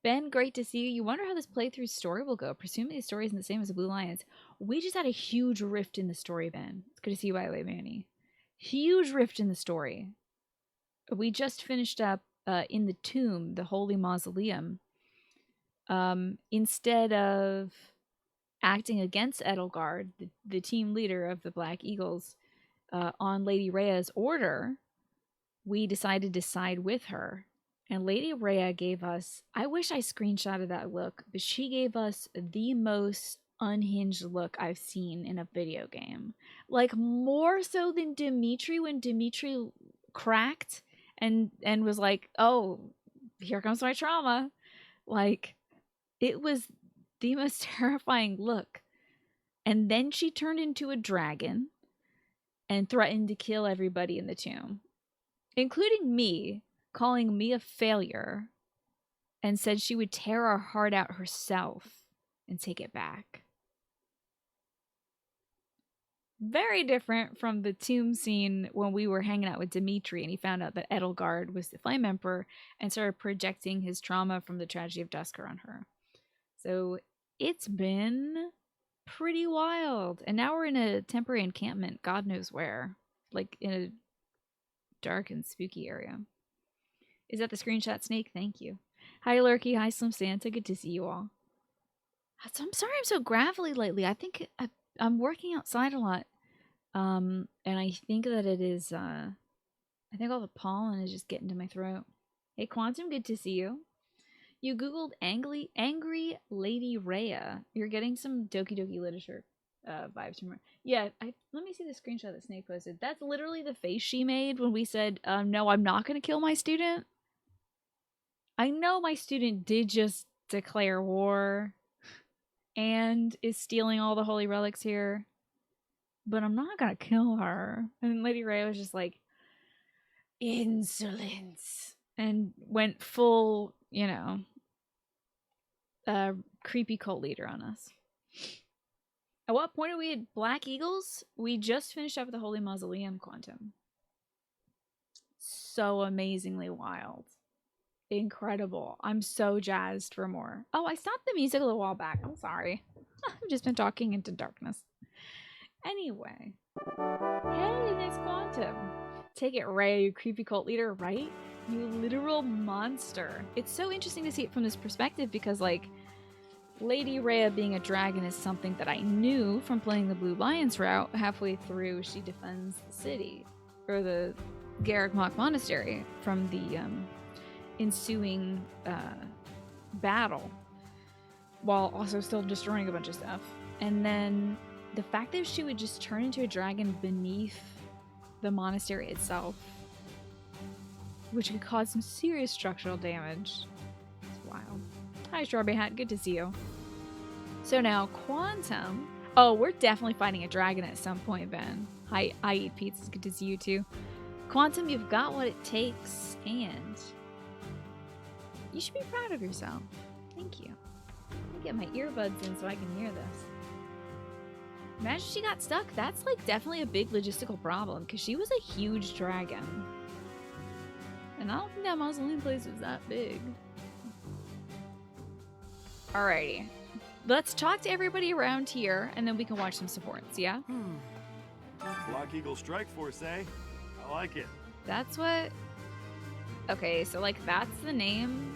Ben, great to see you. You wonder how this playthrough story will go. Presumably the story isn't the same as the Blue Lions. We just had a huge rift in the story, Ben. It's good to see you, by the way, Manny. Huge rift in the story. We just finished up in the tomb, the Holy Mausoleum. Instead of acting against Edelgard, the team leader of the Black Eagles, on Lady Rhea's order, we decided to side with her. And Lady Rhea gave us, I wish I screenshotted that look, but she gave us the most unhinged look I've seen in a video game. Like, more so than Dimitri, when Dimitri cracked and was like, oh, here comes my trauma. Like, it was the most terrifying look. And then she turned into a dragon and threatened to kill everybody in the tomb, including me, calling me a failure, and said she would tear our heart out herself and take it back. Very different from the tomb scene when we were hanging out with Dimitri and he found out that Edelgard was the Flame Emperor and started projecting his trauma from the tragedy of Duscur on her. So it's been pretty wild. And now we're in a temporary encampment, God knows where. Like in a dark and spooky area. Is that the screenshot, Snake? Thank you. Hi, Lurky. Hi, Slim Santa. Good to see you all. I'm sorry I'm so gravelly lately. I think I'm working outside a lot. And I think that it is, I think all the pollen is just getting to my throat. Hey, Quantum, good to see you. You Googled angry Lady Rhea. You're getting some Doki Doki Literature vibes from her. Yeah, let me see the screenshot that Snake posted. That's literally the face she made when we said, no, I'm not going to kill my student. I know my student did just declare war and is stealing all the holy relics here, but I'm not going to kill her. And Lady Rhea was just like, insolence. And went full, you know, creepy cult leader on us. At what point are we at Black Eagles? We just finished up with the Holy Mausoleum, Quantum. So amazingly wild. Incredible. I'm so jazzed for more. Oh, I stopped the music a little while back. I'm sorry. I've just been talking into darkness. Anyway. Hey, nice Quantum. Take it, Ray, you creepy cult leader, right? You literal monster. It's so interesting to see it from this perspective because, like, Lady Rhea being a dragon is something that I knew from playing the Blue Lions route. Halfway through, she defends the city, or the Garreg Monastery, from the ensuing battle, while also still destroying a bunch of stuff. And then the fact that she would just turn into a dragon beneath the monastery itself, which could cause some serious structural damage. It's wild. Hi, Strawberry Hat. Good to see you. So now, Quantum. Oh, we're definitely fighting a dragon at some point, Ben. Hi, I eat pizzas. Good to see you, too. Quantum, you've got what it takes, and you should be proud of yourself. Thank you. Let me get my earbuds in so I can hear this. Imagine she got stuck. That's, like, definitely a big logistical problem, because she was a huge dragon. And I don't think that mausoleum place was that big. Alrighty. Let's talk to everybody around here, and then we can watch some supports, yeah? Black Eagle Strike Force, eh? I like it. That's what... Okay, so, like, that's the name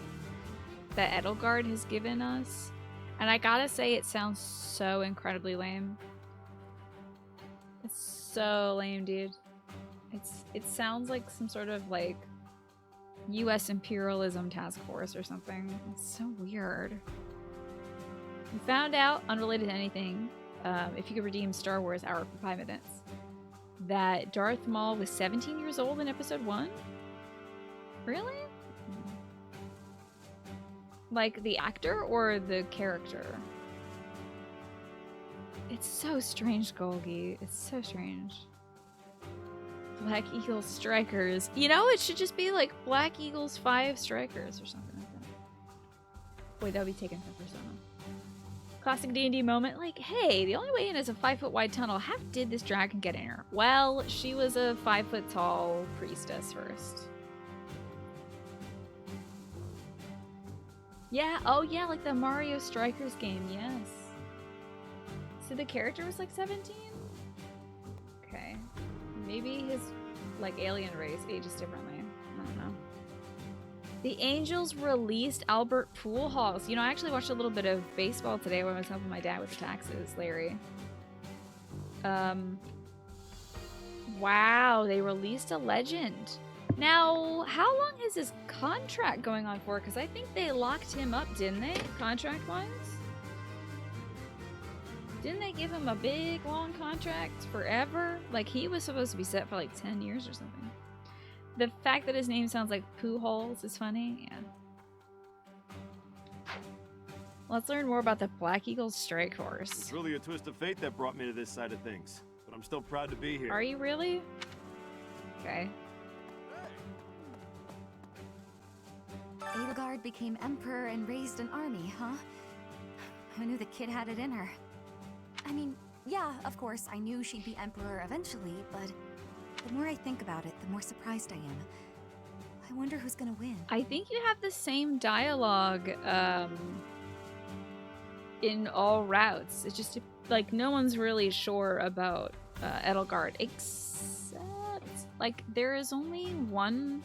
that Edelgard has given us. And I gotta say, it sounds so incredibly lame. It's so lame, dude. It sounds like some sort of, like, U.S. imperialism task force or something. It's so weird. We found out, unrelated to anything, if you could redeem Star Wars Hour for 5 minutes, that Darth Maul was 17 years old in episode 1? Really? Like the actor or the character? It's so strange, Golgi. It's so strange. Black Eagles Strikers. You know, it should just be like Black Eagles 5 Strikers or something like that. Wait, that would be taken from Persona. Classic D&D moment. Like, hey, the only way in is a 5-foot wide tunnel. How did this dragon get in here? Well, she was a 5-foot tall priestess first. Yeah, oh yeah, like the Mario Strikers game, yes. So the character was like 17? Okay. Maybe his like alien race ages differently. I don't know. The Angels released Albert Pujols. You know, I actually watched a little bit of baseball today when I was helping my dad with the taxes, Larry. Wow, they released a legend. Now, how long is his contract going on for? Because I think they locked him up, didn't they? Contract-wise? Didn't they give him a big, long contract forever? Like, he was supposed to be set for like 10 years or something. The fact that his name sounds like Pujols is funny. Yeah. Let's learn more about the Black Eagles Strike Force. It's really a twist of fate that brought me to this side of things. But I'm still proud to be here. Are you really? Okay. Edelgard became emperor and raised an army, huh? Who knew the kid had it in her? I mean, yeah, of course, I knew she'd be emperor eventually, but the more I think about it, the more surprised I am. I wonder who's gonna win. I think you have the same dialogue in all routes. It's just like no one's really sure about Edelgard, except like there is only one.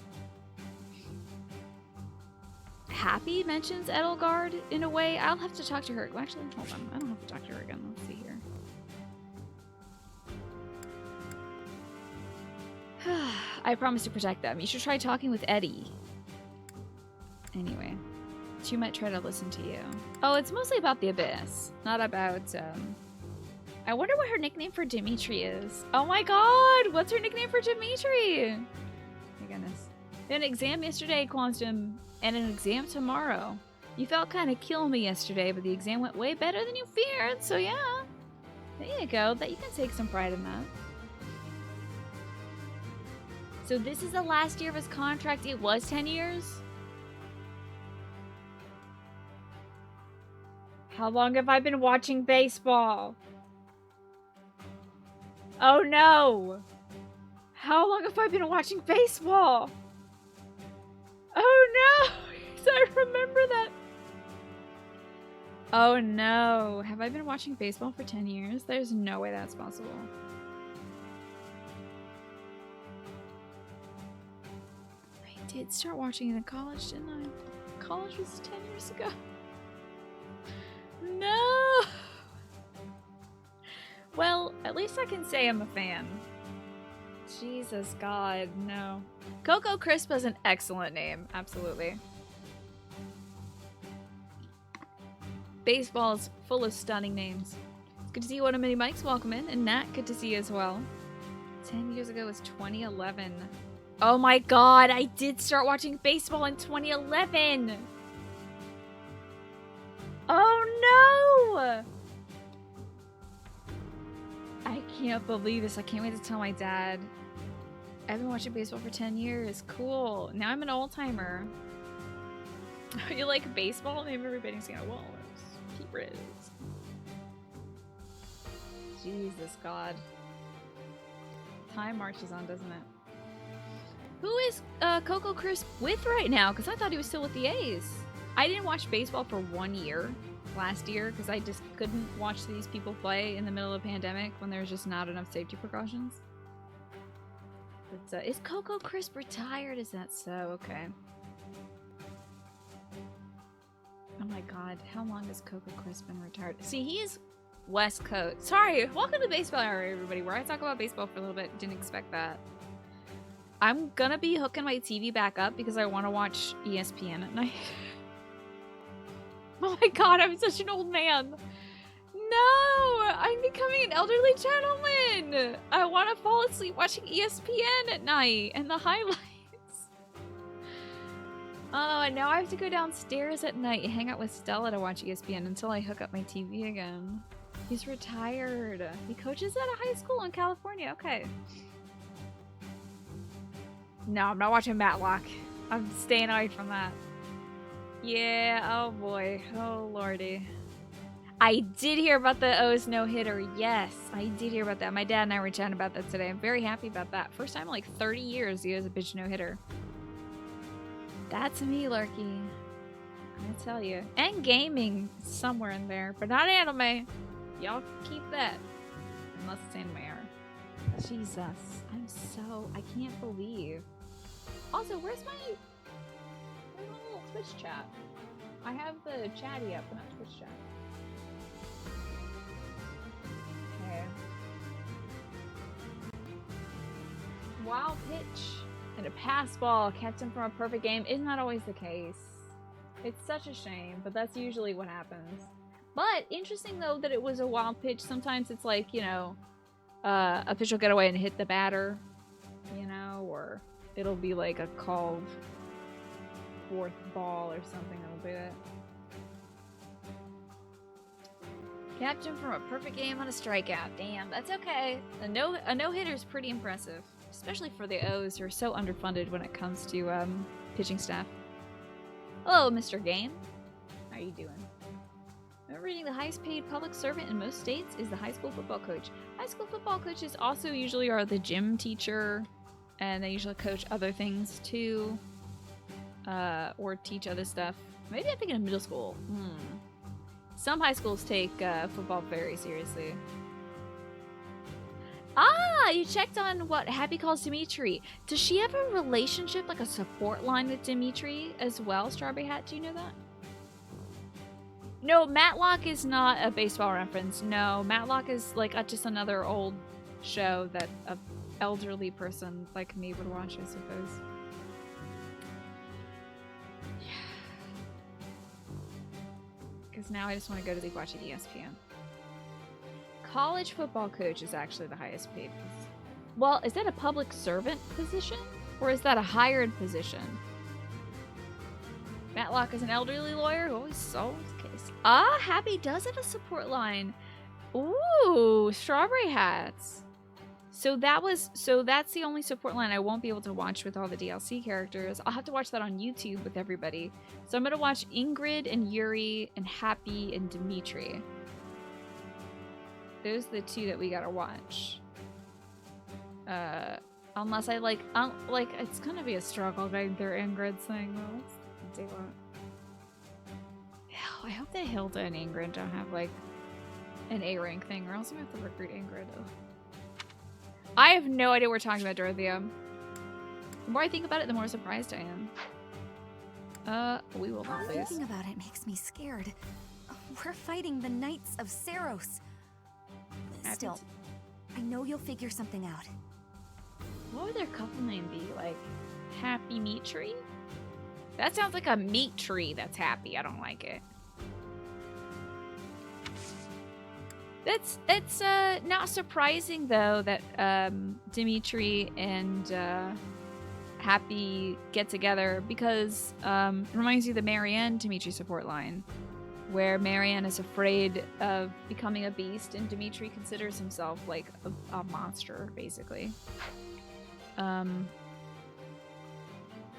Happy mentions Edelgard in a way. I'll have to talk to her. Well, actually, hold on. I don't have to talk to her again. Let's see here. I promise to protect them. You should try talking with Eddie. Anyway, she might try to listen to you. Oh, it's mostly about the Abyss, not about, I wonder what her nickname for Dimitri is. Oh my god! What's her nickname for Dimitri? My goodness. An exam yesterday, Quantum, and an exam tomorrow. You felt kind of kill me yesterday, but the exam went way better than you feared, so yeah. There you go. That you can take some pride in that. So this is the last year of his contract. It was 10 years? How long have I been watching baseball? Oh no! How long have I been watching baseball? Oh no! I remember that. Oh no. Have I been watching baseball for 10 years? There's no way that's possible. I did start watching it in college, didn't I? College was 10 years ago. No! Well, at least I can say I'm a fan. Jesus God, no. Coco Crisp is an excellent name, absolutely. Baseball is full of stunning names. It's good to see you, one of many mics. Welcome in. And Nat, good to see you as well. 10 years ago was 2011. Oh my god, I did start watching baseball in 2011! Oh no! I can't believe this. I can't wait to tell my dad. I've been watching baseball for 10 years. Cool. Now I'm an old-timer. You like baseball? Maybe everybody's gonna, well, keep it. Jesus God. Time marches on, doesn't it? Who is Coco Crisp with right now? Because I thought he was still with the A's. I didn't watch baseball for 1 year last year because I just couldn't watch these people play in the middle of a pandemic when there's just not enough safety precautions. But is Coco Crisp retired? Is that so? Okay. Oh my god, how long has Coco Crisp been retired? See, he is West Coast. Sorry, welcome to Baseball Hour, everybody, where I talk about baseball for a little bit. Didn't expect that. I'm gonna be hooking my TV back up because I want to watch ESPN at night. Oh my god, I'm such an old man. No! I'm becoming an elderly gentleman! I want to fall asleep watching ESPN at night and the highlights. Oh, and now I have to go downstairs at night and hang out with Stella to watch ESPN until I hook up my TV again. He's retired. He coaches at a high school in California. Okay. No, I'm not watching Matlock. I'm staying away from that. Yeah, oh boy. Oh lordy. I did hear about the O's no-hitter. Yes, I did hear about that. My dad and I were chatting about that today. I'm very happy about that. First time in like 30 years he has a bitch no-hitter. That's me, Larky. I tell you. And gaming somewhere in there, but not anime. Y'all keep that. Unless it's anime era. Jesus. I can't believe. Also, where's my little Twitch chat? I have the chatty up, but not Twitch chat. Okay. Wild pitch and a pass ball kept him from a perfect game. Isn't that always the case? It's such a shame, but that's usually what happens. But interesting though that it was a wild pitch. Sometimes it's like, you know, a pitch will get away and hit the batter, you know, or it'll be like a called fourth ball or something that'll do it. Kept him from a perfect game on a strikeout. Damn, that's okay. A no-hitter is pretty impressive, especially for the O's who are so underfunded when it comes to pitching staff. Hello, Mr. Game. How are you doing? I'm reading the highest paid public servant in most states is the high school football coach. High school football coaches also usually are the gym teacher, and they usually coach other things too, or teach other stuff. Maybe I'm thinking of middle school. Some high schools take football very seriously. Ah, you checked on what Happy calls Dimitri. Does she have a relationship, like a support line with Dimitri as well, Strawberry Hat? Do you know that? No, Matlock is not a baseball reference. No, Matlock is like just another old show that an elderly person like me would watch, I suppose. Because now I just want to go to sleep watching ESPN. College football coach is actually the highest paid. Well, is that a public servant position? Or is that a hired position? Matlock is an elderly lawyer who always solves the case. Ah, Happy does have a support line. Ooh, Strawberry Hats. So that's the only support line I won't be able to watch with all the DLC characters. I'll have to watch that on YouTube with everybody. So I'm gonna watch Ingrid and Yuri and Happy and Dimitri. Those are the two that we gotta watch. Unless I like, it's gonna be a struggle going through Ingrid's thing. Well, let's do it. I hope that Hilda and Ingrid don't have like an A rank thing, or else we have to recruit Ingrid. Ugh. I have no idea what we're talking about, Dorothea. The more I think about it, the more surprised I am. We will not lose. Thinking about it makes me scared. We're fighting the Knights of Saros. Still, I know you'll figure something out. What would their couple name be? Like, Happy Meat Tree? That sounds like a meat tree that's happy. I don't like it. It's not surprising though that Dimitri and Happy get together because it reminds you of the Marianne Dimitri support line, where Marianne is afraid of becoming a beast and Dimitri considers himself like a monster, basically.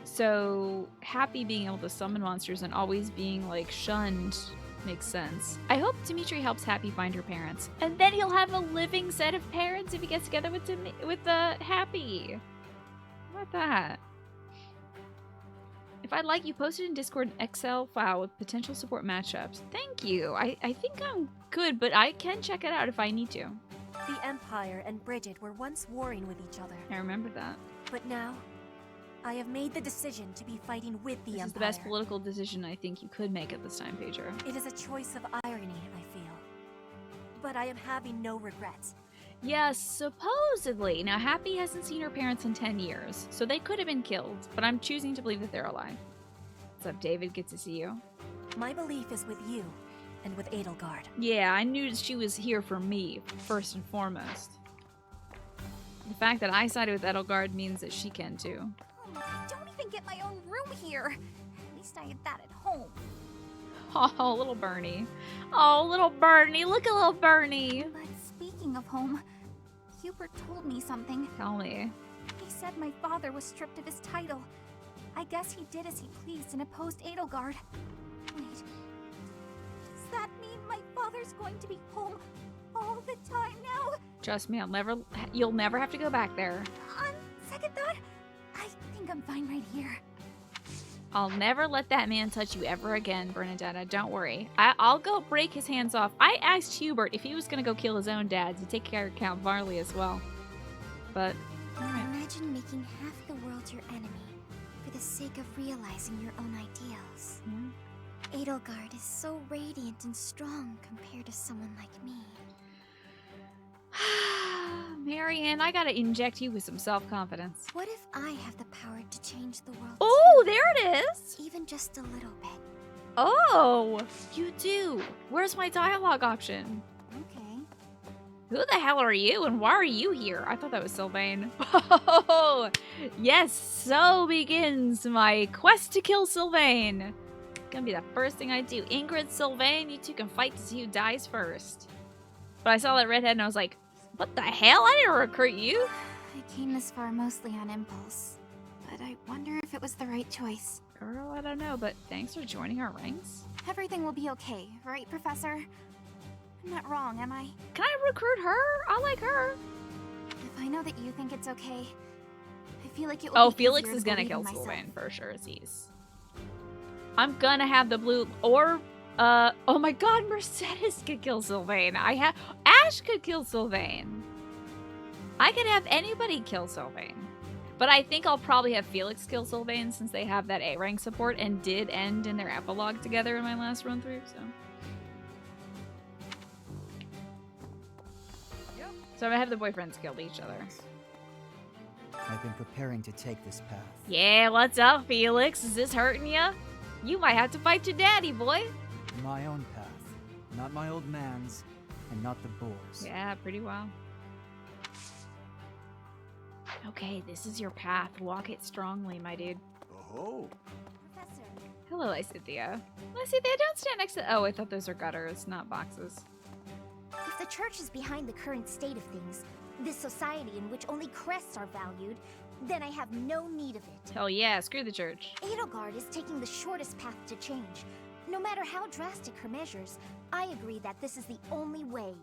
So Happy being able to summon monsters and always being like shunned makes sense. I hope Dimitri helps Happy find her parents, and then he'll have a living set of parents if he gets together with Happy. How about that? If I'd like, you posted in Discord an Excel file with potential support matchups. Thank you. I think I'm good, but I can check it out if I need to. The Empire and Bridget were once warring with each other. I remember that. But now, I have made the decision to be fighting with the Empire. This is the best political decision I think you could make at this time, Pager. It is a choice of irony, I feel. But I am having no regrets. Yes, supposedly. Now, Happy hasn't seen her parents in 10 years, so they could have been killed, but I'm choosing to believe that they're alive. What's up, David? Good to see you. My belief is with you and with Edelgard. Yeah, I knew she was here for me, first and foremost. The fact that I sided with Edelgard means that she can, too. I don't even get my own room here. At least I had that at home. Oh, little Bernie. Oh, little Bernie. Look at little Bernie. But speaking of home, Hubert told me something. Tell me. He said my father was stripped of his title. I guess he did as he pleased and opposed Edelgard. Wait, does that mean my father's going to be home all the time now? Trust me, you'll never have to go back there. On second thought, I think I'm fine right here. I'll never let that man touch you ever again, Bernadetta. Don't worry. I'll go break his hands off. I asked Hubert if he was going to go kill his own dad to take care of Count Varley as well. But, alright. Imagine making half the world your enemy for the sake of realizing your own ideals. Edelgard is so radiant and strong compared to someone like me. Marianne, I gotta inject you with some self-confidence. What if I have the power to change the world? Oh, too? there it is! Even just a little bit. Oh, you do. Where's my dialogue option? Okay. Who the hell are you and why are you here? I thought that was Sylvain. Oh, yes, so begins my quest to kill Sylvain. Gonna be the first thing I do. Ingrid, Sylvain, you two can fight to see who dies first. But I saw that redhead and I was like, what the hell? I didn't recruit you. I came this far mostly on impulse, but I wonder if it was the right choice. Girl, I don't know, but thanks for joining our ranks. Everything will be okay, right, Professor? I'm not wrong, am I? Can I recruit her? I like her. If I know that you think it's okay, I feel like it will Oh, be Felix easier is to gonna believe kill in myself. Sylvain for sure. Sees. I'm gonna have the blue or oh my god, Mercedes could kill Sylvain. Ash could kill Sylvain. I could have anybody kill Sylvain. But I think I'll probably have Felix kill Sylvain since they have that A-rank support and did end in their epilogue together in my last run through, so. So I'm gonna have the boyfriends kill each other. I've been preparing to take this path. Yeah, what's up, Felix? Is this hurting you? You might have to fight your daddy, boy. My own path. Not my old man's, and not the boar's. Yeah, pretty well. Okay, this is your path. Walk it strongly, my dude. Oh, Professor, Hello, Lysithea. Lysithea, don't stand next to— oh, I thought those are gutters, not boxes. If the church is behind the current state of things, this society in which only crests are valued, then I have no need of it. Hell yeah, screw the church. Edelgard is taking the shortest path to change. No matter how drastic her measures, I agree that this is the only way.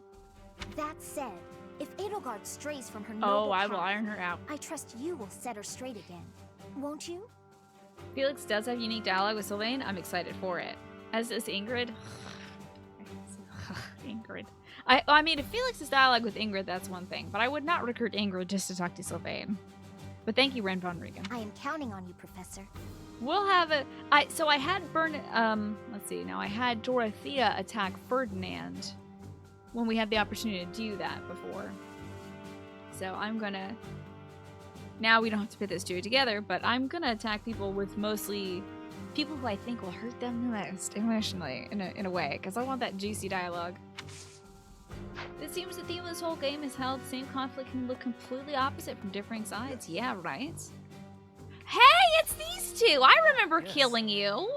That said, if Edelgard strays from her noble Oh, I will path, iron her out. I trust you will set her straight again. Won't you? Felix does have unique dialogue with Sylvain. I'm excited for it. As is Ingrid. Ingrid. I mean, if Felix's dialogue with Ingrid, that's one thing. But I would not recruit Ingrid just to talk to Sylvain. But thank you, Ren von Regan. I am counting on you, Professor. We'll have it. So I had let's see. Now I had Dorothea attack Ferdinand when we had the opportunity to do that before. So I'm gonna. Now we don't have to put those two together, but I'm gonna attack people with mostly people who I think will hurt them the most emotionally in a way, because I want that juicy dialogue. It seems the theme of this whole game is how the same conflict can look completely opposite from differing sides. Yeah, right? Hey, it's these two! I remember killing you!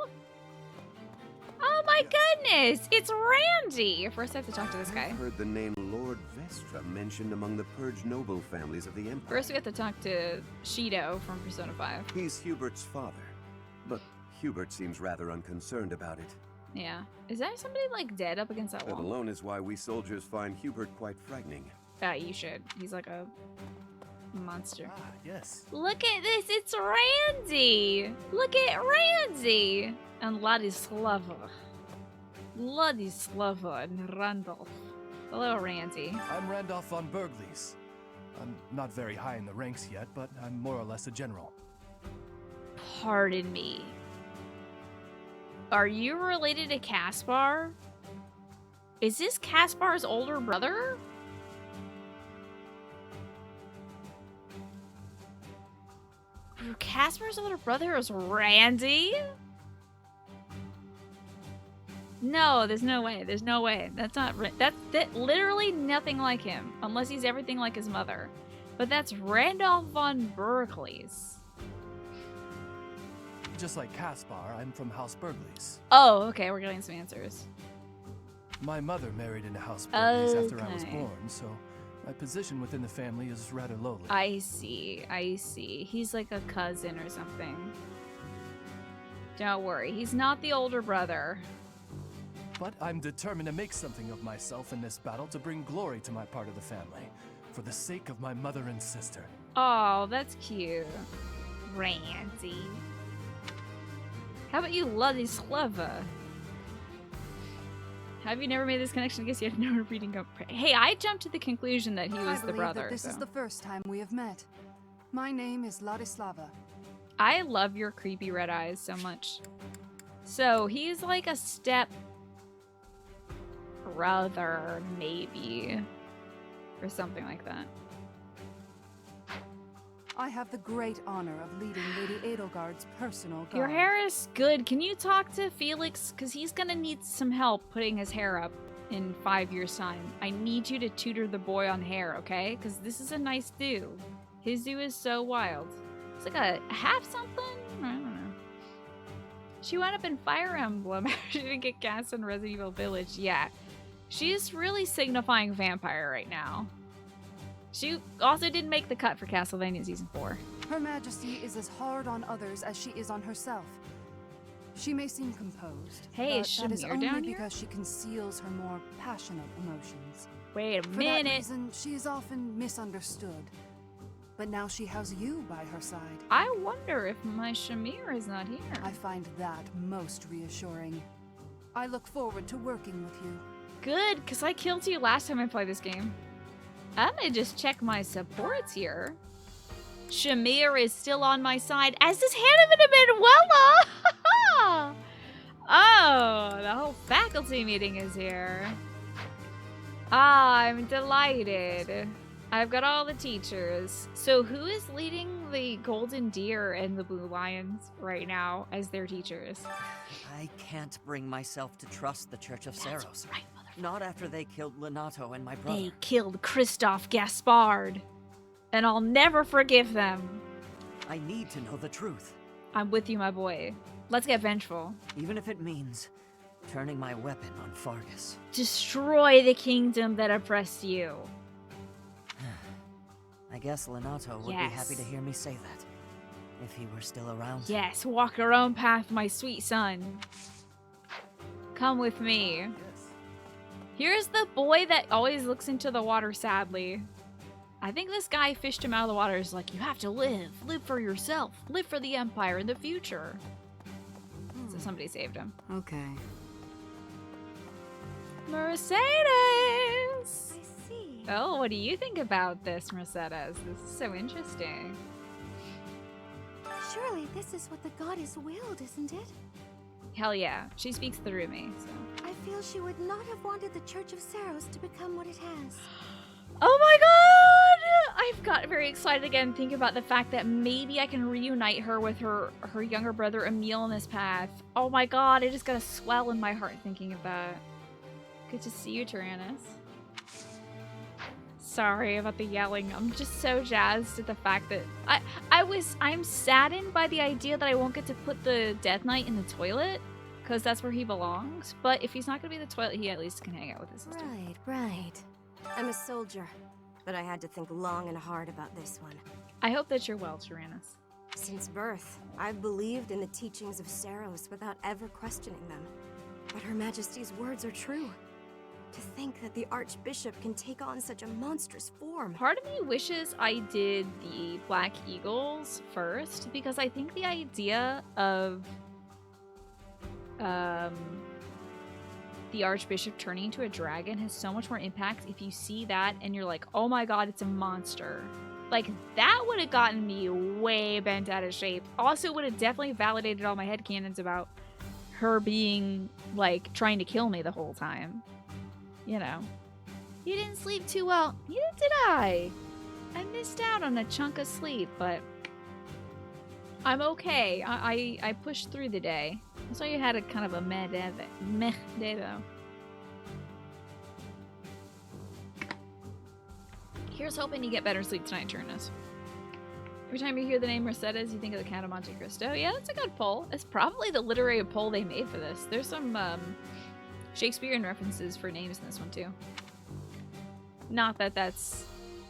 Oh my goodness! It's Randy! First I have to talk to this guy. I've heard the name Lord Vestra mentioned among the purge noble families of the Empire. First we have to talk to Shido from Persona 5. He's Hubert's father, but Hubert seems rather unconcerned about it. Yeah. Is there somebody, like, dead up against that That wall? alone is why we soldiers find Hubert quite frightening. You should. He's like a monster. ah, yes. Look at this! It's Randy! Look at Randy! And Ladislava. Ladislava and Randolph. Hello, Randy. I'm Randolph von Berglies. I'm not very high in the ranks yet, but I'm more or less a general. Pardon me. Are you related to Caspar? Is this Caspar's older brother? Caspar's older brother is Randy? No, there's no way. There's no way. That's not. That's literally nothing like him, unless he's everything like his mother. But that's Randolph von Berglies. Just like Caspar, I'm from House Berglies. Oh, okay. We're getting some answers. My mother married into House Berglies after I was Okay. born, so my position within the family is rather lowly. I see. I see. He's like a cousin or something. Don't worry. He's not the older brother. But I'm determined to make something of myself in this battle to bring glory to my part of the family, for the sake of my mother and sister. Oh, that's cute. Randy. How about you, Ladislava? Have you never made this connection? I guess you had no reading up. Hey, I jumped to the conclusion that he was the brother. That this is the first time we have met. My name is Ladislava. I love your creepy red eyes so much. So he's like a step brother, maybe, or something like that. I have the great honor of leading Lady Edelgard's personal guard. Your hair is good. Can you talk to Felix? Because he's going to need some help putting his hair up in 5 years' time. I need you to tutor the boy on hair, okay? Because this is a nice do. His do is so wild. It's like a half something? I don't know. She wound up in Fire Emblem after she didn't get cast in Resident Evil Village. Yeah. She's really signifying vampire right now. She also didn't make the cut for Castlevania Season 4. Her Majesty is as hard on others as she is on herself. She may seem composed, hey, but that is Shamir only down here? because she conceals her more passionate emotions. Wait a For that minute. reason, she is often misunderstood. But now she has you by her side. I wonder if my Shamir is not here. I find that most reassuring. I look forward to working with you. Good, because I killed you last time I played this game. I'm gonna just check my supports here. Shamir is still on my side, as is Hannah Manuela! Oh, the whole faculty meeting is here. Ah, I'm delighted. I've got all the teachers. So who is leading the Golden Deer and the Blue Lions right now as their teachers? I can't bring myself to trust the Church of Saros. Right, Not after they killed Lenato and my brother. they killed Christophe Gaspard. And I'll never forgive them. I need to know the truth. I'm with you, my boy. Let's get vengeful. Even if it means turning my weapon on Fargus. Destroy the kingdom that oppressed you. I guess Lenato would be happy to hear me say that. If he were still around. Yes, walk your own path, my sweet son. Come with me. Yes. Here's the boy that always looks into the water sadly. I think this guy fished him out of the water. Is like, you have to live. Live for yourself. Live for the Empire in the future. So somebody saved him. Okay. Mercedes! I see. Oh, what do you think about this, Mercedes? This is so interesting. Surely this is what the goddess willed, isn't it? Hell yeah. She speaks through me, so. I feel she would not have wanted the Church of Saros to become what it has. Oh my god! I've got very excited again thinking about the fact that maybe I can reunite her with her younger brother Emil on this path. Oh my god, I just got a swell in my heart thinking of that. Good to see you, Tyrannus. Sorry about the yelling. I'm just so jazzed at the fact that I'm saddened by the idea that I won't get to put the Death Knight in the toilet, because that's where he belongs. But if he's not gonna be in the toilet, he at least can hang out with his sister. Right. I'm a soldier, but I had to think long and hard about this one. I hope that you're well, Tyrannus. Since birth, I've believed in the teachings of Saros without ever questioning them. But Her Majesty's words are true. To think that the Archbishop can take on such a monstrous form. Part of me wishes I did the Black Eagles first, because I think the idea of the Archbishop turning into a dragon has so much more impact if you see that and you're like, oh my god, it's a monster. Like, that would have gotten me way bent out of shape. Also would have definitely validated all my headcanons about her being, like, trying to kill me the whole time. You know. You didn't sleep too well. Neither did I. I missed out on a chunk of sleep, but I'm okay. I pushed through the day. I saw you had a kind of a meh day though. Here's hoping you get better sleep tonight, Tyrannus. Every time you hear the name Mercedes, you think of the Count of Monte Cristo. Yeah, that's a good poll. It's probably the literary poll they made for this. There's some Shakespearean references for names in this one too. Not that that's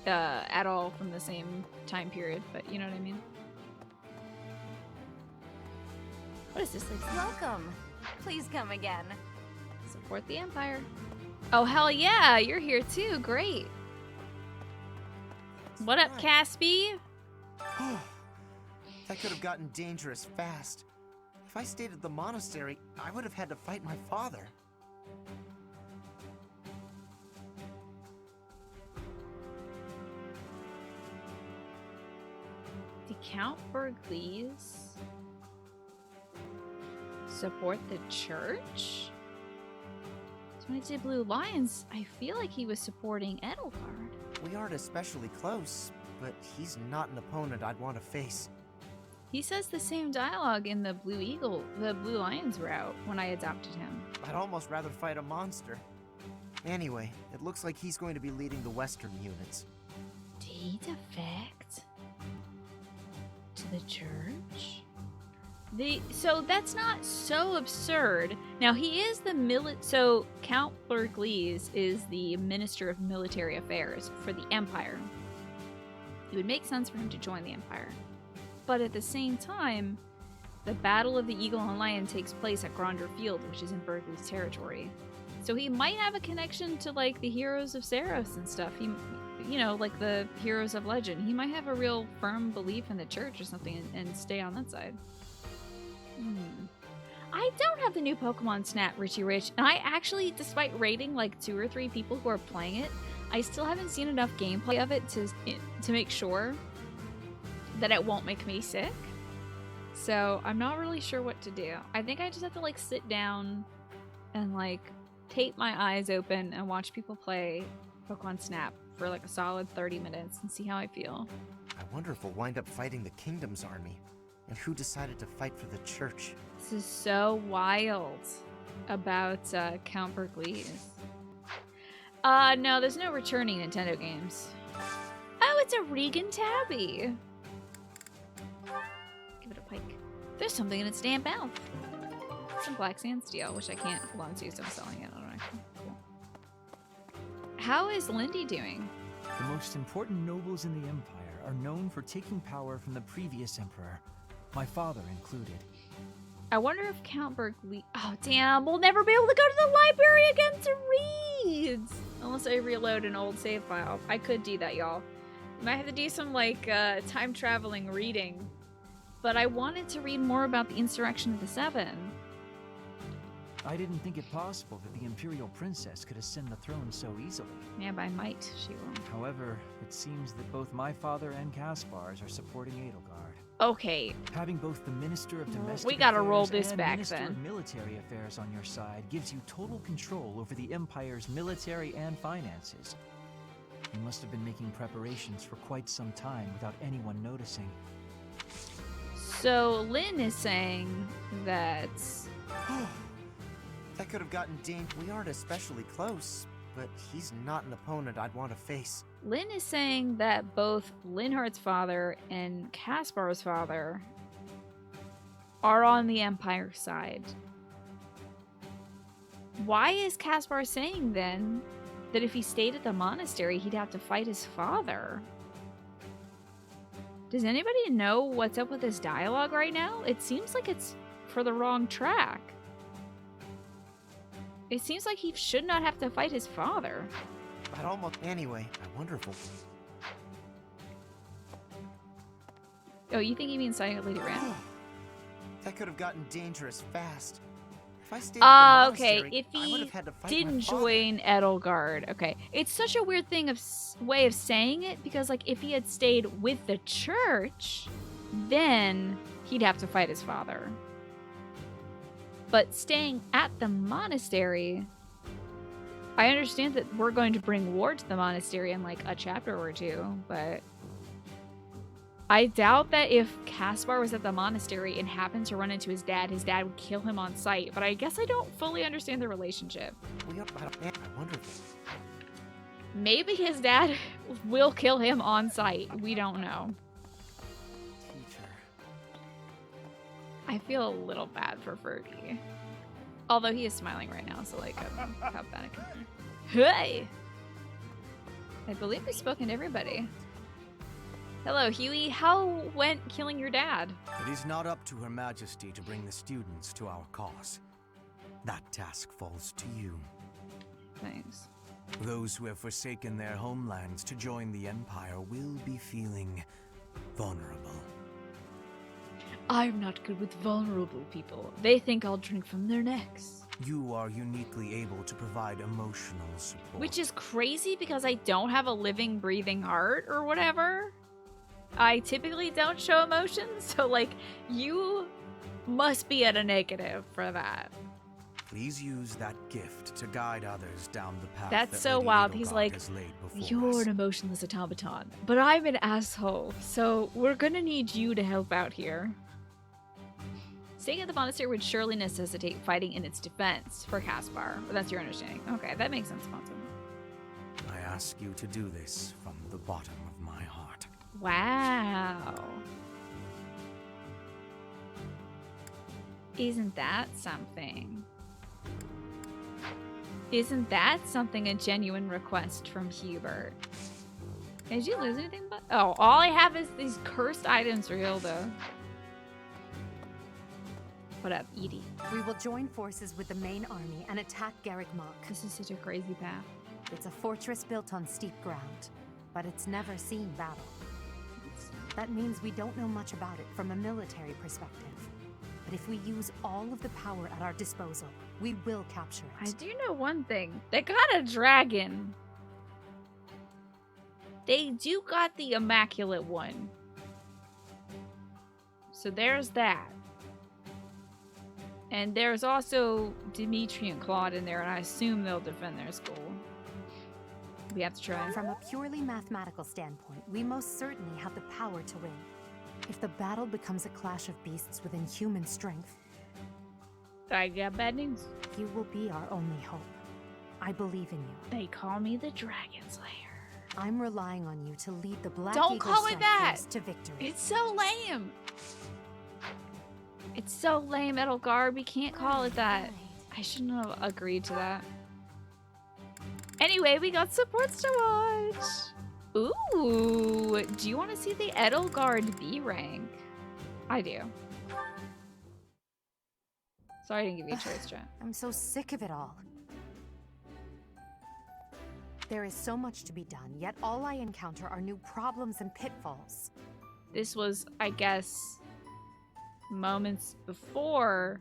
at all from the same time period, but you know what I mean. What is this like? Welcome. Please come again. Support the Empire. Oh hell yeah, you're here too. Great. What up, Caspy? That could have gotten dangerous fast. If I stayed at the monastery, I would have had to fight my father. Did Count Bergles support the church? So when I did Blue Lions, I feel like he was supporting Edelgard. We aren't especially close, but he's not an opponent I'd want to face. He says the same dialogue in the Blue Lions route when I adopted him. I'd almost rather fight a monster. Anyway, it looks like he's going to be leading the western units. Did he defect to the church? So that's not so absurd. Now he is so Count Bergles is the Minister of Military Affairs for the Empire. It would make sense for him to join the Empire. But at the same time, the Battle of the Eagle and Lion takes place at Gronder Field, which is in Bergles territory. So he might have a connection to like the heroes of Saros and stuff. Like the heroes of legend. He might have a real firm belief in the church or something and stay on that side. I don't have the new Pokemon Snap, Richie Rich, and I actually, despite rating like 2 or 3 people who are playing it, I still haven't seen enough gameplay of it to make sure that it won't make me sick. So I'm not really sure what to do. I think I just have to like sit down and like tape my eyes open and watch people play Pokemon Snap for like a solid 30 minutes and see how I feel. I wonder if we'll wind up fighting the Kingdom's army. And who decided to fight for the church? This is so wild about Count Bergles. No, there's no returning Nintendo games. Oh, it's a Regan Tabby. Give it a pike. There's something in its damn mouth. Some black sandsteel, which I can't hold on to, so I'm selling it. I don't know. Cool. How is Lindy doing? The most important nobles in the Empire are known for taking power from the previous emperor, my father included. I wonder if Count Bergles... Oh, damn, we'll never be able to go to the library again to read! Unless I reload an old save file. I could do that, y'all. Might have to do some, like, time-traveling reading. But I wanted to read more about the Insurrection of the Seven. I didn't think it possible that the Imperial Princess could ascend the throne so easily. Yeah, by might, she will. However, it seems that both my father and Caspar's are supporting Edelgard. Okay. Having both the Minister of Domestic we gotta Affairs roll this and back Minister then. of Military Affairs on your side gives you total control over the Empire's military and finances. You must have been making preparations for quite some time without anyone noticing. So Lynn is saying that... That could have gotten dangerous. We aren't especially close, but he's not an opponent I'd want to face. Lynn is saying that both Linhardt's father and Caspar's father are on the Empire side. Why is Caspar saying then that if he stayed at the monastery, he'd have to fight his father? Does anybody know what's up with this dialogue right now? It seems like it's for the wrong track. It seems like he should not have to fight his father. But almost anyway, I wonder if we'll... Oh, you think he means Silent Lady Ran? That could have gotten dangerous fast. If I stayed at the okay. monastery, If I would he have had to fight didn't my father. join Edelgard, okay. It's such a weird thing way of saying it because, like, if he had stayed with the church, then he'd have to fight his father. But staying at the monastery, I understand that we're going to bring war to the monastery in like a chapter or two, but I doubt that if Caspar was at the monastery and happened to run into his dad would kill him on sight. But I guess I don't fully understand the relationship. I wonder if... Maybe his dad will kill him on sight. We don't know. I feel a little bad for Fergie. Although he is smiling right now, so like, how bad it can be. Hey! I believe we've spoken to everybody. Hello, Huey. How went killing your dad? It is not up to Her Majesty to bring the students to our cause. That task falls to you. Thanks. Those who have forsaken their homelands to join the Empire will be feeling vulnerable. I'm not good with vulnerable people. They think I'll drink from their necks. You are uniquely able to provide emotional support. Which is crazy because I don't have a living, breathing heart or whatever. I typically don't show emotions, so like, you must be at a negative for that. Please use that gift to guide others down the path. That's so Lady wild. He's Edelgard like, has laid before you're us. an emotionless automaton, but I'm an asshole, so we're gonna need you to help out here. Staying at the monastery would surely necessitate fighting in its defense for Caspar. That's your understanding. Okay, that makes sense, Sponson. I ask you to do this from the bottom of my heart. Wow. Isn't that something? Isn't that something a genuine request from Hubert? Did you lose anything but? Oh, all I have is these cursed items for Hilda. What up, Edie? We will join forces with the main army and attack Garrick Mach. This is such a crazy path. It's a fortress built on steep ground, but it's never seen battle. That means we don't know much about it from a military perspective. But if we use all of the power at our disposal, we will capture it. I do know one thing. They got a dragon. They do got the immaculate one. So there's that. And there's also Dimitri and Claude in there, and I assume they'll defend their school. We have to try. From a purely mathematical standpoint, we most certainly have the power to win. If the battle becomes a clash of beasts within human strength, I got bad news. You will be our only hope. I believe in you. They call me the Dragon Slayer. I'm relying on you to lead the Black Don't Eagle call it Strike that! Force to victory. It's so lame. It's so lame, Edelgard. We can't call it that. I shouldn't have agreed to that. Anyway, we got supports to watch. Ooh, do you want to see the Edelgard B rank? I do. Sorry I didn't give you a choice, chat. I'm so sick of it all. There is so much to be done, yet all I encounter are new problems and pitfalls. This was, I guess, moments before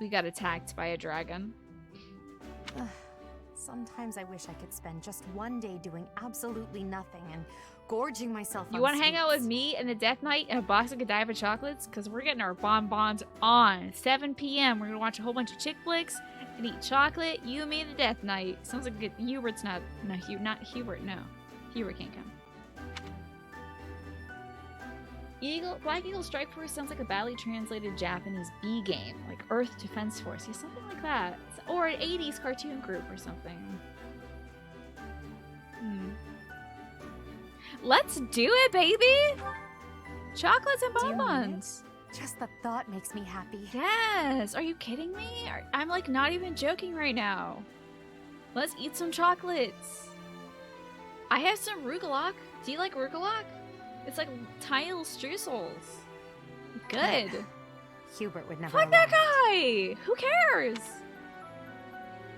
we got attacked by a dragon. Sometimes I wish I could spend just one day doing absolutely nothing and gorging myself on You want to hang out with sweets. me and the Death Knight and a box of Godiva chocolates? Because we're getting our bonbons on. 7 p.m. We're going to watch a whole bunch of chick flicks and eat chocolate. You, me, and the Death Knight. Sounds like good. Hubert's not... No, not Hubert, no. Hubert can't come. Black Eagle Strike Force sounds like a badly translated Japanese B game, like Earth Defense Force, yeah, something like that, or an 80s cartoon group or something. Let's do it, baby! Chocolates and bonbons. Just the thought makes me happy. Yes. Are you kidding me? I'm like not even joking right now. Let's eat some chocolates. I have some Rugelach. Do you like Rugelach? It's like tiny little streusels. Good. Hubert would never. Fuck that guy! Who cares?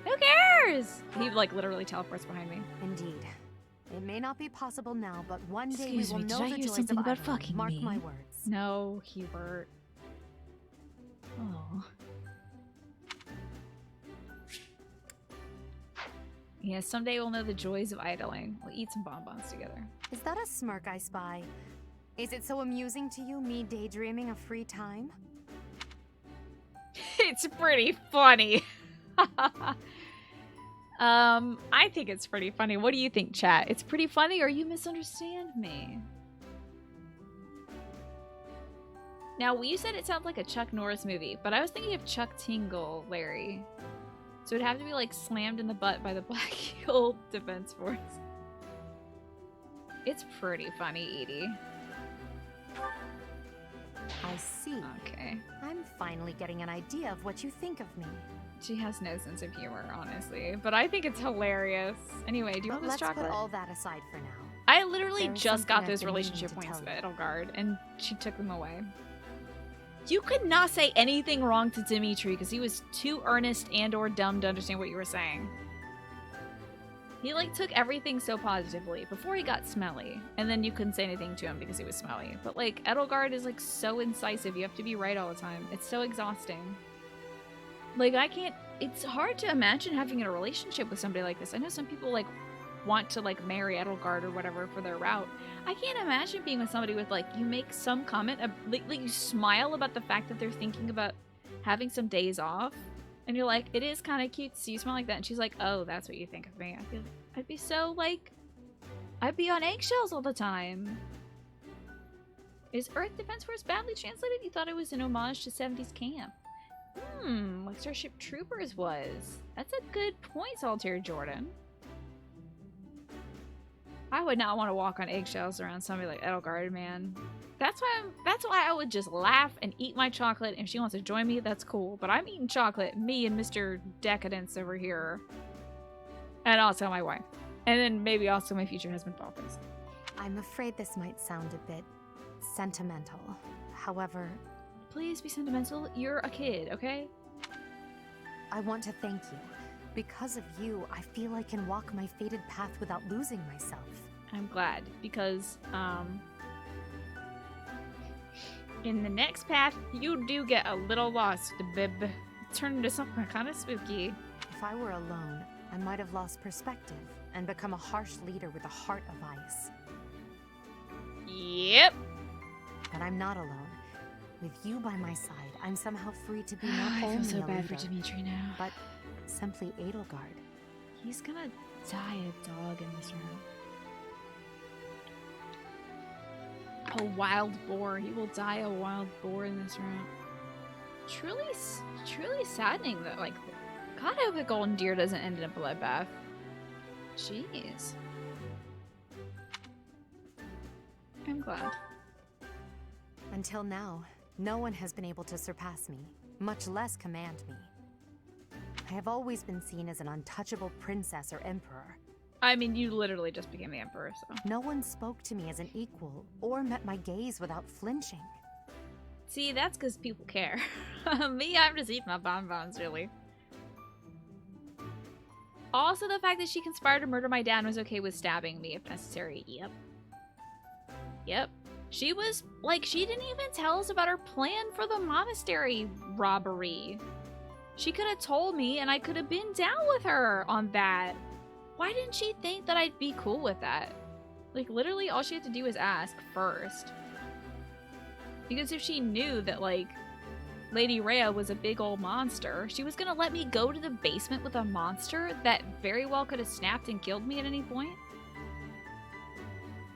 Who cares? He like literally teleports behind me. Indeed. It may not be possible now, but one day Excuse we me, will did know I the hear joys something of about Ireland. fucking Mark me? my words. No, Hubert. Oh. Yeah, someday we'll know the joys of idling. We'll eat some bonbons together. Is that a smirk I spy? Is it so amusing to you, me daydreaming of free time? It's pretty funny. I think it's pretty funny. What do you think, chat? It's pretty funny, or you misunderstand me? Now, you said it sounds like a Chuck Norris movie, but I was thinking of Chuck Tingle, Larry. So it'd have to be like slammed in the butt by the Black Eagle Defense Force. It's pretty funny, Edie. I see. Okay. I'm finally getting an idea of what you think of me. She has no sense of humor, honestly. But I think it's hilarious. Anyway, do you want this Let's chocolate? put all that aside for now. I literally There is just got something I've those been relationship meaning to points tell with Edelgard, and she took them away. You could not say anything wrong to Dimitri because he was too earnest and or dumb to understand what you were saying. He like took everything so positively before he got smelly, and then you couldn't say anything to him because he was smelly. But like Edelgard is like so incisive. You have to be right all the time. It's so exhausting. Like I can't. It's hard to imagine having a relationship with somebody like this. I know some people like want to like marry Edelgard or whatever for their route. I can't imagine being with somebody with like you make some comment, like you smile about the fact that they're thinking about having some days off. And you're like, it is kind of cute to see you smell like that. And she's like, oh, that's what you think of me. I'd be so, like, I'd be on eggshells all the time. Is Earth Defense Force badly translated? You thought it was an homage to 70s camp. Like Starship Troopers was. That's a good point, Solitaire Jordan. I would not want to walk on eggshells around somebody like Edelgard, man. That's why I would just laugh and eat my chocolate. If she wants to join me, that's cool. But I'm eating chocolate, me and Mr. Decadence over here. And also my wife. And then maybe also my future husband, Balthus. I'm afraid this might sound a bit sentimental. However... Please be sentimental. You're a kid, okay? I want to thank you. Because of you, I feel I can walk my fated path without losing myself. I'm glad, because, in the next path, you do get a little lost, bib. Turn into something kind of spooky. If I were alone, I might have lost perspective and become a harsh leader with a heart of ice. Yep. But I'm not alone. With you by my side, I'm somehow free to be not I only feel so a bad leader, for Dimitri now. but simply Edelgard. He's gonna die a dog in this room. A wild boar. He will die a wild boar in this room. Truly saddening that, like, God, I hope a golden deer doesn't end in a bloodbath. Jeez. I'm glad. Until now, no one has been able to surpass me, much less command me. I have always been seen as an untouchable princess or emperor. I mean, you literally just became the emperor, so. No one spoke to me as an equal or met my gaze without flinching. See, that's because people care. Me, I'm just eating my bonbons, really. Also, the fact that she conspired to murder my dad was okay with stabbing me if necessary. Yep. Yep. She was, like, she didn't even tell us about her plan for the monastery robbery. She could have told me and I could have been down with her on that. Why didn't she think that I'd be cool with that? Like, literally all she had to do was ask first. Because if she knew that, like, Lady Rhea was a big old monster, she was gonna let me go to the basement with a monster that very well could have snapped and killed me at any point.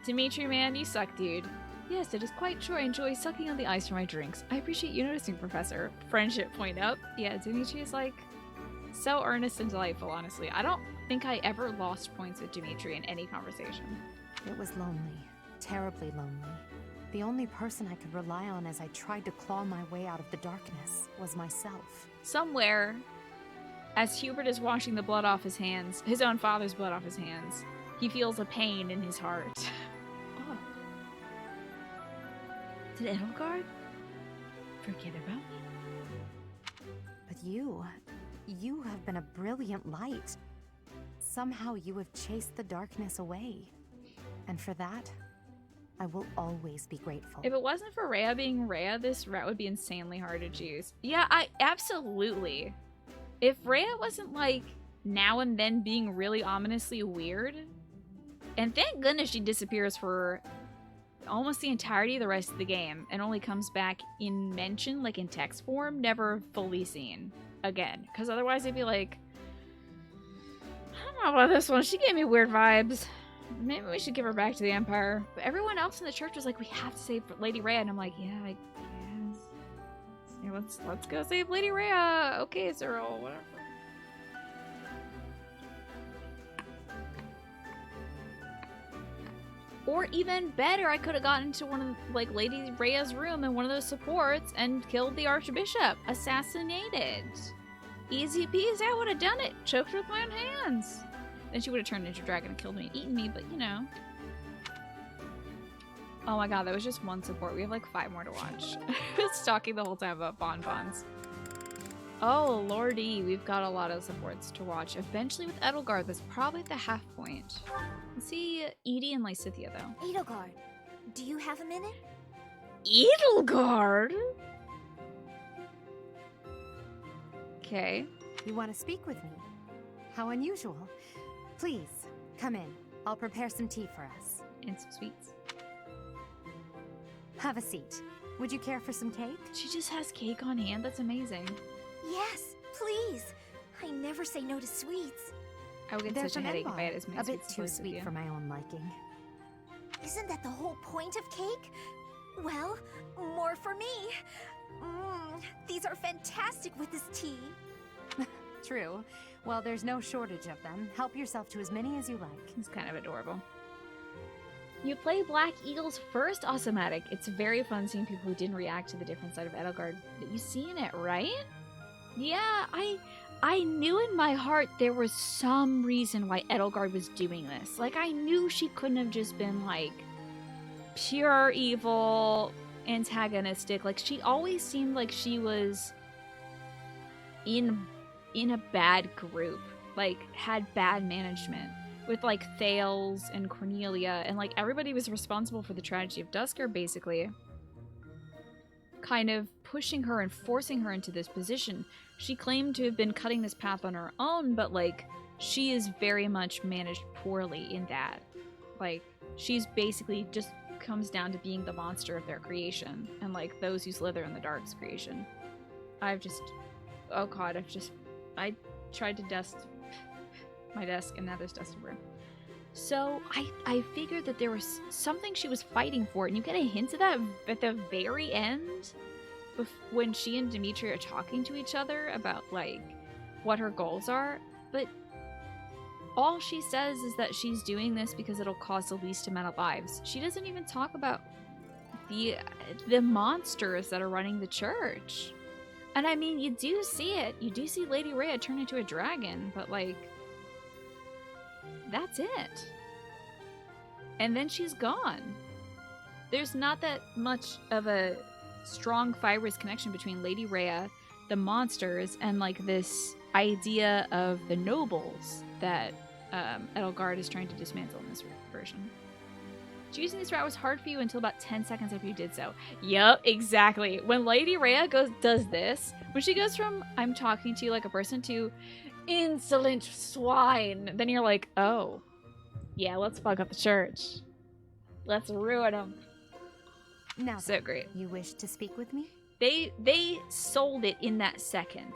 Dimitri, man, you suck, dude. Yes, it is quite true. I enjoy sucking on the ice for my drinks. I appreciate you noticing, Professor. Friendship point up. Yeah, Dimitri is, like, so earnest and delightful, honestly. I don't think I ever lost points with Dimitri in any conversation. It was lonely. Terribly lonely. The only person I could rely on as I tried to claw my way out of the darkness was myself. Somewhere, as Hubert is washing the blood off his hands, his own father's blood off his hands, he feels a pain in his heart. Oh. Did Edelgard forget about me? But you have been a brilliant light. Somehow you have chased the darkness away. And for that, I will always be grateful. If it wasn't for Rhea being Rhea, this route would be insanely hard to choose. Yeah, absolutely. If Rhea wasn't, like, now and then being really ominously weird, and thank goodness she disappears for almost the entirety of the rest of the game and only comes back in mention, like in text form, never fully seen again. Because otherwise it'd be like, I don't know about this one. She gave me weird vibes. Maybe we should give her back to the Empire. But everyone else in the church was like, we have to save Lady Rhea. And I'm like, yeah, I guess. Yeah, let's go save Lady Rhea. Okay, Cyril, whatever. Or even better, I could have gotten into one of, like, Lady Rhea's room in one of those supports and killed the Archbishop. Assassinated. Easy peasy, I would have done it. Choked her with my own hands. Then she would have turned into a dragon and killed me and eaten me, but you know. Oh my god, that was just one support. We have like 5 more to watch. I was talking the whole time about bonbons. Oh, lordy, we've got a lot of supports to watch. Eventually with Edelgard, that's probably the half point. Let's see Edie and Lysithea, though. Edelgard, do you have a minute? Edelgard? Okay. You want to speak with me? How unusual. Please, come in. I'll prepare some tea for us. And some sweets. Have a seat. Would you care for some cake? She just has cake on hand. That's amazing. Yes, please. I never say no to sweets. I would get There's such a an headache if I had Emblem. as many A bit sweets as too Lysithea. sweet for my own liking. Isn't that the whole point of cake? Well, more for me. These are fantastic with this tea. True. Well, there's no shortage of them. Help yourself to as many as you like. It's kind of adorable. You play Black Eagle's first Automatic. It's very fun seeing people who didn't react to the different side of Edelgard that you see in it, right? Yeah, I knew in my heart there was some reason why Edelgard was doing this. Like, I knew she couldn't have just been, like, pure evil, antagonistic. Like, she always seemed like she was in a bad group. Like, had bad management. With, like, Thales and Cornelia, and, like, everybody was responsible for the tragedy of Dusker, basically. Kind of pushing her and forcing her into this position. She claimed to have been cutting this path on her own, but, like, she is very much managed poorly in that. Like, she's basically just comes down to being the monster of their creation, and, like, those who slither in the dark's creation. I tried to dust my desk, and now there's dust everywhere. So I figured that there was something she was fighting for, and you get a hint of that at the very end when she and Dimitri are talking to each other about, like, what her goals are. But all she says is that she's doing this because it'll cost the least amount of lives. She doesn't even talk about the monsters that are running the church. And I mean, you do see it. You do see Lady Rhea turn into a dragon, but, like, that's it. And then she's gone. There's not that much of a strong fibrous connection between Lady Rhea, the monsters, and, like, this idea of the nobles that Edelgard is trying to dismantle in this version. Choosing this route was hard for you until about 10 seconds after you did so. Yup, exactly. When Lady Rhea does this, when she goes from I'm talking to you like a person to insolent swine, then you're like, oh, yeah, let's fuck up the church. Let's ruin them. Now, so great. You wish to speak with me? They sold it in that second.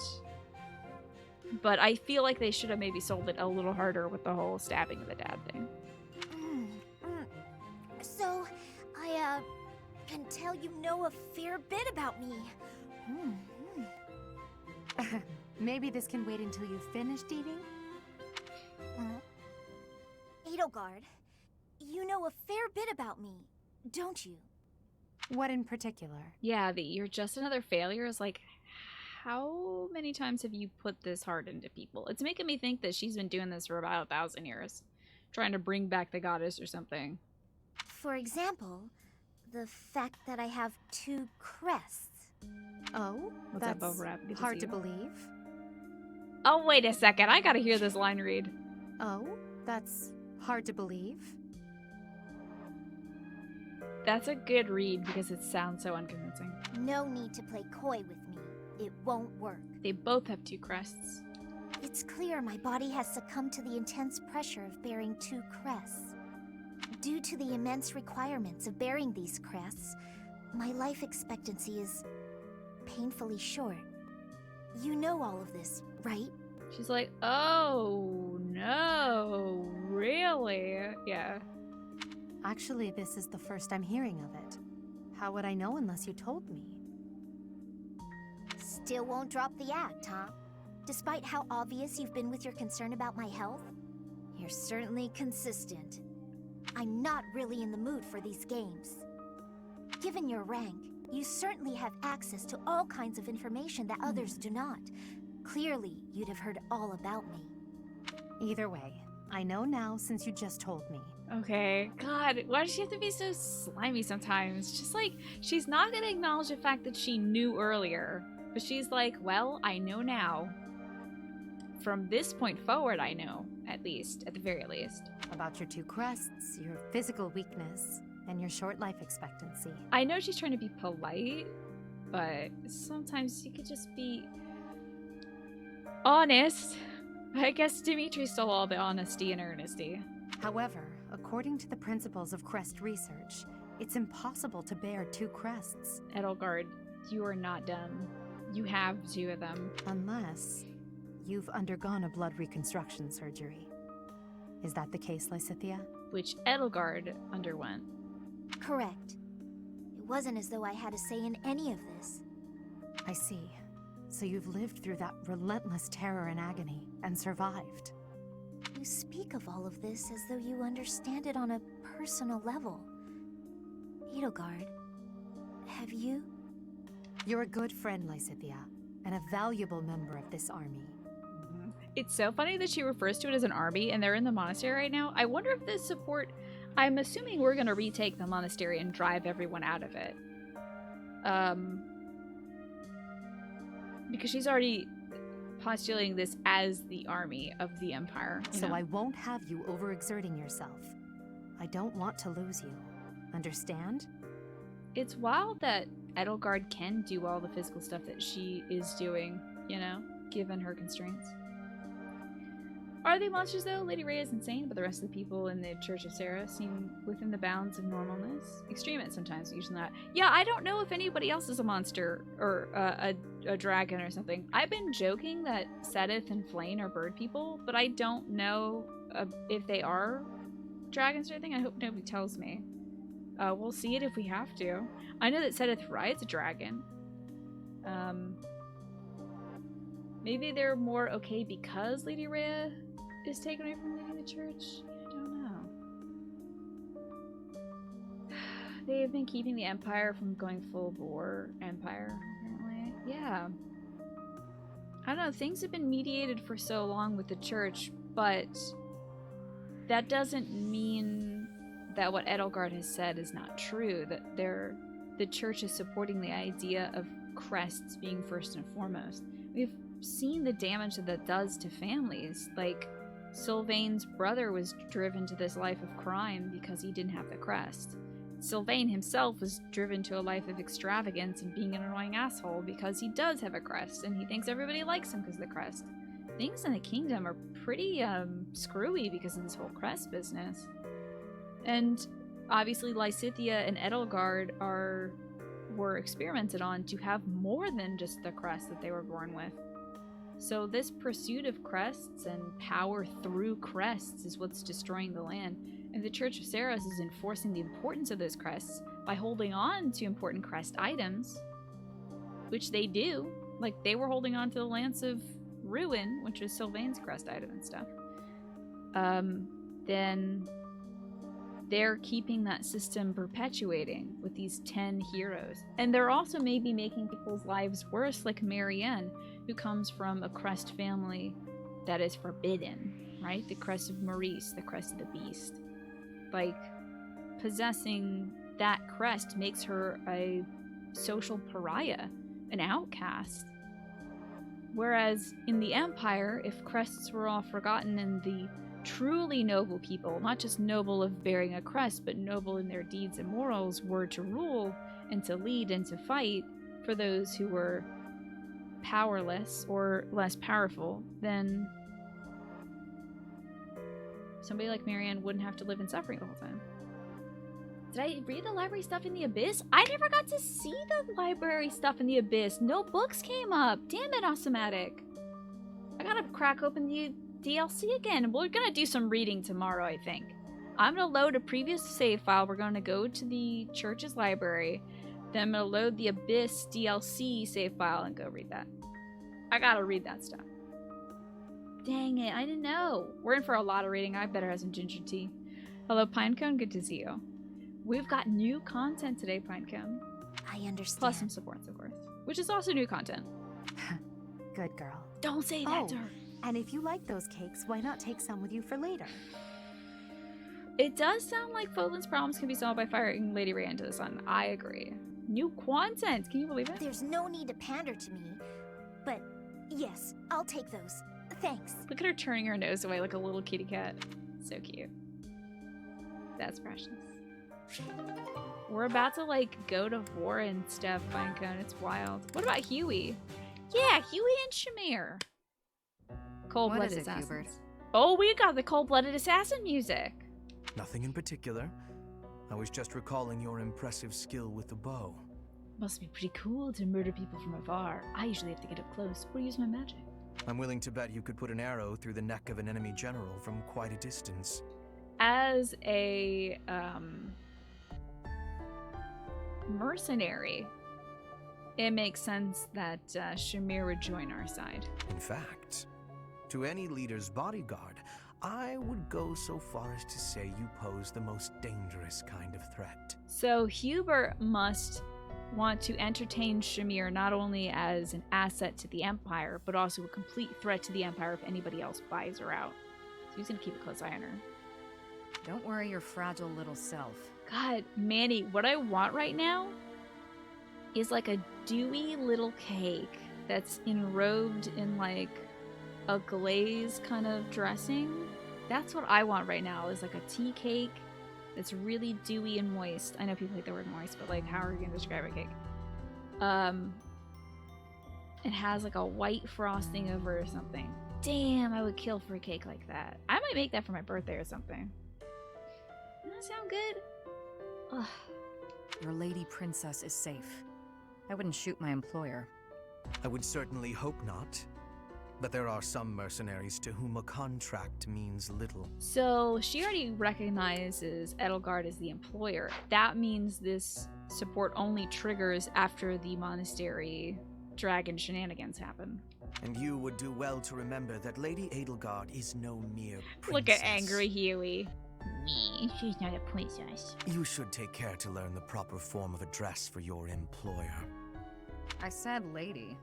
But I feel like they should have maybe sold it a little harder with the whole stabbing of the dad thing. So, I can tell you know a fair bit about me. Maybe this can wait until you've finished eating? Edelgard, you know a fair bit about me, don't you? What in particular? Yeah, you're just another failure is like, how many times have you put this heart into people? It's making me think that she's been doing this for about 1,000 years. Trying to bring back the goddess or something. For example, the fact that I have 2 crests. Oh, what's that's up, Overrap? hard to believe. Oh, wait a second. I gotta hear this line read. Oh, that's hard to believe. That's a good read because it sounds so unconvincing. No need to play coy with me. It won't work. They both have 2 crests. It's clear my body has succumbed to the intense pressure of bearing 2 crests. Due to the immense requirements of bearing these crests, my life expectancy is painfully short. You know all of this, right? She's like, oh, no, really? Yeah. Actually, this is the first I'm hearing of it. How would I know unless you told me? Still won't drop the act, huh? Despite how obvious you've been with your concern about my health, you're certainly consistent. I'm not really in the mood for these games. Given your rank, you certainly have access to all kinds of information that others do not. Clearly, you'd have heard all about me. Either way, I know now since you just told me. Okay. God, why does she have to be so slimy sometimes? Just like, she's not gonna acknowledge the fact that she knew earlier. But she's like, well, I know now. From this point forward, I know, at least, at the very least. About your 2 crests, your physical weakness, and your short life expectancy. I know she's trying to be polite, but sometimes you could just be honest. I guess Dimitri stole all the honesty and earnesty. However, according to the principles of crest research, it's impossible to bear 2 crests. Edelgard, you are not dumb. You have 2 of them. Unless you've undergone a blood reconstruction surgery. Is that the case, Lysithea? Which Edelgard underwent. Correct. It wasn't as though I had a say in any of this. I see. So you've lived through that relentless terror and agony, and survived. You speak of all of this as though you understand it on a personal level. Edelgard, have you? You're a good friend, Lysithea, and a valuable member of this army. It's so funny that she refers to it as an army, and they're in the monastery right now. I wonder if this support... I'm assuming we're going to retake the monastery and drive everyone out of it. Because she's already postulating this as the army of the Empire. So I won't have you overexerting yourself. I don't want to lose you. Understand? It's wild that Edelgard can do all the physical stuff that she is doing, you know, given her constraints. Are they monsters, though? Lady Rhea is insane, but the rest of the people in the Church of Sarah seem within the bounds of normalness. Extreme sometimes, usually not. Yeah, I don't know if anybody else is a monster or a dragon or something. I've been joking that Sedith and Flayn are bird people, but I don't know if they are dragons or anything. I hope nobody tells me. We'll see it if we have to. I know that Sedith rides a dragon. Maybe they're more okay because Lady Rhea is taken away from leading the church? I don't know. They've been keeping the Empire from going full bore Empire, apparently. Yeah. I don't know, things have been mediated for so long with the church, but that doesn't mean that what Edelgard has said is not true, that the church is supporting the idea of crests being first and foremost. We've seen the damage that does to families. Like, Sylvain's brother was driven to this life of crime because he didn't have the crest. Sylvain himself was driven to a life of extravagance and being an annoying asshole because he does have a crest and he thinks everybody likes him because of the crest. Things in the kingdom are pretty screwy because of this whole crest business. And obviously Lysithea and Edelgard were experimented on to have more than just the crest that they were born with. So this pursuit of crests and power through crests is what's destroying the land. And the Church of Saros is enforcing the importance of those crests by holding on to important crest items, which they do. Like, they were holding on to the Lance of Ruin, which was Sylvain's crest item and stuff. Then they're keeping that system perpetuating with these 10 heroes. And they're also maybe making people's lives worse, like Marianne, who comes from a crest family that is forbidden, right? The crest of Maurice, the crest of the beast. Like, possessing that crest makes her a social pariah, an outcast. Whereas in the Empire, if crests were all forgotten and the truly noble people, not just noble of bearing a crest, but noble in their deeds and morals, were to rule and to lead and to fight for those who were powerless or less powerful, then somebody like Marianne wouldn't have to live in suffering the whole time. Did I read the library stuff in the Abyss? I never got to see the library stuff in the Abyss. No books came up. Damn it, Awesomatic. I gotta crack open the DLC again. We're gonna do some reading tomorrow, I think. I'm gonna load a previous save file. We're gonna go to the church's library. Then I'm gonna load the Abyss DLC save file and go read that. I gotta read that stuff. Dang it, I didn't know. We're in for a lot of reading. I better have some ginger tea. Hello, Pinecone. Good to see you. We've got new content today, Pinecone. I understand. Plus some supports, of course. Which is also new content. Good girl. Don't say that to her. And if you like those cakes, why not take some with you for later? It does sound like Fodlan's problems can be solved by firing Lady Rhea into the sun. I agree. New content. Can you believe it? There's no need to pander to me, but yes, I'll take those. Thanks. Look at her turning her nose away like a little kitty cat. So cute. That's precious. We're about to like go to war and stuff, Finecone. It's wild. What about Huey? Yeah, Huey and Shamir. Cold-blooded assassins. Hubert? Oh, we got the cold-blooded assassin music. Nothing in particular. I was just recalling your impressive skill with the bow. Must be pretty cool to murder people from afar. I usually have to get up close or use my magic. I'm willing to bet you could put an arrow through the neck of an enemy general from quite a distance. As a mercenary, it makes sense that Shamir would join our side. In fact, to any leader's bodyguard, I would go so far as to say you pose the most dangerous kind of threat. So Hubert must want to entertain Shamir not only as an asset to the Empire, but also a complete threat to the Empire if anybody else buys her out. So he's gonna keep a close eye on her. Don't worry your fragile little self. God, Manny, what I want right now is like a dewy little cake that's enrobed in like a glaze kind of dressing. That's what I want right now, is like a tea cake that's really dewy and moist. I know people hate the word moist, but like, how are you gonna describe a cake? It has like a white frosting over it or something. Damn, I would kill for a cake like that. I might make that for my birthday or something. Doesn't that sound good? Ugh. Your lady princess is safe. I wouldn't shoot my employer. I would certainly hope not. But there are some mercenaries to whom a contract means little. So she already recognizes Edelgard as the employer. That means this support only triggers after the monastery dragon shenanigans happen. And you would do well to remember that Lady Edelgard is no mere princess. Look at angry Huey. Me, she's not a princess. You should take care to learn the proper form of address for your employer. I said lady.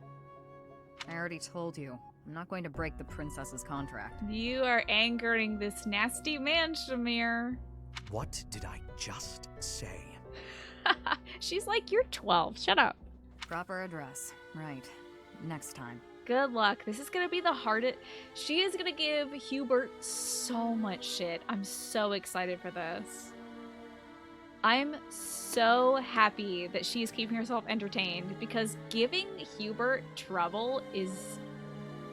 I already told you. I'm not going to break the princess's contract. You are angering this nasty man, Shamir. What did I just say? She's like, you're 12. Shut up. Proper address. Right. Next time. Good luck. This is going to be the hardest. She is going to give Hubert so much shit. I'm so excited for this. I'm so happy that she's keeping herself entertained, because giving Hubert trouble is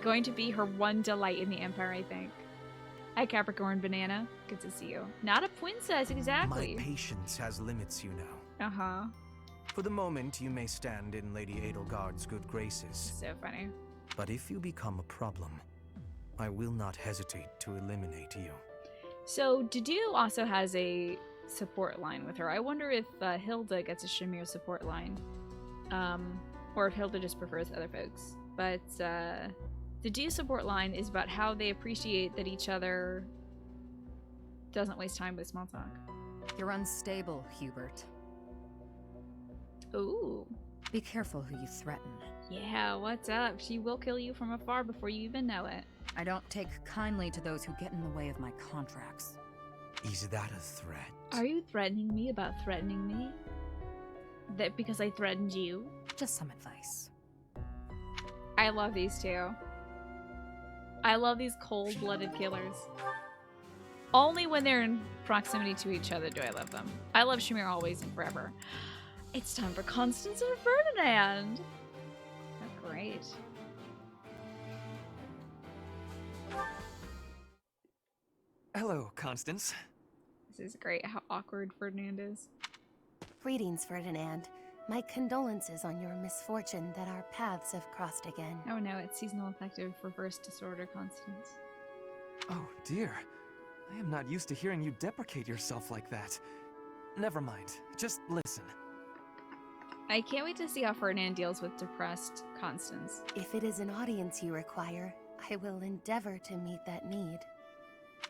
going to be her one delight in the Empire, I think. Hi, Capricorn Banana. Good to see you. Not a princess, exactly. My patience has limits, you know. Uh-huh. For the moment, you may stand in Lady Edelgard's good graces. So funny. But if you become a problem, I will not hesitate to eliminate you. So, Dudu also has a support line with her. I wonder if Hilda gets a Shamir support line. Or if Hilda just prefers other folks. But, the Dudu support line is about how they appreciate that each other doesn't waste time with small talk. You're unstable, Hubert. Ooh. Be careful who you threaten. Yeah, what's up? She will kill you from afar before you even know it. I don't take kindly to those who get in the way of my contracts. Is that a threat? Are you threatening me about threatening me? That because I threatened you? Just some advice. I love these two. I love these cold-blooded killers. Only when they're in proximity to each other do I love them. I love Shamir always and forever. It's time for Constance and Ferdinand. Oh, great. Hello, Constance. This is great how awkward Ferdinand is. Greetings, Ferdinand. My condolences on your misfortune that our paths have crossed again. Oh no, it's seasonal affective reverse disorder, Constance. Oh dear. I am not used to hearing you deprecate yourself like that. Never mind. Just listen. I can't wait to see how Ferdinand deals with depressed Constance. If it is an audience you require, I will endeavor to meet that need.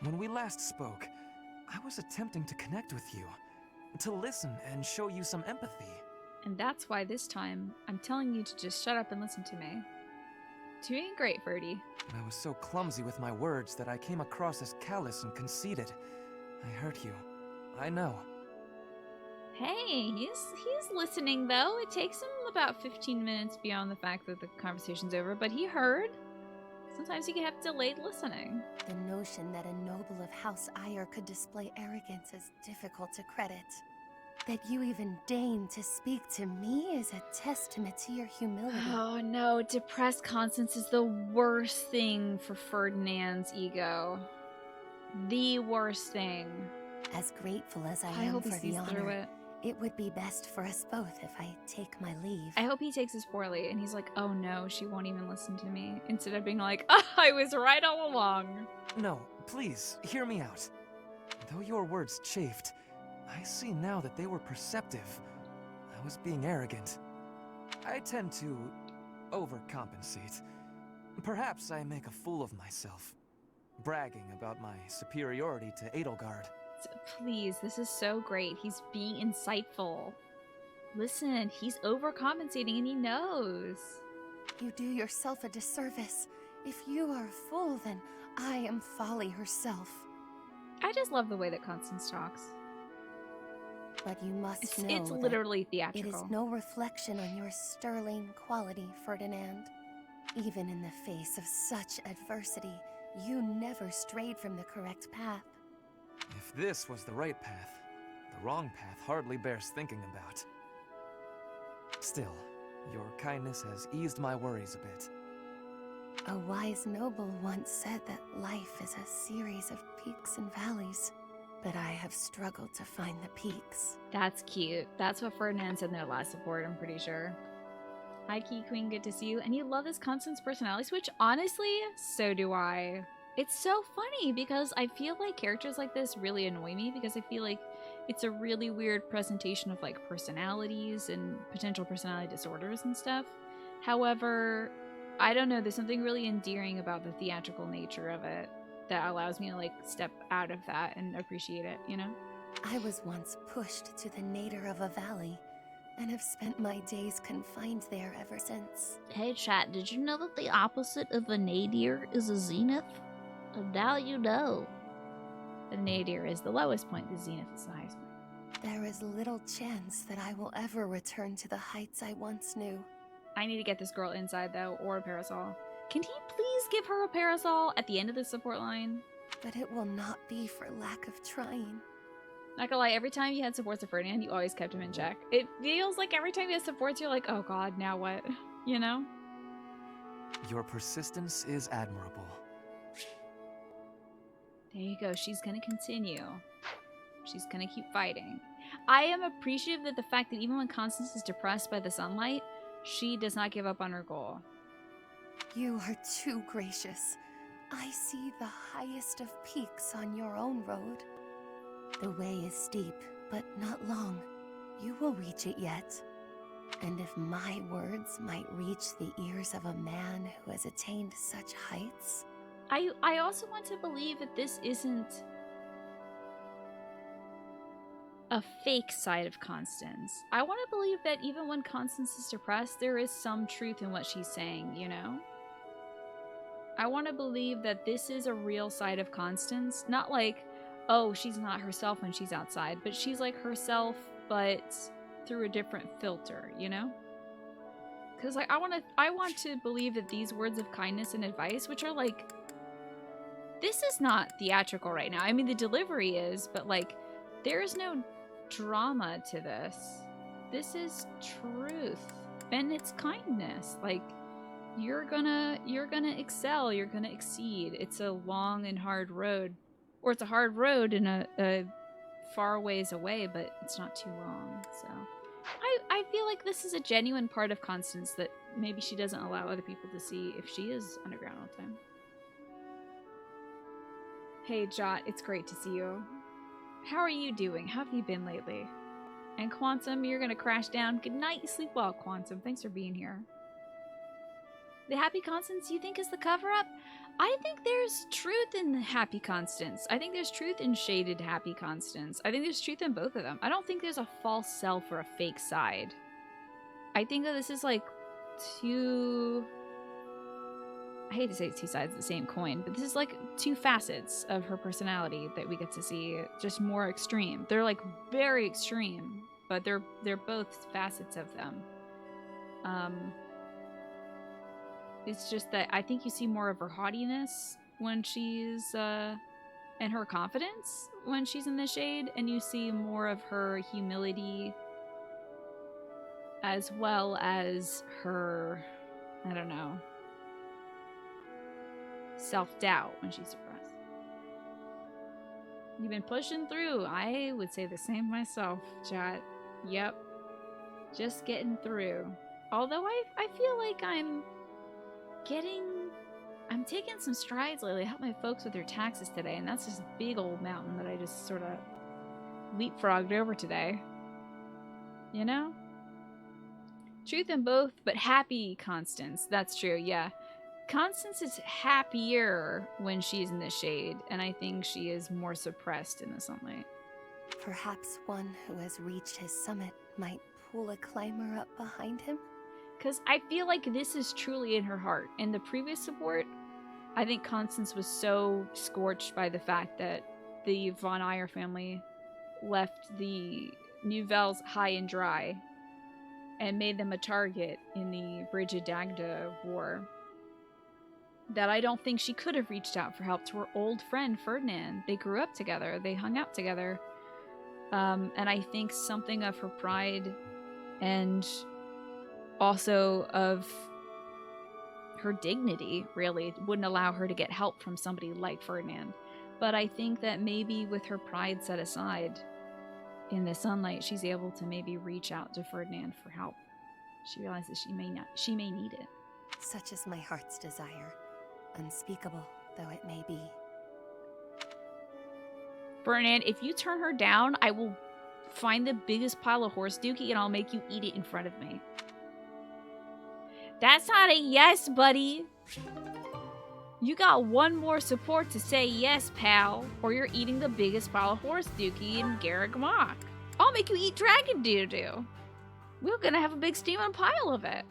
When we last spoke, I was attempting to connect with you, to listen and show you some empathy. And that's why this time, I'm telling you to just shut up and listen to me. Doing great, Ferdy. I was so clumsy with my words that I came across as callous and conceited. I hurt you. I know. Hey, he's listening though. It takes him about 15 minutes beyond the fact that the conversation's over, but he heard. Sometimes you can have delayed listening. The notion that a noble of House Ire could display arrogance is difficult to credit. That you even deign to speak to me is a testament to your humility. Oh no, depressed Constance is the worst thing for Ferdinand's ego. The worst thing. As grateful as I am hope he for the sees through honor, it would be best for us both if I take my leave. I hope he takes this poorly and he's like, oh no, she won't even listen to me. Instead of being like, oh, I was right all along. No, please, hear me out. Though your words chafed, I see now that they were perceptive. I was being arrogant. I tend to overcompensate. Perhaps I make a fool of myself, bragging about my superiority to Edelgard. Please, this is so great. He's being insightful. Listen, he's overcompensating and he knows. You do yourself a disservice. If you are a fool, then I am folly herself. I just love the way that Constance talks. But you must know it's literally theatrical. It is no reflection on your sterling quality, Ferdinand. Even in the face of such adversity, you never strayed from the correct path. If this was the right path, the wrong path hardly bears thinking about. Still, your kindness has eased my worries a bit. A wise noble once said that life is a series of peaks and valleys, but I have struggled to find the peaks. That's cute. That's what Ferdinand said in their last support, I'm pretty sure. Hi, Key Queen, good to see you. And you love this Constance personality switch? Honestly, so do I. It's so funny because I feel like characters like this really annoy me because I feel like it's a really weird presentation of like personalities and potential personality disorders and stuff. However, I don't know, there's something really endearing about the theatrical nature of it that allows me to like step out of that and appreciate it, you know? I was once pushed to the nadir of a valley and have spent my days confined there ever since. Hey chat, did you know that the opposite of a nadir is a zenith? And now you know. The nadir is the lowest point, the zenith is the highest point. There is little chance that I will ever return to the heights I once knew. I need to get this girl inside though, or a parasol. Can he please give her a parasol at the end of the support line? But it will not be for lack of trying. Not gonna lie, every time you had supports of Ferdinand, you always kept him in check. It feels like every time you had supports, you're like, oh god, now what? You know? Your persistence is admirable. There you go, she's gonna continue. She's gonna keep fighting. I am appreciative of the fact that even when Constance is depressed by the sunlight, she does not give up on her goal. You are too gracious. I see the highest of peaks on your own road. The way is steep, but not long. You will reach it yet. And if my words might reach the ears of a man who has attained such heights... I also want to believe that this isn't a fake side of Constance. I want to believe that even when Constance is depressed, there is some truth in what she's saying, you know? I want to believe that this is a real side of Constance. Not like, oh, she's not herself when she's outside, but she's like herself, but through a different filter, you know? Because like I want to believe that these words of kindness and advice, which are like, this is not theatrical right now. I mean, the delivery is, but like, there is no drama to this. This is truth, and it's kindness. Like, you're gonna excel. You're gonna exceed. It's a long and hard road, or it's a hard road in a far ways away, but it's not too long. So, I feel like this is a genuine part of Constance that maybe she doesn't allow other people to see if she is underground all the time. Hey Jot, it's great to see you. How are you doing? How have you been lately? And Quantum, you're gonna crash down. Good night, sleep well, Quantum. Thanks for being here. The Happy Constance you think is the cover-up? I think there's truth in the Happy Constance. I think there's truth in shaded Happy Constance. I think there's truth in both of them. I don't think there's a false self or a fake side. I think that this is like two... I hate to say two sides of the same coin, but this is like two facets of her personality that we get to see, just more extreme. They're like very extreme, but they're both facets of them. It's just that I think you see more of her haughtiness when she's and her confidence when she's in the shade, and you see more of her humility as well as her, I don't know, self-doubt when she's suppressed. You've been pushing through. I would say the same myself, chat. Yep. Just getting through. Although I feel like I'm taking some strides lately. I helped my folks with their taxes today, and that's just a big old mountain that I just sort of leapfrogged over today. You know? Truth in both, but happy Constance. That's true, yeah. Constance is happier when she's in the shade, and I think she is more suppressed in the sunlight. Perhaps one who has reached his summit might pull a climber up behind him? Because I feel like this is truly in her heart. In the previous support, I think Constance was so scorched by the fact that the Von Eyre family left the Nouvelles high and dry and made them a target in the Bridge of Dagda war, that I don't think she could have reached out for help to her old friend Ferdinand. They grew up together. They hung out together. And I think something of her pride and also of her dignity really wouldn't allow her to get help from somebody like Ferdinand. But I think that maybe with her pride set aside in the sunlight, she's able to maybe reach out to Ferdinand for help. She realizes she may need it. Such is my heart's desire, unspeakable though it may be. Ferdinand, if you turn her down, I will find the biggest pile of horse dookie and I'll make you eat it in front of me. That's not a yes, buddy. You got one more support to say yes, pal, or you're eating the biggest pile of horse dookie in Garagmok. I'll make you eat dragon doo-doo. We're gonna have a big steaming pile of it.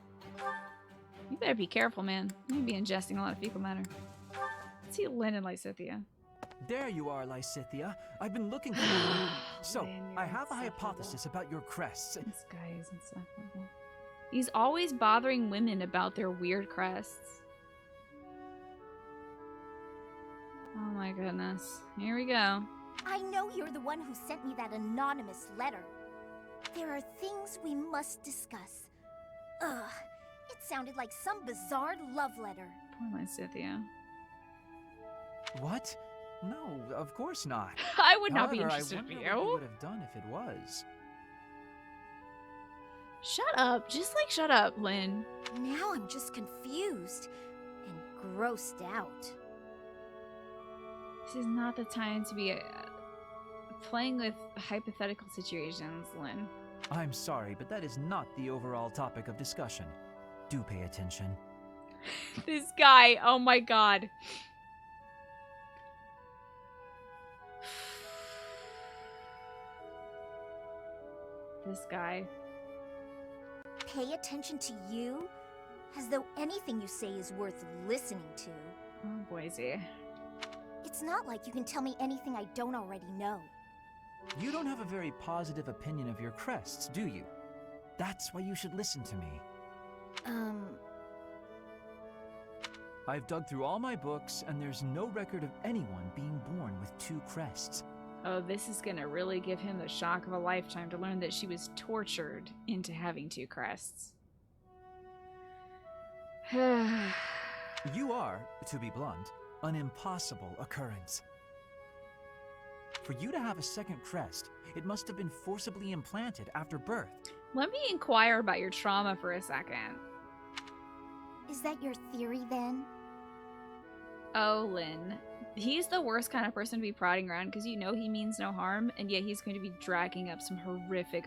You better be careful, man. You'll be ingesting a lot of fecal matter. Let's see Lynn and Lysithea. There you are, Lysithea. I've been looking for you. So, I have a hypothesis about your crests. This guy is insufferable. He's always bothering women about their weird crests. Oh my goodness. Here we go. I know you're the one who sent me that anonymous letter. There are things we must discuss. Ugh, it sounded like some bizarre love letter. Poor Lysithea. What? No, of course not. I would not However, be interested in I wonder you. what you would have done if it was. Shut up. Just like shut up, Lynn. Now I'm just confused and grossed out. This is not the time to be playing with hypothetical situations, Lynn. I'm sorry, but that is not the overall topic of discussion. Do pay attention. This guy, oh my god. This guy. Pay attention to you? As though anything you say is worth listening to. Oh, Boise. It's not like you can tell me anything I don't already know. You don't have a very positive opinion of your crests, do you? That's why you should listen to me. I've dug through all my books, and there's no record of anyone being born with 2 crests. Oh, this is gonna really give him the shock of a lifetime to learn that she was tortured into having 2 crests. You are, to be blunt, an impossible occurrence. For you to have a second crest, it must have been forcibly implanted after birth. Let me inquire about your trauma for a second. Is that your theory then? Oh, Lynn. He's the worst kind of person to be prodding around because you know he means no harm, and yet he's going to be dragging up some horrific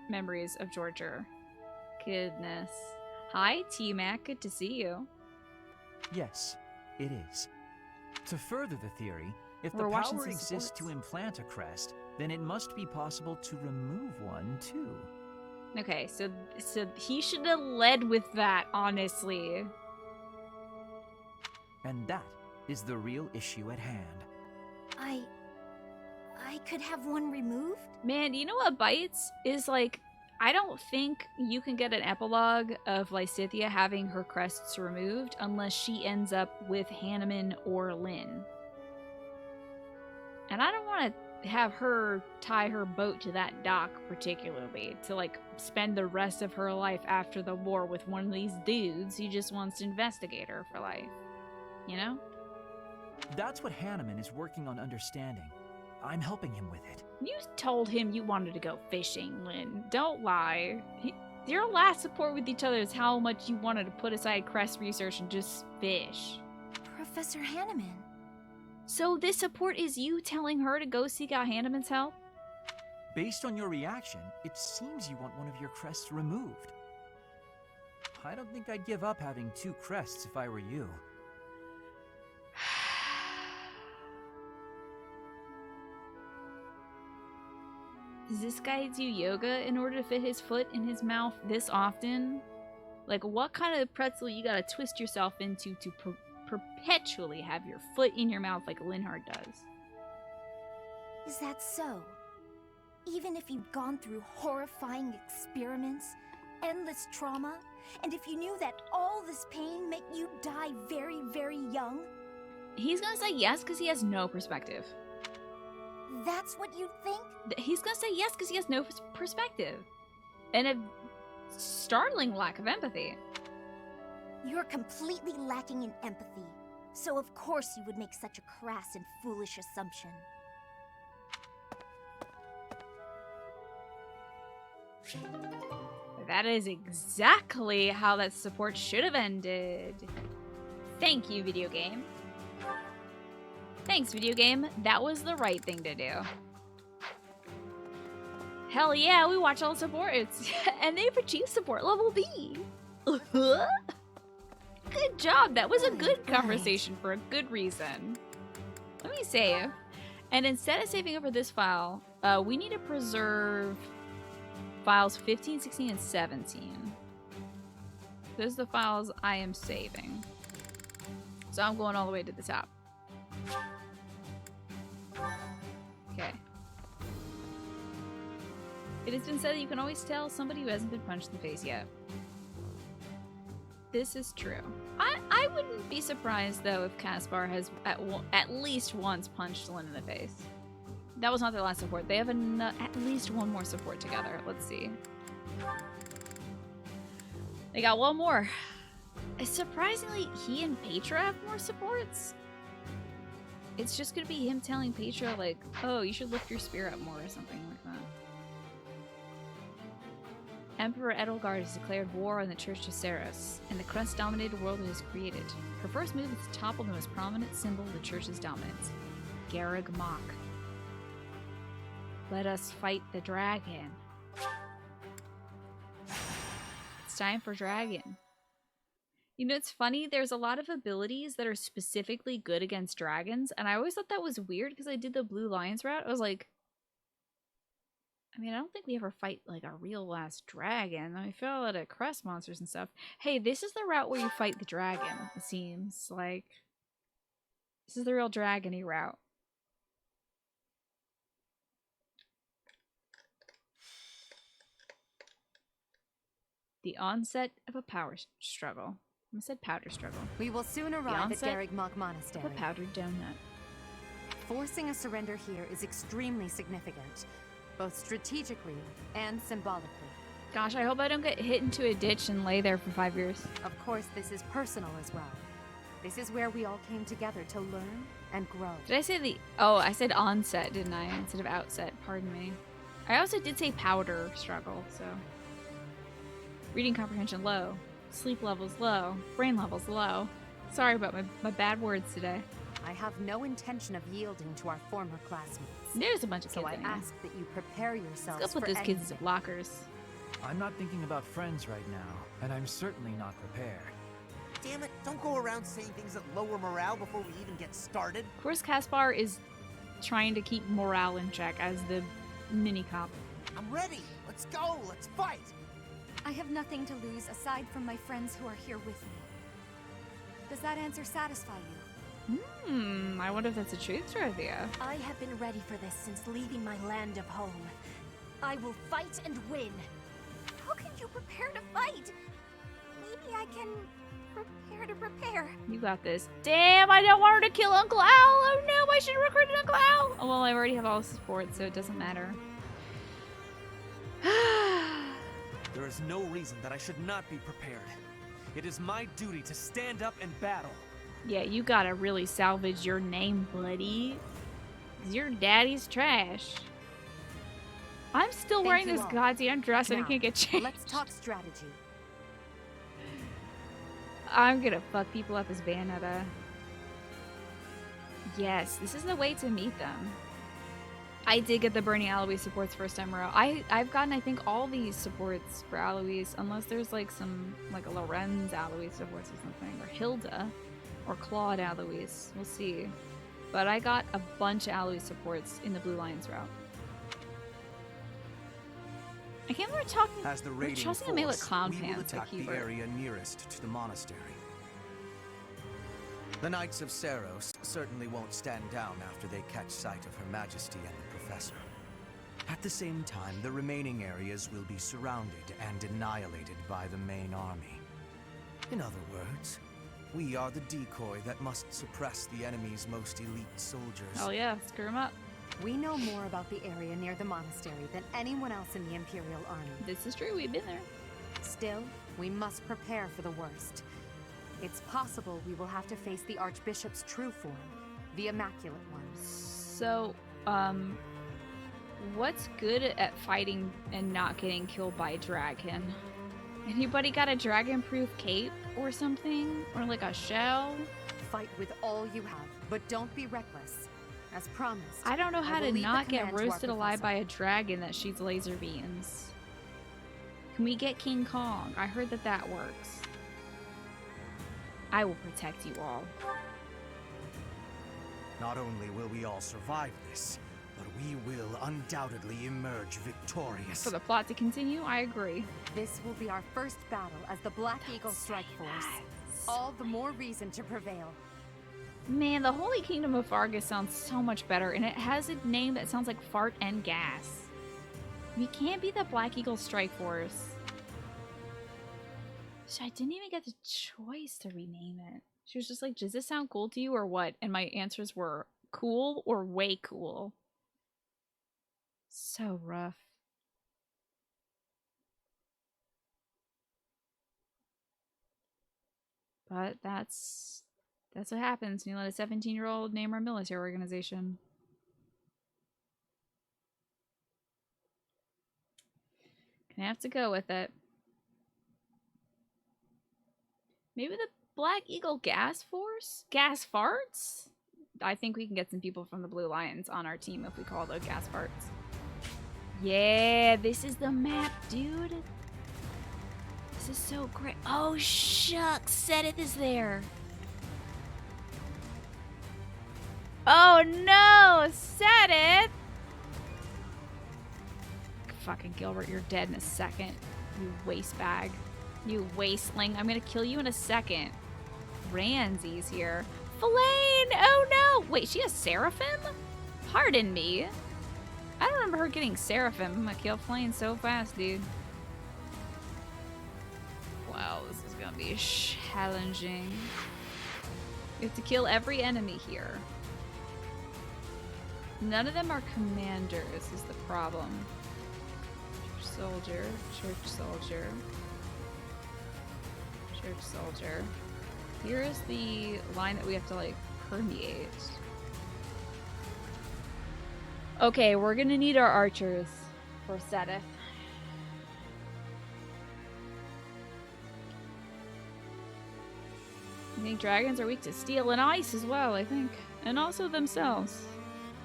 memories of torture. Goodness. Hi, T-Mac. Good to see you. Yes, it is. To further the theory, if the We're watching power some exists sports. to implant a crest, then it must be possible to remove one, too. Okay, so he should have led with that, honestly. And that is the real issue at hand. I could have one removed? Man, you know what bites? Is like, I don't think you can get an epilogue of Lysithea having her crests removed unless she ends up with Hanneman or Lynn. And I don't want to have her tie her boat to that dock particularly to like spend the rest of her life after the war with one of these dudes who just wants to investigate her for life. You know? That's what Hanneman is working on understanding. I'm helping him with it. You told him you wanted to go fishing, Lynn. Don't lie. Your last support with each other is how much you wanted to put aside crest research and just fish. Professor Hanneman. So this support is you telling her to go seek out Hanneman's help? Based on your reaction, it seems you want one of your crests removed. I don't think I'd give up having 2 crests if I were you. Does this guy do yoga in order to fit his foot in his mouth this often? Like, what kind of pretzel you gotta twist yourself into to perpetually have your foot in your mouth like Linhart does? Is that so? Even if you've gone through horrifying experiments, endless trauma, and if you knew that all this pain meant you die very, very young? He's gonna say yes because he has no perspective. That's what you think? He's gonna say yes because he has no perspective. And a startling lack of empathy. You're completely lacking in empathy. So of course you would make such a crass and foolish assumption. That is exactly how that support should have ended. Thank you, video game. Thanks, video game. That was the right thing to do. Hell yeah, we watch all the supports. And they've achieved support level B. Good job. That was a good conversation for a good reason. Let me save. And instead of saving over this file, we need to preserve files 15, 16, and 17. Those are the files I am saving. So I'm going all the way to the top. Okay. It has been said that you can always tell somebody who hasn't been punched in the face yet. This is true. I wouldn't be surprised, though, if Caspar has at least once punched Lynn in the face. That was not their last support. They have at least one more support together. Let's see. They got one more. Surprisingly, he and Petra have more supports. It's just gonna be him telling Petra, like, oh, you should lift your spear up more or something like that. Emperor Edelgard has declared war on the Church of Saros, and the crest-dominated world it has created. Her first move is to topple the most prominent symbol of the Church's dominance, Garreg Mach. Let us fight the dragon. It's time for dragon. You know, it's funny, there's a lot of abilities that are specifically good against dragons, and I always thought that was weird because I did the Blue Lions route. I was like, I mean, I don't think we ever fight, like, a real last dragon. I mean, we fight a lot of crest monsters and stuff. Hey, this is the route where you fight the dragon, it seems. Like, this is the real dragon-y route. The onset of a power struggle. I said powder struggle. We will soon arrive at Garreg Mach Monastery. A powdered donut. Forcing a surrender here is extremely significant, both strategically and symbolically. Gosh, I hope I don't get hit into a ditch and lay there for 5 years. Of course, this is personal as well. This is where we all came together to learn and grow. Did I say the... Oh, I said onset, didn't I? Instead of outset. Pardon me. I also did say powder struggle, so... Reading comprehension low. Sleep levels low. Brain levels low. Sorry about my bad words today. I have no intention of yielding to our former classmates. There's a bunch of kids. So I ask that you prepare yourselves Let's go put those kids in lockers. I'm not thinking about friends right now, and I'm certainly not prepared. Damn it, don't go around saying things that lower morale before we even get started. Of course, Caspar is trying to keep morale in check as the mini-cop. I'm ready. Let's go. Let's fight. I have nothing to lose aside from my friends who are here with me. Does that answer satisfy you? I wonder if that's a truth trivia. I have been ready for this since leaving my land of home. I will fight and win. How can you prepare to fight? Maybe I can prepare to prepare. You got this. Damn, I don't want her to kill Uncle Al. Oh no, I should have recruited Uncle Al. Oh well, I already have all the support, so it doesn't matter. There is no reason that I should not be prepared. It is my duty to stand up and battle. Yeah, you gotta really salvage your name, buddy. 'Cause your daddy's trash. I'm still wearing this goddamn dress and I can't get changed. Let's talk strategy. I'm gonna fuck people up as Bayonetta. Yes, this is the way to meet them. I did get the Bernie Alois supports first time around. I've gotten, I think, all these supports for Alois, unless there's like some, like a Lorenz Alois supports or something, or Hilda, or Claude Alois. We'll see. But I got a bunch of Alois supports in the Blue Lions route. I can't remember talking. As the we're raiding trusting me with force, clown we will pants. attack the area nearest to the monastery. The Knights of Saros certainly won't stand down after they catch sight of Her Majesty and the Professor. At the same time, the remaining areas will be surrounded and annihilated by the main army. In other words, we are the decoy that must suppress the enemy's most elite soldiers. Oh yeah, screw them up. We know more about the area near the monastery than anyone else in the Imperial Army. This is true, we've been there. Still, we must prepare for the worst. It's possible we will have to face the Archbishop's true form, the Immaculate One. So, what's good at fighting and not getting killed by a dragon? Anybody got a dragon-proof cape or something? Or like a shell? Fight with all you have, but don't be reckless. As promised, I don't know how to leave the not get command to our roasted alive by professor. a dragon that shoots laser beams. Can we get King Kong? I heard that that works. I will protect you all. Not only will we all survive this, but we will undoubtedly emerge victorious. For the plot to continue, I agree. This will be our first battle as the Black Eagle Strike Force. All the more reason to prevail. Man, the Holy Kingdom of Fargus sounds so much better, and it has a name that sounds like fart and gas. We can't be the Black Eagle Strike Force. So I didn't even get the choice to rename it. She was just like, does this sound cool to you or what? And my answers were cool or way cool. So rough. But that's what happens when you let a 17-year-old name our military organization. Gonna have to go with it. Maybe the Black Eagle Gas Force? Gas Farts? I think we can get some people from the Blue Lions on our team if we call those Gas Farts. Yeah, this is the map, dude. This is so great. Oh, shucks. Sedith is there. Oh, no. Sedith. Fucking Gilbert, you're dead in a second. You waste bag. You wasteling. I'm gonna kill you in a second. Ranzy's here. Flane! Oh no! Wait, she has Seraphim? Pardon me. I don't remember her getting Seraphim. I'm gonna kill Flane so fast, dude. Wow, this is gonna be challenging. We have to kill every enemy here. None of them are commanders, is the problem. Soldier, church soldier. Church soldier. Here is the line that we have to like permeate. Okay, we're gonna need our archers for Sedith. I think dragons are weak to steel and ice as well, I think. And also themselves.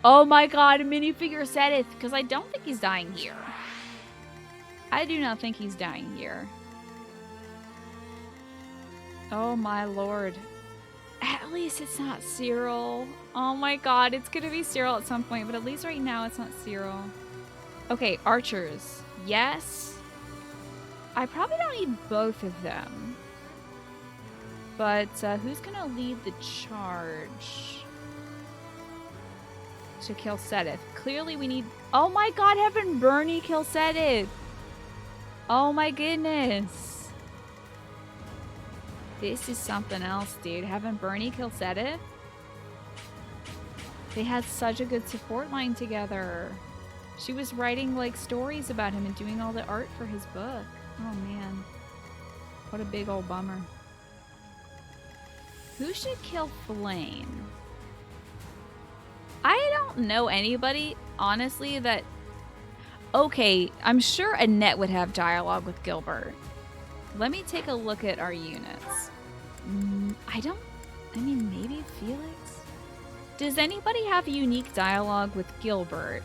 Oh my god, a minifigure Sedith, because I don't think he's dying here. I do not think he's dying here. Oh my lord. At least it's not Cyril. Oh my god, it's gonna be Cyril at some point, but at least right now it's not Cyril. Okay, archers. Yes. I probably don't need both of them. But who's gonna lead the charge to kill Sedith? Clearly we need... Oh my god, having Bernie kill Sedith! Oh my goodness. This is something else, dude. Having Bernie kill Sedith? They had such a good support line together. She was writing like stories about him and doing all the art for his book. Oh man. What a big old bummer. Who should kill Flame? I don't know anybody, honestly, that... Okay, I'm sure Annette would have dialogue with Gilbert. Let me take a look at our units. I mean, maybe Felix? Does anybody have unique dialogue with Gilbert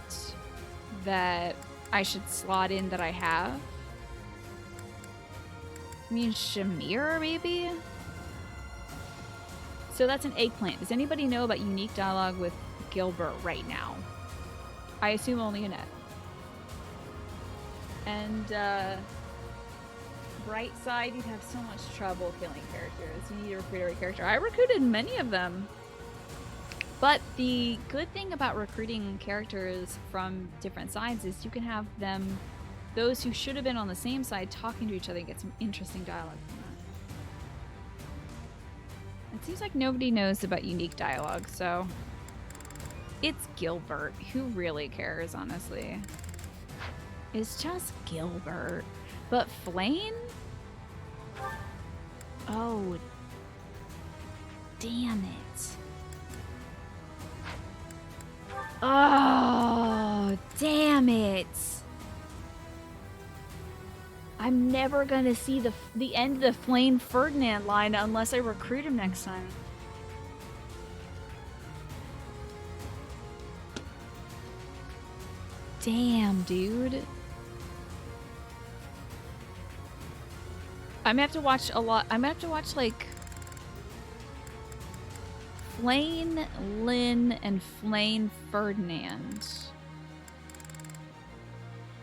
that I should slot in that I have? I mean, Shamir, maybe? So that's an eggplant. Does anybody know about unique dialogue with Gilbert right now? I assume only Annette. And, bright side, you'd have so much trouble killing characters. You need to recruit every character. I recruited many of them. But the good thing about recruiting characters from different sides is you can have them, those who should have been on the same side, talking to each other and get some interesting dialogue from that. It seems like nobody knows about unique dialogue, so it's Gilbert. Who really cares, honestly? It's just Gilbert. But Flame? Oh, damn it. Oh, damn it. I'm never gonna see the end of the Flame Ferdinand line unless I recruit him next time. Damn, dude. I'm gonna have to watch a lot. I'm gonna have to watch like Flame, Lynn, and Flame Ferdinand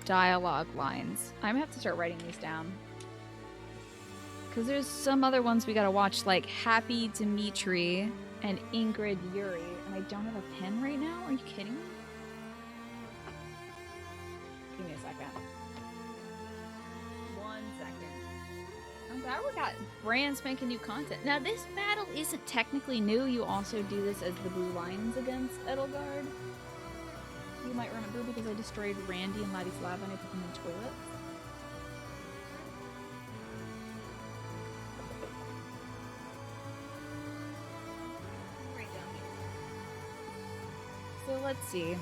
dialogue lines. I'm gonna have to start writing these down. Because there's some other ones we gotta watch, like Happy Dimitri and Ingrid Yuri. And I don't have a pen right now? Are you kidding me? Give me a second. 1 second. I'm glad we got brand spanking new content. Now, this battle isn't technically new. You also do this as the Blue Lions against Edelgard. You might remember because I destroyed Randy and Ladislav and I put them in the toilet. Right down here. So let's see.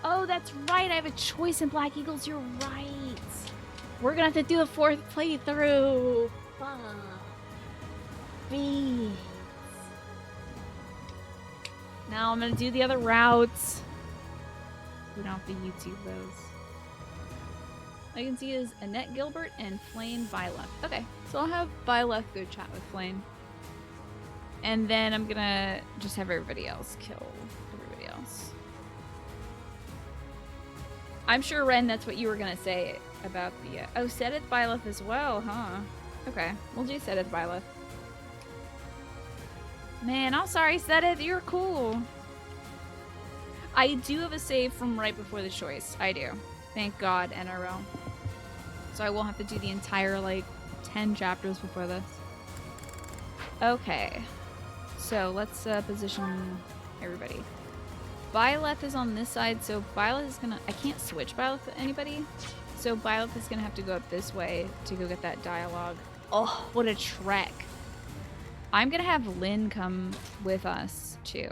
Oh, that's right. I have a choice in Black Eagles. You're right. We're gonna have to do a 4th playthrough. Fuck. Beans. Now I'm gonna do the other routes. We don't have to YouTube those. I can see is Annette Gilbert and Flame Byleth. Okay, so I'll have Byleth go chat with Flame. And then I'm gonna just have everybody else kill everybody else. I'm sure, Ren, that's what you were gonna say about the... oh, Sedith Byleth as well, huh? Okay, we'll do Sedith Byleth. Man, I'm sorry, Sedith, you're cool. I do have a save from right before the choice. I do. Thank God, NRL. So I won't have to do the entire, like, 10 chapters before this. Okay. So, let's position everybody. Byleth is on this side, so Byleth is gonna... I can't switch Byleth with anybody. So Byleth is gonna have to go up this way to go get that dialogue. Oh, what a trek. I'm gonna have Lynn come with us, too.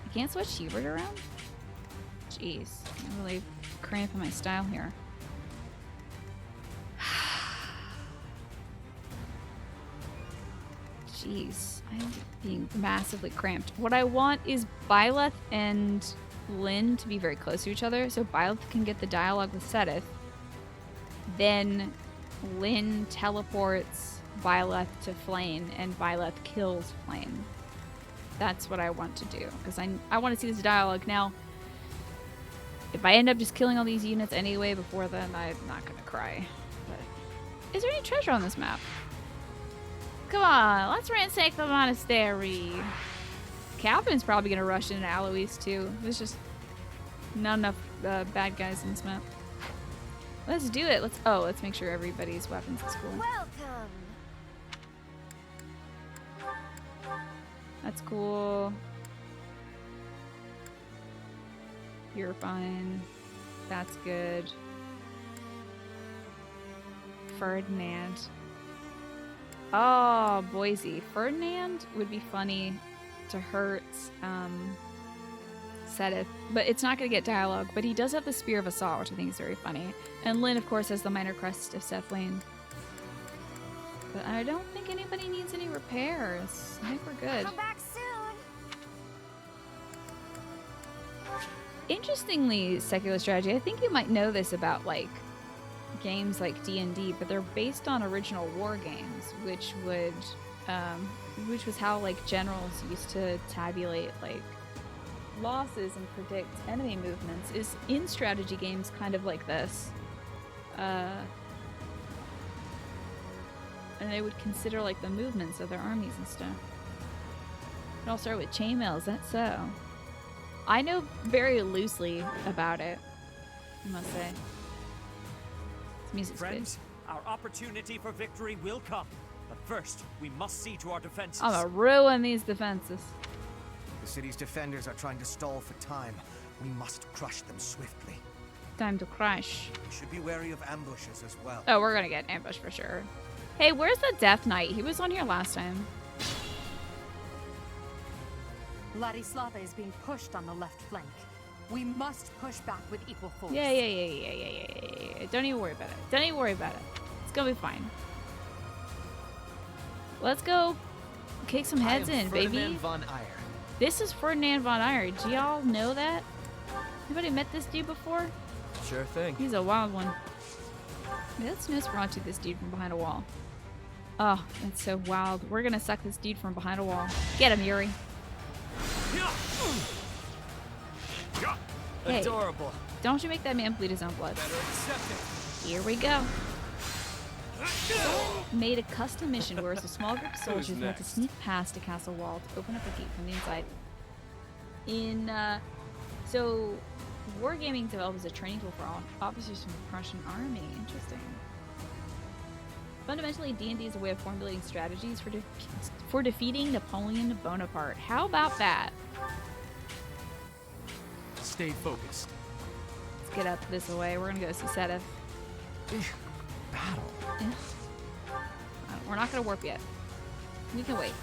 I can't switch Hubert around? Jeez. I'm really cramping my style here. Jeez. I'm being massively cramped. What I want is Byleth and Lynn to be very close to each other, so Byleth can get the dialogue with Sedith. Then Lynn teleports Byleth to Flame, and Byleth kills Flame. That's what I want to do, because I want to see this dialogue. Now, if I end up just killing all these units anyway before then, I'm not going to cry. But Is there any treasure on this map? Come on, let's ransack the monastery. Calvin's probably gonna rush into Alois too. There's just not enough bad guys in this map. Let's do it. Let's make sure everybody's weapons is cool. Welcome. That's cool. You're fine. That's good. Ferdinand. Oh, Boise. Ferdinand would be funny to hurt Sedith, but it's not going to get dialogue. But he does have the Spear of Assault, which I think is very funny. And Lynn, of course, has the Minor Crest of Sethlane. But I don't think anybody needs any repairs. I think we're good. Come back soon. Interestingly, Secular Strategy, I think you might know this about like games like D&D, but they're based on original war games, which was how like generals used to tabulate like losses and predict enemy movements. Is in strategy games kind of like this, and they would consider like the movements of their armies and stuff. It all started with chainmail. Is that so? I know very loosely about it, I must say. This music's Friends, our opportunity for victory will come. But first, we must see to our defenses. I'm gonna ruin these defenses. The city's defenders are trying to stall for time. We must crush them swiftly. Time to crush. We should be wary of ambushes as well. Oh, we're gonna get ambushed for sure. Hey, where's the Death Knight? He was on here last time. Ladislava is being pushed on the left flank. We must push back with equal force. Yeah. Don't even worry about it. Don't even worry about it. It's gonna be fine. Let's go kick some heads in, baby. Ferdinand von Eyre. This is Ferdinand von Eyre. Do y'all know that? Anybody met this dude before? Sure thing. He's a wild one. Yeah, let's Nosferatu this dude from behind a wall. Oh, that's so wild. We're gonna suck this dude from behind a wall. Get him, Yuri. Hey, adorable. Don't you make that man bleed his own blood. Better accept it. Here we go. Someone made a custom mission where it's a small group of soldiers who had to sneak past a castle wall to open up a gate from the inside. So wargaming developed as a training tool for all officers from the Prussian army. Interesting. Fundamentally, D&D is a way of formulating strategies for defeating Napoleon Bonaparte. How about that? Stay focused. Let's get up this way. We're gonna go see Sedith. Battle. We're not gonna warp yet. We can wait.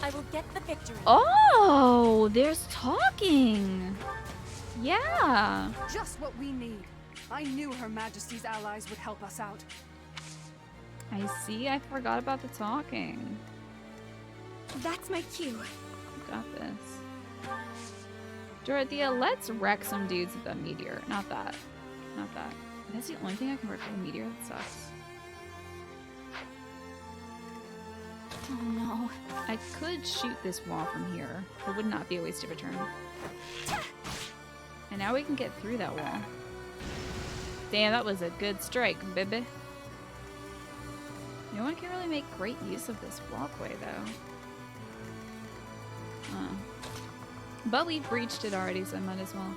I will get the victory. Oh, there's talking. Yeah. Just what we need. I knew Her Majesty's allies would help us out. I see. I forgot about the talking. That's my cue. Got this. Dorothea, let's wreck some dudes with a meteor. Not that. Not that. That's the only thing I can wreck with a meteor. That sucks. Oh no. I could shoot this wall from here. It would not be a waste of a turn. And now we can get through that wall. Damn, that was a good strike, baby. No one can really make great use of this walkway, though. But we've breached it already, so I might as well.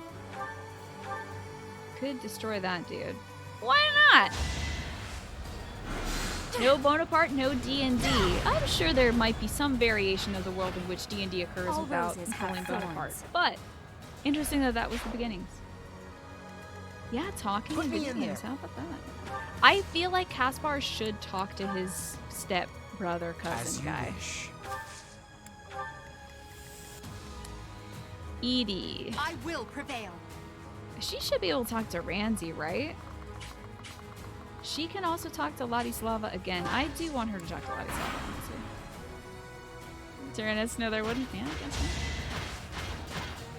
Could destroy that dude. Why not? No Bonaparte, no D&D. I'm sure there might be some variation of the world in which D&D occurs All without roses have Napoleon Bonaparte. thorns. But interesting that that was the beginnings. Yeah, talking Put in me video in games. there. How about that? I feel like Caspar should talk to his step brother cousin guy. Wish. Edie. I will prevail. She should be able to talk to Ramsey, right? She can also talk to Ladislava again. I do want her to talk to Ladislava, honestly. Tyrannus, no, there wouldn't. Yeah, I guess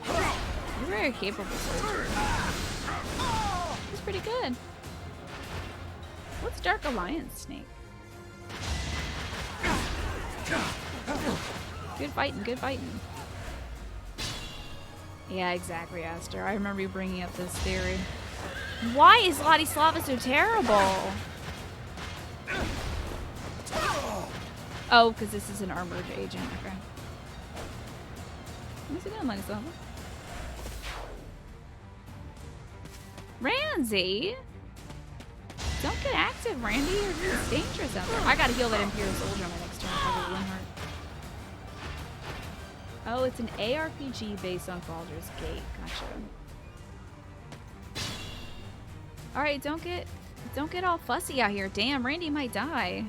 not. You're a very capable soldier. He's pretty good. What's Dark Alliance Snake? Good fighting, good fighting. Yeah, exactly, Aster. I remember you bringing up this theory. Why is Ladislava so terrible? Oh, because this is an armored agent. Okay. What's he doing, Ladislava? Ramsey? Don't get active, Randy. It's dangerous out there. I gotta heal that Imperial Soldier on my next turn. Probably Linhart. Oh, it's an ARPG based on Baldur's Gate. Gotcha. Alright, don't get all fussy out here. Damn, Randy might die.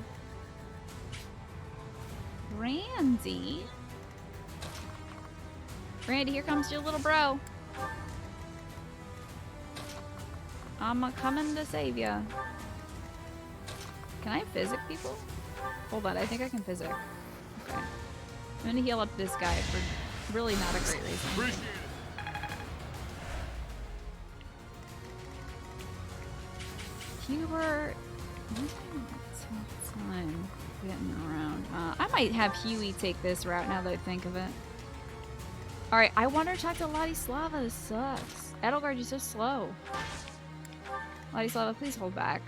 Randy? Randy, here comes your little bro. I'm coming to save ya. Can I physic people? Hold on, I think I can physic. Okay. I'm gonna heal up this guy for really not a great reason. Hubert, time getting around. I might have Huey take this route now that I think of it. Alright, I want her to talk to Ladislava. This sucks. Edelgard, you're so slow. Ladislava, please hold back.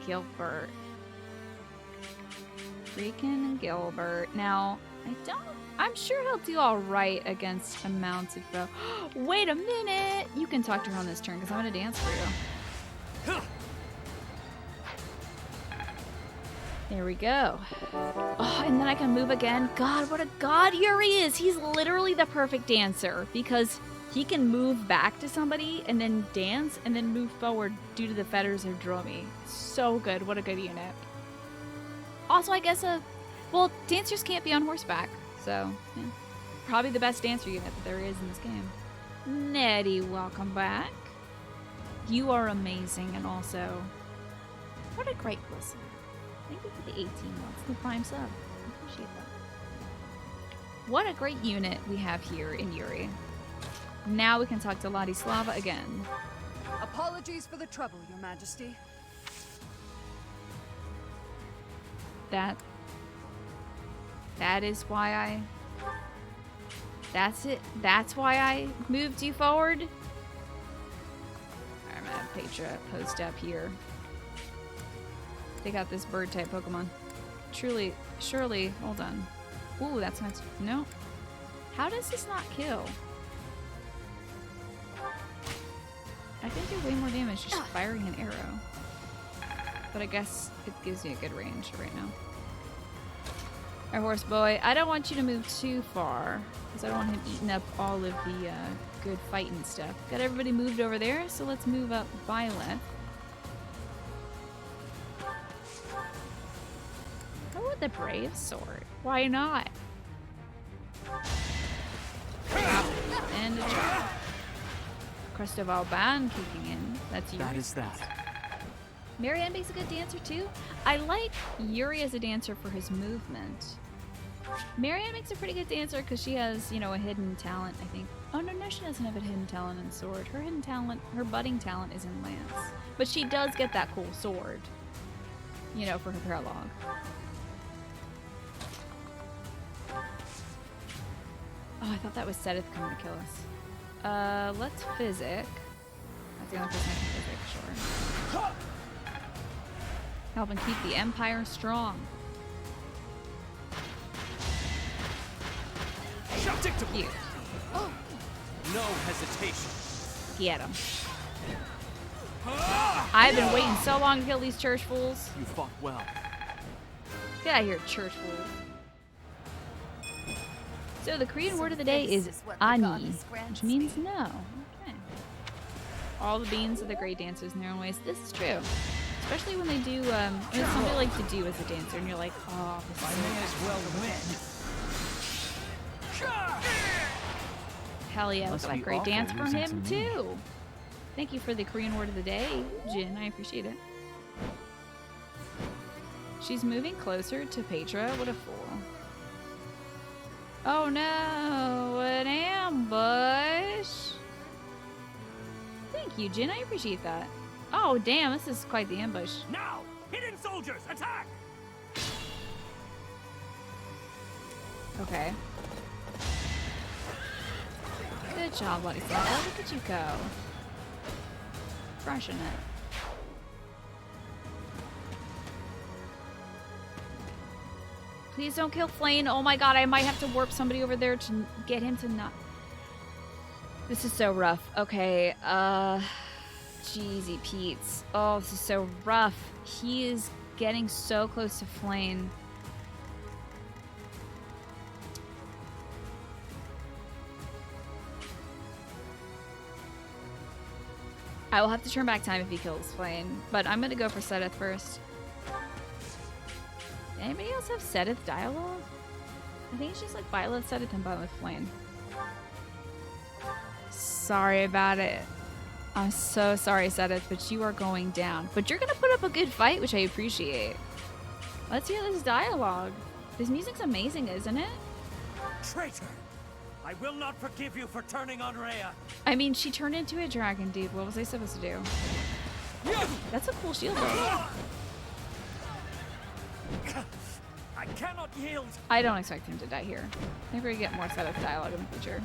Gilbert. Freaking Gilbert. Now, I'm sure he'll do alright against a mounted foe. Wait a minute! You can talk to her on this turn because I'm gonna dance for you. There we go. Oh, and then I can move again. God, what a god Yuri is! He's literally the perfect dancer because he can move back to somebody and then dance and then move forward due to the fetters of Dromi. So good. What a good unit. Also, I guess well, dancers can't be on horseback, so yeah. Probably the best dancer unit that there is in this game. Nettie, welcome back. You are amazing, and also, what a great listener. Thank you for the 18 months, the prime sub. I appreciate that. What a great unit we have here in Yuri. Now we can talk to Ladislava again. Apologies for the trouble, Your Majesty. That is why that's it. That's why I moved you forward. I'm gonna have Petra post up here. Take out this bird type Pokemon. Surely, hold on. Ooh, that's nice. No. How does this not kill? I think do way more damage just firing an arrow. But I guess it gives me a good range right now. Our horse boy, I don't want you to move too far because I don't want him eating up all of the good fighting stuff. Got everybody moved over there, so let's move up Violet. Go with the brave sword. Why not? And a jump. Crest of Alban kicking in. That's Yuri. That is that. Marianne makes a good dancer too. I like Yuri as a dancer for his movement. Marianne makes a pretty good dancer because she has, you know, a hidden talent, I think. Oh, no, she doesn't have a hidden talent in sword. Her hidden talent, her budding talent is in lance. But she does get that cool sword, you know, for her paralog. Oh, I thought that was Sedith coming to kill us. Let's physic. That's the only person I can physic, sure. Helping keep the Empire strong. You. Oh. No hesitation. Get him. I've been waiting so long to kill these church fools. You fought well. Get out of here, church fools. So the Korean word of the day is ani, which means no. Okay. All the beans are the great dancers in their own ways. This is true. Especially when they do, when it's something you like to do as a dancer and you're like, oh, this is may as well win. Hell yeah, look at that great dance from him too. Thank you for the Korean word of the day, Jin. I appreciate it. She's moving closer to Petra. What a fool. Oh no, an ambush. Thank you, Jin. I appreciate that. Oh damn, this is quite the ambush. Now, hidden soldiers, attack! Okay. Good job, Bloody Slava. Look at you go. Crushing it. Please don't kill Flane. Oh my god, I might have to warp somebody over there to get him to not... This is so rough. Okay, Jeezy Pete's. Oh, this is so rough. He is getting so close to Flane. I will have to turn back time if he kills Flane, but I'm gonna go for Sedith first. Anybody else have Sedith dialogue? I think it's just like Violet, Sedith, and Violet Flame. Sorry about it. I'm so sorry, Sedith, but you are going down. But you're gonna put up a good fight, which I appreciate. Let's hear this dialogue. This music's amazing, isn't it? Traitor! I will not forgive you for turning on Rhea. I mean, she turned into a dragon, dude. What was I supposed to do? That's a cool shield, though. I cannot yield. I don't expect him to die here. Maybe we get more Sedith dialogue in the future.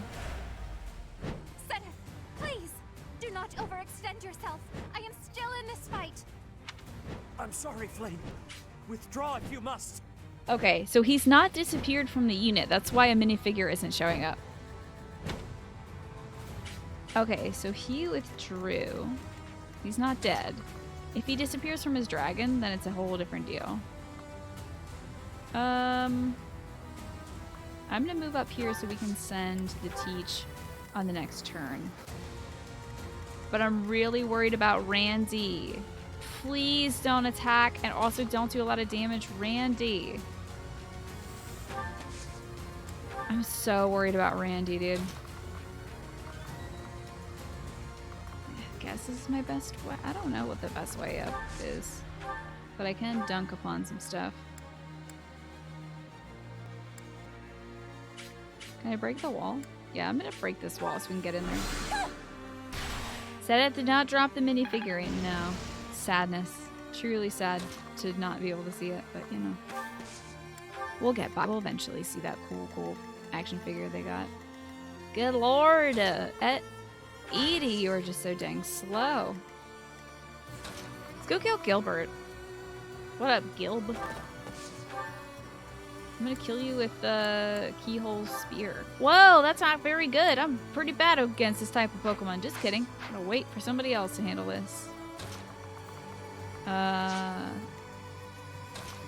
Sedith, please! Do not overextend yourself. I am still in this fight. I'm sorry, Flame. Withdraw if you must. Okay, so he's not disappeared from the unit. That's why a minifigure isn't showing up. Okay, so he withdrew. He's not dead. If he disappears from his dragon, then it's a whole different deal. I'm gonna move up here so we can send the Teach on the next turn. But I'm really worried about Randy. Please don't attack and also don't do a lot of damage, Randy. I'm so worried about Randy, dude. I guess this is my best way. I don't know what the best way up is, but I can dunk upon some stuff. Can I break the wall? Yeah, I'm gonna break this wall so we can get in there. Sedith did not drop the minifigurine. No. Sadness. Truly sad to not be able to see it, but you know. We'll get by. We'll eventually see that cool action figure they got. Good lord! Edie, you're just so dang slow. Let's go kill Gilbert. What up, Gilb? I'm gonna kill you with the Keyhole Spear. Whoa, that's not very good. I'm pretty bad against this type of Pokemon. Just kidding. I'm gonna wait for somebody else to handle this.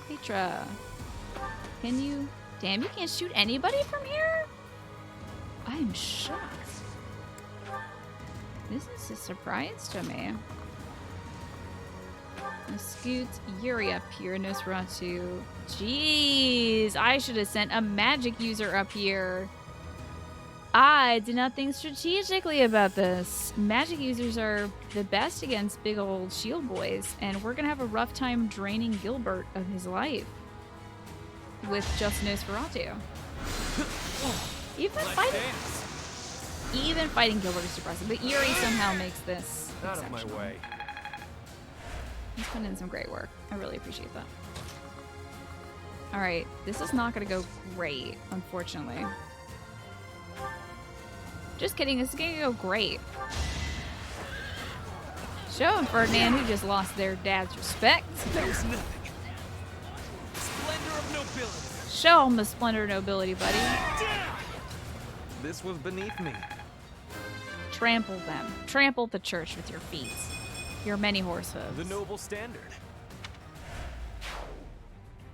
Petra. Can you... Damn, you can't shoot anybody from here? I am shocked. This is a surprise to me. Scoot Yuri up here, Nosferatu. Jeez, I should have sent a magic user up here. I did not think strategically about this. Magic users are the best against big old shield boys, and we're gonna have a rough time draining Gilbert of his life with just Nosferatu. Even fighting Gilbert is depressing, but Yuri somehow makes this out of my way. He's putting in some great work. I really appreciate that. Alright, this is not gonna go great, unfortunately. Just kidding, this is gonna go great. Show him, Ferdinand, who just lost their dad's respect. That was nothing. Splendor of nobility. Show him the splendor of nobility, buddy. This was beneath me. Trample them. Trample the church with your feet. Your many horse hooves. The noble standard.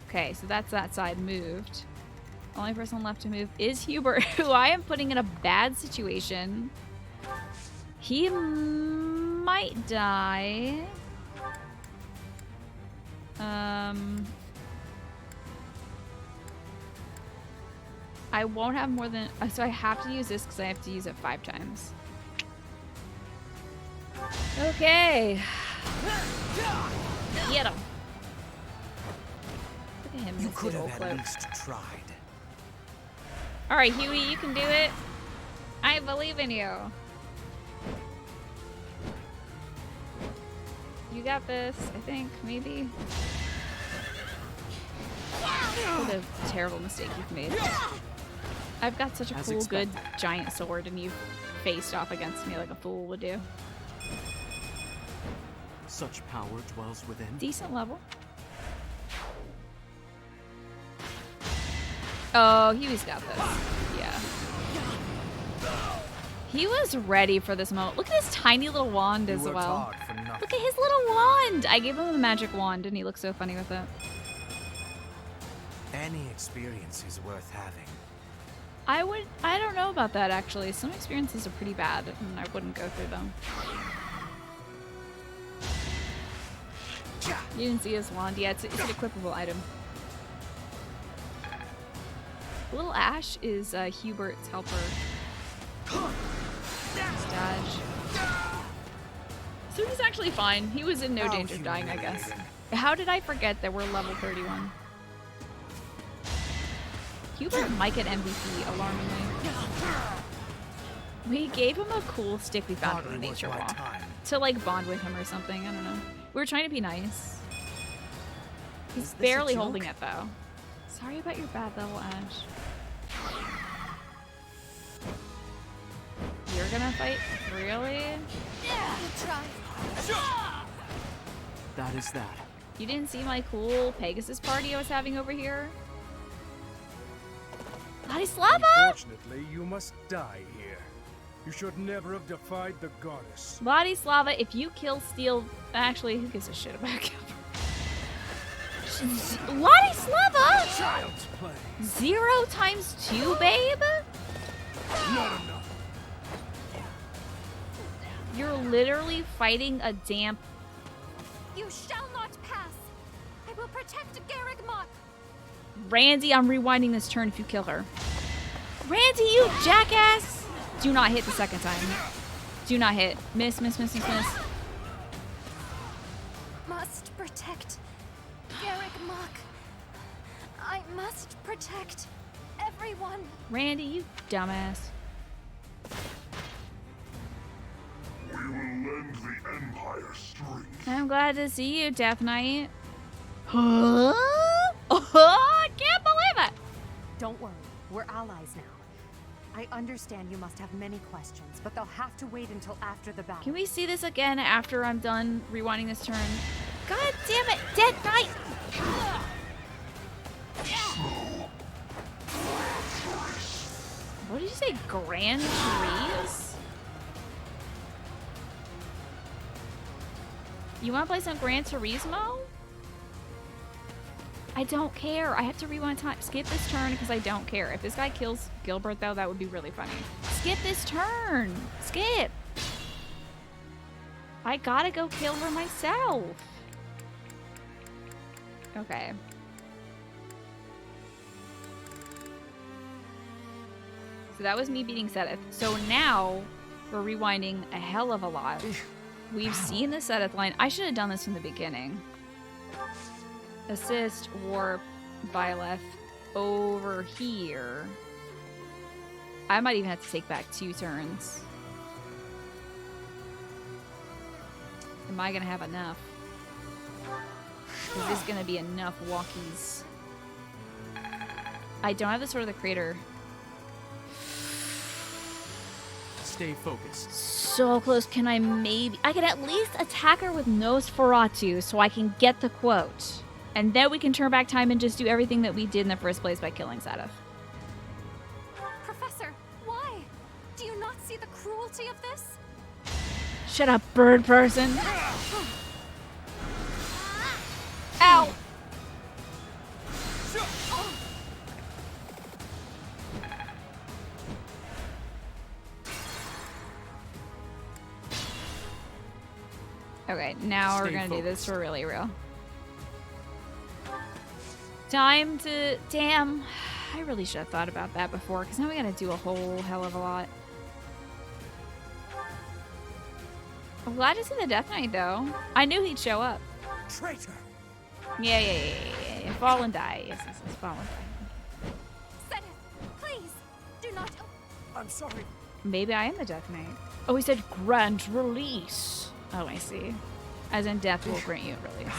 Okay, so that's that side moved. Only person left to move is Hubert, who I am putting in a bad situation. He might die. I won't have more than... So I have to use this because I have to use it 5 times. Okay. Get him. Look at him. You could have at least tried. Alright, Huey, you can do it. I believe in you. You got this, I think, maybe. What a terrible mistake you've made. I've got such a cool, good giant sword, and you've faced off against me like a fool would do. Such power dwells within. Decent level. Oh, Huey's got this. Yeah. He was ready for this moment. Look at his tiny little wand as well. Look at his little wand. I gave him a magic wand and he looks so funny with it. Any experience is worth having. I don't know about that actually. Some experiences are pretty bad and I wouldn't go through them. You didn't see his wand? Yeah, it's an equipable item. Little Ash is Hubert's helper. Stash. So he's actually fine. He was in no danger of dying, I guess. How did I forget that we're level 31? Hubert might get MVP, alarmingly. We gave him a cool stick we found in the nature wall. To like bond with him or something, I don't know. We were trying to be nice. He's barely holding it though. Sorry about your bad level, Ash. You're gonna fight? Really? Yeah, try. That is that. You didn't see my cool Pegasus party I was having over here? Vladislava! Unfortunately, you must die here. You should never have defied the goddess. Vladislava, if you kill Steel... Actually, who gives a shit about Gilbert? Vladislava! Child's play. 0 times 2, babe? Not enough. You're literally fighting a damp... You shall not pass. I will protect Garrick Mock. Randy, I'm rewinding this turn if you kill her. Randy, you jackass! Do not hit the second time. Do not hit. Miss, miss, miss, miss, miss. Must protect Garrick Mock. I must protect everyone. Randy, you dumbass. We will lend the Empire strength. I'm glad to see you, Death Knight. Huh? Oh, I can't believe it! Don't worry, we're allies now. I understand you must have many questions, but they'll have to wait until after the battle. Can we see this again after I'm done rewinding this turn? God damn it, Death Knight! What did you say, Grand Trees? You want to play some Gran Turismo? I don't care. I have to rewind time. Skip this turn because I don't care. If this guy kills Gilbert, though, that would be really funny. Skip this turn. Skip. I gotta go kill her myself. Okay. So that was me beating Seth. So now we're rewinding a hell of a lot. We've seen the Seth line. I should have done this from the beginning. Assist, warp, Byleth over here. I might even have to take back 2 turns. Am I gonna have enough? Is this gonna be enough walkies? I don't have the Sword of the Creator. Stay focused. So close. Can I maybe... I can at least attack her with Nosferatu so I can get the quote. And then we can turn back time and just do everything that we did in the first place by killing Sadaf. Professor, why? Do you not see the cruelty of this? Shut up, bird person. Ow! Okay, now we're gonna do this for really real. Time to... Damn. I really should have thought about that before, because now we gotta do a whole hell of a lot. I'm glad to see the Death Knight, though. I knew he'd show up. Traitor! Yeah. Fall and die. Yes, fall and die. Zenith, please, do not... I'm sorry. Maybe I am the Death Knight. Oh, he said grant release. Oh, I see. As in death will grant you release.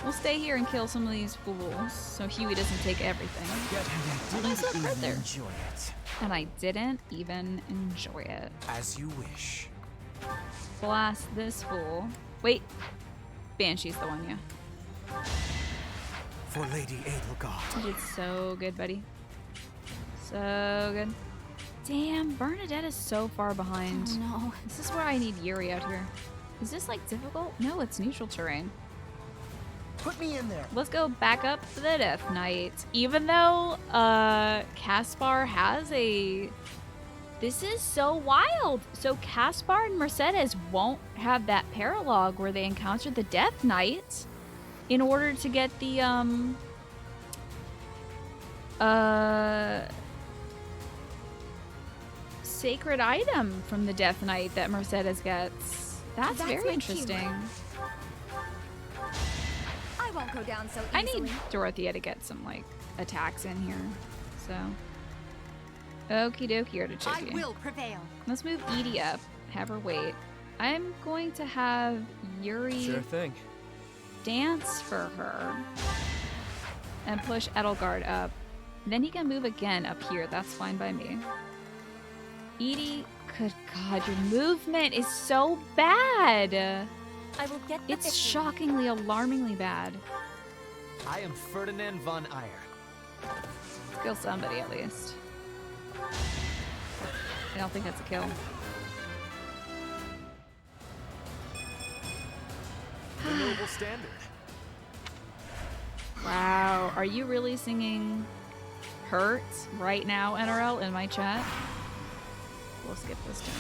We'll stay here and kill some of these fools so Huey doesn't take everything. Didn't even enjoy it. And I didn't even enjoy it. As you wish. Blast this fool. Wait. Banshee's the one, yeah. For Lady Edelgard. You did so good, buddy. So good. Damn, Bernadette is so far behind. Oh no. This is where I need Yuri out here. Is this like difficult? No, it's neutral terrain. Put me in there. Let's go back up to the Death Knight. Even though Caspar has a... This is so wild. So Caspar and Mercedes won't have that paralogue where they encountered the Death Knight in order to get the sacred item from the Death Knight that Mercedes gets. That's very interesting. I won't go down so I easily. need Dorothea to get some like attacks in here. So okie dokie, artichoke. I will prevail. Let's move Edie up. Have her wait. I'm going to have Yuri Sure thing. dance for her and push Edelgard up. Then he can move again up here. That's fine by me. Edie, good God, your movement is so bad. I will get the It's victory. shockingly, alarmingly bad. I am Ferdinand von Eyre. Let's kill somebody at least. I don't think that's a kill. The noble standard. Wow, are you really singing Hurt right now, NRL, in my chat? We'll skip this turn.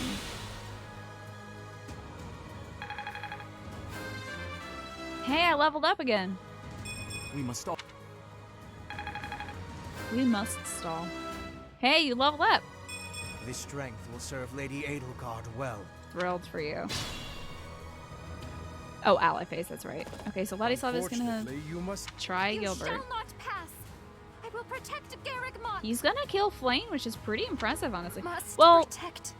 Hey, I leveled up again. We must stall. We must stall. Hey, you leveled up. This strength will serve Lady Edelgard well. Thrilled for you. Oh, ally phase, that's right. Okay, so Ladislav is gonna Unfortunately, you must try You Gilbert. shall not pass. I will protect Garrick Mott. He's gonna kill Flame, which is pretty impressive, honestly. Must Well, protect.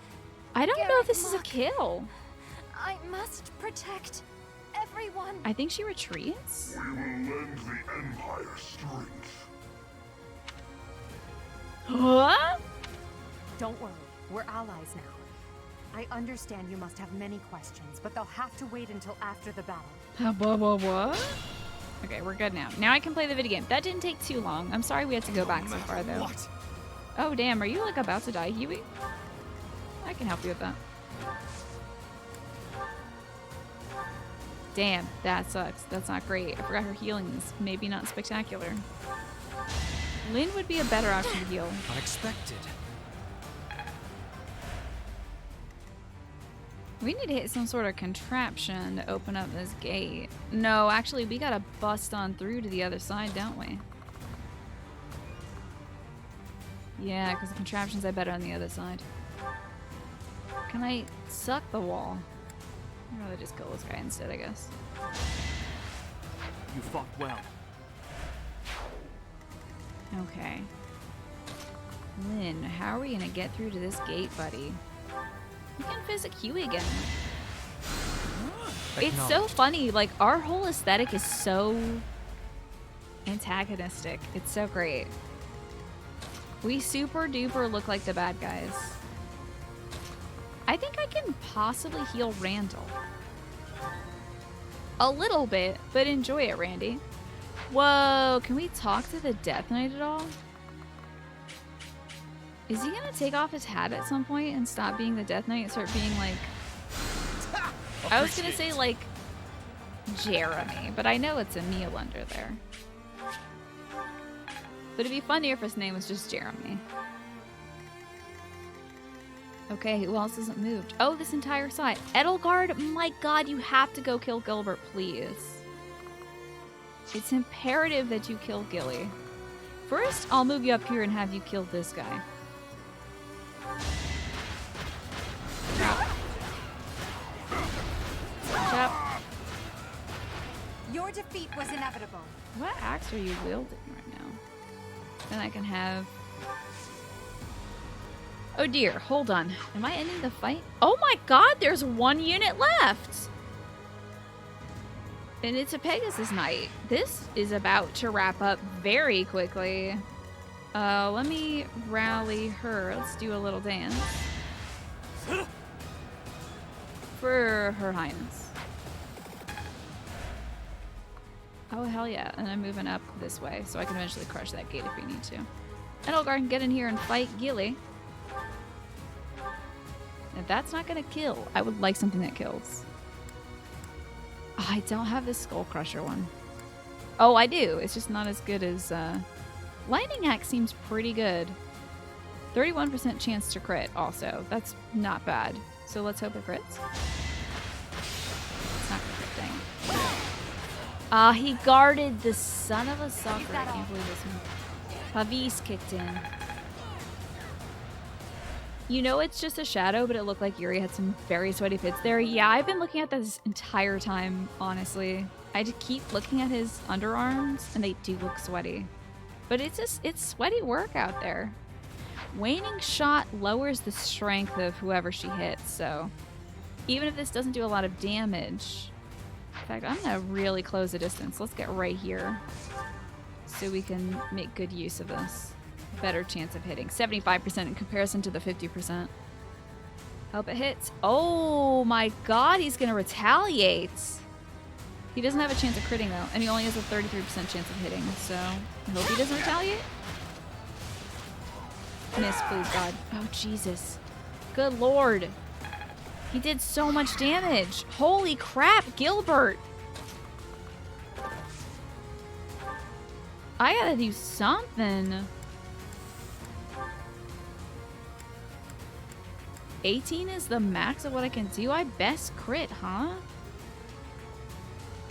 I don't know if this is a Garrick kill. I must protect everyone. I think she retreats. We will lend the Empire strength. Huh? Don't worry, we're allies now. I understand you must have many questions, but they'll have to wait until after the battle. What? Okay, we're good now. Now I can play the video game. That didn't take too long. I'm sorry we had to go back so far, though. What? Oh, damn. Are you, like, about to die, Huey? I can help you with that. Damn, that sucks. That's not great. I forgot her healing is maybe not spectacular. Lynn would be a better option to heal. Unexpected. We need to hit some sort of contraption to open up this gate. No, actually, we gotta bust on through to the other side, don't we? Yeah, because the contraptions are better on the other side. Can I suck the wall? I'd rather just kill this guy instead, I guess. You fought well. Okay. Lynn, how are we gonna get through to this gate, buddy? We can visit Huey again. It's so funny, like, our whole aesthetic is so antagonistic. It's so great. We super duper look like the bad guys. I think I can possibly heal Randall. A little bit, but enjoy it, Randy. Whoa, can we talk to the Death Knight at all? Is he gonna take off his hat at some point and stop being the Death Knight and start being like... I was gonna say like Jeremy, but I know it's Emil under there. But it'd be funnier if his name was just Jeremy. Okay, who else hasn't moved? Oh, this entire side. Edelgard, my god, you have to go kill Gilbert, please. It's imperative that you kill Gilly. First, I'll move you up here and have you kill this guy. Chop. Chop. Your defeat was inevitable. What axe are you wielding right now? Then I can have... Oh dear, hold on. Am I ending the fight? Oh my god, there's one unit left! And it's a Pegasus night. This is about to wrap up very quickly. Let me rally her. Let's do a little dance. For Her Highness. Oh, hell yeah. And I'm moving up this way, so I can eventually crush that gate if we need to. And Olgar can get in here and fight Gilly. If that's not gonna kill, I would like something that kills. Oh, I don't have this Skull Crusher one. Oh, I do. It's just not as good as... Lightning Axe seems pretty good. 31% chance to crit also. That's not bad. So let's hope it crits. It's not gonna crit, dang it. He guarded the son of a sucker. I can't believe this one. Pavis kicked in. You know it's just a shadow, but it looked like Yuri had some very sweaty pits there. Yeah, I've been looking at this entire time, honestly. I just keep looking at his underarms, and they do look sweaty. But it's sweaty work out there. Waning Shot lowers the strength of whoever she hits, so even if this doesn't do a lot of damage... In fact, I'm gonna really close the distance. Let's get right here so we can make good use of this. Better chance of hitting. 75% in comparison to the 50%. Hope it hits. Oh my god, he's gonna retaliate. He doesn't have a chance of critting though, and he only has a 33% chance of hitting, so I hope he doesn't retaliate. Miss, please, God. Oh, Jesus. Good lord. He did so much damage. Holy crap, Gilbert. I gotta do something. 18 is the max of what I can do? I best crit, huh?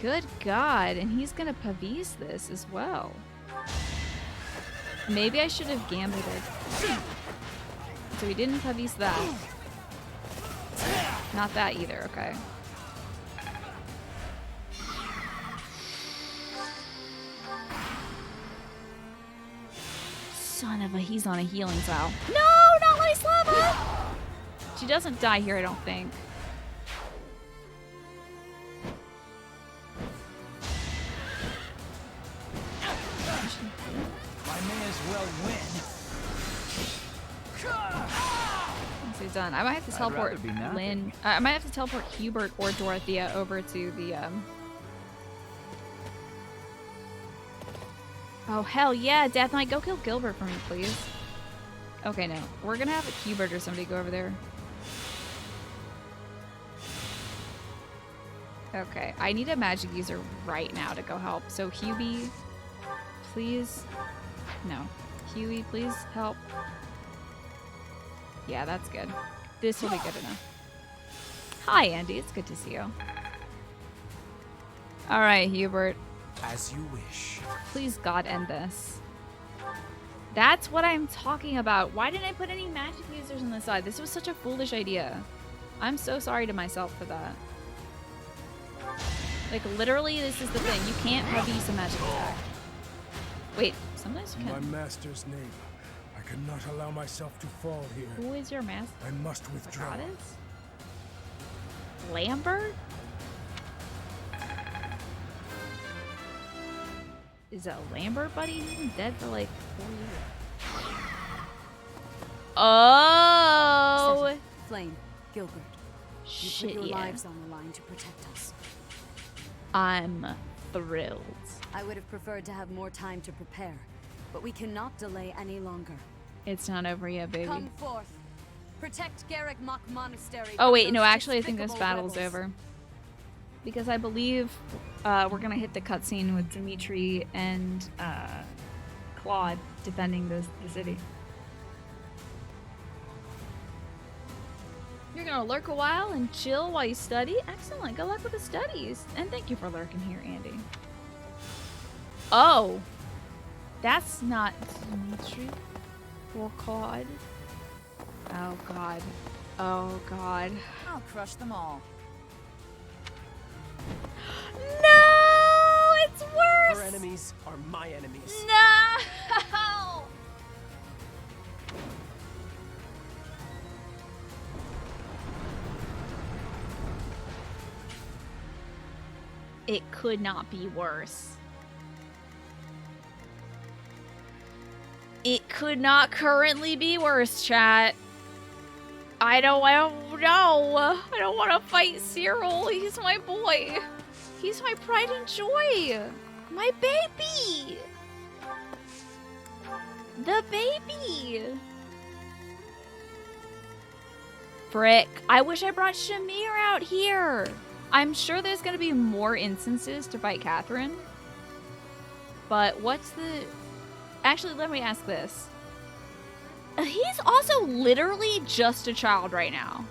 Good God. And he's gonna Pavis this as well. Maybe I should have gambled it. So he didn't Pavis that. Not that either, okay. Son of a, he's on a healing vow. No, not Lyslava! She doesn't die here, I don't think. I may as well win. Once he's done, I might have to teleport Lynn. I might have to teleport Hubert or Dorothea over to the Oh hell yeah, Death Knight, go kill Gilbert for me, please. Okay, no, we're gonna have a Hubert or somebody go over there. Okay, I need a magic user right now to go help. So Hubie, please. No, Huey, please help. Yeah, that's good. This will be good enough. Hi, Andy. It's good to see you. All right, Hubert. As you wish. Please, God, end this. That's what I'm talking about. Why didn't I put any magic users on the side? This was such a foolish idea. I'm so sorry to myself for that. Like, literally, this is the thing. You can't Pavis a magic attack. Wait, sometimes you In can. my master's name, I cannot allow myself to fall here. Who is your master? I must withdraw. Lambert? Is that Lambert, buddy? He's been dead for like 4 years. Oh! Settle. Flame, Gilbert. You Shit, put your yeah. lives on the line to protect us. I'm thrilled. I would have preferred to have more time to prepare, but we cannot delay any longer. It's not over yet, baby. Come forth. Protect Garrick Mock Monastery. Oh from wait, those no, actually I think this despicable battle's rebels. over. Because I believe we're gonna hit the cutscene with Dimitri and Claude defending the city. You're gonna lurk a while and chill while you study? Excellent, good luck with the studies. And thank you for lurking here, Andy. Oh! That's not Dimitri or Claude. Oh god. Oh god. I'll crush them all. No! It's worse! Her enemies are my enemies. No! It could not be worse. It could not currently be worse, chat. I don't know. I don't want to fight Cyril. He's my boy. He's my pride and joy. My baby. The baby. Frick. I wish I brought Shamir out here. I'm sure there's going to be more instances to fight Catherine. But what's the... Actually, let me ask this. He's also literally just a child right now.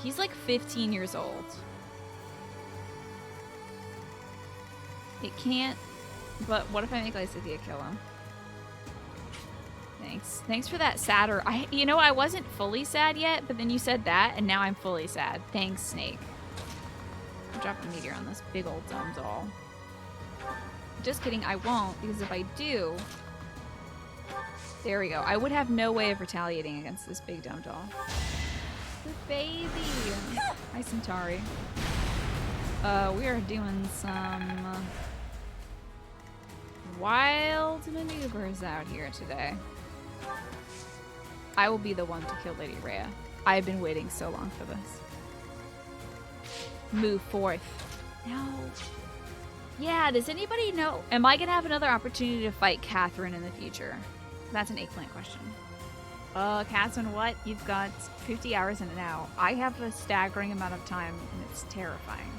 He's like 15 years old. It can't... But what if I make Lysithea kill him? Thanks. Thanks for that sadder. You know, I wasn't fully sad yet, but then you said that, and now I'm fully sad. Thanks, Snake. I'll drop a meteor on this big old dumb doll. Just kidding, I won't, because if I do... There we go. I would have no way of retaliating against this big dumb doll. The baby! Hi, Centauri. We are doing some... wild maneuvers out here today. I will be the one to kill Lady Rhea. I've been waiting so long for this. Move forth. No. Yeah, does anybody know? Am I gonna have another opportunity to fight Catherine in the future? That's an eggplant question. Catherine, what? You've got 50 hours in it now. I have a staggering amount of time, and it's terrifying.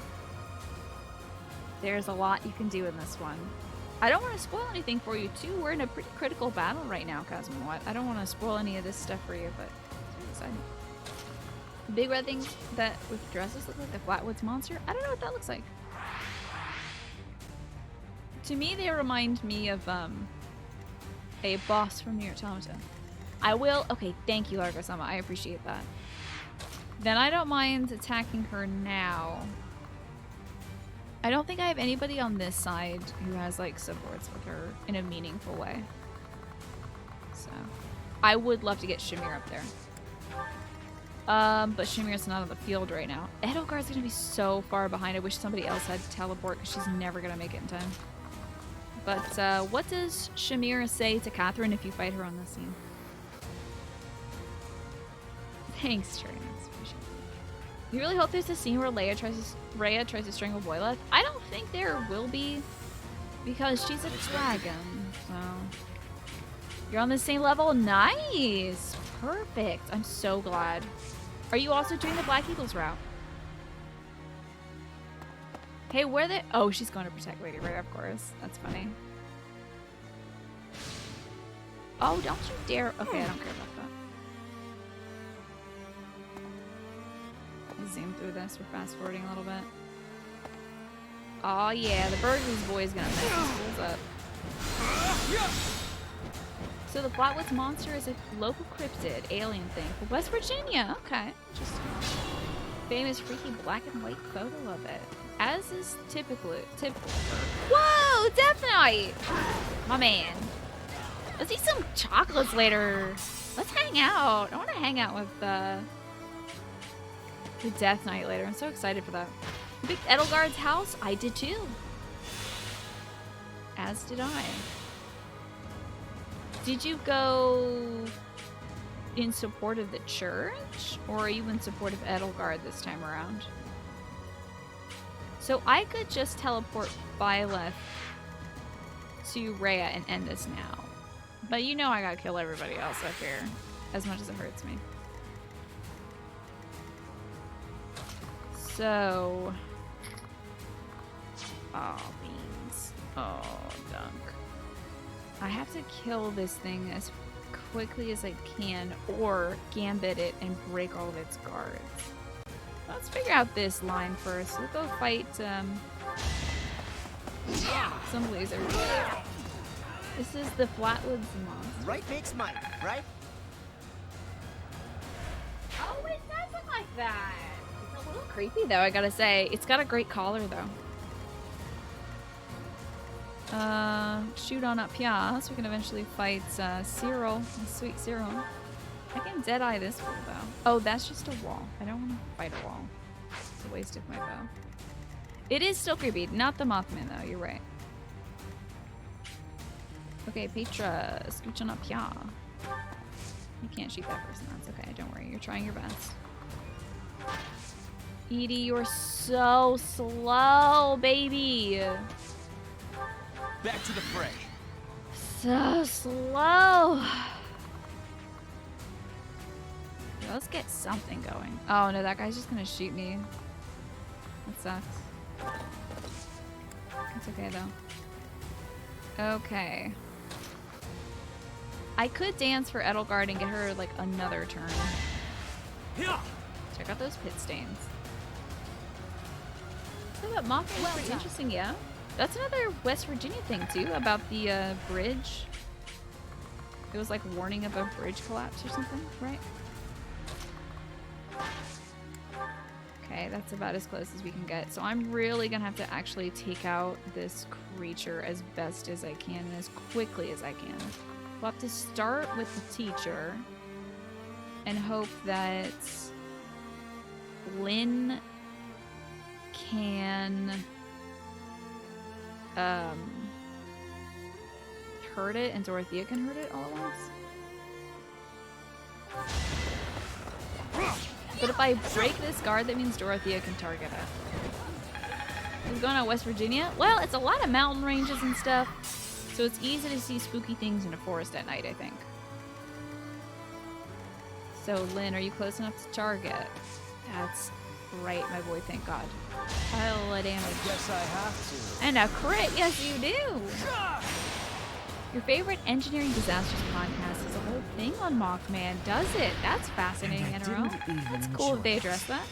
There's a lot you can do in this one. I don't want to spoil anything for you, too. We're in a pretty critical battle right now, Cosmo. What? I don't want to spoil any of this stuff for you, but it's really exciting. The big red things that with dresses look like the Flatwoods monster? I don't know what that looks like. To me, they remind me of, a boss from Nier Automata. I will... Okay, thank you, Largo-sama. I appreciate that. Then I don't mind attacking her now. I don't think I have anybody on this side who has, like, supports with her in a meaningful way. So, I would love to get Shamir up there. But Shamir's not on the field right now. Edelgard's gonna be so far behind. I wish somebody else had to teleport because she's never gonna make it in time. But, what does Shamir say to Catherine if you fight her on this scene? Thanks, Trey. You really hope there's a scene where Rhea tries to strangle Boyleth? I don't think there will be, because she's a dragon, so... You're on the same level? Nice! Perfect. I'm so glad. Are you also doing the Black Eagles route? Hey, where the... Oh, she's going to protect Lady Rhea, of course. That's funny. Oh, don't you dare... Okay, I don't care about that. Zoom through this. We're fast forwarding a little bit. Oh yeah, the Burgess boy is gonna mess his fools up. So the Flatwoods monster is a local cryptid alien thing from West Virginia. Okay, interesting. Famous freaky black and white photo of it, as is typical. Whoa, Death Knight! My man. Let's eat some chocolates later. Let's hang out. I want to hang out with the Death Knight later. I'm so excited for that. Big Edelgard's house? I did too. As did I. Did you go in support of the church? Or are you in support of Edelgard this time around? So I could just teleport Byleth to Rhea and end this now. But you know I gotta kill everybody else up here. As much as it hurts me. So... Oh, beans. Oh, dunk. I have to kill this thing as quickly as I can, or gambit it and break all of its guards. Let's figure out this line first. We'll go fight, some lasers. This is the Flatwoods monster. Right makes might, right? Oh, it does look like that! It's a little creepy, though, I gotta say. It's got a great collar, though. Shoot on up here, so we can eventually fight, Cyril. Sweet Cyril. I can deadeye this fool, though. Oh, that's just a wall. I don't want to fight a wall. It's a waste of my bow. It is still creepy. Not the Mothman, though. You're right. Okay, Petra, scooching up here. You can't shoot that person. That's okay. Don't worry. You're trying your best. Edie, you're so slow, baby. Back to the fray. So slow. Let's get something going. Oh no, that guy's just gonna shoot me. That sucks. It's okay though. Okay. I could dance for Edelgard and get her like another turn. Check out those pit stains. So that Mothman is pretty interesting, yeah. That's another West Virginia thing too about the bridge. It was like warning of a bridge collapse or something, right? Okay, that's about as close as we can get. So I'm really gonna have to actually take out this creature as best as I can and as quickly as I can. We'll have to start with the teacher and hope that Lynn can hurt it and Dorothea can hurt it all at once. But if I break this guard, that means Dorothea can target it. Who's going on West Virginia? Well, it's a lot of mountain ranges and stuff, so it's easy to see spooky things in a forest at night, I think. So, Lynn, are you close enough to target? That's right, my boy, thank God. Pile of damage. Guess I have to. And a crit, yes you do! Your favorite engineering disasters podcast is a whole thing on Mothman, does it? That's fascinating, NRO. That's cool if they address that.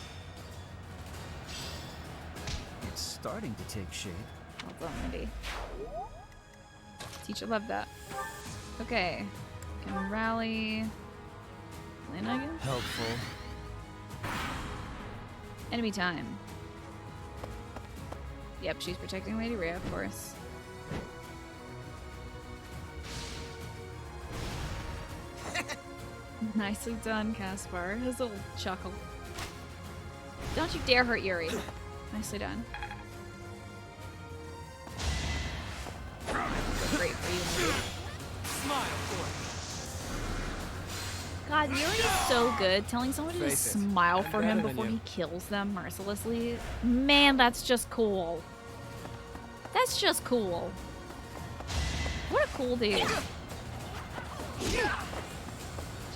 It's starting to take shape. Well done, Mindy. Teacher loved that. Okay. Can rally. Lynn, I guess? Helpful. Enemy time. Yep, she's protecting Lady Rhea, of course. Nicely done, Caspar. His little chuckle. Don't you dare hurt Yuri. Nicely done. Great for you. Smile for God, Yuri is so good. Telling someone to just smile for him better than before you. he kills them mercilessly. Man, that's just cool. That's just cool. What a cool dude.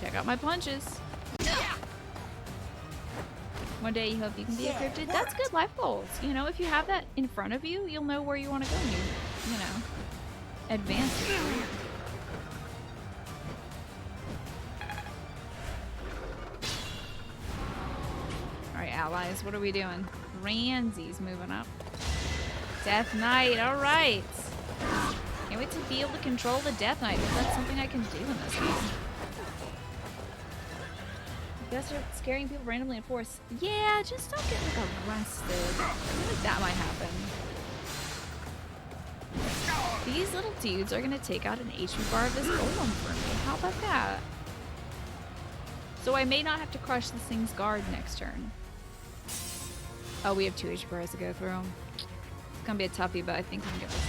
Check out my punches. One day you hope you can be a cryptid. That's good life goals. You know, if you have that in front of you, you'll know where you want to go and you know, advance your career. Alright, allies, what are we doing? Ranzy's moving up. Death Knight, alright. Can't wait to be able to control the Death Knight if that's something I can do in this game. You guys are scaring people randomly in force. Yeah, just don't get like arrested. I feel like that might happen. These little dudes are gonna take out an HP bar of this golem for me. How about that? So I may not have to crush this thing's guard next turn. Oh, we have 2 HP bars to go through. It's gonna be a toughie, but I think we can get this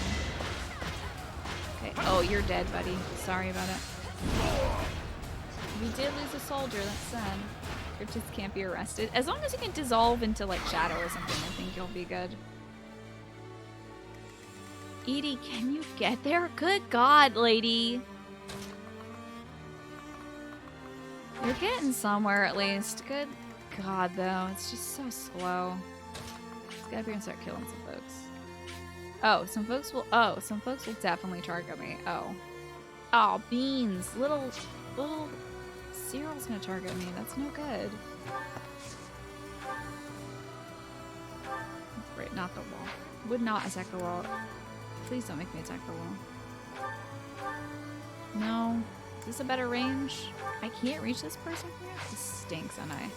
one. Okay. Oh, you're dead, buddy. Sorry about it. We did lose a soldier, that's sad. Cryptids can't be arrested. As long as you can dissolve into like shadow or something, I think you'll be good. Edie, can you get there? Good God, lady. You're getting somewhere at least. Good God, though. It's just so slow. Let's get up here and start killing some folks. Oh, some folks will definitely target me. Oh. Oh, beans. Little Cyril's gonna target me. That's no good. Right, not the wall. Would not attack the wall. Please don't make me attack the wall. No. Is this a better range? I can't reach this person here? This stinks on ice.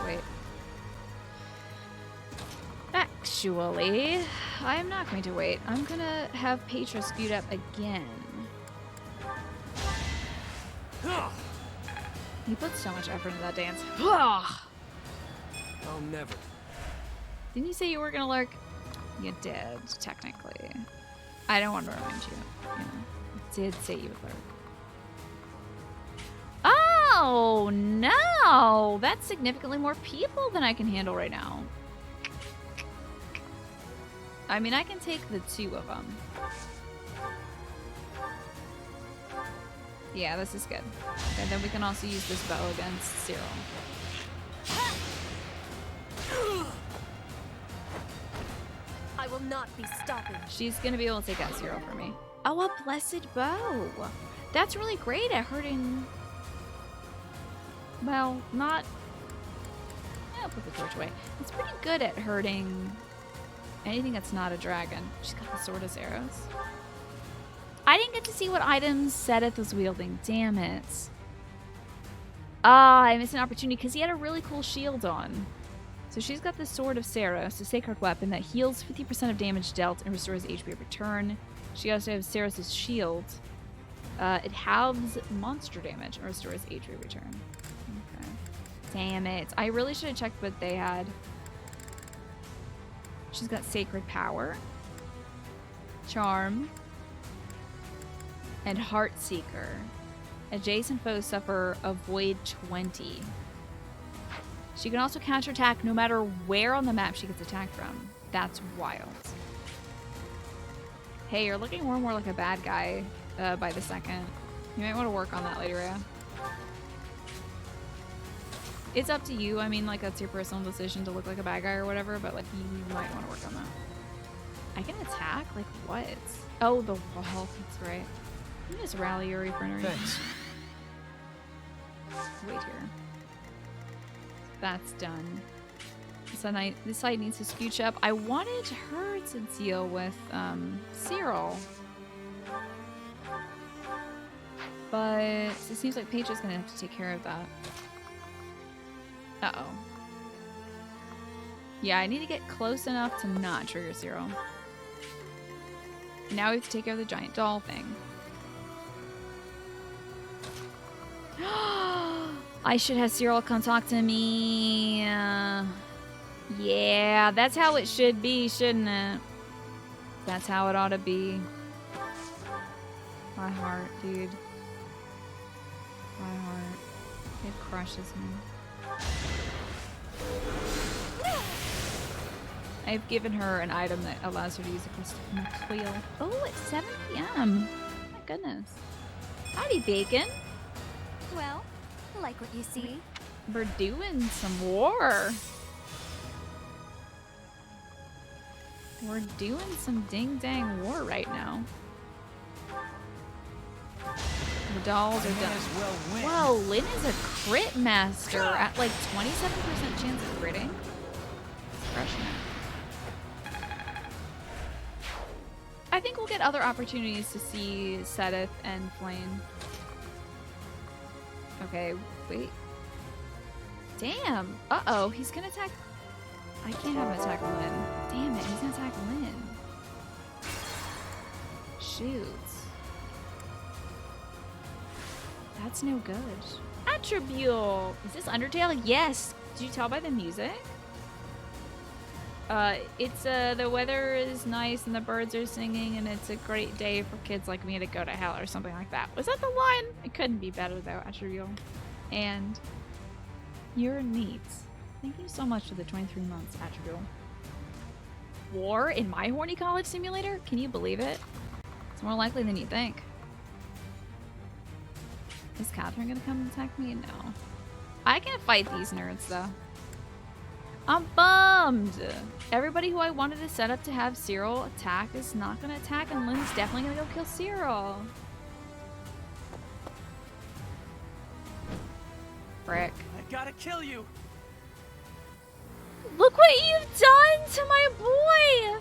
Wait. Actually, I'm not going to wait. I'm gonna have Petra scoot up again. He put so much effort into that dance. I'll never. Didn't you say you were gonna lurk? You did, technically. I don't want to remind you. You know, I did say you would lurk. Oh, no! That's significantly more people than I can handle right now. I mean, I can take the 2 of them. Yeah, this is good. Okay, then we can also use this bow against Cyril. I will not be stopping. She's gonna be able to take out Cyril for me. Oh, a blessed bow! That's really great at hurting... Well, not... I'll put the torch away. It's pretty good at hurting anything that's not a dragon. She's got the sword as arrows. I didn't get to see what items Seth was wielding. Damn it. Ah, I missed an opportunity because he had a really cool shield on. So she's got the Sword of Saros, a sacred weapon that heals 50% of damage dealt and restores HP of return. She also has Saros' shield. It halves monster damage and restores HP return. Okay. Damn it. I really should have checked what they had. She's got Sacred Power, Charm, and Heartseeker. Adjacent foes suffer Avoid 20. She can also counterattack no matter where on the map she gets attacked from. That's wild. Hey, you're looking more and more like a bad guy by the second. You might want to work on that later, Rhea. It's up to you. I mean, like, that's your personal decision to look like a bad guy or whatever, but, like, you might want to work on that. I can attack? Like, what? Oh, the wall. That's right. You can just rally Yuri for no reason. Thanks. Wait here. That's done. This side needs to scooch up. I wanted her to deal with Cyril. But it seems like Paige is going to have to take care of that. Uh-oh. Yeah, I need to get close enough to not trigger Cyril. Now we have to take care of the giant doll thing. I should have Cyril come talk to me. Yeah, that's how it should be, shouldn't it? That's how it ought to be. My heart, dude. My heart. It crushes me. I've given her an item that allows her to use a crystal wheel. Oh, it's 7 p.m. My goodness. Howdy, Bacon. Well, like what you see. We're doing some war. We're doing some ding-dang war right now. The dolls are done. Whoa, Lynn is a crit master at like 27% chance of critting. It's crushing it. I think we'll get other opportunities to see Sedith and Flame. Okay, wait. Damn. Uh-oh, he's gonna attack... I can't have him attack Lynn. Damn it, he's gonna attack Lynn. Shoot. That's no good. Attribute! Is this Undertale? Yes! Did you tell by the music? It's, the weather is nice and the birds are singing and it's a great day for kids like me to go to hell or something like that. Was that the line? It couldn't be better though, Attribute. And you're neat. Thank you so much for the 23 months, Attribute. War in my horny college simulator? Can you believe it? It's more likely than you think. Is Catherine gonna come and attack me? No. I can't fight these nerds though. I'm bummed! Everybody who I wanted to set up to have Cyril attack is not gonna attack, and Lynn's definitely gonna go kill Cyril. Frick. I gotta kill you! Look what you've done to my boy!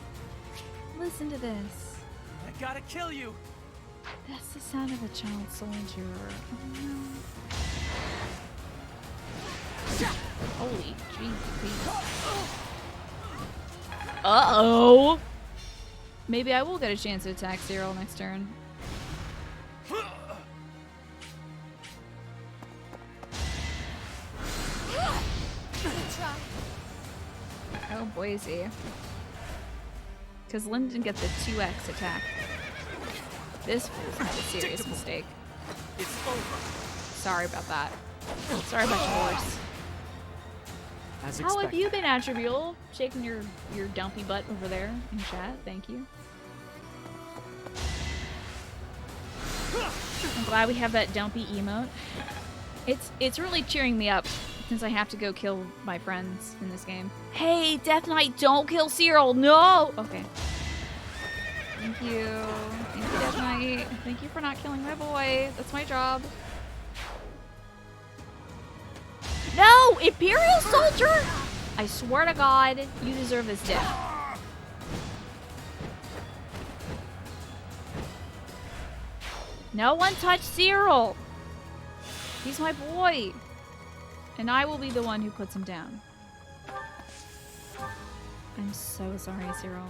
Listen to this. I gotta kill you! That's the sound of a child soldier. Oh no. Holy jeez. Uh-oh! Maybe I will get a chance to attack Cyril next turn. Oh, Boise. Because Lynn didn't get the 2x attack. This was a serious mistake. It's over. Sorry about that. Sorry about your horse. As How have you been, Attribute? Shaking your dumpy butt over there in chat. Thank you. I'm glad we have that dumpy emote. It's really cheering me up since I have to go kill my friends in this game. Hey, Death Knight, don't kill Cyril. No. Okay. Thank you. Thank you, Death Knight. Thank you for not killing my boy. That's my job. No! Imperial Soldier! I swear to God, you deserve this death. No one touch Cyril! He's my boy. And I will be the one who puts him down. I'm so sorry, Cyril.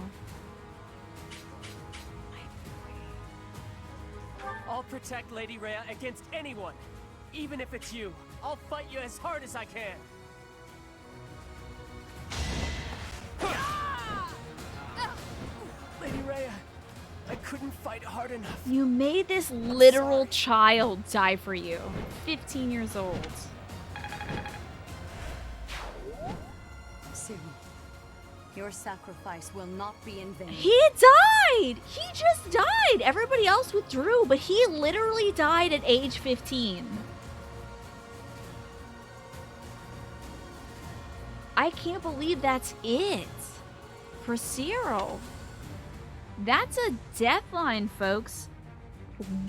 I'll protect Lady Rhea against anyone. Even if it's you, I'll fight you as hard as I can. Lady Rhea, I couldn't fight hard enough. You made this literal child die for you. 15 years old. Cyril, your sacrifice will not be in vain. He died! He just died! Everybody else withdrew, but he literally died at age 15. I can't believe that's it for Cyril. That's a deathline, folks.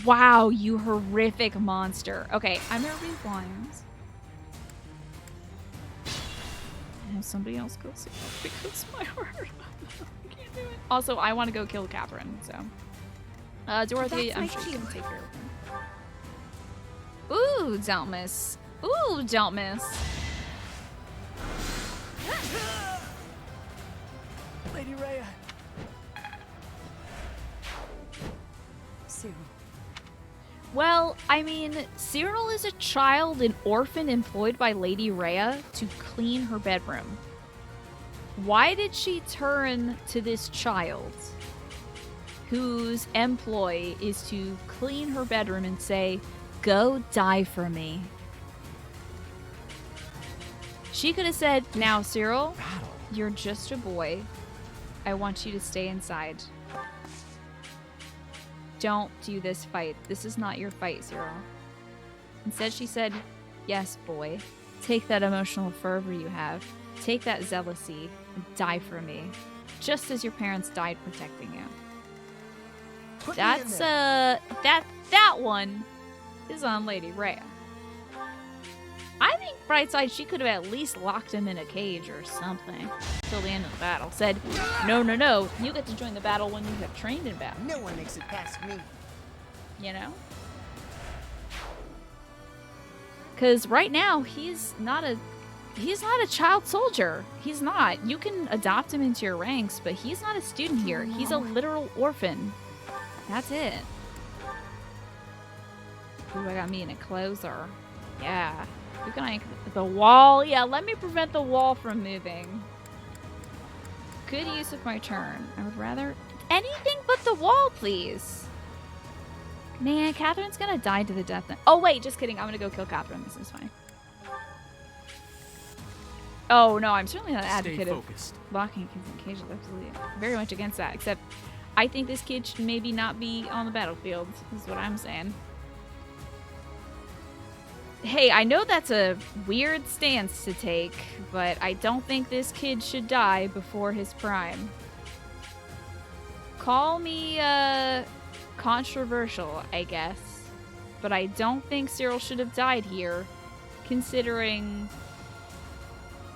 Wow, you horrific monster. Okay, I'm gonna read lines. And have somebody else go Cyril because my heart. I can't do it. Also, I want to go kill Catherine, so. Dorothy, I'm sure you can take care of him. Ooh, don't miss. Ooh, don't miss. Lady Rhea. Cyril. Well, I mean, Cyril is a child, an orphan employed by Lady Rhea to clean her bedroom. Why did she turn to this child whose employ is to clean her bedroom and say, "Go die for me"? She could have said, "Now, Cyril, you're just a boy. I want you to stay inside. Don't do this fight. This is not your fight, Cyril." Instead, she said, "Yes, boy. Take that emotional fervor you have. Take that zealousy and die for me. Just as your parents died protecting you." That's, that one is on Lady Rhea. I think Brightside, she could have at least locked him in a cage or something till the end of the battle. Said, no, no, no, you get to join the battle when you have trained in battle. No one makes it past me. You know? Because right now, he's not a child soldier. He's not. You can adopt him into your ranks, but he's not a student here. He's a literal orphan. That's it. Ooh, I got me in a closer. Yeah. Who can I... The wall? Yeah, let me prevent the wall from moving. Good use of my turn. I would rather... Anything but the wall, please. Man, Catherine's gonna die to the death. Oh, wait, just kidding. I'm gonna go kill Catherine. This is fine. Oh, no, I'm certainly not an advocate of locking kids in cages. Absolutely. Very much against that. Except, I think this kid should maybe not be on the battlefield, is what I'm saying. Hey, I know that's a weird stance to take, but I don't think this kid should die before his prime. Call me, controversial, I guess. But I don't think Cyril should have died here, considering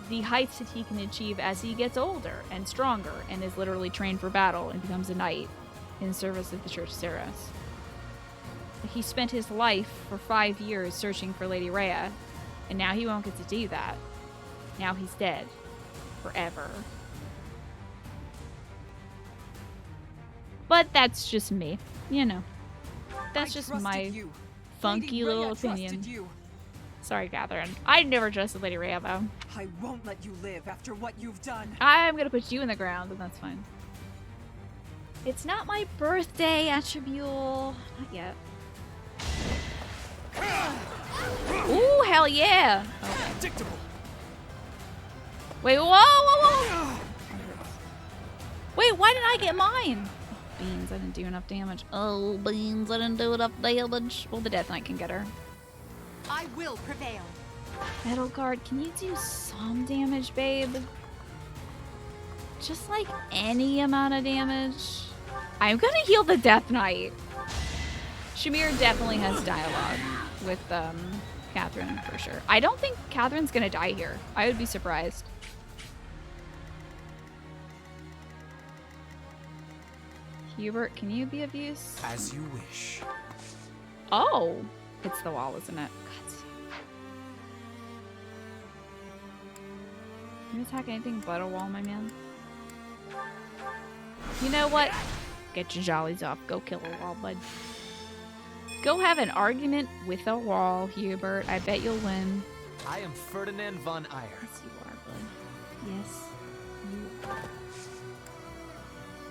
the heights that he can achieve as he gets older and stronger and is literally trained for battle and becomes a knight in service of the Church of Ceres. He spent his life for 5 years searching for Lady Rhea, and now he won't get to do that. Now he's dead. Forever. But that's just me. You know. That's just my funky little opinion. Sorry, Catherine. I never trusted Lady Rhea, though. I won't let you live after what you've done. I'm gonna put you in the ground, and that's fine. It's not my birthday, Attribule. Not yet. Ooh, hell yeah! Okay. Wait, whoa, whoa, whoa! Wait, why did I get mine? Oh, beans, I didn't do enough damage. Oh, beans, I didn't do enough damage. Well, the Death Knight can get her. I will prevail. Metal Guard, can you do some damage, babe? Just like any amount of damage. I'm gonna heal the Death Knight. Shamir definitely has dialogue with Catherine for sure. I don't think Catherine's gonna die here. I would be surprised. Hubert, can you be of use? As you wish. Oh, it's the wall, isn't it? God. Can you attack anything but a wall, my man? You know what? Get your jollies off. Go kill a wall, bud. Go have an argument with a wall, Hubert. I bet you'll win. I am Ferdinand von Eyre. Yes, you are, bud. Yes, you are.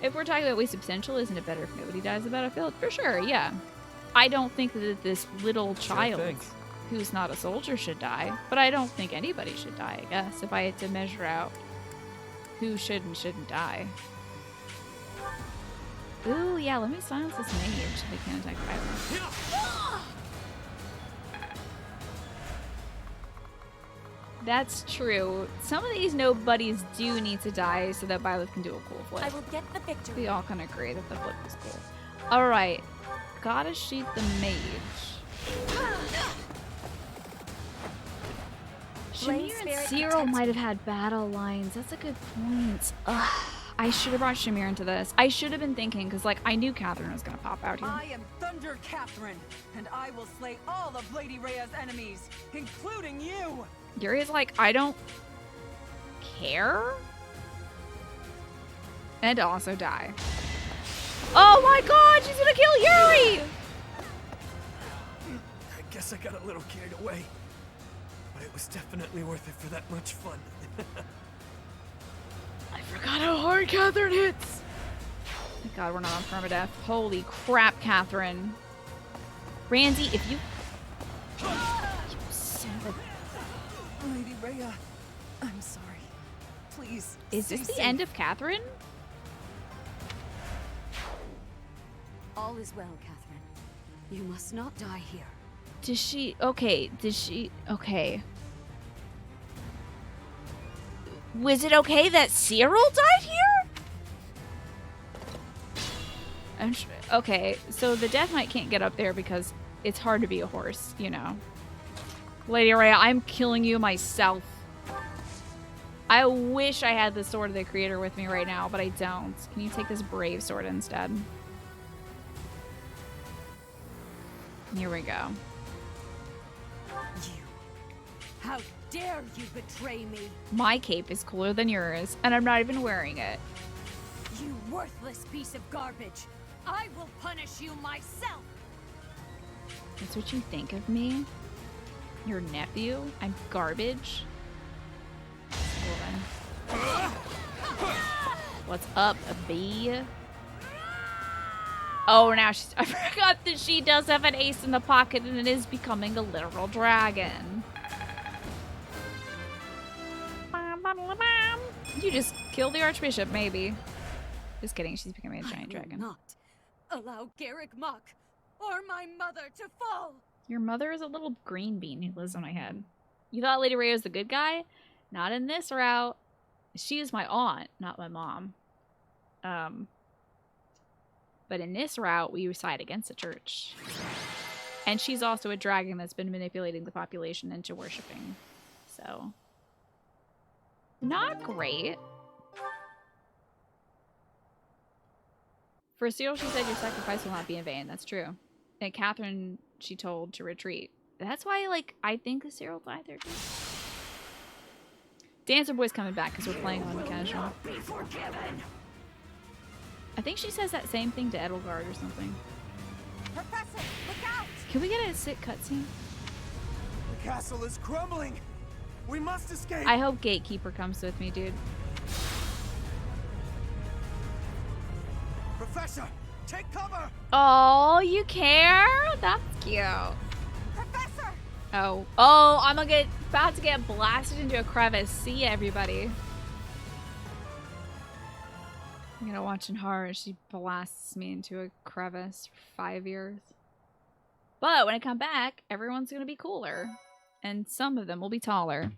If we're talking about wasted potential, isn't it better if nobody dies on the battlefield? For sure, yeah. I don't think that this little child who's not a soldier should die, but I don't think anybody should die, I guess, if I had to measure out who should and shouldn't die. Ooh, yeah, let me silence this mage so they can't attack violence. That's true. Some of these nobodies do need to die so that Byleth can do a cool flip. I will get the victory. We all kind of agree that the flip is cool. Alright. Gotta shoot the mage. Shamir and Cyril might have had battle lines. That's a good point. Ugh. I should have brought Shamir into this. I should have been thinking, because, like, I knew Catherine was going to pop out here. I am Thunder Catherine, and I will slay all of Lady Rhea's enemies, including you! Yuri's like, I don't care? And also die. Oh my god, she's going to kill Yuri! I guess I got a little carried away, but it was definitely worth it for that much fun. I forgot how hard Catherine hits. Thank God we're not on permadeath. Holy crap, Catherine. Randy, if you... You son of a... Lady Rhea, I'm sorry. Please. Is this the end of Catherine? All is well, Catherine. You must not die here. Does she... Okay, does she... Okay. Was it okay that Cyril died here? Okay, so the Death Knight can't get up there because it's hard to be a horse, you know. Lady Rhea, I'm killing you myself. I wish I had the Sword of the Creator with me right now, but I don't. Can you take this Brave Sword instead? Here we go. How dare you betray me? My cape is cooler than yours, and I'm not even wearing it. You worthless piece of garbage. I will punish you myself. That's what you think of me? Your nephew? I'm garbage? Cool, then. What's up, a bee? Oh, now she's... I forgot that she does have an ace in the pocket and it is becoming a literal dragon. You just killed the Archbishop, maybe. Just kidding, she's becoming a giant dragon. Not allow Garrick Mock or my mother to fall. Your mother is a little green bean who lives on my head. You thought Lady Rhea was the good guy? Not in this route. She is my aunt, not my mom. But in this route, we side against the church. And she's also a dragon that's been manipulating the population into worshipping. So... not great. For Cyril, she said your sacrifice will not be in vain. That's true. And Catherine, she told to retreat. That's why, like, I think the Cyril died there too. Dancer Boy's coming back because we're playing on the casual. I think she says that same thing to Edelgard or something. Professor, look out! Can we get a sick cutscene? The castle is crumbling. We must escape. I hope Gatekeeper comes with me, dude. Professor, take cover! Oh, you care? That's cute. Professor! Oh, I'm about to get blasted into a crevice. See ya, everybody. I'm gonna watch in horror as she blasts me into a crevice for 5 years. But when I come back, everyone's gonna be cooler. And some of them will be taller.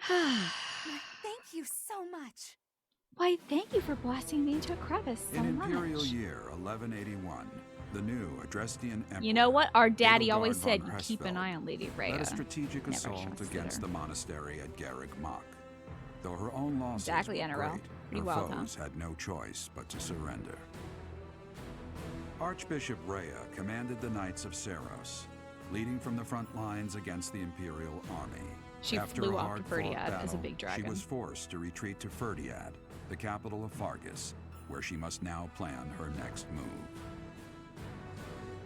Thank you so much. Why, thank you for blasting me into a crevice so In much. Imperial Year 1181, the new Adrestian Emperor, You know what? Our daddy Edelgard always said von you keep an Hresfeld, eye on Lady Rhea. led a strategic Never assault trusted against her. the monastery at Garreg Mach. Though her own losses Exactly, were NRL. great, Pretty her wild, huh? foes had no choice but to surrender. Archbishop Rhea commanded the Knights of Seiros, leading from the front lines against the Imperial army. She After flew a off to hard-fought Ferdiad as a battle, big dragon. She was forced to retreat to Ferdiad, the capital of Fargus, where she must now plan her next move.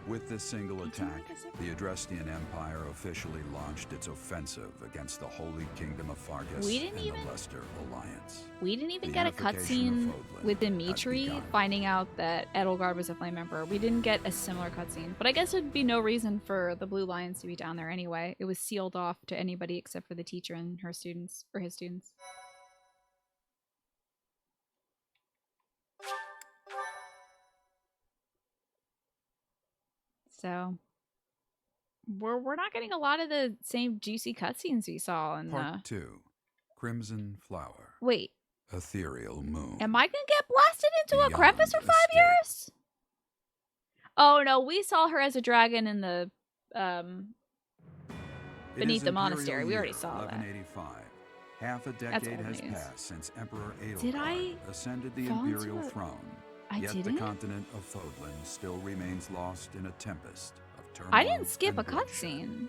With this single attack, the Adrestian Empire officially launched its offensive against the Holy Kingdom of Fargus and the Leicester Alliance. We didn't even The get a unification cutscene of Fodlan with has Dimitri begun. finding out that Edelgard was a Flame Emperor. We didn't get a similar cutscene, but I guess there'd be no reason for the Blue Lions to be down there anyway. It was sealed off to anybody except for the teacher and her students, or his students. So we're not getting a lot of the same juicy cutscenes we saw in Part 2, Crimson Flower. Wait, Ethereal Moon. am I gonna get blasted into a Beyond crevice for 5 years? Oh no, we saw her as a dragon in the It beneath is the Imperial monastery. We already Year saw that. 1185. Half a That's decade old has news. passed since Emperor Did I Edelgard ascended the fall into imperial a- throne. I Yet the didn't? continent of Fodlan still remains lost in a tempest of turmoil. I didn't skip a and bloodshed. cutscene.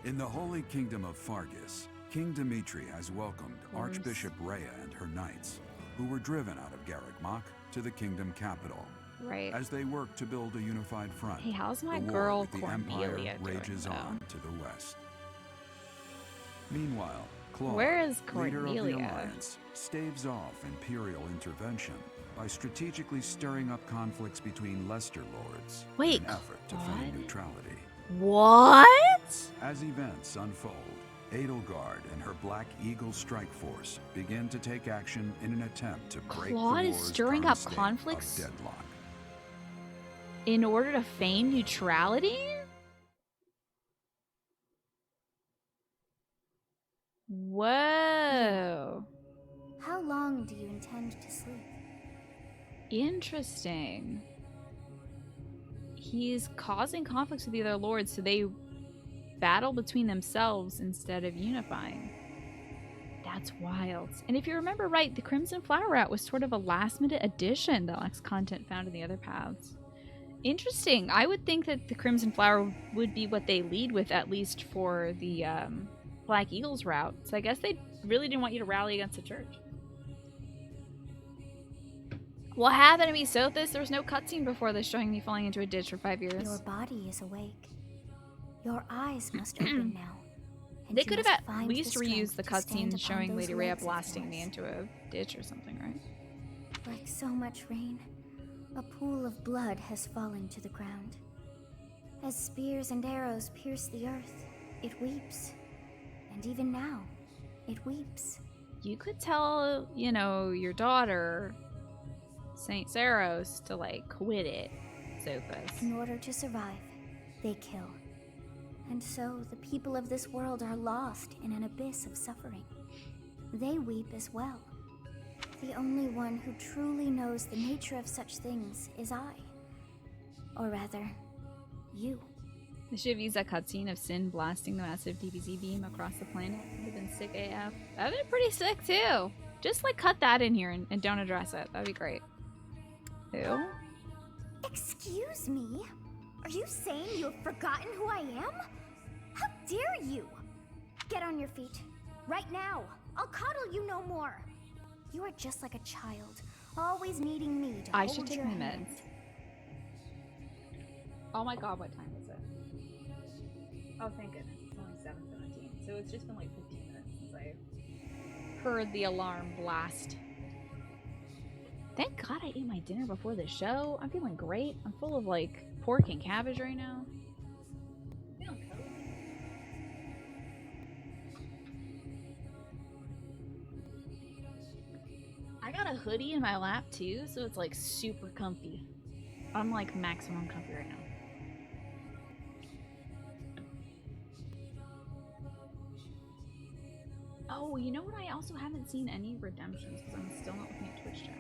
In the Holy Kingdom of Fargus, King Dimitri has welcomed Archbishop Rhea and her knights, who were driven out of Garreg Mach to the kingdom capital. Right. As they work to build a unified front, Hey, how's my the war girl with the Empire Cornelia doing, rages though? on to the west. Meanwhile, Claude, Where is leader of the Cornelia? Alliance, staves off Imperial intervention by strategically stirring up conflicts between Leicester lords Wait, in an effort to feign neutrality. What? As events unfold, Edelgard and her Black Eagle strike force begin to take action in an attempt to break Claude the is war's stirring current up state of conflicts? deadlock. In order to feign neutrality? Whoa. How long do you intend to sleep? Interesting. He's causing conflicts with the other lords so they battle between themselves instead of unifying. That's wild. And if you remember right, the Crimson Flower Route was sort of a last-minute addition that lacks content found in the other paths. Interesting. I would think that the Crimson Flower would be what they lead with, at least for the Black Eagles route. So I guess they really didn't want you to rally against the church. What happened to me, Sothis? There was no cutscene before this showing me falling into a ditch for 5 years. Your body is awake. Your eyes must open now. and They you could have must at find least the reused the strength to stand cutscene upon showing those Lady Rhea legs of blasting me yours. into a ditch or something, right? Like so much rain, a pool of blood has fallen to the ground. As spears and arrows pierce the earth, it weeps. And even now, it weeps. You could tell, you know, your daughter, Saint Saros, to like quit it, Sophus. In order to survive, they kill. And so the people of this world are lost in an abyss of suffering. They weep as well. The only one who truly knows the nature of such things is I. Or rather, you. They should have used that cutscene of Sin blasting the massive DBZ beam across the planet. It would have been sick AF. That would have been pretty sick too. Just like cut that in here and don't address it. That'd be great. Who? Excuse me? Are you saying you have forgotten who I am? How dare you? Get on your feet. Right now. I'll coddle you no more. You are just like a child, always needing me to I hold should take your my hand. meds. Oh my god, what time is it? Oh, thank goodness. It's only 7:17. So it's just been like 15 minutes since I heard the alarm blast. Thank God I ate my dinner before the show. I'm feeling great. I'm full of like pork and cabbage right now. Feeling cozy. I got a hoodie in my lap too, so it's like super comfy. I'm like maximum comfy right now. Oh, you know what? I also haven't seen any redemptions because I'm still not looking at Twitch chat.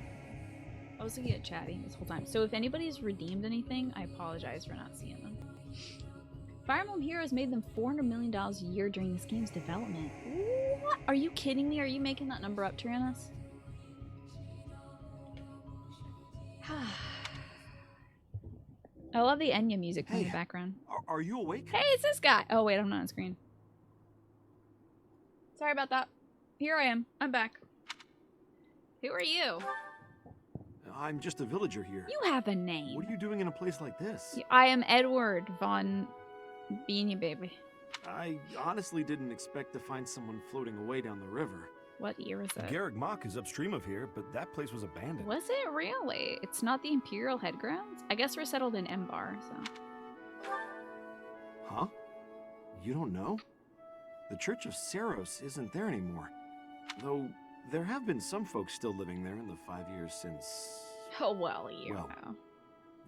I was looking at chatting this whole time. So if anybody's redeemed anything, I apologize for not seeing them. Fire Emblem Heroes made them $400 million a year during this game's development. What? Are you kidding me? Are you making that number up, Tyrannus? I love the Enya music from the background. Are you awake? Hey, it's this guy. Oh, wait, I'm not on screen. Sorry about that. Here I am. I'm back. Who are you? I'm just a villager here. You have a name. What are you doing in a place like this? I am Edward von Beanie Baby. I honestly didn't expect to find someone floating away down the river. What year is it? Garrick Mach is upstream of here, but that place was abandoned. Was it really? It's not the Imperial Headgrounds? I guess we're settled in Embar, so... Huh? You don't know? The Church of Saros isn't there anymore. Though, there have been some folks still living there in the 5 years since... Oh, well, you know.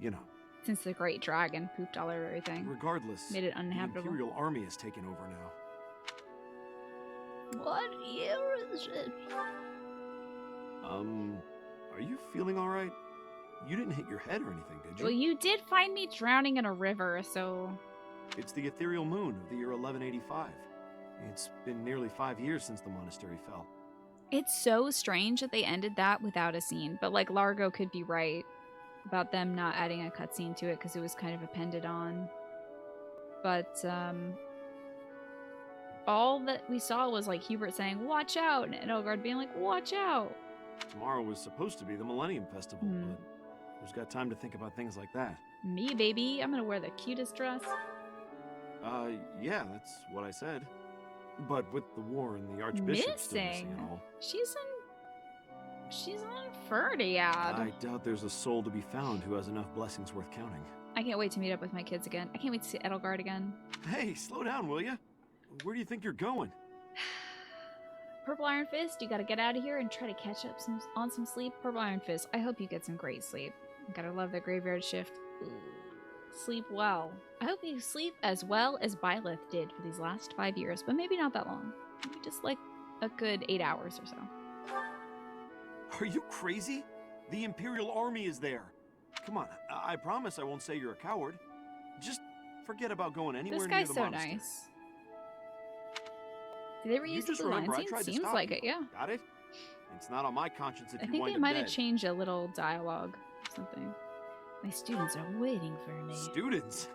You know. Since the Great Dragon pooped all over everything. Regardless, made it uninhabitable. The Imperial Army has taken over now. What year is it? Are you feeling alright? You didn't hit your head or anything, did you? Well, you did find me drowning in a river, so... It's the ethereal moon of the year 1185. It's been nearly 5 years since the monastery fell. It's so strange that they ended that without a scene, but like Largo could be right about them not adding a cutscene to it because it was kind of appended on. But, all that we saw was like Hubert saying, "Watch out," and Edelgard being like, "Watch out." Tomorrow was supposed to be the Millennium Festival, but who's got time to think about things like that? Me, baby. I'm gonna wear the cutest dress. Yeah, that's what I said. But with the war and the Archbishop still missing and all. She's on Ferdiad. I doubt there's a soul to be found who has enough blessings worth counting. I can't wait to meet up with my kids again. I can't wait to see Edelgard again. Hey, slow down, will ya? Where do you think you're going? Purple Iron Fist, you gotta get out of here and try to catch up on some sleep. Purple Iron Fist, I hope you get some great sleep. Gotta love the graveyard shift. Ooh. Sleep well. I hope you sleep as well as Byleth did for these last 5 years, but maybe not that long. Maybe just like a good 8 hours or so. Are you crazy? The Imperial Army is there. Come on, I promise I won't say you're a coward. Just forget about going anywhere near the monastery. This guy's so nice. Did they reuse the line scene? Seems like it, yeah. Got it? It's not on my conscience if I you think wind they up might have dead. changed a little dialogue or something. My students are waiting for me. Students?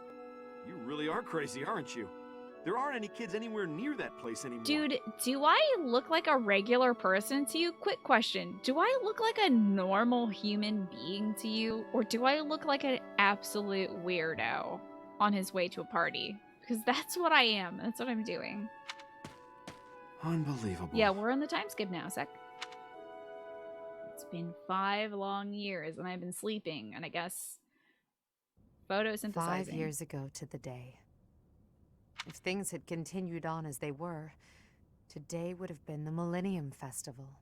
You really are crazy, aren't you? There aren't any kids anywhere near that place anymore. Dude, do I look like a regular person to you? Quick question. Do I look like a normal human being to you? Or do I look like an absolute weirdo on his way to a party? Because that's what I am. That's what I'm doing. Unbelievable. Yeah, we're on the time skip now, sec. It's been 5 long years and I've been sleeping, and I guess photosynthesizing. 5 years ago to the day. If things had continued on as they were, today would have been the Millennium Festival.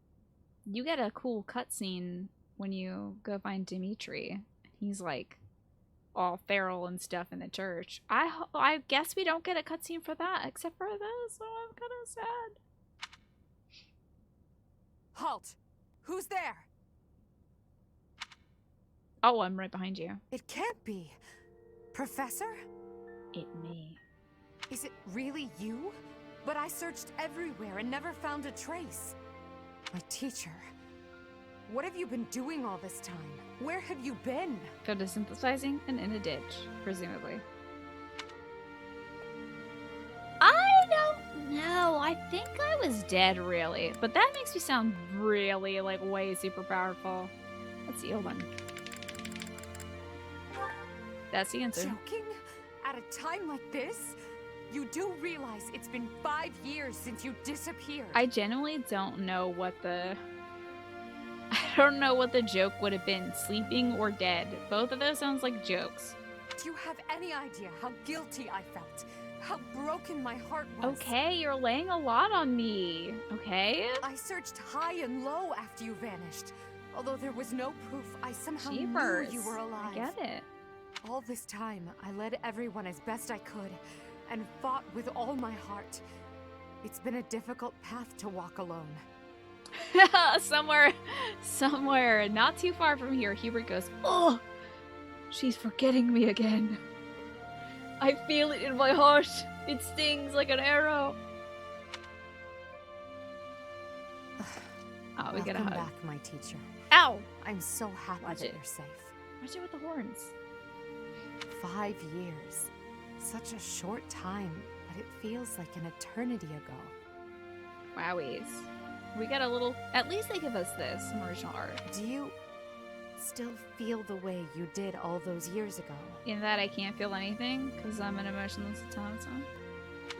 You get a cool cutscene when you go find Dimitri. He's like all feral and stuff in the church. I guess we don't get a cutscene for that, except for this, so I'm kind of sad. Halt! Who's there? Oh, I'm right behind you. It can't be. Professor? It me. Is it really you? But I searched everywhere and never found a trace. My teacher. What have you been doing all this time? Where have you been? Photosynthesizing and in a ditch, presumably. I don't know. I think I was dead, really. But that makes me sound really, like, way super powerful. Let's see, hold on. That's the answer. Joking? At a time like this? You do realize it's been 5 years since you disappeared. I genuinely don't know what the... I don't know what the joke would have been, sleeping or dead. Both of those sounds like jokes. Do you have any idea how guilty I felt? How broken my heart was? Okay, you're laying a lot on me. Okay? I searched high and low after you vanished. Although there was no proof, I somehow Jeepers. knew you were alive. I get it. All this time, I led everyone as best I could and fought with all my heart. It's been a difficult path to walk alone. somewhere not too far from here, Hubert goes, "Oh, she's forgetting me again. I feel it in my heart. It stings like an arrow." Oh, we gotta hug. Welcome back, my teacher. Ow! I'm so happy Watch that it. you're safe. Watch it with the horns. 5 years. Such a short time, but it feels like an eternity ago. Wowies. We got a little... At least they give us this, some original art. Do you still feel the way you did all those years ago? In that I can't feel anything, because I'm an emotionless automaton.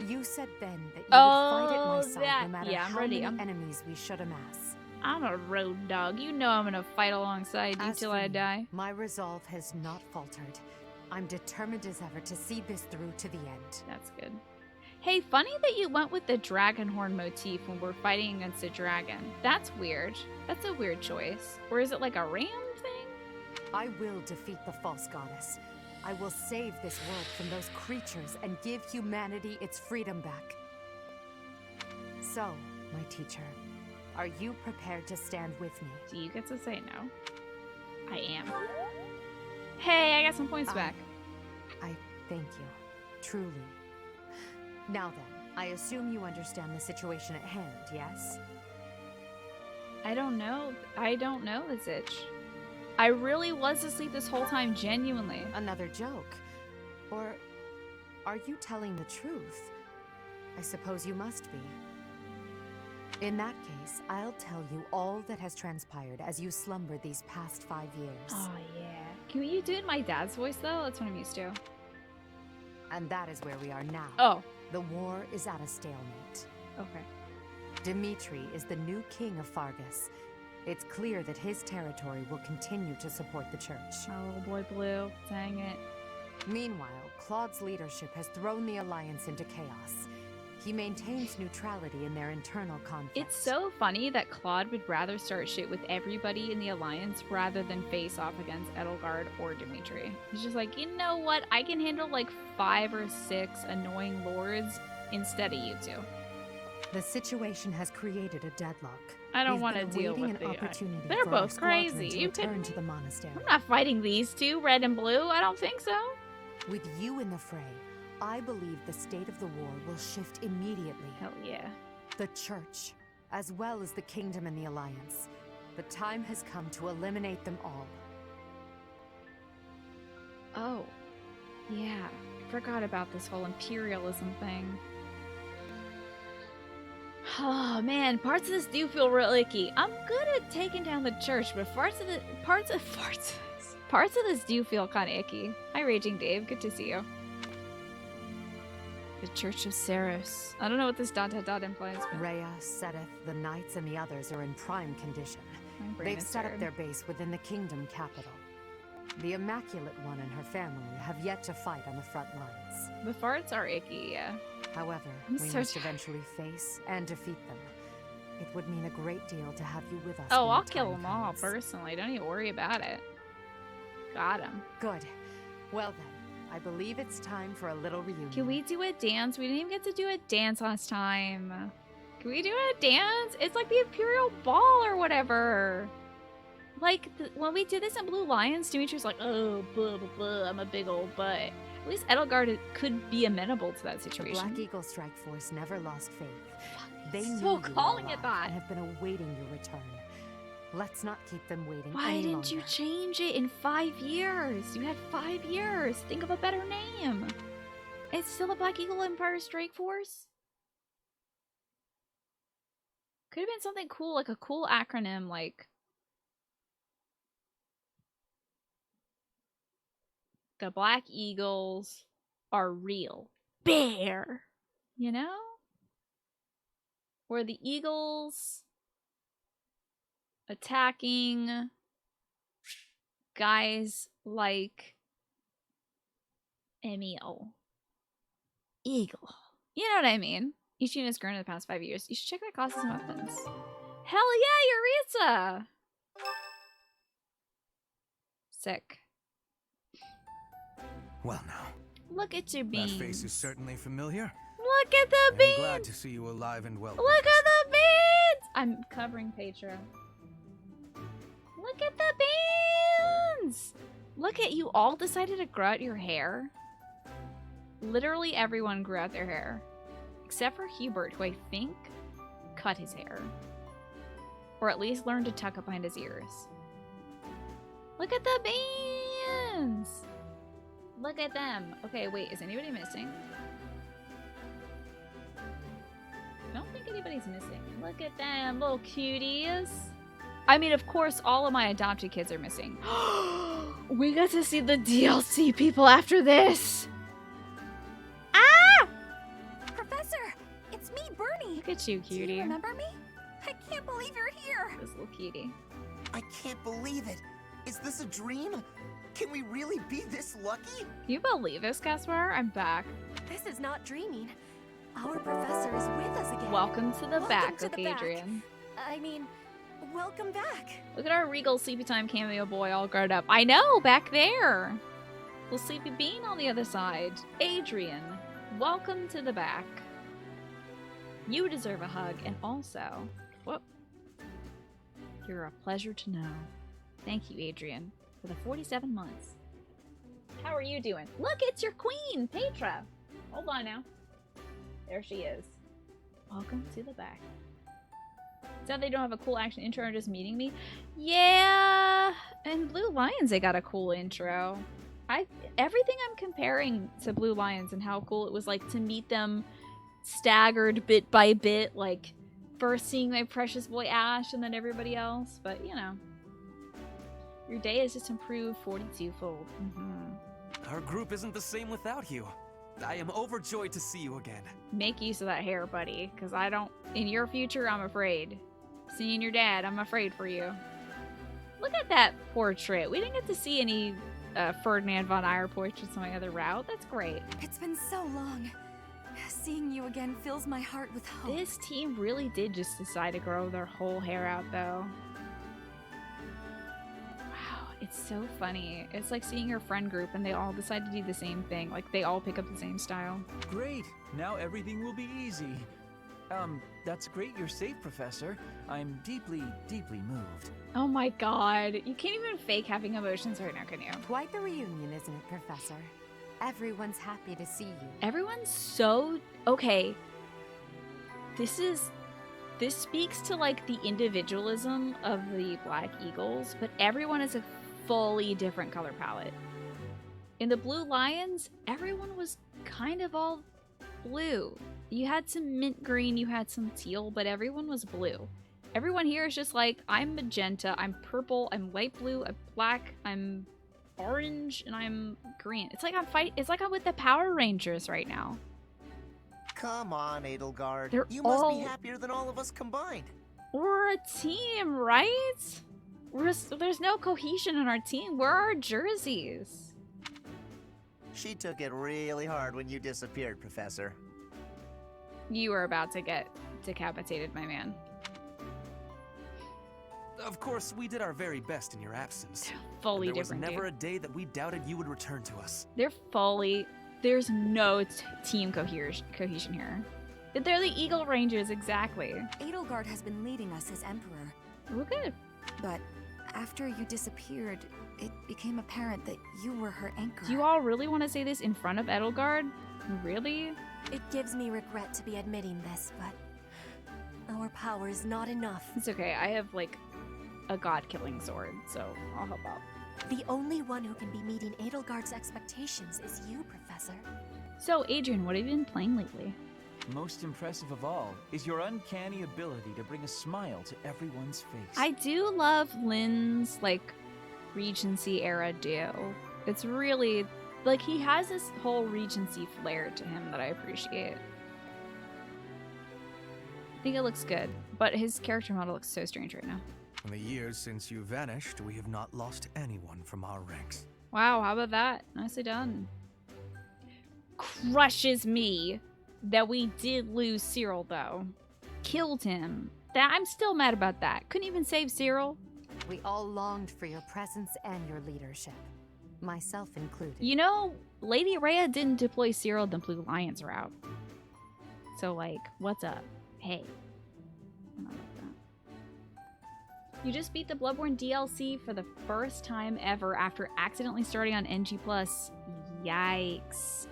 You said then that you would fight at my side that. no matter Yeah, I'm how ready. many enemies we should amass. I'm a road dog. You know I'm gonna fight alongside you As till for I me, die. My resolve has not faltered. I'm determined as ever to see this through to the end. That's good. Hey, funny that you went with the dragon horn motif when we're fighting against a dragon. That's weird. That's a weird choice. Or is it like a ram thing? I will defeat the false goddess. I will save this world from those creatures and give humanity its freedom back. So, my teacher, are you prepared to stand with me? Do you get to say no? I am. Hey, I got some points back. I thank you. Truly. Now then, I assume you understand the situation at hand, yes? I don't know. I don't know this itch. I really was asleep this whole time, genuinely. Another joke. Or are you telling the truth? I suppose you must be. In that case, I'll tell you all that has transpired as you slumbered these past 5 years. Oh, yeah. Can you do it in my dad's voice, though? That's what I'm used to. And that is where we are now. Oh. The war is at a stalemate. Okay. Dimitri is the new king of Fargus. It's clear that his territory will continue to support the church. My little boy Blue. Dang it. Meanwhile, Claude's leadership has thrown the Alliance into chaos. He maintains neutrality in their internal conflict. It's so funny that Claude would rather start shit with everybody in the Alliance rather than face off against Edelgard or Dimitri. He's just like, you know what? I can handle like 5 or 6 annoying lords instead of you two. The situation has created a deadlock. I don't We've want to been deal awaiting with an the... opportunity They're for our both squadron crazy. to You return can... to the monastery. I'm not fighting these two, red and blue. I don't think so. With you in the fray, I believe the state of the war will shift immediately. Hell yeah. The church, as well as the kingdom and the alliance. The time has come to eliminate them all. Oh. Yeah. Forgot about this whole imperialism thing. Oh man, parts of this do feel real icky. I'm good at taking down the church, but parts of this do feel kind of icky. Hi, Raging Dave. Good to see you. The Church of Saros. I don't know what this ... implies. But... Rhea, Seteth, the knights, and the others are in prime condition. My brain They've is set up tired. their base within the kingdom capital. The Immaculate One and her family have yet to fight on the front lines. The farts are icky, yeah. However, I'm we so must tired. eventually face and defeat them. It would mean a great deal to have you with us. Oh, when I'll the kill time them all comes. personally. Don't even worry about it. Got him. Good. Well then, I believe it's time for a little reunion. Can we do a dance? We didn't even get to do a dance last time. Can we do a dance? It's like the Imperial Ball or whatever. Like, when we did this in Blue Lions, Dimitri's like, oh, blah, blah, blah, I'm a big old butt. At least Edelgard could be amenable to that The situation. Black Eagle Strike Force never lost faith. They so knew you were calling it alive that. and have been awaiting your return. Let's not keep them waiting Why any didn't you longer. change it in 5 years? You had 5 years. Think of a better name. It's still the Black Eagle Empire Strike Force? Could have been something cool, like a cool acronym, like... The Black Eagles are real. bear, you know? Where the eagles attacking guys like Emil. Eagle. You know what I mean? Each unit has grown in the past 5 years. You should check their classes and weapons. Hell yeah, Eureka! Sick. Well now. Look at your beans. That face is certainly familiar. Look at the beans! I'm glad to see you alive and well. Look at the beans! I'm covering Petra. Look at the beans! Look at you all decided to grow out your hair. Literally everyone grew out their hair. Except for Hubert, who I think cut his hair. Or at least learned to tuck it behind his ears. Look at the beans! Look at them. Okay, wait, is anybody missing? I don't think anybody's missing. Look at them, little cuties. I mean, of course, all of my adopted kids are missing. We got to see the DLC people after this. Ah! Professor, it's me, Bernie. Look at you, cutie. Do you remember me? I can't believe you're here. This little cutie. I can't believe it. Is this a dream? Can we really be this lucky? Can you believe this, Caspar? I'm back. This is not dreaming. Our professor is with us again. Welcome to the Welcome back, to the okay, back. Adrian. I mean, welcome back. Look at our regal sleepy time cameo boy all grown up. I know, back there. Little sleepy bean on the other side. Adrian, welcome to the back. You deserve a hug, and also, whoop, you're a pleasure to know. Thank you, Adrian, for the 47 months. How are you doing? Look, it's your queen, Petra. Hold on now. There she is. Welcome to the back. Sad they don't have a cool action intro or just meeting me. Yeah, and Blue Lions, they got a cool intro. Everything I'm comparing to Blue Lions and how cool it was like to meet them staggered bit by bit, like first seeing my precious boy Ash and then everybody else. But you know, your day has just improved 42-fold. Our group isn't the same without you. I am overjoyed to see you again. Make use of that hair, buddy, because I don't. In your future, I'm afraid. Seeing your dad, I'm afraid for you. Look at that portrait. We didn't get to see any Ferdinand von Eyre portraits on my other route. That's great. It's been so long. Seeing you again fills my heart with hope. This team really did just decide to grow their whole hair out, though. Wow, it's so funny. It's like seeing your friend group and they all decide to do the same thing. Like, they all pick up the same style. Great. Now everything will be easy. That's great you're safe, Professor. I'm deeply, deeply moved. Oh my god. You can't even fake having emotions right now, can you? Quite the reunion, isn't it, Professor? Everyone's happy to see you. Everyone's so... Okay. This speaks to, like, the individualism of the Black Eagles, but everyone is a fully different color palette. In the Blue Lions, everyone was kind of all blue. You had some mint green, you had some teal, but everyone was blue. Everyone here is just like, I'm magenta, I'm purple, I'm light blue, I'm black, I'm orange, and I'm green. It's like I'm with the Power Rangers right now. Come on, Edelgard. They're You must all- be happier than all of us combined. We're a team, right? There's no cohesion in our team. Where are our jerseys? She took it really hard when you disappeared, Professor. You were about to get decapitated, my man. Of course, we did our very best in your absence. Fully And there was different, never dude. a day that we doubted you would return to us. There's no team cohesion here. They're the Eagle Rangers, exactly. Edelgard has been leading us as Emperor. We're good. But after you disappeared, it became apparent that you were her anchor. Do you all really want to say this in front of Edelgard? Really? It gives me regret to be admitting this, but our power is not enough. It's okay. I have, like, a god-killing sword, so I'll help out. The only one who can be meeting Edelgard's expectations is you, Professor. So, Adrian, what have you been playing lately? Most impressive of all is your uncanny ability to bring a smile to everyone's face. I do love Lynn's, like, Regency era duo. It's really like, he has this whole Regency flair to him that I appreciate. I think it looks good, but his character model looks so strange right now. In the years since you vanished, we have not lost anyone from our ranks. Wow, how about that? Nicely done. Crushes me that we did lose Cyril, though. Killed him. I'm still mad about that. Couldn't even save Cyril. We all longed for your presence and your leadership, myself included. You know, Lady Rhea didn't deploy Cyril the Blue Lions route. So, like, what's up? Hey. I'm not like that. You just beat the Bloodborne DLC for the first time ever after accidentally starting on NG+. Yikes.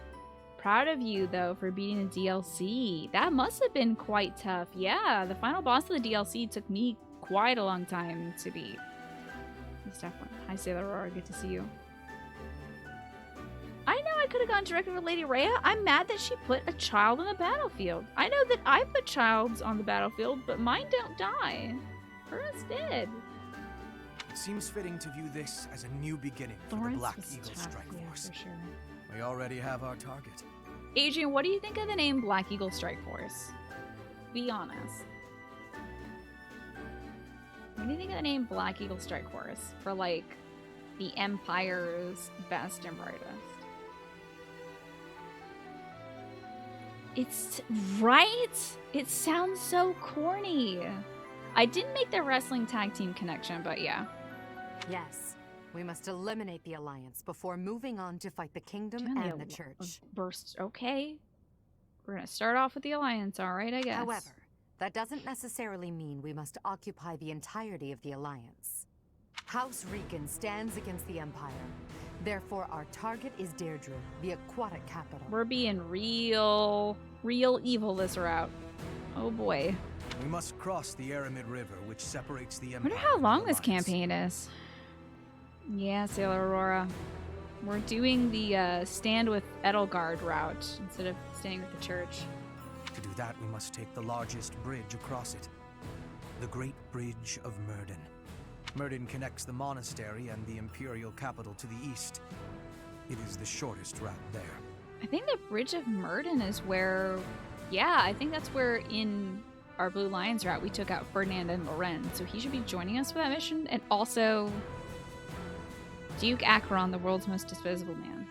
Proud of you, though, for beating the DLC. That must have been quite tough. Yeah, the final boss of the DLC took me quite a long time to beat. It's definitely. Hi, Sailor Aurora. Good to see you. I know I could have gone directly with Lady Rhea. I'm mad that she put a child on the battlefield. I know that I put childs on the battlefield, but mine don't die. Hers did. It seems fitting to view this as a new beginning for the Black Eagle Strike Force. For sure. We already have our target. Adrian, what do you think of the name Black Eagle Strike Force? Be honest. What do you think of the name Black Eagle Strike Force for, like, the Empire's best and brightest? It's right? It sounds so corny. I didn't make the wrestling tag team connection, but yeah. Yes. We must eliminate the Alliance before moving on to fight the Kingdom and the Church. Burst. Okay. We're gonna start off with the Alliance, alright, I guess. However, that doesn't necessarily mean we must occupy the entirety of the Alliance. House Rican stands against the Empire. Therefore, our target is Deirdre, the aquatic capital. We're being real evil this route. Oh boy. We must cross the Aramid River, which separates the I Empire. wonder how long this campaign is. Yeah, Sailor Aurora. We're doing the stand with Edelgard route instead of standing with the church. To do that, we must take the largest bridge across it. The Great Bridge of Myrden. Myrden connects the monastery and the Imperial capital to the east. It is the shortest route there. I think the Bridge of Myrden is where... Yeah, I think that's where in our Blue Lions route we took out Ferdinand and Loren. So he should be joining us for that mission. And also... Duke Acheron, the world's most disposable man.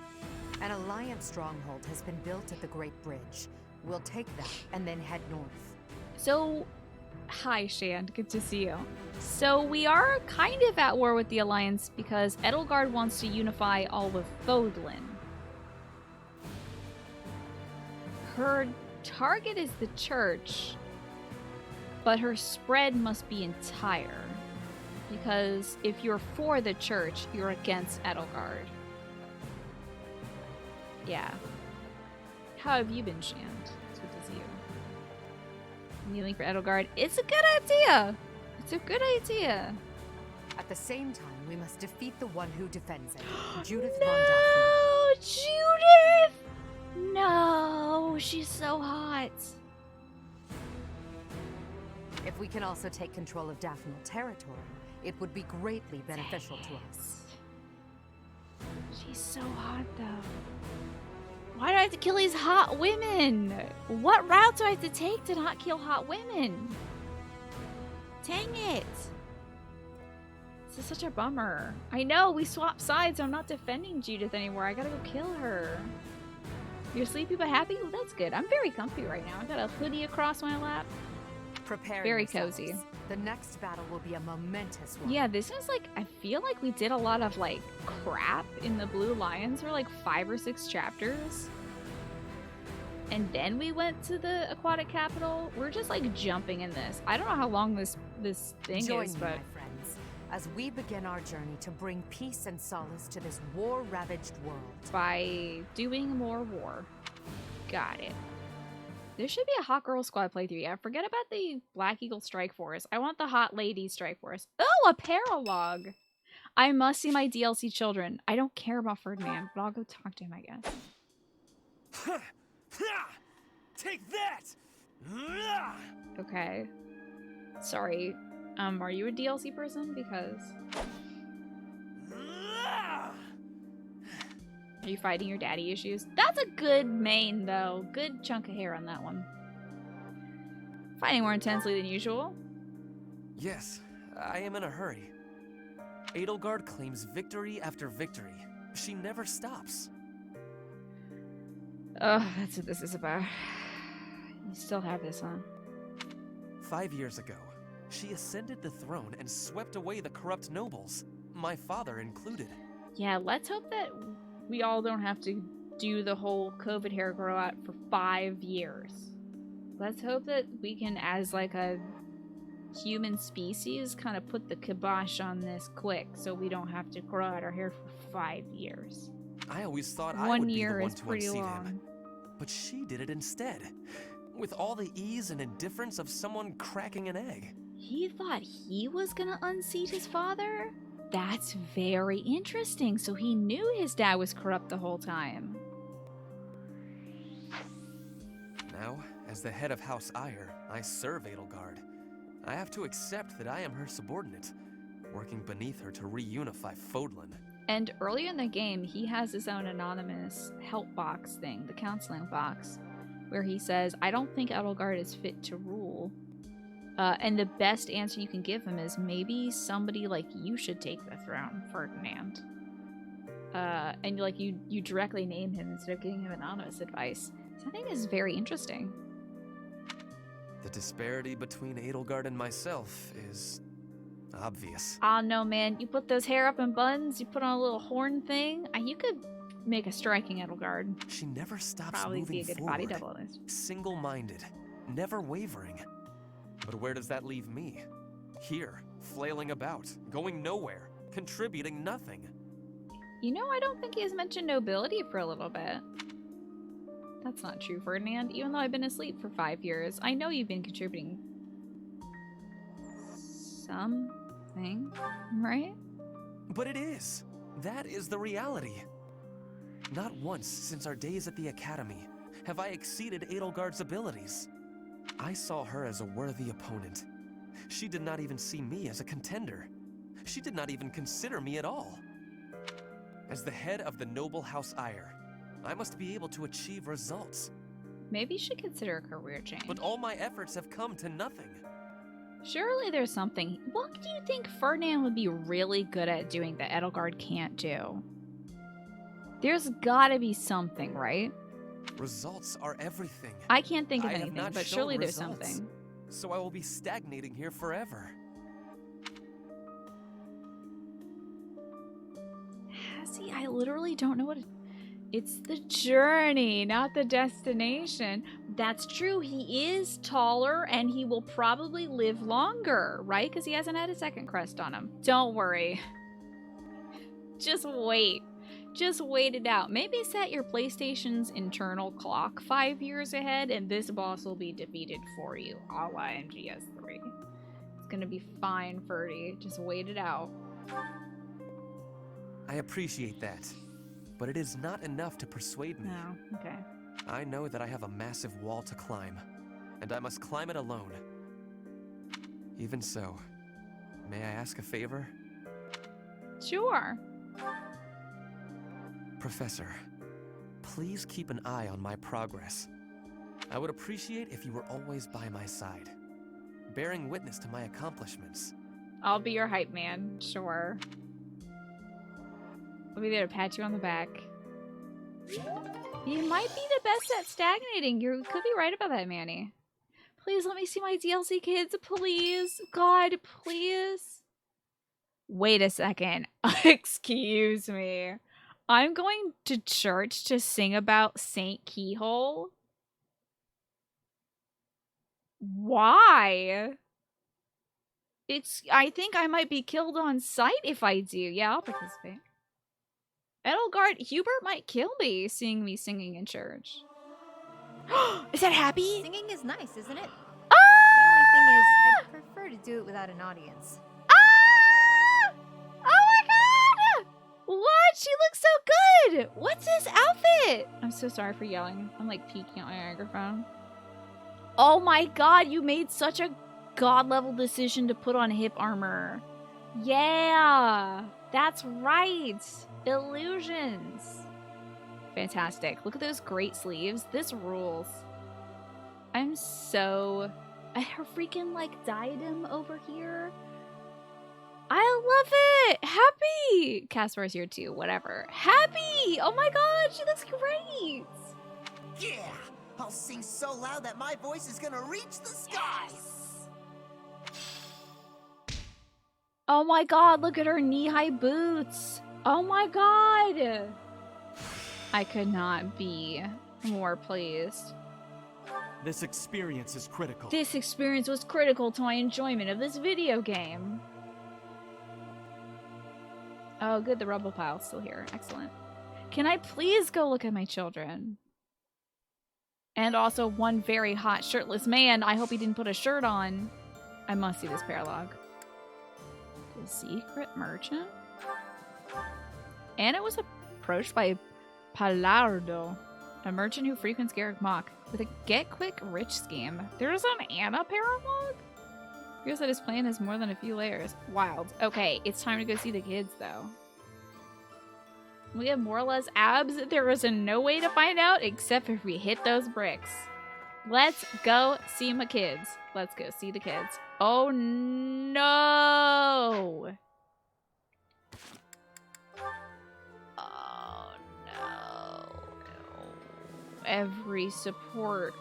An Alliance stronghold has been built at the Great Bridge. We'll take that and then head north. So, hi Shand, good to see you. So we are kind of at war with the Alliance because Edelgard wants to unify all of Fodlan. Her target is the church, but her spread must be entire. Because if you're for the church, you're against Edelgard. Yeah. How have you been, Shand? It's good to see you. Kneeling for Edelgard. It's a good idea! It's a good idea. At the same time, we must defeat the one who defends it. Judith No, von Daphne. Judith! No, she's so hot. If we can also take control of Daphnal territory, it would be greatly beneficial to us. She's so hot, though. Why do I have to kill these hot women? What route do I have to take to not kill hot women? Dang it. This is such a bummer. I know, we swapped sides, so I'm not defending Judith anymore. I gotta go kill her. You're sleepy but happy? Well, that's good. I'm very comfy right now. I got a hoodie across my lap. Prepare Very yourselves. cozy. The next battle will be a momentous one. Yeah, this is like, I feel like we did a lot of like crap in the Blue Lions for like 5 or 6 chapters. And then we went to the aquatic capital. We're just like jumping in this. I don't know how long this thing Join is, me, but my friends, as we begin our journey to bring peace and solace to this war-ravaged world. by doing more war. Got it. There should be a Hot Girl Squad playthrough. Yeah, forget about the Black Eagle Strike Force. I want the Hot Lady Strike Force. Oh, a paralog! I must see my DLC children. I don't care about Ferdinand, but I'll go talk to him, I guess. Take that! Okay. Sorry. Are you a DLC person? Because... Are you fighting your daddy issues? That's a good mane, though. Good chunk of hair on that one. Fighting more intensely than usual. Yes, I am in a hurry. Edelgard claims victory after victory. She never stops. Oh, that's what this is about. You still have this, huh? 5 years ago, she ascended the throne and swept away the corrupt nobles, my father included. Yeah, let's hope that we all don't have to do the whole COVID hair grow out for 5 years. Let's hope that we can, as like a human species, kind of put the kibosh on this quick so we don't have to grow out our hair for 5 years. I always thought I 1 would be the year one is to pretty unseat long. him. But she did it instead. With all the ease and indifference of someone cracking an egg. He thought he was gonna unseat his father? That's very interesting. So he knew his dad was corrupt the whole time. Now, as the head of House Eyre, I serve Edelgard. I have to accept that I am her subordinate, working beneath her to reunify Fodlan. And earlier in the game, he has his own anonymous help box thing, the counseling box, where he says, I don't think Edelgard is fit to rule. And the best answer you can give him is, maybe somebody like you should take the throne, Ferdinand. And like you directly name him instead of giving him anonymous advice. So I think this is very interesting. The disparity between Edelgard and myself is obvious. Ah, no, man. You put those hair up in buns, you put on a little horn thing. You could make a striking Edelgard. She never stops Probably moving be a good forward. body double in this. Single-minded, never wavering. But where does that leave me? Here, flailing about, going nowhere, contributing nothing. You know, I don't think he has mentioned nobility for a little bit. That's not true, Ferdinand. Even though I've been asleep for 5 years, I know you've been contributing something, right? But it is. That is the reality. Not once since our days at the Academy have I exceeded Edelgard's abilities. I saw her as a worthy opponent. She did not even see me as a contender. She did not even consider me at all. As the head of the noble House Eyre, I must be able to achieve results. Maybe you should consider a career change. But all my efforts have come to nothing. Surely there's something. What do you think Ferdinand would be really good at doing that Edelgard can't do? There's gotta be something, right? Results are everything. I can't think of I have anything, not but shown surely there's results, something. So I will be stagnating here forever. See, I literally don't know what it's the journey, not the destination. That's true. He is taller and he will probably live longer, right? Because he hasn't had a second crest on him. Don't worry. Just wait. Just wait it out. Maybe set your PlayStation's internal clock 5 years ahead and this boss will be defeated for you, a la MGS3. It's gonna be fine, Ferdy. Just wait it out. I appreciate that, but it is not enough to persuade me. No, okay. I know that I have a massive wall to climb, and I must climb it alone. Even so, may I ask a favor? Sure. Professor, please keep an eye on my progress. I would appreciate if you were always by my side, bearing witness to my accomplishments. I'll be your hype man, sure. I'll be there to pat you on the back. You might be the best at stagnating. You could be right about that, Manny. Please let me see my DLC kids, please. God, please. Wait a second. Excuse me. I'm going to church to sing about Saint Keyhole? Why? I think I might be killed on sight if I do. Yeah, I'll participate. Edelgard, Hubert might kill me seeing me singing in church. Is that happy? Singing is nice, isn't it? Ah! The only thing is, I'd prefer to do it without an audience. Ah! Oh my god! What? She looks so good! What's this outfit? I'm so sorry for yelling. I'm like peeking at my microphone. Oh my god, you made such a god-level decision to put on hip armor. Yeah! That's right! Illusions. Fantastic. Look at those great sleeves. This rules. I'm so... Her freaking, like, diadem over here. I love it! Happy! Casper's here too, whatever. Happy! Oh my god, she looks great! Yeah! I'll sing so loud that my voice is gonna reach the skies! Oh my god, look at her knee-high boots! Oh my god! I could not be more pleased. This experience is critical. This experience was critical to my enjoyment of this video game. Oh, good, the rubble pile's still here. Excellent. Can I please go look at my children? And also one very hot shirtless man. I hope he didn't put a shirt on. I must see this paralogue. The secret merchant? And it was approached by Palardo, a merchant who frequents Garrick Mach, with a get-quick-rich scheme. There's an Anna paralogue? Feels that his plan has more than a few layers. Wild. Okay, it's time to go see the kids, though. We have more or less abs. There is no way to find out except if we hit those bricks. Let's go see my kids. Let's go see the kids. Oh, no! Oh, no. Every support.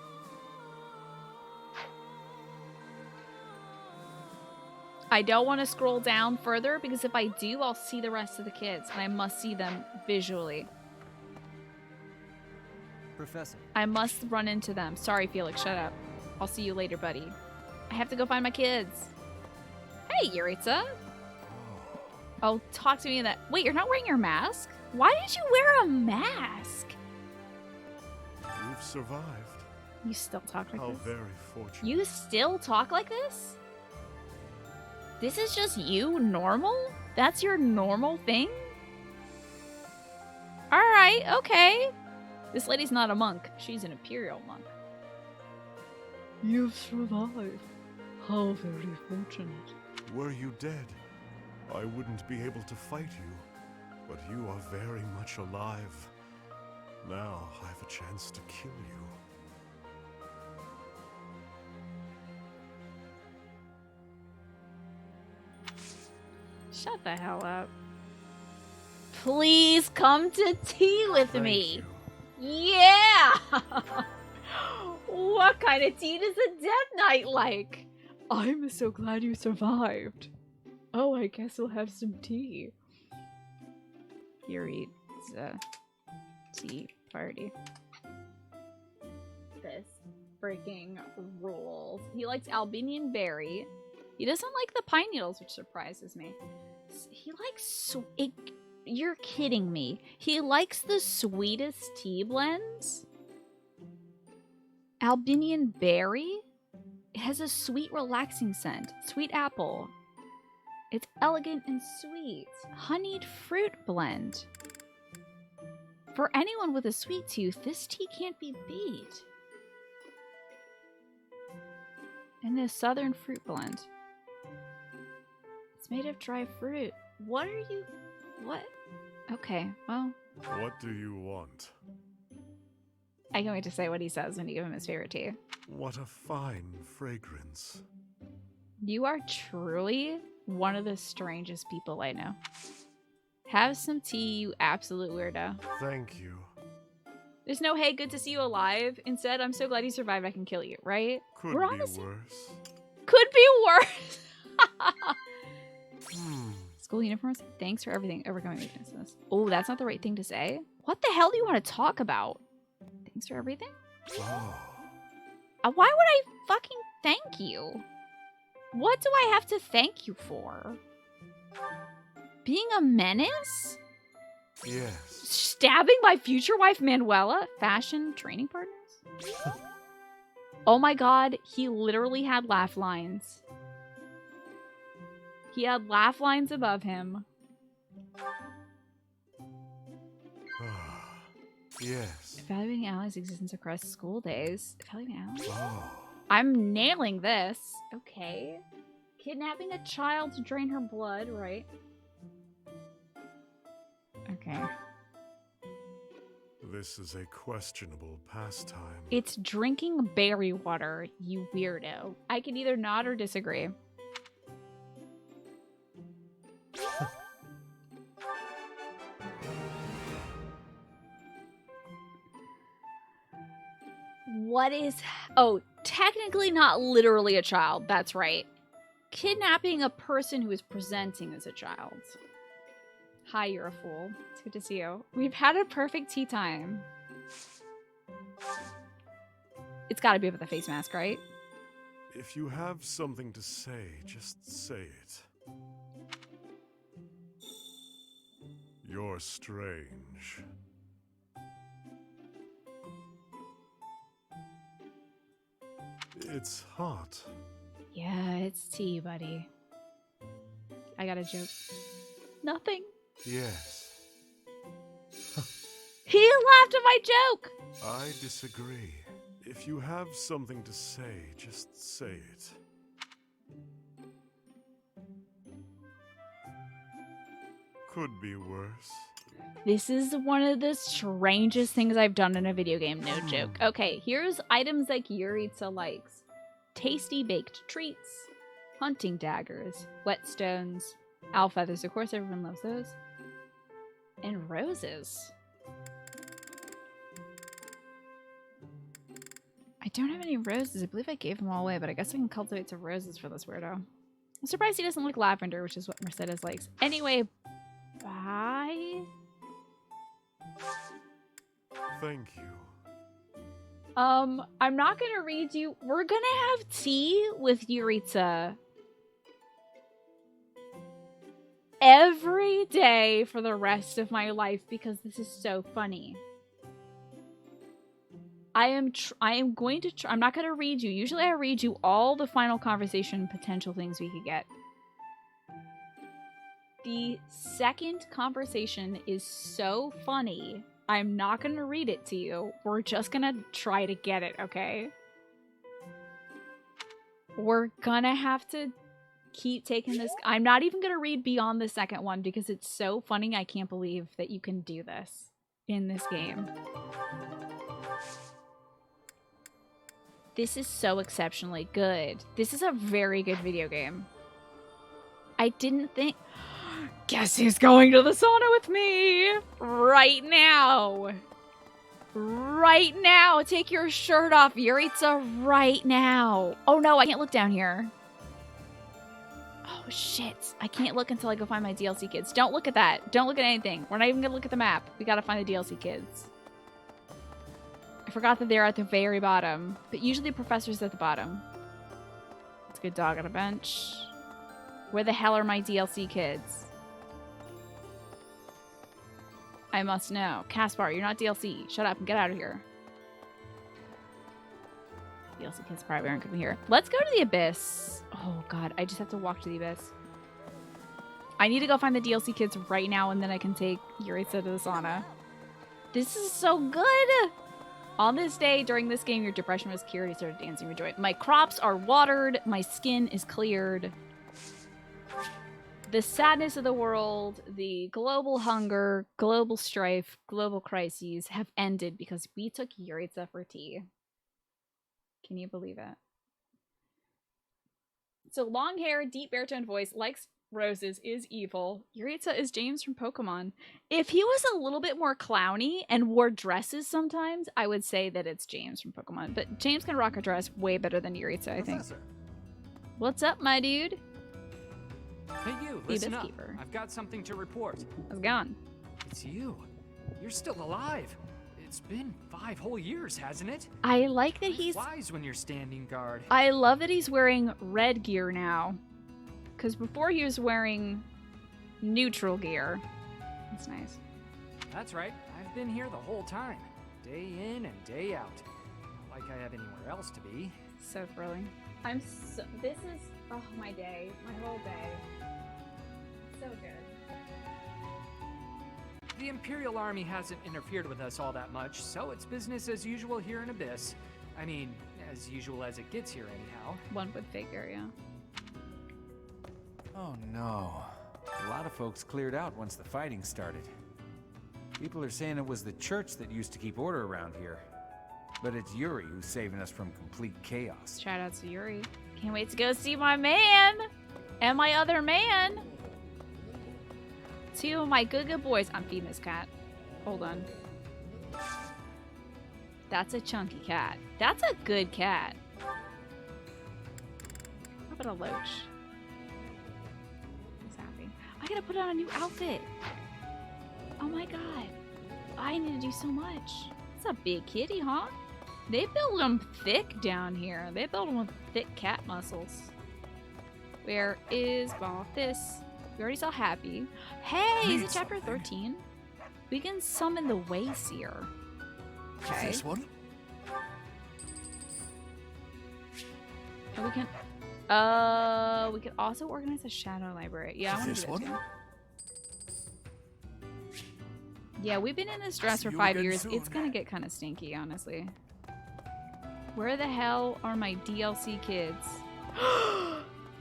I don't want to scroll down further because if I do, I'll see the rest of the kids and I must see them visually. Professor. I must run into them. Sorry, Felix, shut up. I'll see you later, buddy. I have to go find my kids. Hey, Yuritsa. Oh, talk to me in that. Wait, you're not wearing your mask? Why did you wear a mask? You've survived. You still talk like How this? very fortunate. You still talk like this? This is just you normal? That's your normal thing? Alright, okay. This lady's not a monk. She's an imperial monk. You've survived. How very fortunate. Were you dead, I wouldn't be able to fight you. But you are very much alive. Now I have a chance to kill you. Shut the hell up. Please come to tea with me. Yeah! What kind of tea does a death knight like? I'm so glad you survived. Oh, I guess we'll have some tea. Here eats tea party. This freaking rules. He likes Albanian berry. He doesn't like the pine needles, which surprises me. He likes you're kidding me. He likes the sweetest tea blends? Albanian berry? It has a sweet, relaxing scent. Sweet apple. It's elegant and sweet. Honeyed fruit blend. For anyone with a sweet tooth, this tea can't be beat. And the southern fruit blend. It's made of dry fruit. What are you... What? Okay, well... What do you want? I can't wait to say what he says when you give him his favorite tea. What a fine fragrance. You are truly one of the strangest people I know. Have some tea, you absolute weirdo. Thank you. There's no, hey, good to see you alive. Instead, I'm so glad you survived, I can kill you, right? Could be worse. Could be worse! School uniforms? Thanks for everything. Overcoming weaknesses. Oh, that's not the right thing to say. What the hell do you want to talk about? Thanks for everything? Oh. Why would I fucking thank you? What do I have to thank you for? Being a menace? Yes. Stabbing my future wife Manuela? Fashion training partners? Oh my god, he literally had laugh lines. He had laugh lines above him. Yes. Evaluating allies' existence across school days. Evaluating allies? Oh. I'm nailing this. Okay. Kidnapping a child to drain her blood, right? Okay. This is a questionable pastime. It's drinking berry water, you weirdo. I can either nod or disagree. What is... Oh, technically not literally a child. That's right. Kidnapping a person who is presenting as a child. Hi, you're a fool. It's good to see you. We've had a perfect tea time. It's gotta be with the face mask, right? If you have something to say, just say it. You're strange. It's hot. Yeah, it's tea, buddy. I got a joke. Nothing. Yes. He laughed at my joke! I disagree. If you have something to say, just say it. Could be worse. This is one of the strangest things I've done in a video game, no joke. Okay, here's items like Yuritsa likes. Tasty baked treats, hunting daggers, whetstones, owl feathers, of course everyone loves those, and roses. I don't have any roses. I believe I gave them all away, but I guess I can cultivate some roses for this weirdo. I'm surprised he doesn't like lavender, which is what Mercedes likes. Anyway, bye. Thank you. I'm not gonna read you. We're gonna have tea with Yuritsa every day for the rest of my life because this is so funny. I'm not gonna read you. Usually I read you all the final conversation potential things we could get. The second conversation is so funny. I'm not going to read it to you. We're just going to try to get it, okay? We're going to have to keep taking this. I'm not even going to read beyond the second one because it's so funny. I can't believe that you can do this in this game. This is so exceptionally good. This is a very good video game. I didn't think... Guess who's going to the sauna with me? Right now. Right now. Take your shirt off, Yuritsa, right now. Oh no, I can't look down here. Oh shit. I can't look until I go find my DLC kids. Don't look at that. Don't look at anything. We're not even gonna look at the map. We gotta find the DLC kids. I forgot that they're at the very bottom. But usually the professor's at the bottom. It's a good dog on a bench. Where the hell are my DLC kids? I must know. Caspar, you're not DLC. Shut up and get out of here. DLC kids probably aren't coming here. Let's go to the Abyss. Oh god, I just have to walk to the Abyss. I need to go find the DLC kids right now and then I can take Yuritsa to the sauna. This is so good! On this day, during this game, your depression was cured. You started dancing with joy. My crops are watered. My skin is cleared. The sadness of the world, the global hunger, global strife, global crises have ended because we took Yuritsa for tea. Can you believe it? So long hair, deep baritone voice, likes roses, is evil. Yuritsa is James from Pokemon. If he was a little bit more clowny and wore dresses sometimes, I would say that it's James from Pokemon. But James can rock a dress way better than Yuritsa, I think. What's up, my dude? Hey you, listen up. I've got something to report. How's it going? It's you. You're still alive. It's been 5 whole years, hasn't it? I like that he's... Flies when you're standing guard. I love that he's wearing red gear now. Because before he was wearing neutral gear. That's nice. That's right. I've been here the whole time. Day in and day out. Not like I have anywhere else to be. So thrilling. This is... Oh, my day. My whole day. So good. The Imperial Army hasn't interfered with us all that much, so it's business as usual here in Abyss. I mean, as usual as it gets here anyhow. One would figure, yeah. Oh no. A lot of folks cleared out once the fighting started. People are saying it was the church that used to keep order around here. But it's Yuri who's saving us from complete chaos. Shout out to Yuri. Can't wait to go see my man and my other man. Two of my good boys. I'm feeding this cat. Hold on. That's a chunky cat. That's a good cat. How about a loach? He's happy. I gotta put on a new outfit. Oh my god. I need to do so much. It's a big kitty, huh? They build them thick down here. They build them with thick cat muscles. Where is Balthus? We already saw Happy. Hey, is it chapter 13? We can summon the Wayseer. Okay. This one? And we can also organize a shadow library. Yeah, I want to do that too. Yeah, we've been in this dress for 5 years. Soon. It's gonna get kind of stinky, honestly. Where the hell are my DLC kids?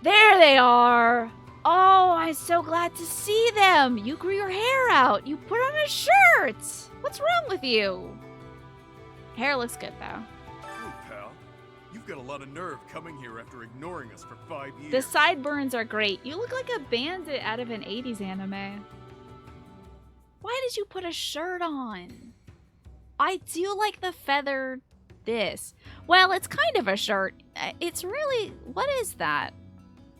There they are! Oh, I'm so glad to see them! You grew your hair out! You put on a shirt! What's wrong with you? Hair looks good, though. Hey, pal. You've got a lot of nerve coming here after ignoring us for 5 years. The sideburns are great. You look like a bandit out of an 80s anime. Why did you put a shirt on? I do like the feathered this. Well, it's kind of a shirt. It's really... What is that?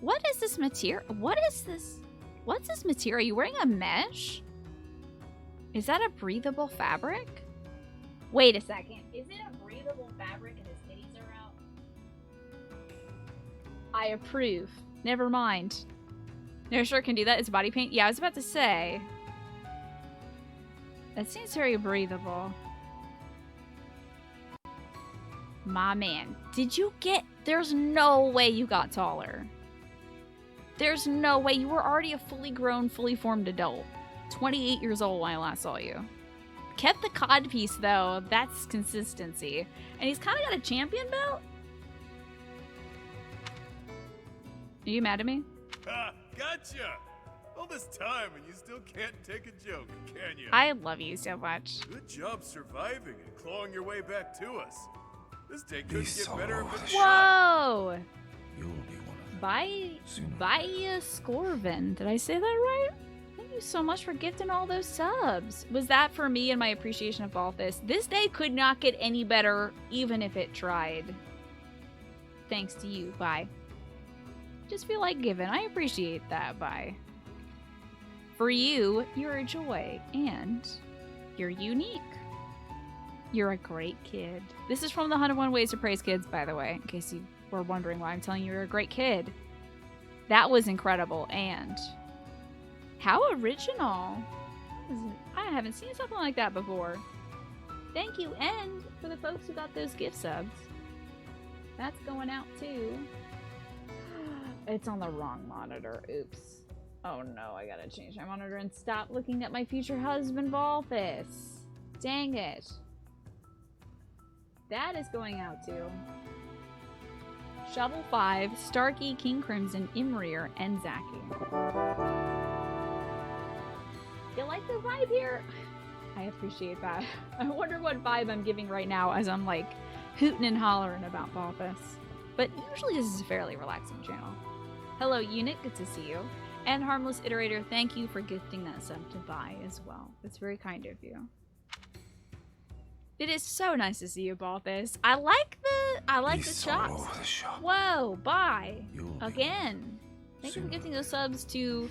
What is this material? What is this? What's this material? Are you wearing a mesh? Is that a breathable fabric? Wait a second. Is it a breathable fabric and his titties are out? I approve. Never mind. No shirt can do that. It's body paint. Yeah, I was about to say. That seems very breathable. My man. Did you get... There's no way you got taller. There's no way. You were already a fully grown, fully formed adult. 28 years old when I last saw you. Kept the cod piece, though. That's consistency. And he's kind of got a champion belt. Are you mad at me? Ha! Gotcha! All this time and you still can't take a joke, can you? I love you so much. Good job surviving and clawing your way back to us. This day couldn't get better if it's Whoa! You'll be one of them. Bye, Scorvin. Did I say that right? Thank you so much for gifting all those subs. Was that for me and my appreciation of Balthus? This day could not get any better, even if it tried. Thanks to you. Bye. Just feel like giving. I appreciate that. Bye. For you, you're a joy, and you're unique. You're a great kid. This is from the 101 Ways to Praise Kids, by the way, in case you were wondering why I'm telling you you're a great kid. That was incredible, and how original. I haven't seen something like that before. Thank you, and for the folks who got those gift subs. That's going out, too. It's on the wrong monitor. Oops. Oh no, I gotta change my monitor and stop looking at my future husband, Balthus. Dang it. That is going out too. Shovel 5, Starkey, King Crimson, Imrir, and Zaki. You like the vibe here? I appreciate that. I wonder what vibe I'm giving right now as I'm like hooting and hollering about Balthus. But usually this is a fairly relaxing channel. Hello, Unit. Good to see you. And Harmless Iterator, thank you for gifting that sub to buy as well. That's very kind of you. It is so nice to see you, Balthus. I like the chops. Whoa, bye. Again. Thank you for gifting those subs to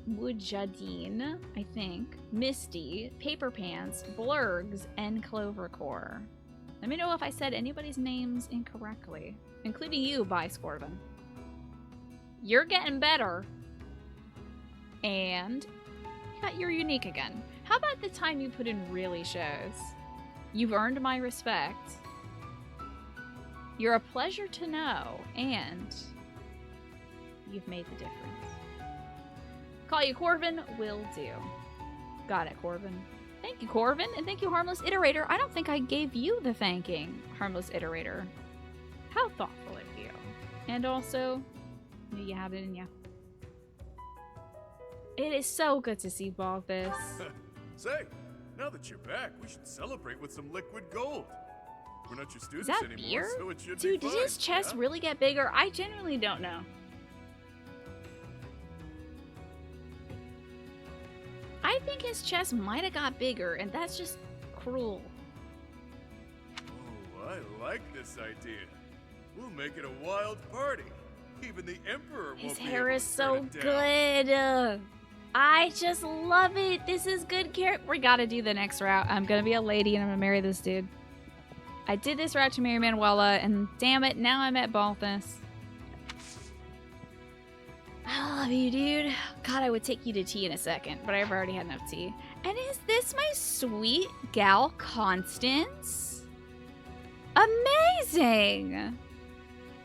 Wujadine, I think, Misty, Paper Pants, Blurgs, and Clovercore. Let me know if I said anybody's names incorrectly, including you, Bye Scorvin. You're getting better. And you're unique again. How about the time you put in really shows? You've earned my respect. You're a pleasure to know, and you've made the difference. Call you Corvin, will do. Got it, Corvin. Thank you, Corvin, and thank you, Harmless Iterator. I don't think I gave you the thanking, Harmless Iterator. How thoughtful of you. And also, knew you had it in you. It is so good to see Balthus. Say, now that you're back, we should celebrate with some liquid gold. We're not your Is students that anymore, beer? so it should Dude, be did fine, his chest yeah? really get bigger? I genuinely don't know. I think his chest might have got bigger, and that's just cruel. Oh, I like this idea. We'll make it a wild party. Even the Emperor His won't be hair able is to so turn it down. good. I just love it. This is good character. We gotta do the next route. I'm gonna be a lady and I'm gonna marry this dude. I did this route to marry Manuela, and damn it, now I'm at Balthus. I love you, dude. God, I would take you to tea in a second, but I've already had enough tea. And is this my sweet gal Constance? Amazing!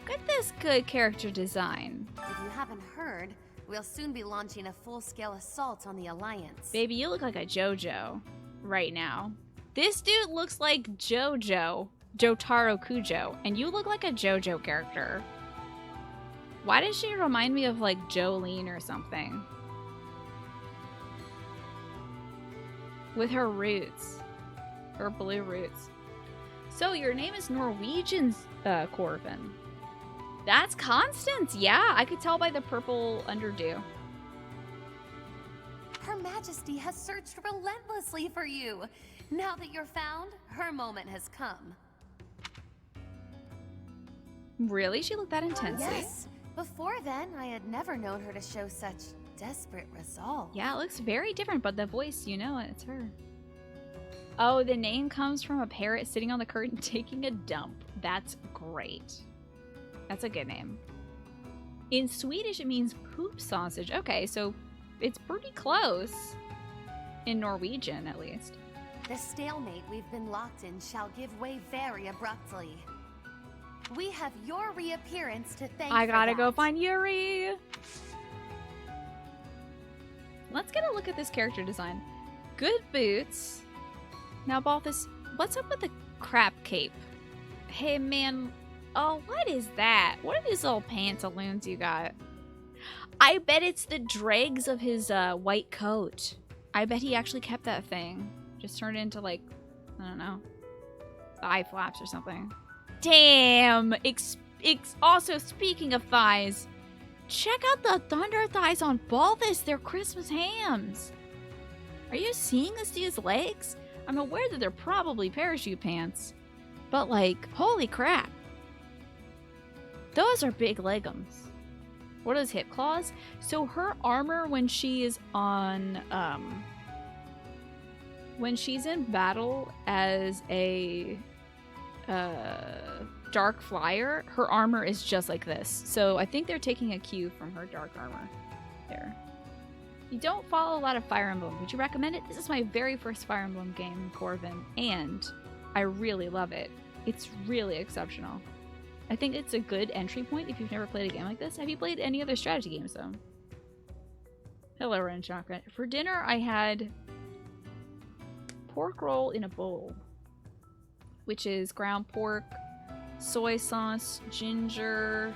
Look at this good character design. If you haven't heard, we'll soon be launching a full-scale assault on the Alliance. Baby, you look like a JoJo right now. This dude looks like JoJo, Jotaro Kujo, and you look like a JoJo character. Why does she remind me of like Jolene or something? With her roots. Her blue roots. So your name is Norwegian, Corvin. That's Constance. Yeah, I could tell by the purple underdew. Her Majesty has searched relentlessly for you. Now that you're found, her moment has come. Really? She looked that intense? Yes. Before then, I had never known her to show such desperate resolve. Yeah, it looks very different, but the voice, you know it. It's her. Oh, the name comes from a parrot sitting on the curtain taking a dump. That's great. That's a good name. In Swedish, it means poop sausage. Okay, so it's pretty close. In Norwegian, at least. The stalemate we've been locked in shall give way very abruptly. We have your reappearance to thank I gotta for go that. find Yuri. Let's get a look at this character design. Good boots. Now, Balthus, what's up with the crap cape? Hey, man. Oh, what is that? What are these little pantaloons you got? I bet it's the dregs of his white coat. I bet he actually kept that thing. Just turned it into, like, I don't know, thigh flaps or something. Damn! Also, speaking of thighs, check out the thunder thighs on Balthus. They're Christmas hams. Are you seeing this dude's legs? I'm aware that they're probably parachute pants, but like, holy crap. Those are big leggings. What are those, hip claws? So her armor when she is on, when she's in battle as a dark flyer, her armor is just like this. So I think they're taking a cue from her dark armor there. You don't follow a lot of Fire Emblem. Would you recommend it? This is my very first Fire Emblem game, Corvin, and I really love it. It's really exceptional. I think it's a good entry point if you've never played a game like this. Have you played any other strategy games, though? Hello, Ren Chakra. For dinner, I had pork roll in a bowl, which is ground pork, soy sauce, ginger,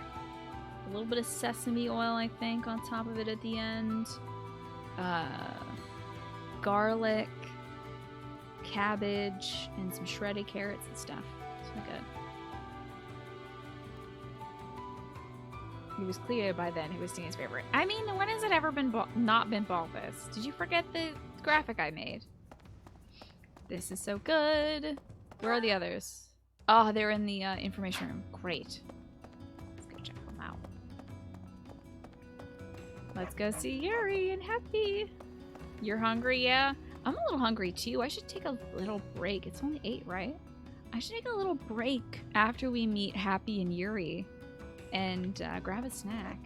a little bit of sesame oil, I think, on top of it at the end, garlic, cabbage, and some shredded carrots and stuff. It's really good. He was clear by then. He was Tina's favorite. I mean, when has it ever been not been Balthus? Did you forget the graphic I made? This is so good. Where are the others? Oh, they're in the information room. Great. Let's go check them out. Let's go see Yuri and Happy. You're hungry, yeah? I'm a little hungry too. I should take a little break. It's only 8, right? I should take a little break after we meet Happy and Yuri and grab a snack.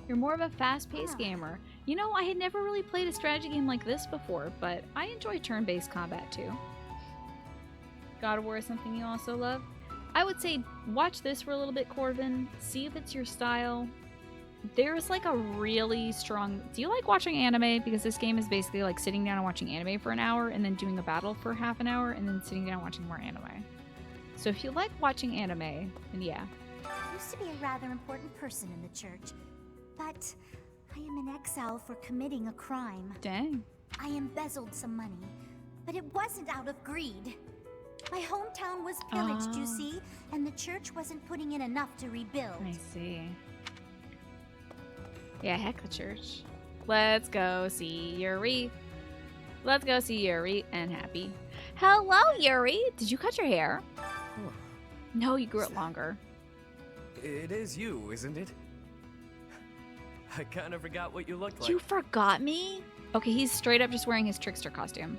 You're more of a fast-paced gamer. You know, I had never really played a strategy game like this before, but I enjoy turn-based combat too. God of War is something you also love? I would say watch this for a little bit, Corvin. See if it's your style. There's like a really strong... Do you like watching anime? Because this game is basically like sitting down and watching anime for an hour and then doing a battle for half an hour and then sitting down and watching more anime. So if you like watching anime, then yeah. I used to be a rather important person in the church, but I am in exile for committing a crime. Dang. I I embezzled some money, but it wasn't out of greed. My hometown was pillaged, you see, and the church wasn't putting in enough to rebuild. I see. Yeah, heck the church. Let's go see Yuri. Let's go see Yuri and Happy. Hello, Yuri. Did you cut your hair? Oh. No, you grew it longer. It is you, isn't it? I kind of forgot what you looked like. You forgot me? Okay, he's straight up just wearing his trickster costume.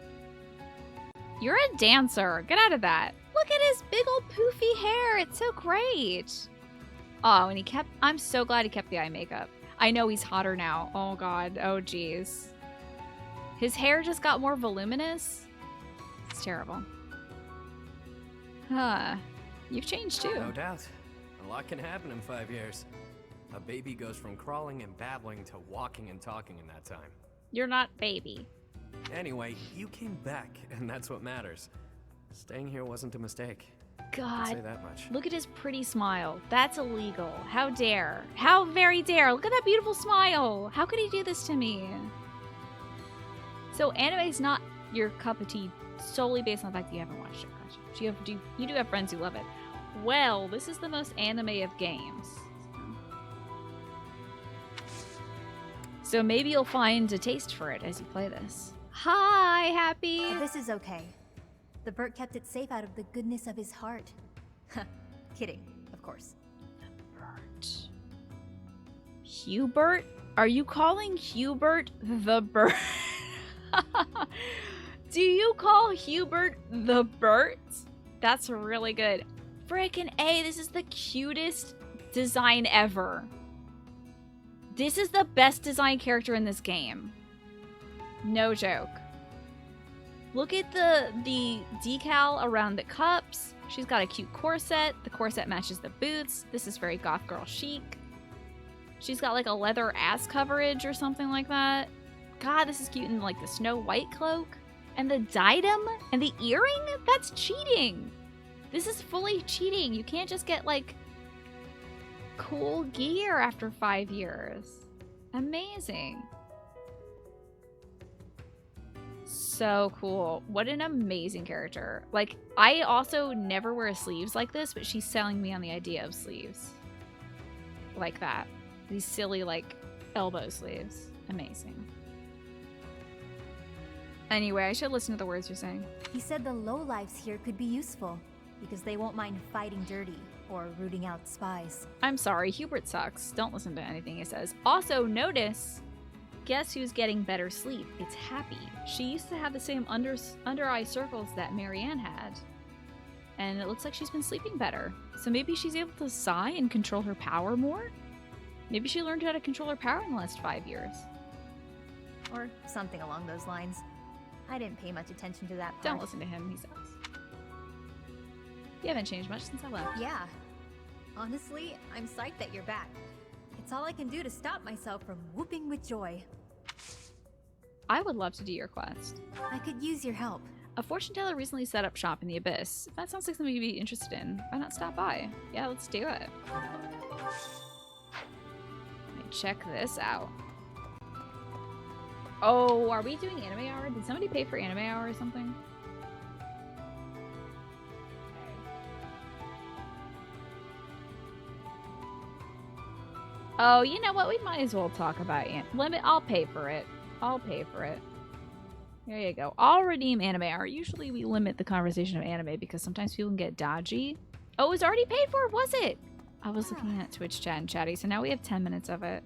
You're a dancer. Get out of that. Look at his big old poofy hair. It's so great. Oh, and I'm so glad he kept the eye makeup. I know he's hotter now. Oh, God. Oh, jeez. His hair just got more voluminous. It's terrible. Huh. You've changed, too. No doubt. A lot can happen in 5 years. A baby goes from crawling and babbling to walking and talking in that time. You're not baby. Anyway, you came back, and that's what matters. Staying here wasn't a mistake. God, I'd say that much. Look at his pretty smile. That's illegal. How dare. How very dare. Look at that beautiful smile. How could he do this to me? So anime's not your cup of tea solely based on the fact that you haven't watched it. Gotcha. You do have friends who love it. Well, this is the most anime of games. So maybe you'll find a taste for it as you play this. Hi, Happy. This is okay. The Bert kept it safe out of the goodness of his heart. Kidding, of course. Bert. Hubert? Are you calling Hubert the Bert? Do you call Hubert the Bert? That's really good. Frickin' A, this is the cutest design ever. This is the best designed character in this game. No joke. Look at the decal around the cups. She's got a cute corset. The corset matches the boots. This is very goth girl chic. She's got like a leather ass coverage or something like that. God, this is cute in like the Snow White cloak. And the diadem and the earring? That's cheating. This is fully cheating. You can't just get like cool gear after 5 years. Amazing. So cool. What an amazing character. Like, I also never wear sleeves like this, but she's selling me on the idea of sleeves. Like that. These silly, like, elbow sleeves. Amazing. Anyway, I should listen to the words you're saying. He said the lowlifes here could be useful, because they won't mind fighting dirty or rooting out spies. I'm sorry, Hubert sucks. Don't listen to anything he says. Also, notice, guess who's getting better sleep? It's Happy. She used to have the same under-eye circles that Marianne had. And it looks like she's been sleeping better. So maybe she's able to sigh and control her power more? Maybe she learned how to control her power in the last 5 years. Or something along those lines. I didn't pay much attention to that part. Don't listen to him, he sucks. You haven't changed much since I left. Yeah. Honestly, I'm psyched that you're back. It's all I can do to stop myself from whooping with joy. I would love to do your quest. I could use your help. A fortune teller recently set up shop in the Abyss. If that sounds like something you'd be interested in, why not stop by? Yeah, let's do it. Let me check this out. Oh, are we doing anime hour? Did somebody pay for anime hour or something? Oh, you know what? We might as well talk about limit. I'll pay for it. I'll pay for it. There you go. I'll redeem anime hour. Usually we limit the conversation of anime because sometimes people can get dodgy. Oh, it was already paid for, was it? I was looking at Twitch chat and chatty, so now we have 10 minutes of it.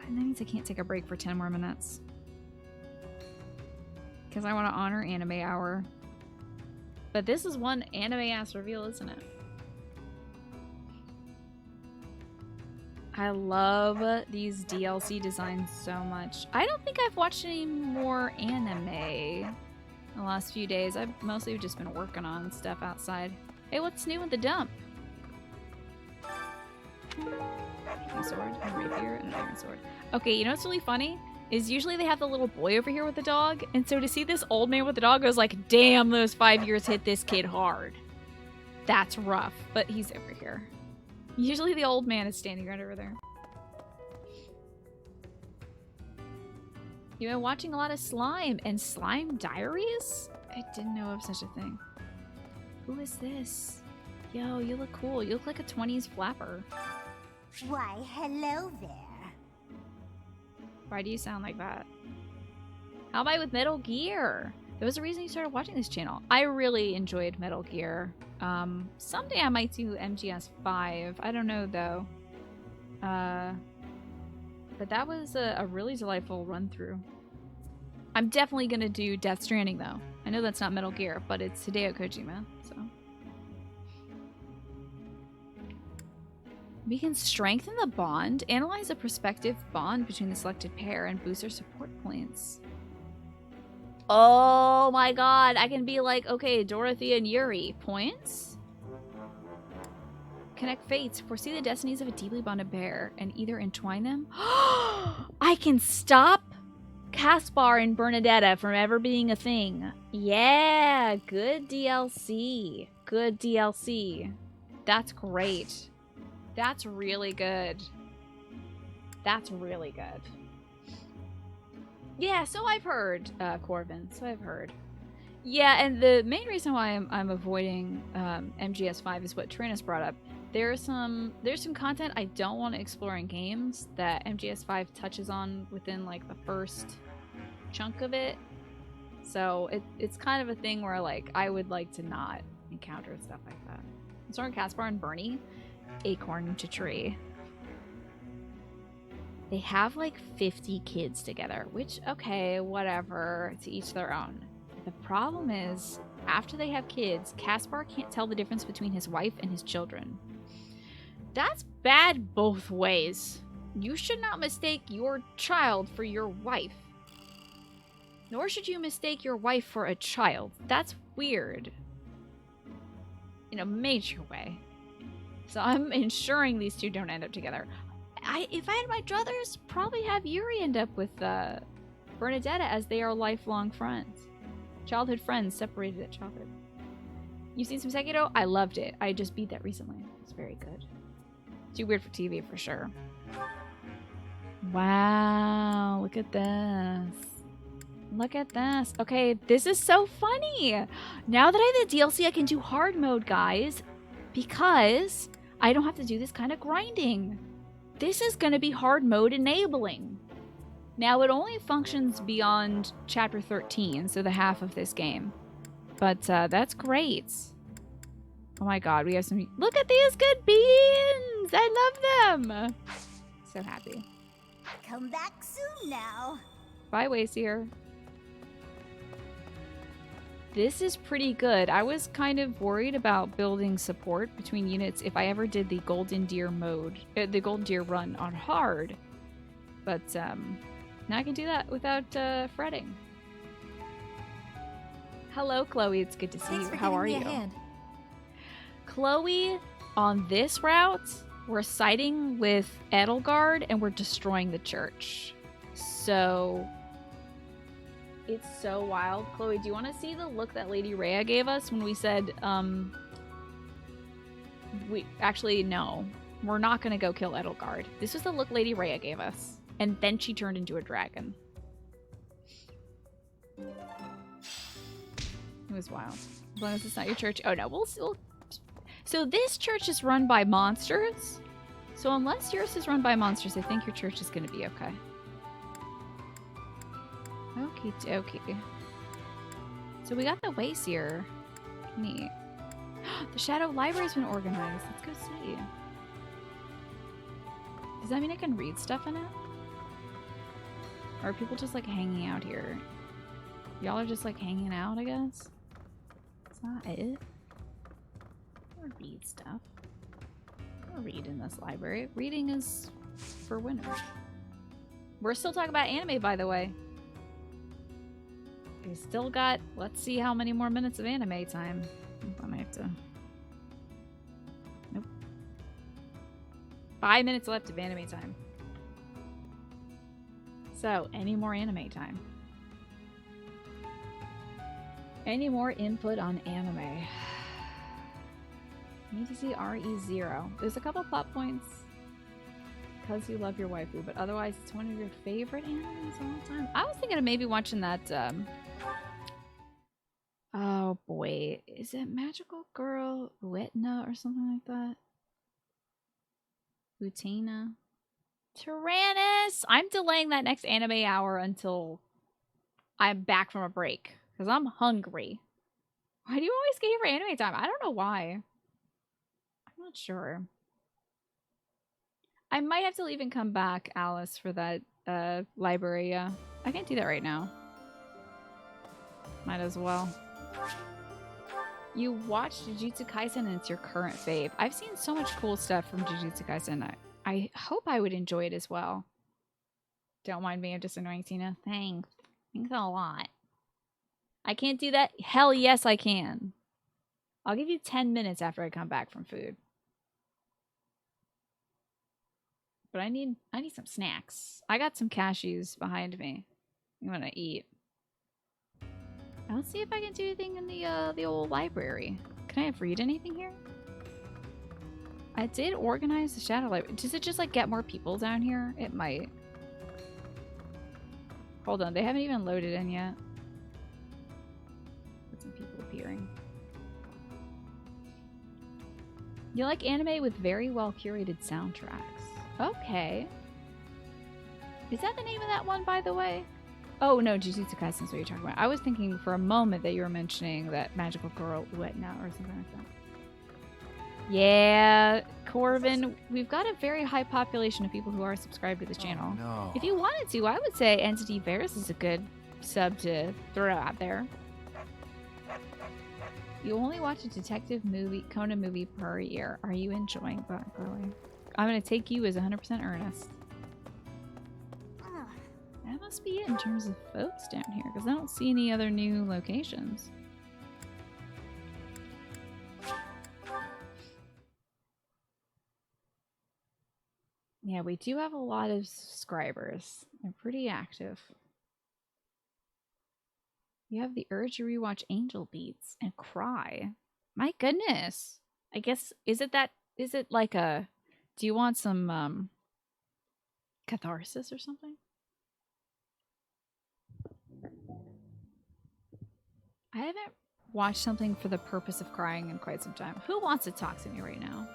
And that means I can't take a break for 10 more minutes. Because I want to honor anime hour. But this is one anime-ass reveal, isn't it? I love these DLC designs so much. I don't think I've watched any more anime in the last few days. I've mostly just been working on stuff outside. Hey, what's new with the dump? A sword, a rapier, and an iron sword. Okay, you know what's really funny? Is usually they have the little boy over here with the dog, and so to see this old man with the dog, I was like, damn, those 5 years hit this kid hard. That's rough, but he's over here. Usually the old man is standing right over there. You've been watching a lot of Slime and Slime Diaries? I didn't know of such a thing. Who is this? Yo, you look cool. You look like a 20s flapper. Why, hello there. Why do you sound like that? How am I with Metal Gear? There was a reason you started watching this channel. I really enjoyed Metal Gear. Someday I might do MGS 5. I don't know though. But that was a really delightful run through. I'm definitely gonna do Death Stranding though. I know that's not Metal Gear, but it's Hideo Kojima, so. We can strengthen the bond, analyze a prospective bond between the selected pair, and boost their support points. Oh my god, I can be like, okay, Dorothy and Yuri. Points? Connect fates, foresee the destinies of a deeply bonded pair, and either entwine them. I can stop Caspar and Bernadetta from ever being a thing. Yeah, good DLC. Good DLC. That's great. That's really good. That's really good. Yeah, so I've heard, Corvin. So I've heard. Yeah, and the main reason why I'm avoiding MGS 5 is what Trinas brought up. There's some content I don't want to explore in games that MGS 5 touches on within like the first chunk of it. So it's kind of a thing where like I would like to not encounter stuff like that. Sorry, Caspar and Bernie. Acorn to tree. They have like 50 kids together, which, okay, whatever, to each their own. The problem is, after they have kids, Caspar can't tell the difference between his wife and his children. That's bad both ways. You should not mistake your child for your wife. Nor should you mistake your wife for a child. That's weird. In a major way. So I'm ensuring these two don't end up together. If I had my druthers, probably have Yuri end up with Bernadetta, as they are lifelong friends. Childhood friends separated at childhood. You've seen some Sekiro? I loved it. I just beat that recently. It's very good. Too weird for TV for sure. Wow, look at this. Look at this. Okay, this is so funny. Now that I have the DLC, I can do hard mode, guys, because I don't have to do this kind of grinding. This is going to be hard mode enabling. Now, it only functions beyond chapter 13, so the half of this game. But that's great. Oh my god, we have some... Look at these good beans! I love them! So happy. Come back soon now. Bye, Wacier. This is pretty good. I was kind of worried about building support between units if I ever did the Golden Deer mode, the Golden Deer run on hard. But now I can do that without fretting. Hello, Chloe. It's good to see you. How are you? Chloe, on this route, we're siding with Edelgard and we're destroying the church. So... It's so wild. Chloe, do you want to see the look that Lady Rhea gave us when we said, actually, no. We're not going to go kill Edelgard. This was the look Lady Rhea gave us. And then she turned into a dragon. It was wild. As long as it's not your church. Oh, no. We'll So this church is run by monsters. So unless yours is run by monsters, I think your church is going to be okay. Okie dokie. So we got the Wacier. Neat. The Shadow Library's been organized. Let's go see. Does that mean I can read stuff in it? Or are people just like hanging out here? Y'all are just like hanging out, I guess? That's not it. Or read stuff. Or read in this library. Reading is for winners. We're still talking about anime, by the way. We still got, let's see how many more minutes of anime time. I might have to... Nope. 5 minutes left of anime time. So, any more anime time? Any more input on anime? I need to see RE0. There's a couple plot points because you love your waifu, but otherwise it's one of your favorite animes of all time. I was thinking of maybe watching that, oh boy, is it Magical Girl Uetna or something like that? Utina? Tyrannus! I'm delaying that next anime hour until I'm back from a break, because I'm hungry. Why do you always get here for anime time? I don't know why. I'm not sure. I might have to leave and come back, Alice, for that library, yeah. I can't do that right now. Might as well. You watched Jujutsu Kaisen and it's your current fave. I've seen so much cool stuff from Jujutsu Kaisen. I hope I would enjoy it as well. Don't mind me, I'm just annoying Tina. Thanks. Thanks a lot. I can't do that? Hell yes I can. I'll give you 10 minutes after I come back from food. But I need some snacks. I got some cashews behind me. I'm gonna eat. Let's see if I can do anything in the old library. Can I read anything here? I did organize the shadow library. Does it just like get more people down here? It might. Hold on, they haven't even loaded in yet. Got some people appearing. You like anime with very well curated soundtracks. Okay. Is that the name of that one, by the way? Oh, no, Jujutsu Kaisen is what you're talking about. I was thinking for a moment that you were mentioning that Magical Girl Uetna or something like that. Yeah, Corbin, we've got a very high population of people who are subscribed to this channel. No. If you wanted to, I would say Entity Bears is a good sub to throw out there. You only watch a detective movie, Conan movie per year. Are you enjoying that, Chloe? I'm going to take you as 100% earnest. That must be it in terms of folks down here, because I don't see any other new locations. Yeah, we do have a lot of subscribers. They're pretty active. You have the urge to rewatch Angel Beats and cry. My goodness. I guess, is it like a, do you want some catharsis or something? I haven't watched something for the purpose of crying in quite some time. Who wants to talk to me right now?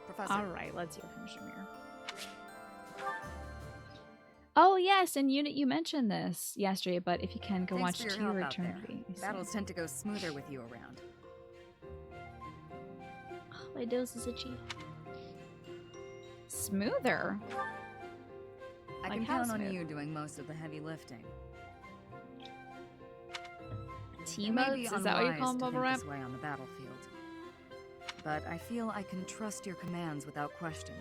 Professor. All right, let's hear from Shamir. Oh yes, and you mentioned this yesterday, but if you can go Thanks watch for your T help out there. Eternity. Battles tend to go smoother with you around. My dose is itchy. Smoother? I Like can how count on smooth? you doing most of the heavy lifting. T-modes? Is that what you call them, Bubble Wrap? This way on the battlefield. But I feel I can trust your commands without question.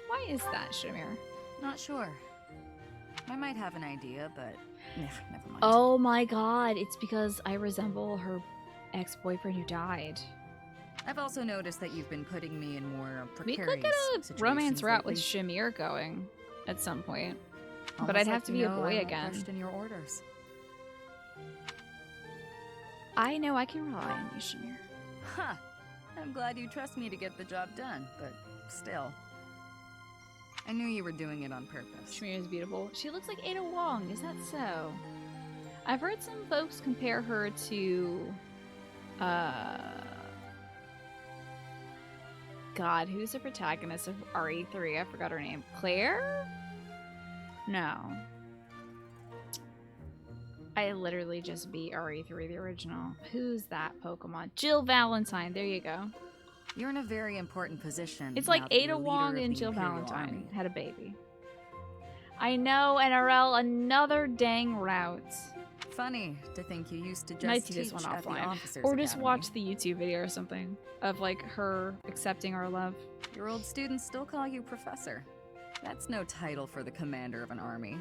Why is that, Shamir? Not sure. I might have an idea, but never mind. Oh my god, it's because I resemble her ex-boyfriend who died. I've also noticed that you've been putting me in more We precarious could get a situations romance route with lately. Shamir going at some point. But Almost I'd have like to you be a know I boy won't again. question your orders. I know I can rely on you, Shamir. Huh. I'm glad you trust me to get the job done, but still. I knew you were doing it on purpose. Shamir is beautiful. She looks like Ada Wong, is that so? I've heard some folks compare her to God, who's the protagonist of RE3? I forgot her name. Claire? No. I literally just beat RE3, the original. Who's that Pokemon? Jill Valentine. There you go. You're in a very important position. It's now like that you're Ada leader Wong of and the Jill Imperial Valentine Army. had a baby. I know, NRL, another dang route. Funny to think you used to just Might do this teach one at the offline. officers' Or just academy. watch the YouTube video or something of like her accepting our love. Your old students still call you professor. That's no title for the commander of an army.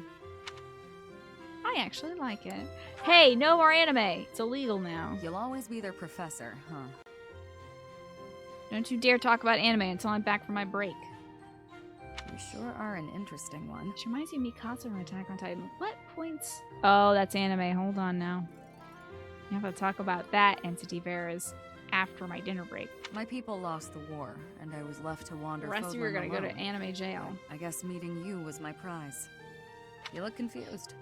I actually like it. Hey, no more anime. It's illegal now. You'll always be their professor, huh? Don't you dare talk about anime until I'm back from my break. You sure are an interesting one. She reminds me of Mikasa from Attack on Titan. What points? Oh, that's anime. Hold on now. You have to talk about that, Entity Bears. after my dinner break. My people lost the war, and I was left to wander. The rest of you are gonna go to anime jail. I guess meeting you was my prize. You look confused.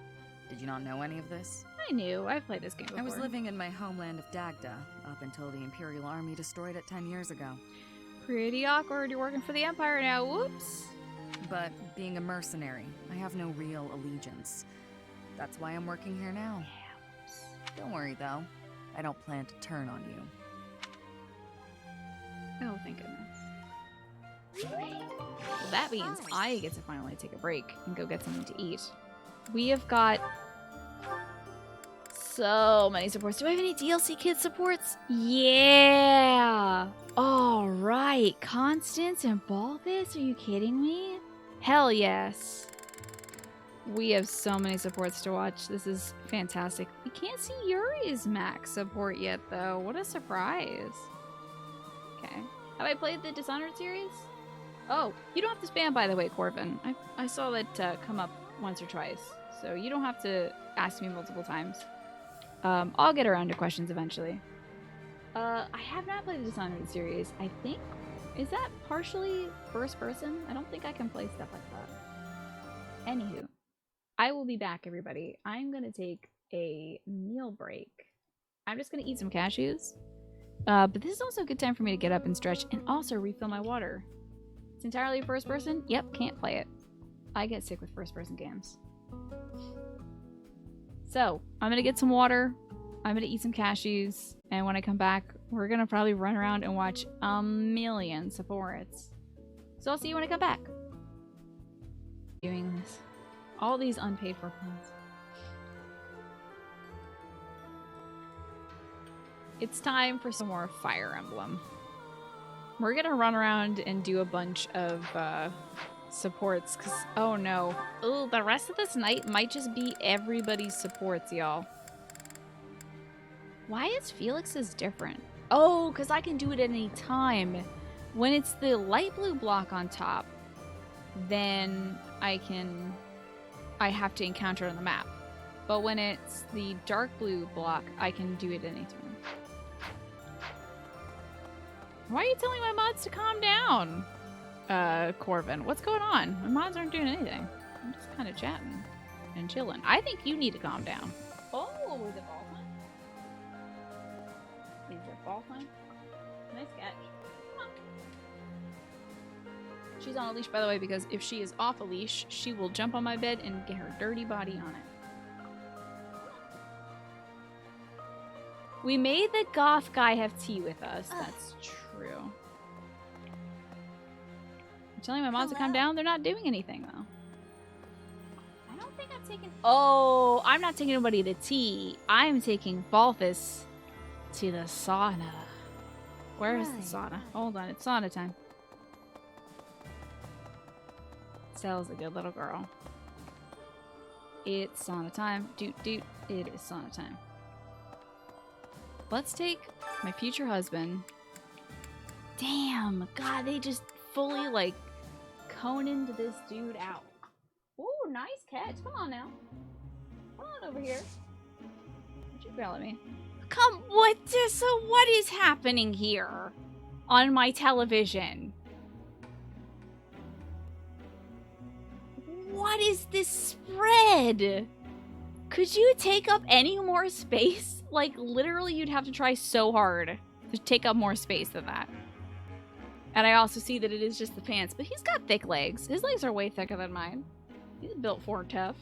Did you not know any of this? I knew. I've played this game before. I was living in my homeland of Dagda up until the Imperial Army destroyed it 10 years ago. Pretty awkward. You're working for the Empire now. Whoops. But being a mercenary, I have no real allegiance. That's why I'm working here now. Don't worry, though. I don't plan to turn on you. Oh, thank goodness. Well, that means I get to finally take a break and go get something to eat. We have got so many supports. Do I have any DLC kid supports? Yeah! All right. Constance and Balthus? Are you kidding me? Hell yes. We have so many supports to watch. This is fantastic. We can't see Yuri's max support yet, though. What a surprise. Okay. Have I played the Dishonored series? Oh, you don't have to spam, by the way, Corvin. I saw that come up once or twice, so you don't have to ask me multiple times. I'll get around to questions eventually. I have not played the Dishonored series. I think... Is that partially first person? I don't think I can play stuff like that. Anywho. I will be back, everybody. I'm gonna take a meal break. I'm just gonna eat some cashews. But this is also a good time for me to get up and stretch and also refill my water. It's entirely first person? Yep, can't play it. I get sick with first person games. So, I'm gonna get some water. I'm gonna eat some cashews. And when I come back, we're gonna probably run around and watch a million supports. So I'll see you when I come back. Doing this. All these unpaid for plans. It's time for some more Fire Emblem. We're gonna run around and do a bunch of supports, cause oh no. Ooh, the rest of this night might just be everybody's supports, y'all. Why is Felix's different? Oh, cause I can do it at any time. When it's the light blue block on top, then I have to encounter it on the map. But when it's the dark blue block, I can do it anytime. Why are you telling my mods to calm down, Corvin? What's going on? My mods aren't doing anything. I'm just kind of chatting and chilling. I think you need to calm down. Oh, is it ball time? Is it ball time? Nice catch. Come on. She's on a leash, by the way, because if she is off a leash, she will jump on my bed and get her dirty body on it. We made the goth guy have tea with us. That's true. I'm telling my mods to calm down. They're not doing anything, though. I don't think I'm taking... Oh, I'm not taking anybody to tea. I'm taking Balthus to the sauna. Where is the sauna? Hold on, it's sauna time. Sel's a good little girl. It's sauna time. Doot doot. It is sauna time. Let's take my future husband. Damn, God, they just fully like Conan'd this dude out. Ooh, nice catch. Come on now. Come on over here. Don't you yell at me. Come, what is happening here on my television? What is this spread? Could you take up any more space? Like, literally, you'd have to try so hard to take up more space than that. And I also see that it is just the pants, but he's got thick legs. His legs are way thicker than mine. He's built for tough.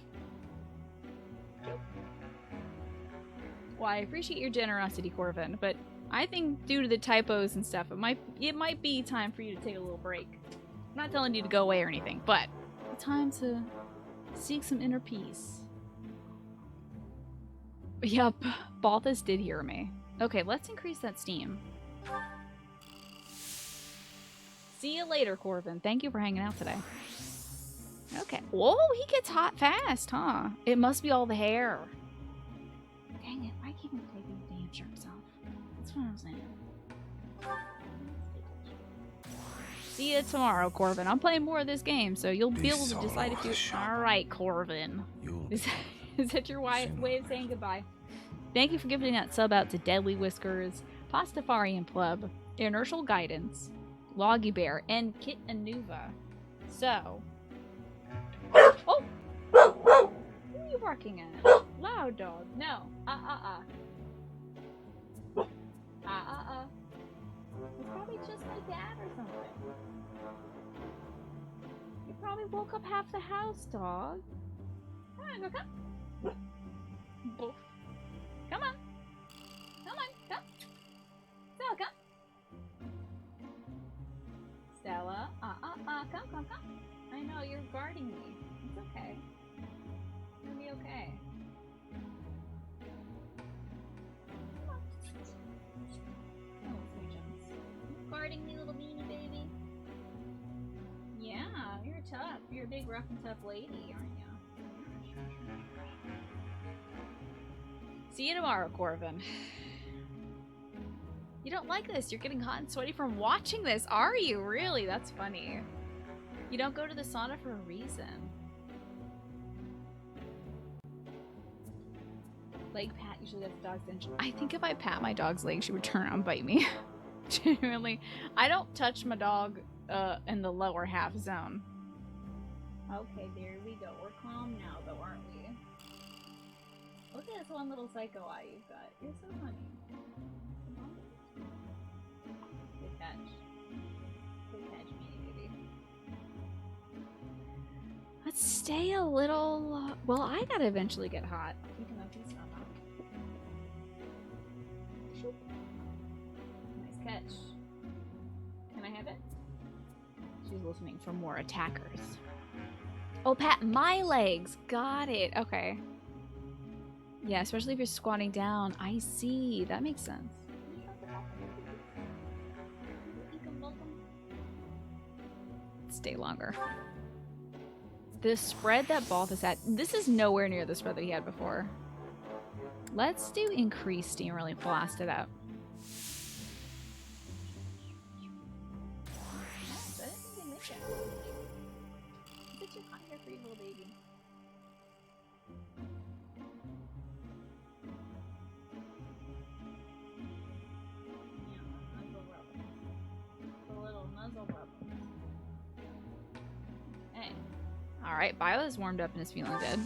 Well, I appreciate your generosity, Corvin, but I think due to the typos and stuff, it might be time for you to take a little break. I'm not telling you to go away or anything, but it's time to seek some inner peace. Yup, Balthus did hear me. Okay, let's increase that steam. See you later, Corvin. Thank you for hanging out today. Okay. Whoa, he gets hot fast, huh? It must be all the hair. Dang it, why can't he take these damn shirts off? That's what I'm saying. See you tomorrow, Corvin. I'm playing more of this game, so you'll be able to decide if you... Alright, Corvin. Is that your way of saying goodbye? Thank you for giving that sub out to Deadly Whiskers, Pastafarian Pleb, Inertial Guidance, Loggy Bear, and Kit Anuva. So. Oh! Who are you barking at? Loud dog. No. It's probably just my dad or something. You probably woke up half the house, dog. Come on, go come. Boof. Come on. Come on, come. Stella, come. Stella, come. I know, you're guarding me. It's okay. It's gonna be okay. Come on. Oh, sweet Jones. You guarding me, little beanie baby? Yeah, you're tough. You're a big, rough and tough lady, aren't you? See you tomorrow, Corvin. You don't like this. You're getting hot and sweaty from watching this, are you? Really? That's funny. You don't go to the sauna for a reason. Leg pat usually gets the dog's attention. I think if I pat my dog's leg, she would turn around and bite me. Genuinely. I don't touch my dog in the lower half zone. Okay, there we go. We're calm now, though, aren't we? Look at this one little psycho eye you've got. You're so funny. Good catch. Good catch, me, baby. Let's stay a little... well, I gotta eventually get hot. Even though he's not hot. Shoop. Nice catch. Can I have it? She's listening for more attackers. Oh, pat my legs. Got it. Okay. Yeah, especially if you're squatting down. I see. That makes sense. Stay longer. The spread that Balthus had, this is nowhere near the spread that he had before. Let's do increased steam, really blast it out. Alright, Bio is warmed up and is feeling good.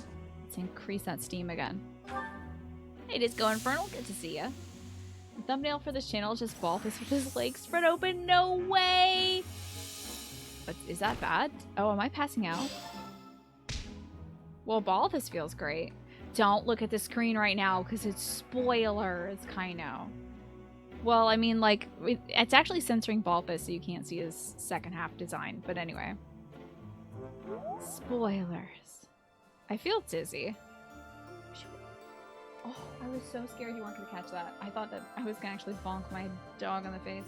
Let's increase that steam again. Hey, Disco Infernal, good to see ya. The thumbnail for this channel is just Balthus with his legs spread open. No way! But is that bad? Oh, am I passing out? Well, Balthus feels great. Don't look at the screen right now, because it's spoilers, Kaino. Well, I mean, like, it's actually censoring Balthus, so you can't see his second half design. But anyway. Spoilers. I feel dizzy. Oh, I was so scared you weren't going to catch that. I thought that I was going to actually bonk my dog on the face.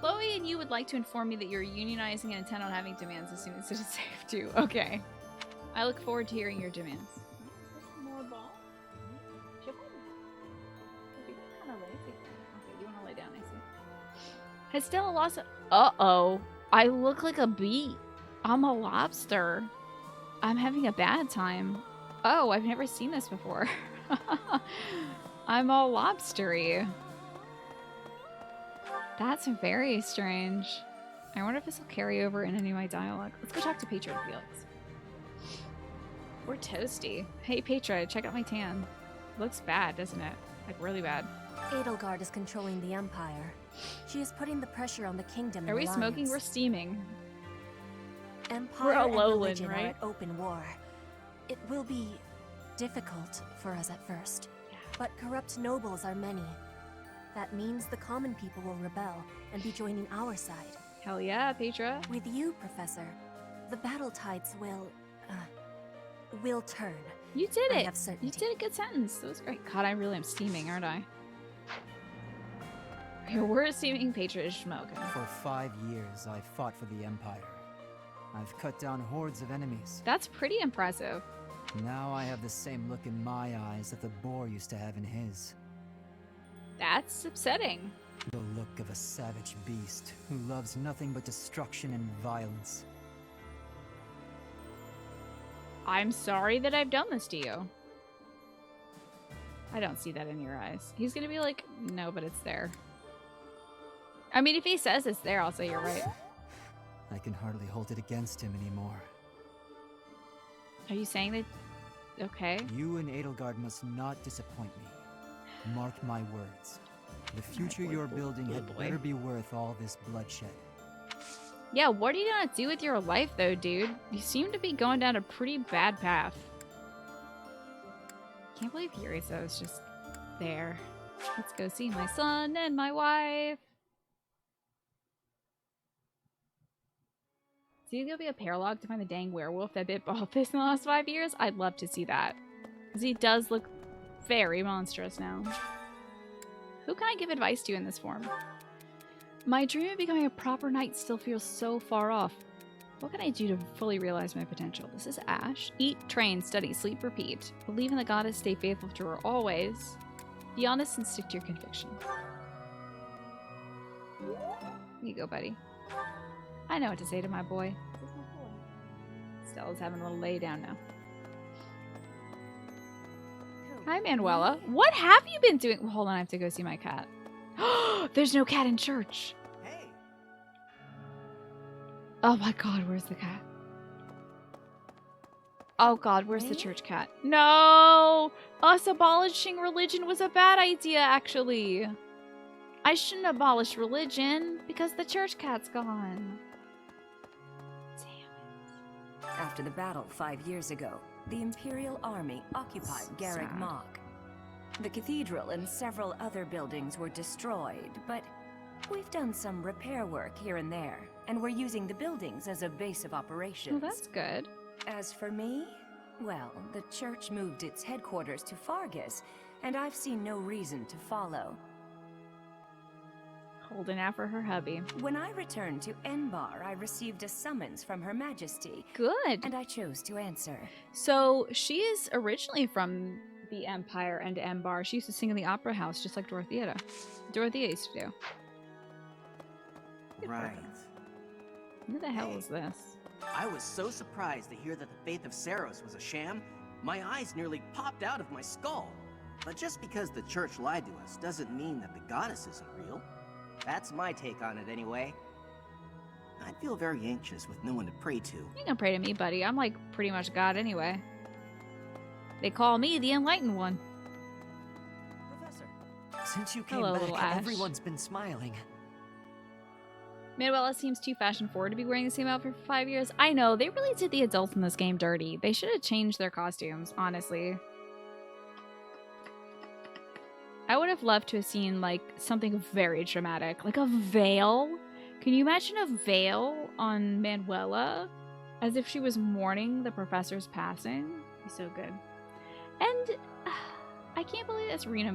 Chloe and you would like to inform me that you're unionizing and intend on having demands as soon as it is safe to. Okay. I look forward to hearing your demands. More ball? Kind of lazy. Okay, you want to lay down, I see. Has Stella lost it? Uh-oh. I look like a bee. I'm a lobster. I'm having a bad time. Oh, I've never seen this before. I'm all lobstery. That's very strange. I wonder if this will carry over in any of my dialogue. Let's go talk to Petra and Felix. We're toasty. Hey, Petra, check out my tan. Looks bad, doesn't it? Like, really bad. Edelgard is controlling the Empire. She is putting the pressure on the kingdom. Are we smoking? We're steaming. Empire We're a and Lowland, religion right? are at open war. It will be difficult for us at first, but corrupt nobles are many. That means the common people will rebel and be joining our side. Hell yeah, Petra. With you, Professor, the battle tides will turn. You did I it. have certainty. You did a good sentence. That was great. God, I really am steaming, aren't I? We're steaming. Petra is smoking. For 5 years, I've fought for the Empire. I've cut down hordes of enemies. That's pretty impressive. Now I have the same look in my eyes that the boar used to have in his. That's upsetting. The look of a savage beast who loves nothing but destruction and violence. I'm sorry that I've done this to you. I don't see that in your eyes. He's gonna be like, no, but it's there. I mean, if he says it's there, I'll say you're right. I can hardly hold it against him anymore. Are you saying that? Okay. You and Edelgard must not disappoint me. Mark my words. The future you're building had better be worth all this bloodshed. Yeah, what are you gonna do with your life, though, dude? You seem to be going down a pretty bad path. Can't believe Yurizo is just there. Let's go see my son and my wife. Is he gonna be a paralog to find the dang werewolf that bit Baldfist in the last 5 years? I'd love to see that. Because he does look very monstrous now. Who can I give advice to in this form? My dream of becoming a proper knight still feels so far off. What can I do to fully realize my potential? This is Ash. Eat, train, study, sleep, repeat. Believe in the goddess, stay faithful to her always. Be honest and stick to your conviction. Here you go, buddy. I know what to say to my boy. Stella's having a little lay down now. Hi, Manuela. What have you been doing? Well, hold on, I have to go see my cat. There's no cat in church. Hey. Oh my god, where's the cat? Oh god, where's the church cat? No! Us abolishing religion was a bad idea, actually. I shouldn't abolish religion because the church cat's gone. After the battle 5 years ago, the Imperial Army occupied Garreg Mach. The cathedral and several other buildings were destroyed, but we've done some repair work here and there, and we're using the buildings as a base of operations. Well, that's good. As for me, well, the church moved its headquarters to Fargus, and I've seen no reason to follow. Holding out for her hubby. When I returned to Enbar, I received a summons from Her Majesty. Good. And I chose to answer. So she is originally from the Empire and Enbar. She used to sing in the opera house just like Dorothea. Dorothea used to do. Right. Who the hell is this? I was so surprised to hear that the faith of Saros was a sham, my eyes nearly popped out of my skull. But just because the church lied to us doesn't mean that the goddess isn't real. That's my take on it anyway. I'd feel very anxious with no one to pray to. You can pray to me, buddy. I'm like pretty much God anyway. They call me the Enlightened One. Professor, since you came Hello, little back, Ash. everyone's been smiling. Manuela seems too fashion forward to be wearing the same outfit for 5 years. I know, they really did the adults in this game dirty. They should have changed their costumes, honestly. I would have loved to have seen, like, something very dramatic. Like a veil. Can you imagine a veil on Manuela? As if she was mourning the professor's passing? It'd be so good. And I can't believe it's Rina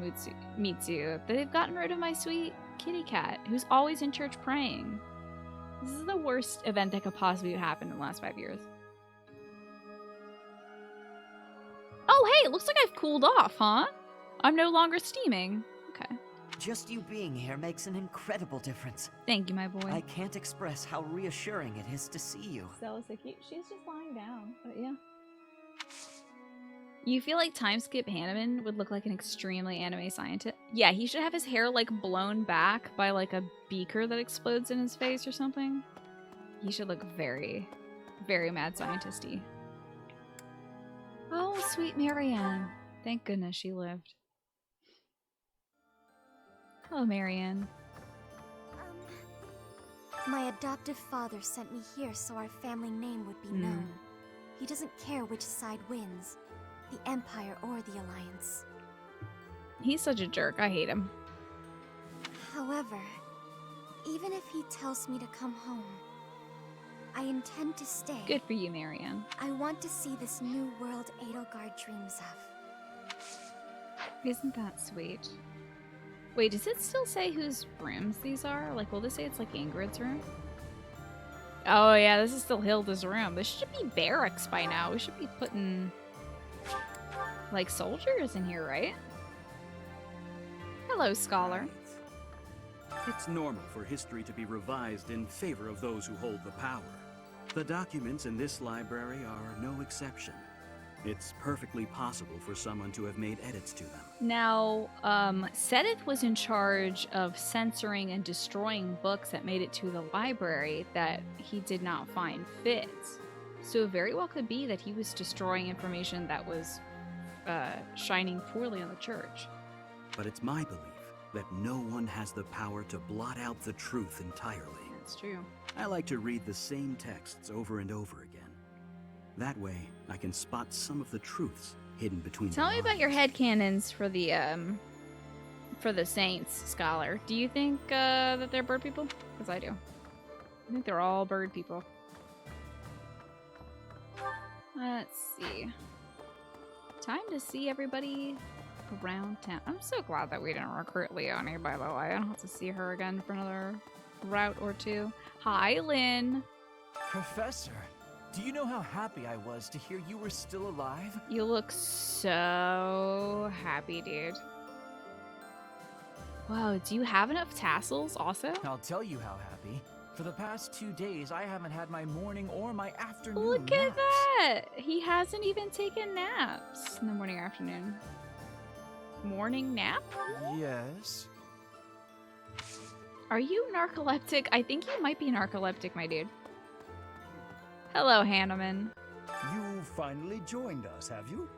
Mitsu. They've gotten rid of my sweet kitty cat, who's always in church praying. This is the worst event that could possibly have happened in the last 5 years. Oh, hey, it looks like I've cooled off, huh? I'm no longer steaming. Okay. Just you being here makes an incredible difference. Thank you, my boy. I can't express how reassuring it is to see you. Stella's so cute. She's just lying down, but yeah. You feel like Timeskip Hanneman would look like an extremely anime scientist? Yeah, he should have his hair like blown back by like a beaker that explodes in his face or something. He should look very, very mad scientist-y. Oh, sweet Marianne. Thank goodness she lived. Hello, Marianne. My adoptive father sent me here so our family name would be known. He doesn't care which side wins, the Empire or the Alliance. He's such a jerk. I hate him. However, even if he tells me to come home, I intend to stay. Good for you, Marianne. I want to see this new world Edelgard dreams of. Isn't that sweet? Wait, does it still say whose rooms these are? Like, will this say it's like Ingrid's room? Oh yeah, this is still Hilda's room. This should be barracks by now. We should be putting, like, soldiers in here, right? Hello, Scholar. It's normal for history to be revised in favor of those who hold the power. The documents in this library are no exception. It's perfectly possible for someone to have made edits to them. Now, Sedith was in charge of censoring and destroying books that made it to the library that he did not find fit. So it very well could be that he was destroying information that was shining poorly on the church. But it's my belief that no one has the power to blot out the truth entirely. That's true. I like to read the same texts over and over again. That way, I can spot some of the truths hidden between Tell the me about your headcanons for the Saints, Scholar. Do you think that they're bird people? Because I do. I think they're all bird people. Let's see. Time to see everybody around town. I'm so glad that we didn't recruit Leonie, by the way. I don't have to see her again for another route or two. Hi, Lynn. Professor, do you know how happy I was to hear you were still alive? You look so happy, dude. Whoa, do you have enough tassels also? I'll tell you how happy. For the past 2 days, I haven't had my morning or my afternoon Look naps. at that! He hasn't even taken naps in the morning or afternoon. Morning nap? Yes. Are you narcoleptic? I think you might be narcoleptic, my dude. Hello, Hanneman. You finally joined us, have you?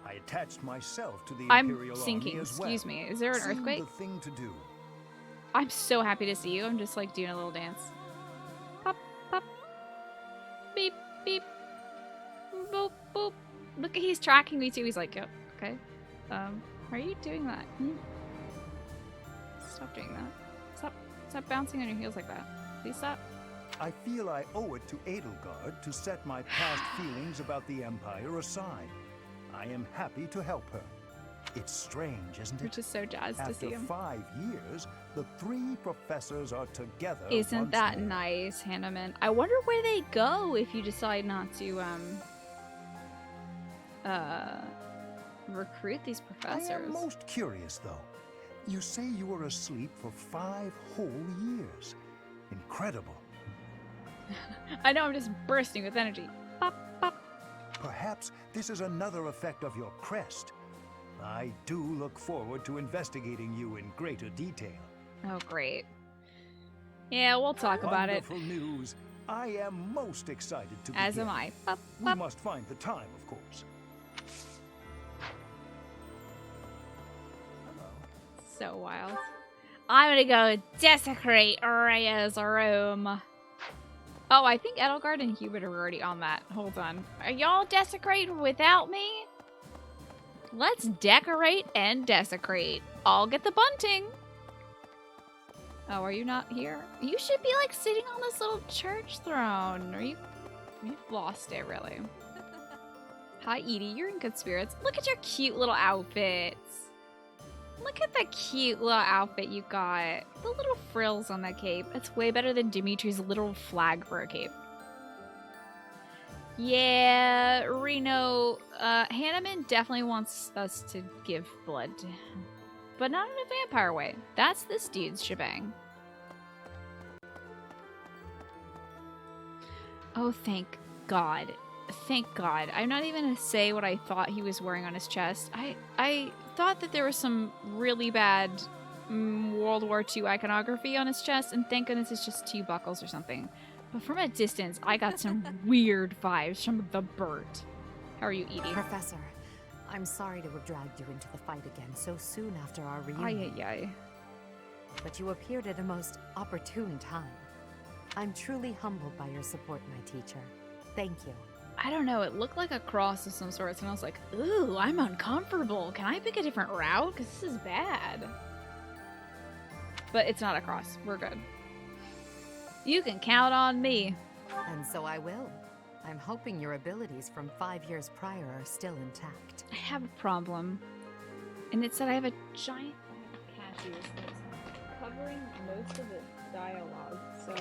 I attached myself to the I'm Imperial sinking. Army as well. Excuse me. Is there an Seemed earthquake? the thing to do. I'm so happy to see you. I'm just like doing a little dance. Pop, pop. Beep, beep. Boop, boop. Look, he's tracking me too. He's like, yep, okay. Are you doing that? Stop doing that. Stop bouncing on your heels like that. Please stop. I feel I owe it to Edelgard to set my past feelings about the Empire aside. I am happy to help her. It's strange, isn't it? We're just so jazzed to see After him. 5 years, the 3 professors are together. Isn't once that more. nice, Hanneman? I wonder where they go if you decide not to recruit these professors. I am most curious, though. You say you were asleep for 5 whole years. Incredible. I know, I'm just bursting with energy. Pop, pop. Perhaps this is another effect of your crest. I do look forward to investigating you in greater detail. Oh, great. Yeah, we'll talk about it. Wonderful news. I am most excited to As begin. am I. Pop, We pop. must find the time, of course. So wild. I'm gonna go desecrate Rhea's room. Oh, I think Edelgard and Hubert are already on that. Hold on. Are y'all desecrating without me? Let's decorate and desecrate. I'll get the bunting. Oh, are you not here? You should be like sitting on this little church throne. You've lost it, really. Hi, Edie. You're in good spirits. Look at your cute little outfits. Look at the cute little outfit you got. The little frills on that cape. It's way better than Dimitri's little flag for a cape. Yeah, Reno, Hanneman definitely wants us to give blood to him. But not in a vampire way. That's this dude's shebang. Oh, thank God. Thank God. I'm not even gonna say what I thought he was wearing on his chest. I thought that there was some really bad World War II iconography on his chest, and thank goodness it's just 2 buckles or something. But from a distance, I got some weird vibes from the bird. How are you, Edie? Professor, I'm sorry to have dragged you into the fight again so soon after our reunion. Ay, ay, ay. But you appeared at a most opportune time. I'm truly humbled by your support, my teacher. Thank you. I don't know, it looked like a cross of some sort, and I was like, ooh, I'm uncomfortable. Can I pick a different route? Because this is bad. But it's not a cross. We're good. You can count on me. And so I will. I'm hoping your abilities from 5 years prior are still intact. I have a problem. And it said I have a giant bag of cashews that's covering most of the dialogue, so...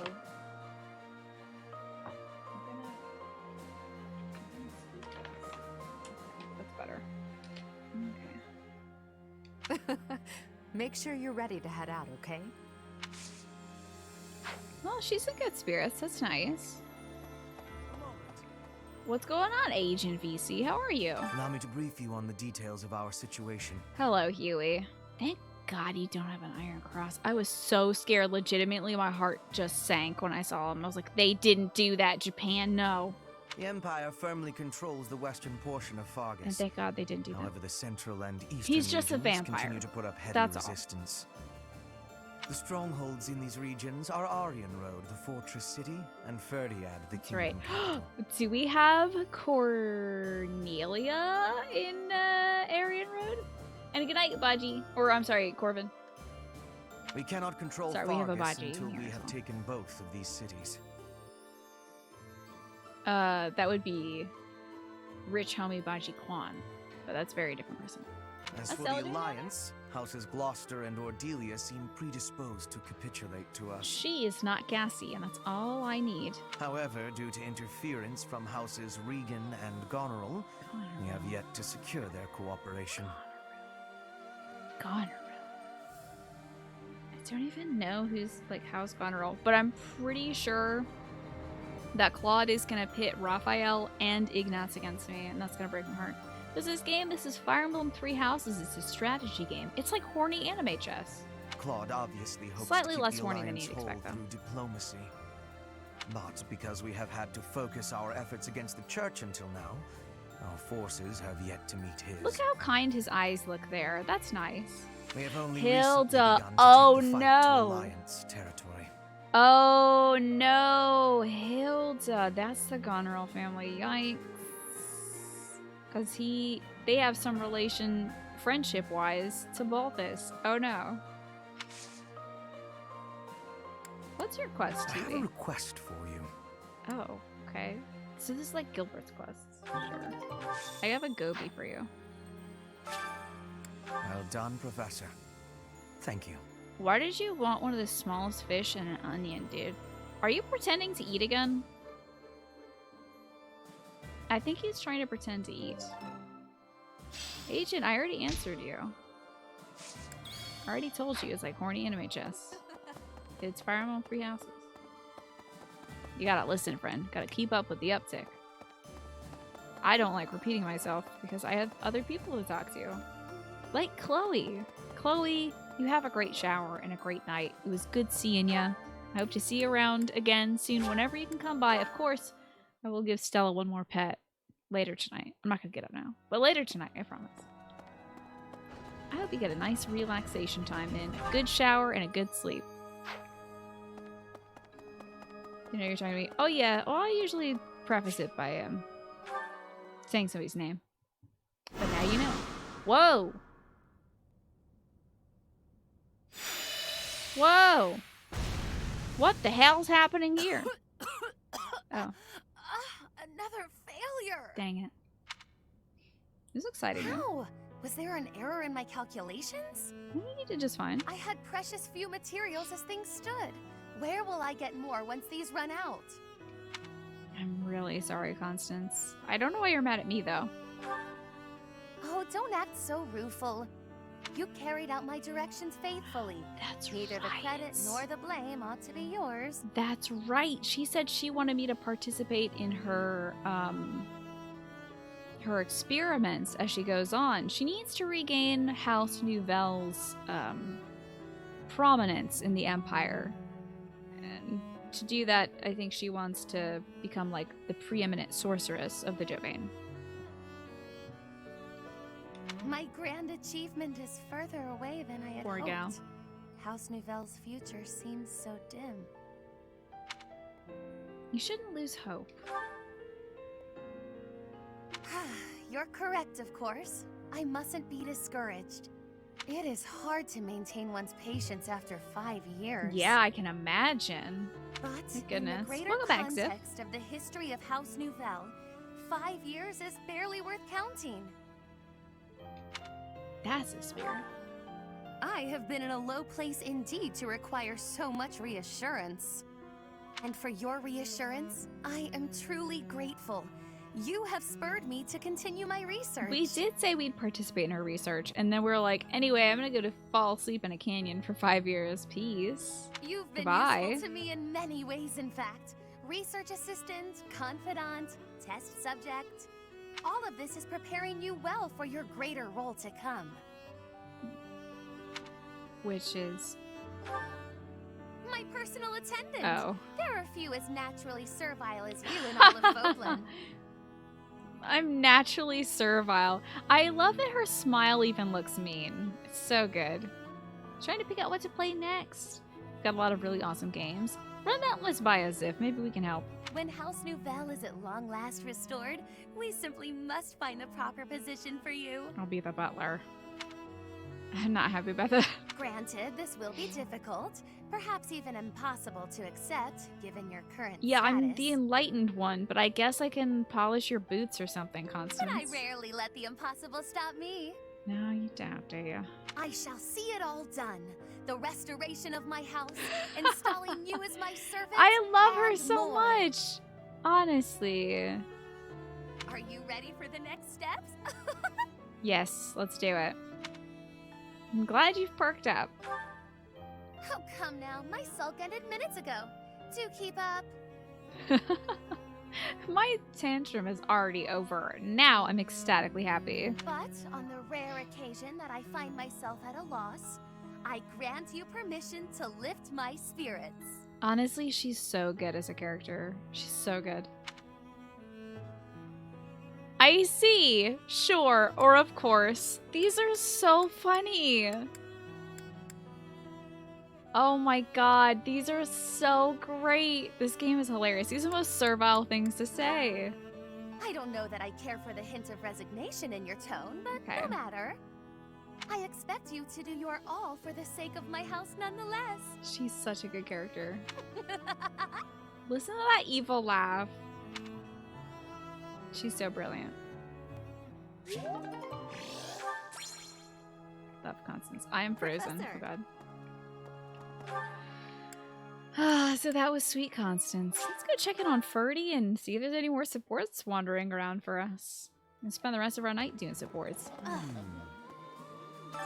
That's better. Okay. Make sure you're ready to head out, okay? Well, she's in good spirits. That's nice. What's going on, Agent VC? How are you? Allow me to brief you on the details of our situation. Hello, Huey. Thank God you don't have an Iron Cross. I was so scared. Legitimately, my heart just sank when I saw him. I was like, they didn't do that. Japan, no. The Empire firmly controls the western portion of Fargus. And thank God they didn't do that. However, the central and eastern He's just a regions vampire. continue to put up heavy That's all. resistance. The strongholds in these regions are Aryan Road, the fortress city, and Ferdiad, the That's right. kingdom capital. Do we have Cornelia in Aryan Road? And good night, Baji. Or, I'm sorry, Corvin. We cannot control Sorry, we have a Fargus Baji until here we as have well. taken both of these cities. That would be Rich Homie Baji Kwan. But that's a very different person. As That's for the Elder? Alliance, Houses Gloucester and Ordelia seem predisposed to capitulate to us. She is not gassy, and that's all I need. However, due to interference from Houses Regan and Goneril, we have yet to secure their cooperation. Goneril. I don't even know who's like House Goneril, but I'm pretty sure that Claude is gonna pit Raphael and Ignatz against me, and that's gonna break my heart. This is game. This is Fire Emblem Three Houses. It's a strategy game. It's like horny anime chess. Claude obviously hopes Slightly to keep less the horny than Alliance you'd whole expect, though. through diplomacy. But because we have had to focus our efforts against the Church until now, our forces have yet to meet his. Look how kind his eyes look there. That's nice. We have only Hilda. recently begun to Oh take the fight to no. Alliance territory. Oh no, Hilda. That's the Goneril family. Yikes. Because they have some relation, friendship-wise, to Balthus. Oh no. What's your quest, I have a TV? request for you. Oh, okay. So this is like Gilbert's quests. Sure. I have a Gobi for you. Well done, Professor. Thank you. Why did you want one of the smallest fish and an onion, dude? Are you pretending to eat again? I think he's trying to pretend to eat. Agent, I already answered you. I already told you it's like horny anime chess. It's Fire Emblem Three Houses. You gotta listen, friend. Gotta keep up with the uptick. I don't like repeating myself because I have other people to talk to. Like Chloe. Chloe, you have a great shower and a great night. It was good seeing ya. I hope to see you around again soon whenever you can come by. Of course, I will give Stella one more pet later tonight. I'm not gonna get up now, but later tonight, I promise. I hope you get a nice relaxation time in, a good shower, and a good sleep. You know you're talking to me. Oh yeah, well I usually preface it by saying somebody's name. But now you know. Whoa! Whoa! What the hell's happening here? Oh. Another failure! Dang it. This is exciting. though. How? Was there an error in my calculations? You did just fine. I had precious few materials as things stood. Where will I get more once these run out? I'm really sorry, Constance. I don't know why you're mad at me, though. Oh, don't act so rueful. You carried out my directions faithfully. That's Neither the credit nor the blame ought to be yours. That's right. She said she wanted me to participate in her, her experiments as she goes on. She needs to regain House Nouvelle's, prominence in the Empire. And to do that, I think she wants to become, like, the preeminent sorceress of the domain. My grand achievement is further away than I had Poor hoped. gal. House Nouvelle's future seems so dim. You shouldn't lose hope. You're correct, of course. I mustn't be discouraged. It is hard to maintain one's patience after 5 years. Yeah, I can imagine. But Thank in the goodness. greater Welcome back, Zip. context of the history of House Nouvelle, 5 years is barely worth counting. That's a spirit. I have been in a low place indeed to require so much reassurance. And for your reassurance, I am truly grateful. You have spurred me to continue my research. We did say we'd participate in her research, and then we were like, anyway, I'm gonna go to fall asleep in a canyon for 5 years. Peace. You've been Goodbye. useful to me in many ways, in fact. Research assistant, confidant, test subject. All of this is preparing you well for your greater role to come. Which is... My personal attendant. Oh. There are few as naturally servile as you in all of Fodlan. I'm naturally servile. I love that her smile even looks mean. It's so good. Trying to pick out what to play next. Got a lot of really awesome games. Run that list by us, Ziff. Maybe we can help. When House Nouvelle is at long last restored, we simply must find the proper position for you. I'll be the butler. I'm not happy about that. Granted, this will be difficult, perhaps even impossible to accept, given your current Yeah, status. I'm the enlightened one, but I guess I can polish your boots or something, Constance. But I rarely let the impossible stop me. No, you don't, do you? I shall see it all done. The restoration of my house, installing you as my servant. I love her and so more. much. Honestly. Are you ready for the next steps? Yes, let's do it. I'm glad you've perked up. Oh, come now. My sulk ended minutes ago. Do keep up. My tantrum is already over. Now I'm ecstatically happy. But on the rare occasion that I find myself at a loss, I grant you permission to lift my spirits. Honestly, she's so good as a character. She's so good. I see. Sure. Or of course. These are so funny. Oh my god. These are so great. This game is hilarious. These are the most servile things to say. I don't know that I care for the hint of resignation in your tone, but Okay. no matter. I expect you to do your all for the sake of my house nonetheless. She's such a good character. Listen to that evil laugh. She's so brilliant. Love Constance. I am frozen. Professor. Oh god. So that was sweet Constance. Let's go check in on Ferdy and see if there's any more supports wandering around for us. And spend the rest of our night doing supports.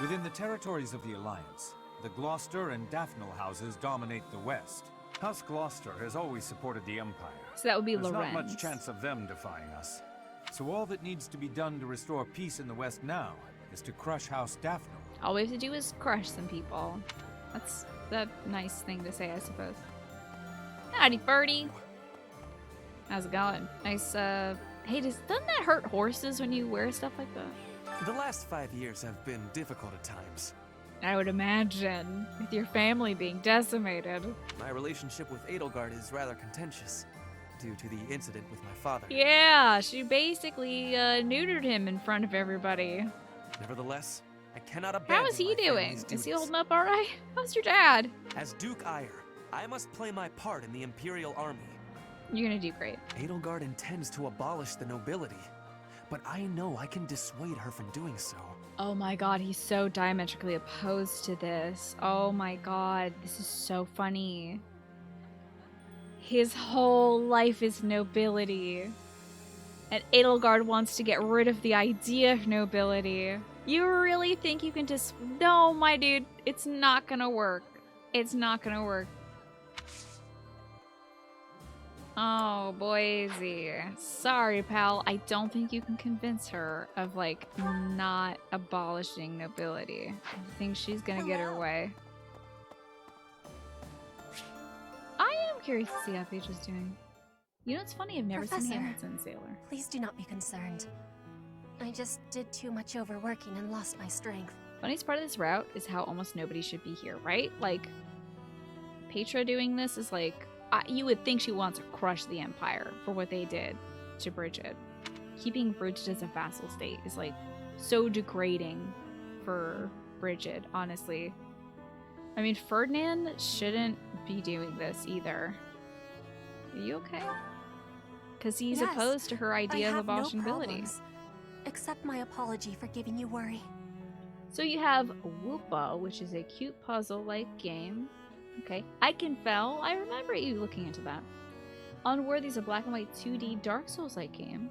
Within the territories of the Alliance, the Gloucester and Daphne houses dominate the West. House Gloucester has always supported the Empire. So that would be There's Lorenz. not much chance of them defying us. So all that needs to be done to restore peace in the West now is to crush House Daphne. All we have to do is crush some people. That's the nice thing to say, I suppose. Howdy, Ferdy. How's it going? Nice, hey, doesn't that hurt horses when you wear stuff like that? The last 5 years have been difficult at times. I would imagine, with your family being decimated. My relationship with Edelgard is rather contentious, due to the incident with my father. Yeah, she basically neutered him in front of everybody. Nevertheless, I cannot abandon How is he my doing? family's Is he duties. holding up alright? How's your dad? As Duke Ire, I must play my part in the Imperial Army. You're gonna do great. Edelgard intends to abolish the nobility, but I know I can dissuade her from doing so. Oh my god, he's so diametrically opposed to this. Oh my god, this is so funny. His whole life is nobility. And Edelgard wants to get rid of the idea of nobility. You really think you can just... No, my dude, it's not gonna work. It's not gonna work. Oh, Boise. Sorry, pal. I don't think you can convince her of, like, not abolishing nobility. I think she's gonna get her way. I am curious to see how Phaedra's doing. You know, it's funny, I've never seen Professor, Hamilton Sailor. Please do not be concerned. I just did too much overworking and lost my strength. Funniest part of this route is how almost nobody should be here, right? Like, Petra doing this is like... you would think she wants to crush the Empire for what they did to Bridget. Keeping Bridget as a vassal state is, like, so degrading for Bridget, honestly. I mean, Ferdinand shouldn't be doing this either. Are you okay? Because he's Yes, opposed to her idea I of have abolishing no nobility. problems. Accept my apology for giving you worry. So you have Whoopa, which is a cute puzzle-like game. Okay, Eichenfell, I remember you looking into that. Unworthy is a black and white 2D Dark Souls-like game.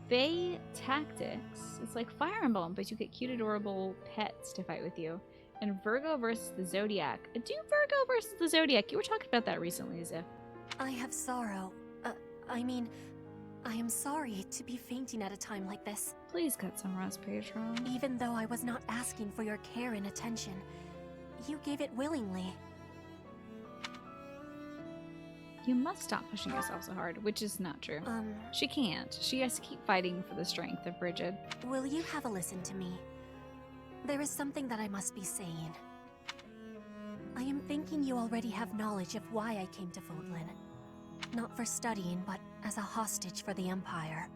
Fae Tactics, it's like Fire Emblem, but you get cute, adorable pets to fight with you. And Virgo versus the Zodiac. Do Virgo versus the Zodiac, you were talking about that recently, as if. I have sorrow, I mean, I am sorry to be fainting at a time like this. Please cut some rest, Pedro. Even though I was not asking for your care and attention, you gave it willingly. You must stop pushing yourself so hard, which is not true. She can't. She has to keep fighting for the strength of Brigid. Will you have a listen to me? There is something that I must be saying. I am thinking you already have knowledge of why I came to Fodlan. Not for studying, but as a hostage for the Empire.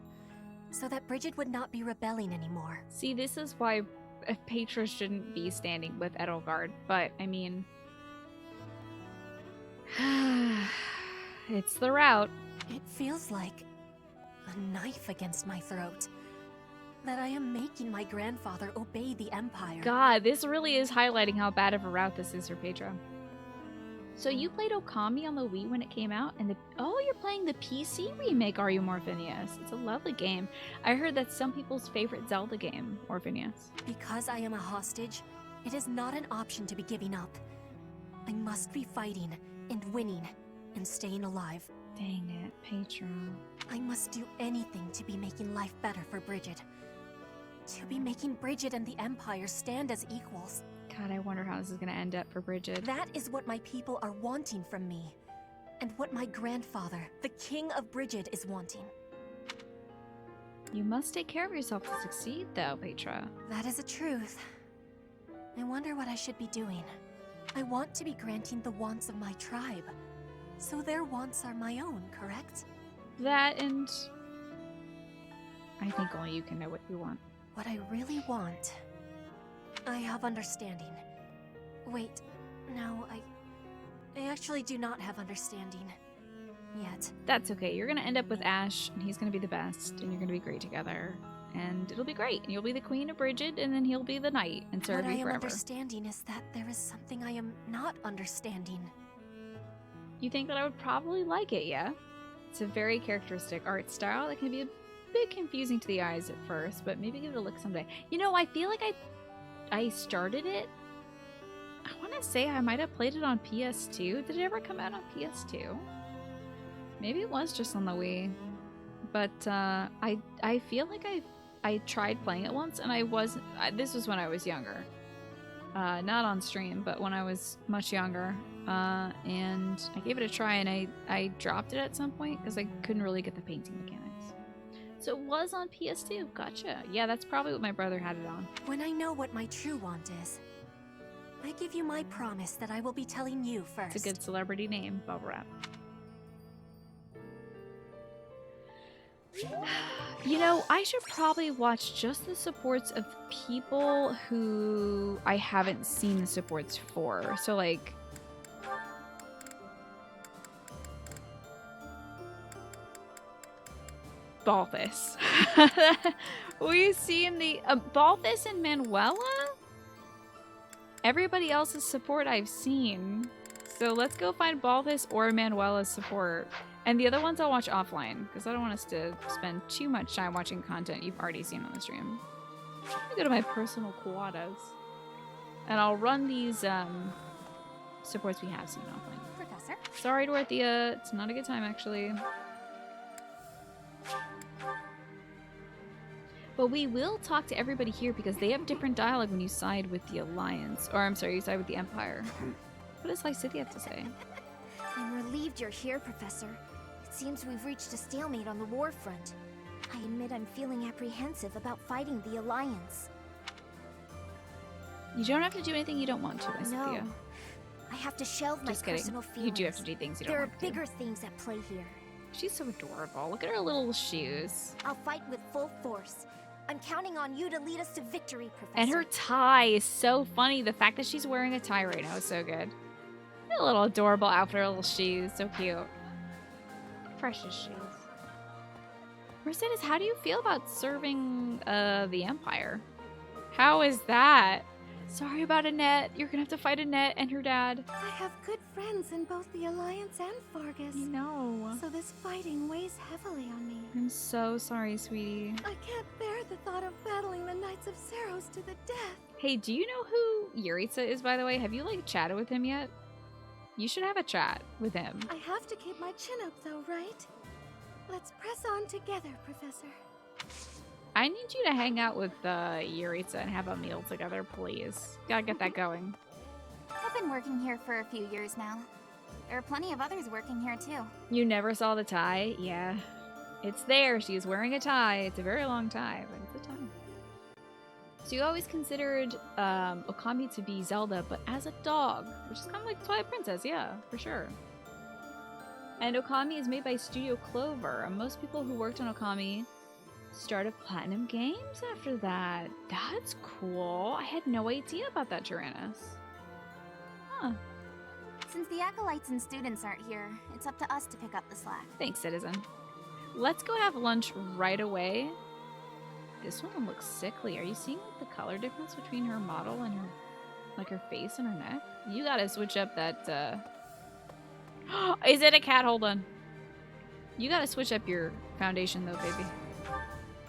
So that Brigid would not be rebelling anymore. See, this is why Petra shouldn't be standing with Edelgard, but, I mean... it's the route. It feels like a knife against my throat. That I am making my grandfather obey the Empire. God, this really is highlighting how bad of a route this is for Petra. So you played Okami on the Wii when it came out, and oh, you're playing the PC remake, are you, Morphinius? It's a lovely game. I heard that's some people's favorite Zelda game, Morphinius. Because I am a hostage, it is not an option to be giving up. I must be fighting, and winning, and staying alive. Dang it, Petra. I must do anything to be making life better for Brigid. To be making Brigid and the Empire stand as equals. God, I wonder how this is going to end up for Brigid. That is what my people are wanting from me. And what my grandfather, the King of Brigid, is wanting. You must take care of yourself to succeed, though, Petra. That is a truth. I wonder what I should be doing. I want to be granting the wants of my tribe. So their wants are my own, correct? That and... I think only you can know what you want. What I really want... I have understanding. Wait, no, I actually do not have understanding. Yet. That's okay. You're gonna end up with Ash, and he's gonna be the best, and you're gonna be great together. And it'll be great. And you'll be the Queen of Brigid, and then he'll be the Knight, and serve you forever. What I am understanding is that there is something I am not understanding. You think that I would probably like it, yeah? It's a very characteristic art style that can be a bit confusing to the eyes at first, but maybe give it a look someday. You know, I feel like I started it. I want to say I might have played it on PS2. Did it ever come out on PS2? Maybe it was just on the Wii. But I feel like I tried playing it once, and this was when I was younger. Not on stream, but when I was much younger. And I gave it a try, and I dropped it at some point because I couldn't really get the painting mechanics. So it was on PS2. Gotcha. Yeah, that's probably what my brother had it on. When I know what my true want is, I give you my promise that I will be telling you first. It's a good celebrity name, Bubble Wrap. You know, I should probably watch just the supports of people who I haven't seen the supports for. So, like... Balthus. We've seen the... Balthus and Manuela? Everybody else's support I've seen. So let's go find Balthus or Manuela's support. And the other ones I'll watch offline, because I don't want us to spend too much time watching content you've already seen on the stream. Let me go to my personal quadas. And I'll run these supports we have seen offline. Professor? Sorry, Dorothea. It's not a good time, actually. But we will talk to everybody here because they have different dialogue when you side with the Alliance. Or, I'm sorry, you side with the Empire. What does Lycidia have to say? I'm relieved you're here, Professor. It seems we've reached a stalemate on the war front. I admit I'm feeling apprehensive about fighting the Alliance. You don't have to do anything you don't want to, Lycidia. No. I have to shelve my personal feelings. You do have to do things you don't want to. There are bigger things at play here. She's so adorable. Look at her little shoes. I'll fight with full force. I'm counting on you to lead us to victory, Professor. And her tie is so funny. The fact that she's wearing a tie right now is so good. A little adorable outfit, her little shoes. So cute. Precious shoes. Mercedes, how do you feel about serving the Empire? How is that? Sorry about Annette. You're gonna have to fight Annette and her dad. I have good friends in both the Alliance and Fargus. I know. So this fighting weighs heavily on me. I'm so sorry, sweetie. I can't bear the thought of battling the Knights of Saros to the death. Hey, do you know who Yuritsa is, by the way? Have you, like, chatted with him yet? You should have a chat with him. I have to keep my chin up, though, right? Let's press on together, Professor. I need you to hang out with Yuritsa and have a meal together, please. Gotta get that going. I've been working here for a few years now. There are plenty of others working here too. You never saw the tie? Yeah. It's there. She's wearing a tie. It's a very long tie, but it's a tie. So you always considered Okami to be Zelda, but as a dog, which is kind of like Twilight Princess, yeah, for sure. And Okami is made by Studio Clover, and most people who worked on Okami started Platinum Games after that. That's cool. I had no idea about that, Tyrannus. Huh. Since the acolytes and students aren't here, it's up to us to pick up the slack. Thanks, citizen. Let's go have lunch right away. This one looks sickly. Are you seeing the color difference between her model and her, like her face and her neck? You gotta switch up that, Is it a cat? Hold on. You gotta switch up your foundation though, baby.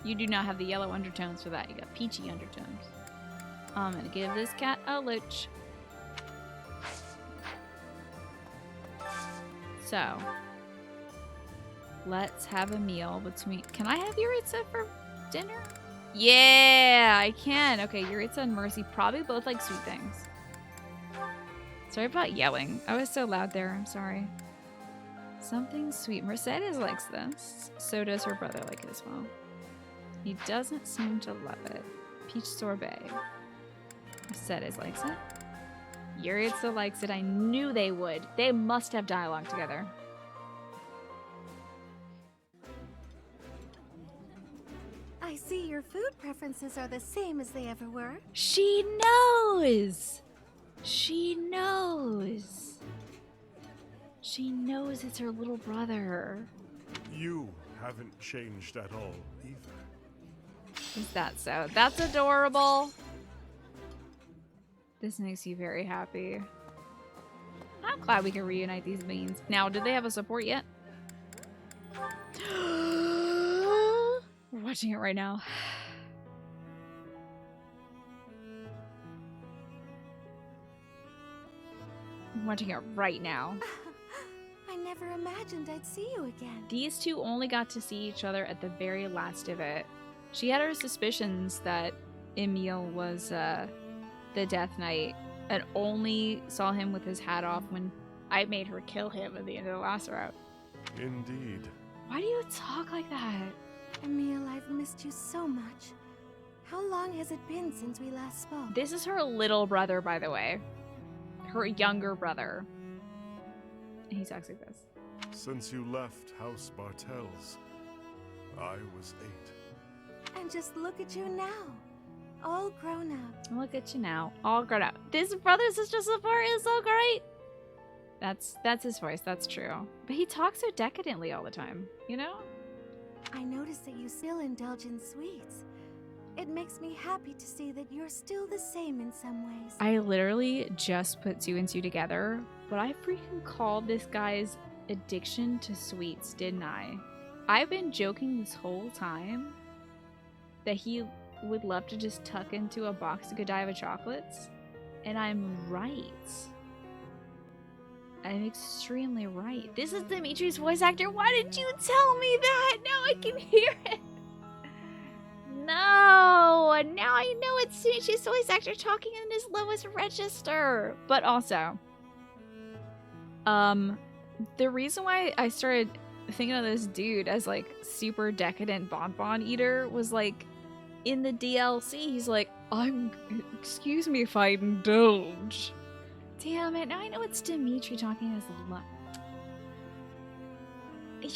You do not have the yellow undertones for that. You got peachy undertones. I'm gonna give this cat a lick. So, let's have a meal between... Can I have Yuritsa for dinner? Yeah, I can. Okay, Yuritsa and Mercy probably both like sweet things. Sorry about yelling. I was so loud there. I'm sorry. Something sweet. Mercedes likes this. So does her brother like it as well. He doesn't seem to love it. Peach sorbet. Mercedes likes it. Yuritsa likes it. I knew they would. They must have dialogue together. I see your food preferences are the same as they ever were. She knows! She knows! She knows it's her little brother. You haven't changed at all, either. Is that so? That's adorable. This makes you very happy. I'm glad we can reunite these beings. Now, did they have a support yet? We're watching it right now. I'm watching it right now. I never imagined I'd see you again. These two only got to see each other at the very last of it. She had her suspicions that Emil was the Death Knight and only saw him with his hat off when I made her kill him at the end of the last route. Indeed. Why do you talk like that? Emil, I've missed you so much. How long has it been since we last spoke? This is her little brother, by the way. Her younger brother. And he talks like this. Since you left House Bartels, I was 8. And just look at you now. All grown up. Look at you now. All grown up. This brother-sister support is so great. That's his voice. That's true. But he talks so decadently all the time, you know? I noticed that you still indulge in sweets. It makes me happy to see that you're still the same in some ways. I literally just put 2 and 2 together, but I freaking called this guy's addiction to sweets, didn't I? I've been joking this whole time that he would love to just tuck into a box of Godiva chocolates, and I'm right. I'm extremely right. This is Dimitri's voice actor. Why didn't you tell me that? Now I can hear it. No, now I know it's Dimitri's voice actor talking in his lowest register. But also, the reason why I started thinking of this dude as like super decadent bonbon eater was like in the DLC, he's like, excuse me if I indulge. Damn it, now I know it's Dimitri talking as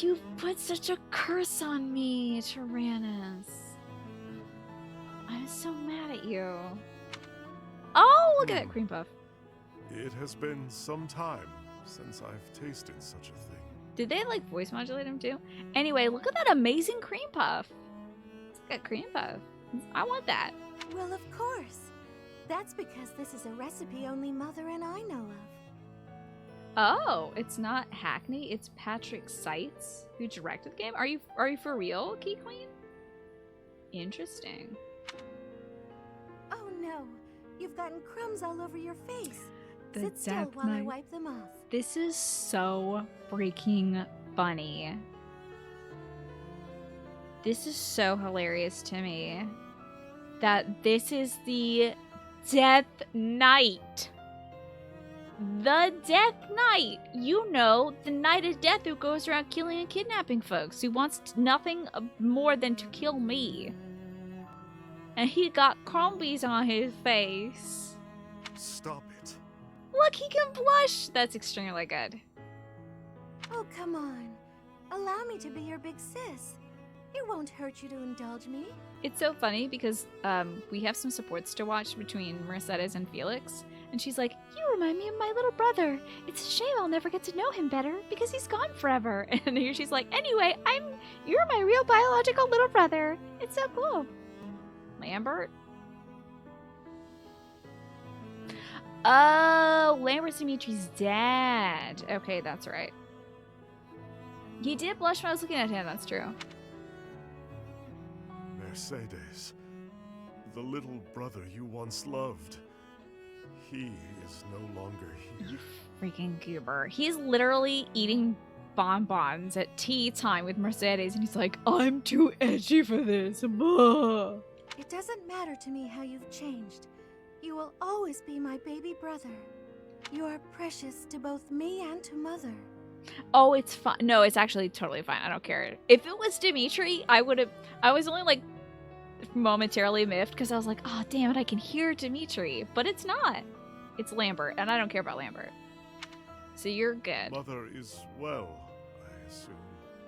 You've put such a curse on me, Tyrannus. I'm so mad at you. Oh, look at that cream puff. It has been some time since I've tasted such a thing. Did they like voice modulate him too? Anyway, look at that amazing cream puff. It's like a cream puff. I want that. Well, of course. That's because this is a recipe only Mother and I know of. Oh, it's not Hackney, it's Patrick Seitz who directed the game. Are you for real, Key Queen? Interesting. Oh no, you've gotten crumbs all over your face. The Sit still Death while I Knight. wipe them off. This is so freaking funny. This is so hilarious to me that this is the Death Knight. The Death Knight. You know, the Knight of Death who goes around killing and kidnapping folks, who wants nothing more than to kill me. And he got crumbies on his face. Stop it. Look, he can blush. That's extremely good. Oh, come on. Allow me to be your big sis. It won't hurt you to indulge me. It's so funny because we have some supports to watch between Mercedes and Felix. And she's like, you remind me of my little brother. It's a shame I'll never get to know him better because he's gone forever. And here she's like, anyway, you're my real biological little brother. It's so cool. Lambert? Oh, Lambert's Dimitri's dad. Okay, that's right. He did blush when I was looking at him, that's true. Mercedes, the little brother you once loved. He is no longer here. You freaking goober. He's literally eating bonbons at tea time with Mercedes, and he's like, I'm too edgy for this. Blah. It doesn't matter to me how you've changed. You will always be my baby brother. You are precious to both me and to Mother. Oh, it's fine. No, it's actually totally fine. I don't care. If it was Dimitri, I was only like momentarily miffed because I was like, oh, damn it, I can hear Dimitri. But it's not. It's Lambert, and I don't care about Lambert. So you're good. Mother is well, I assume.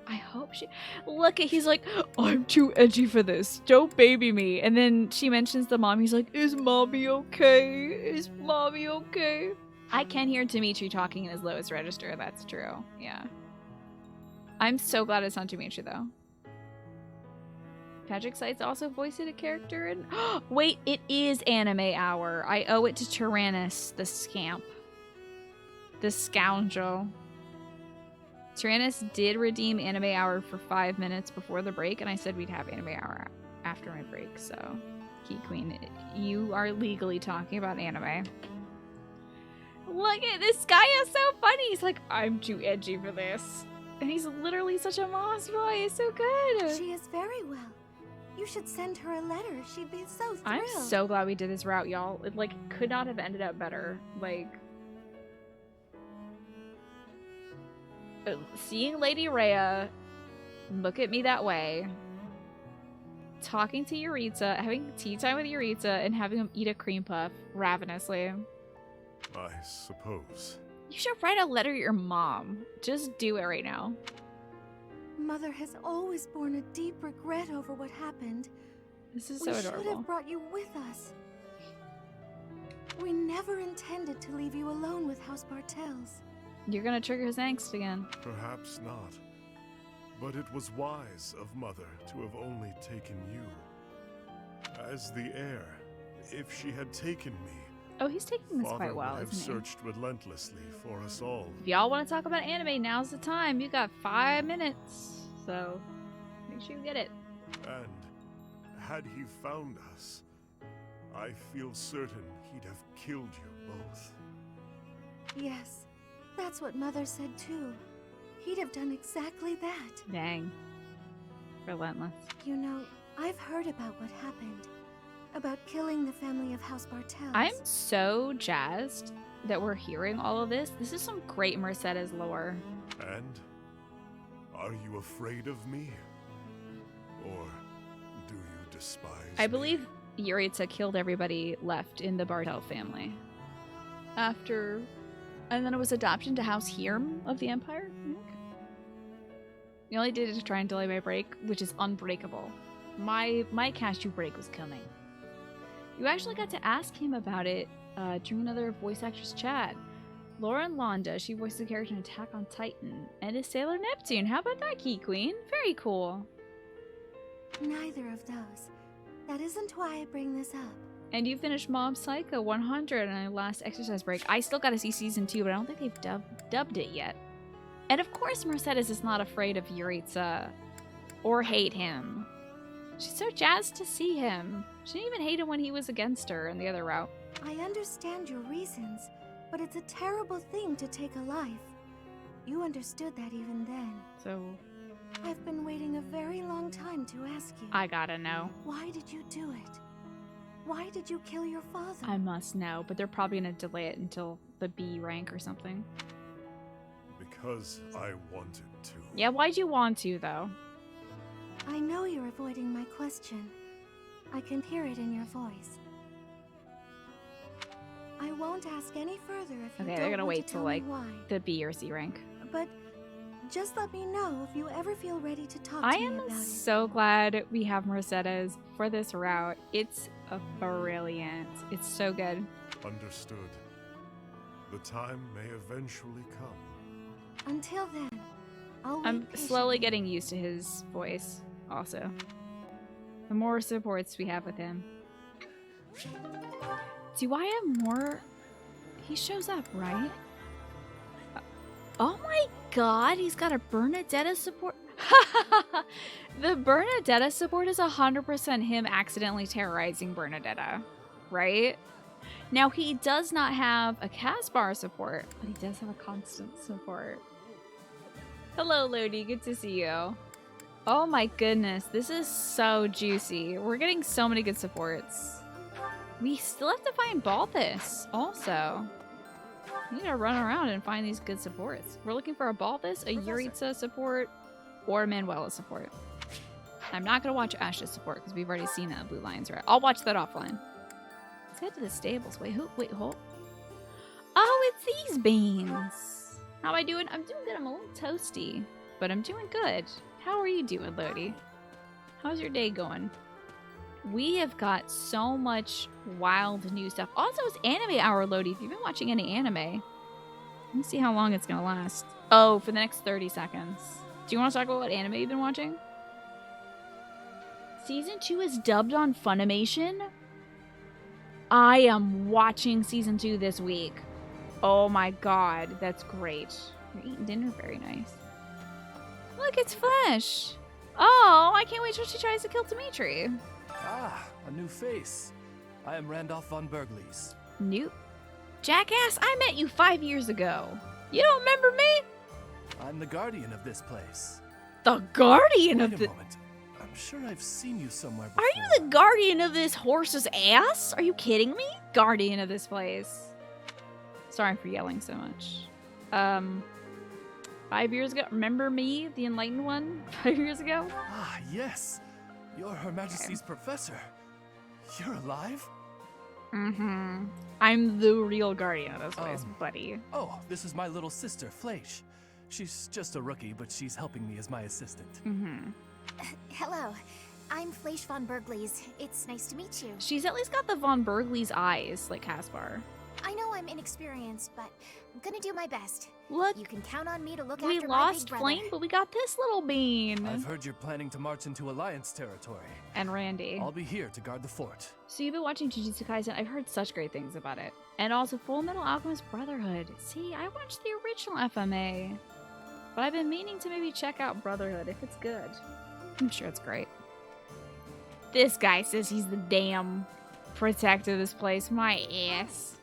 I hope she... Look, he's like, I'm too edgy for this. Don't baby me. And then she mentions the mom. He's like, is mommy okay? Is mommy okay? I can hear Dimitri talking in his lowest register. That's true. Yeah. I'm so glad it's not Dimitri, though. Patrick Seitz also voiced a character in... Wait, it is Anime Hour. I owe it to Tyrannus, the scamp. The scoundrel. Tyrannus did redeem Anime Hour for 5 minutes before the break, and I said we'd have Anime Hour after my break, so... Key Queen, you are legally talking about anime. Look at this guy is so funny. He's like, I'm too edgy for this. And he's literally such a mom's boy. He's so good. She is very well. You should send her a letter. She'd be so thrilled. I'm so glad we did this route, y'all. It, like, could not have ended up better. Like... Seeing Lady Rhea look at me that way, talking to Yuritsa, having tea time with Yuritsa, and having him eat a cream puff ravenously. I suppose. You should write a letter to your mom. Just do it right now. Mother has always borne a deep regret over what happened. This is so adorable. We should have brought you with us. We never intended to leave you alone with House Bartels. You're gonna trigger his angst again. Perhaps not. But it was wise of Mother to have only taken you. As the heir, if she had taken me, oh, he's taking this Father quite well, would have isn't he? searched relentlessly for us all. If y'all want to talk about anime, now's the time. You got 5 minutes, so make sure you get it. And had he found us, I feel certain he'd have killed you both. Yes, that's what Mother said too. He'd have done exactly that. Dang. Relentless. You know, I've heard about what happened. About killing the family of House Bartels. I'm so jazzed that we're hearing all of this. This is some great Mercedes lore. And? Are you afraid of me? Or do you despise I me? believe Yuritsa killed everybody left in the Bartel family. After... And then it was adoption to House Hirm of the Empire? I think. You only did it to try and delay my break, which is unbreakable. My cashew break was coming. You actually got to ask him about it during another voice actress chat. Lauren Londa, she voiced the character in Attack on Titan, and is Sailor Neptune. How about that, Key Queen? Very cool. Neither of those. That isn't why I bring this up. And you finished Mob Psycho 100 on our last exercise break. I still gotta see season 2, but I don't think they've dubbed it yet. And of course Mercedes is not afraid of Yuritsa or hate him. She's so jazzed to see him. She didn't even hate him when he was against her in the other route. I understand your reasons, but it's a terrible thing to take a life. You understood that even then. So, I've been waiting a very long time to ask you. I gotta know. Why did you do it? Why did you kill your father? I must know, but they're probably gonna delay it until the B rank or something. Because I wanted to. Yeah, why'd you want to, though? I know you're avoiding my question. I can hear it in your voice. I won't ask any further if you Okay, don't they're gonna want wait to till, tell like, me why. the B or C rank. But just let me know if you ever feel ready to talk I to me am about it. so glad we have Mercedes for this route. It's brilliant. It's so good. Understood. The time may eventually come. Until then, I'll I'm wait slowly getting used to his voice, also. The more supports we have with him. Do I have more? He shows up, right? Oh my god, he's got a Bernadetta support. The Bernadetta support is 100% him accidentally terrorizing Bernadetta, right? Now, he does not have a Caspar support, but he does have a constant support. Hello, Lodi. Good to see you. Oh my goodness, this is so juicy. We're getting so many good supports. We still have to find Balthus, also. We need to run around and find these good supports. We're looking for a Balthus, a Yuritsa support, or a Manuela support. I'm not going to watch Ash's support because we've already seen that in Blue Lions, right? I'll watch that offline. Let's head to the stables. Wait, hold. Oh, it's these beans. How am I doing? I'm doing good. I'm a little toasty, but I'm doing good. How are you doing, Lodi? How's your day going? We have got so much wild new stuff. Also, it's anime hour, Lodi. If you've been watching any anime, let's see how long it's going to last. Oh, for the next 30 seconds. Do you want to talk about what anime you've been watching? Season 2 is dubbed on Funimation. I am watching Season 2 this week. Oh my god, that's great. You're eating dinner, very nice. Look, it's Flesh. Oh, I can't wait till she tries to kill Dimitri. Ah, a new face. I am Randolph von Bergles. Nope. Jackass, I met you 5 years ago. You don't remember me? I'm the guardian of this place. The guardian of Wait the... a moment. I'm sure I've seen you somewhere before. Are you the guardian of this horse's ass? Are you kidding me? Guardian of this place. Sorry for yelling so much. 5 years ago? Remember me, the enlightened one? 5 years ago? Ah, yes. You're Her Majesty's professor. You're alive? Mm-hmm. I'm the real guardian of this place, buddy. Oh, this is my little sister, Fleisch. She's just a rookie, but she's helping me as my assistant. Mm-hmm. Hello, I'm Fleisch von Bergles. It's nice to meet you. She's at least got the von Bergles eyes, like Caspar. I know I'm inexperienced, but I'm gonna do my best. Look, you can count on me to look we after my big lost brother. Flame, but we got this little bean. I've heard you're planning to march into Alliance territory. And Randy. I'll be here to guard the fort. So you've been watching Jujutsu Kaisen. I've heard such great things about it. And also Full Metal Alchemist Brotherhood. See, I watched the original FMA. But I've been meaning to maybe check out Brotherhood if it's good. I'm sure it's great. This guy says he's the damn protector of this place. My ass.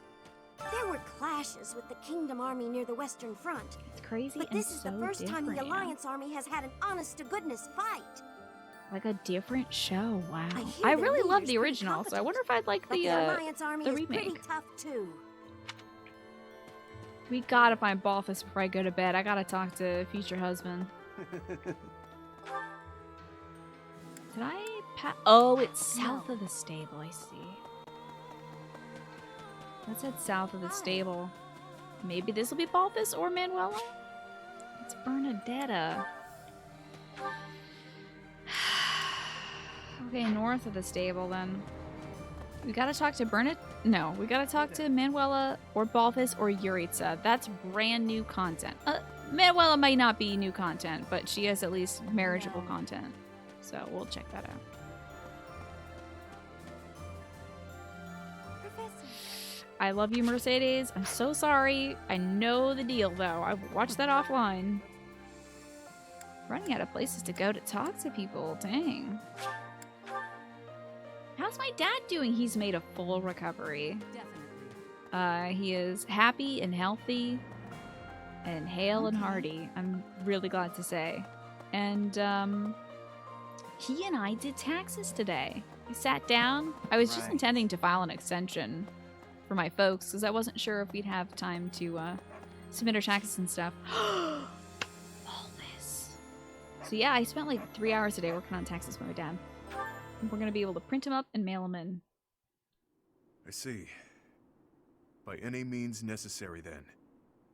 There were clashes with the Kingdom Army near the Western Front. It's crazy But and this is the so first time the different. Alliance Army has had an honest-to-goodness fight. Like a different show. Wow. hear I their really love leader's the pretty original, so I wonder if I'd like But the Alliance Army is remake. pretty tough too. We gotta find Balthus before I go to bed. I gotta talk to future husband. Did I Oh, it's south of the stable, I see. Let's head south of the stable. Maybe this will be Balthus or Manuela? It's Bernadetta. Okay, north of the stable then. We gotta talk to No, we gotta talk to Manuela or Balthus or Yuritsa. That's brand new content. Manuela might not be new content, but she has at least marriageable content. So we'll check that out. I love you, Mercedes. I'm so sorry. I know the deal, though. I watched that offline. Running out of places to go to talk to people. Dang. How's my dad doing? He's made a full recovery. Definitely. He is happy and healthy and hale and hearty. I'm really glad to say. And he and I did taxes today. We sat down. I was just intending to file an extension for my folks because I wasn't sure if we'd have time to submit our taxes and stuff. All this. So yeah, I spent like 3 hours a day working on taxes with my dad. And we're gonna be able to print them up and mail them in. I see. By any means necessary, then.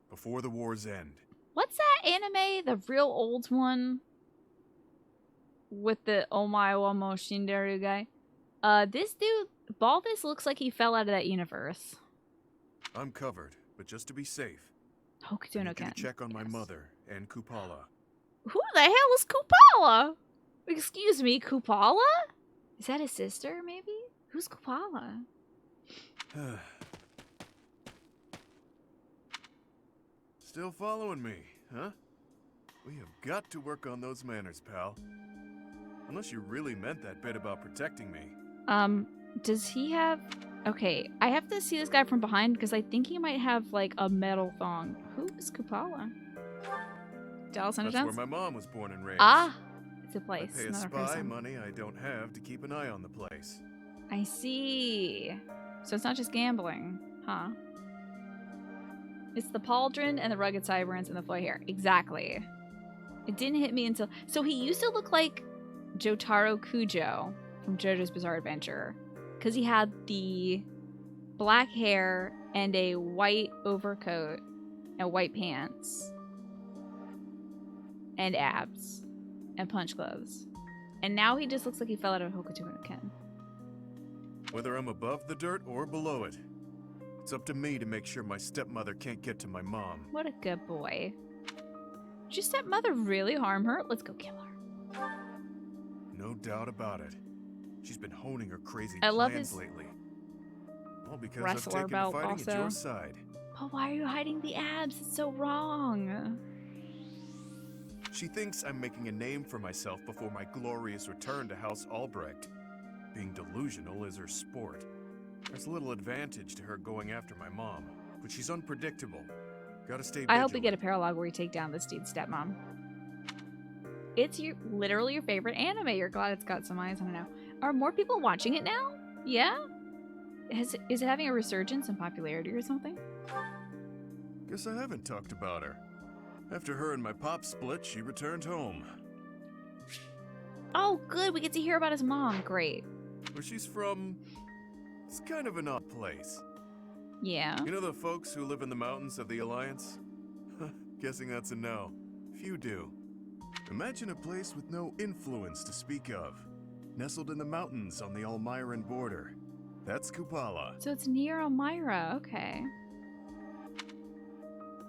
Before the war's end. What's that anime? The real old one? With the Omae wa mo shinderu guy? This dude, Baldus, looks like he fell out of that universe. I'm covered, but just to be safe. Hokuto no Ken. Check on my mother and Kupala. Who the hell is Kupala? Excuse me, Kupala? Is that his sister, maybe? Who's Kupala? Still following me, huh? We have got to work on those manners, pal. Unless you really meant that bit about protecting me. Does he have... Okay, I have to see this guy from behind because I think he might have, like, a metal thong. Who is Kupala? Dallas That's Undertones? where my mom was born and raised. Ah! It's a place, I pay a not a spy person. money I don't have to keep an eye on the place. I see. So it's not just gambling, huh? It's the pauldron and the rugged sideburns and the floy hair. Exactly. It didn't hit me until... So he used to look like Jotaro Kujo from JoJo's Bizarre Adventure. Because he had the black hair and a white overcoat and white pants. And abs. And punch gloves. And now he just looks like he fell out of Hokuto no Ken. Whether I'm above the dirt or below it, it's up to me to make sure my stepmother can't get to my mom. What a good boy. Did your stepmother really harm her? Let's go kill her. No doubt about it. She's been honing her crazy I love plans his lately. All because wrestler I've taken to belt fighting also. at your side. But why are you hiding the abs? It's so wrong. She thinks I'm making a name for myself before my glorious return to House Albrecht. Being delusional is her sport. There's little advantage to her going after my mom, but she's unpredictable. Gotta stay vigilant. I hope we get a paralog where you take down this dude's stepmom. It's literally your favorite anime. You're glad it's got some eyes. I don't know. Are more people watching it now? Yeah? Is it having a resurgence in popularity or something? Guess I haven't talked about her. After her and my pop split, she returned home. Oh, good. We get to hear about his mom. Great. Where she's from, it's kind of an odd place. Yeah. You know the folks who live in the mountains of the Alliance? Guessing that's a no. Few do. Imagine a place with no influence to speak of. Nestled in the mountains on the Almyran border. That's Kupala. So it's near Elmira. Okay.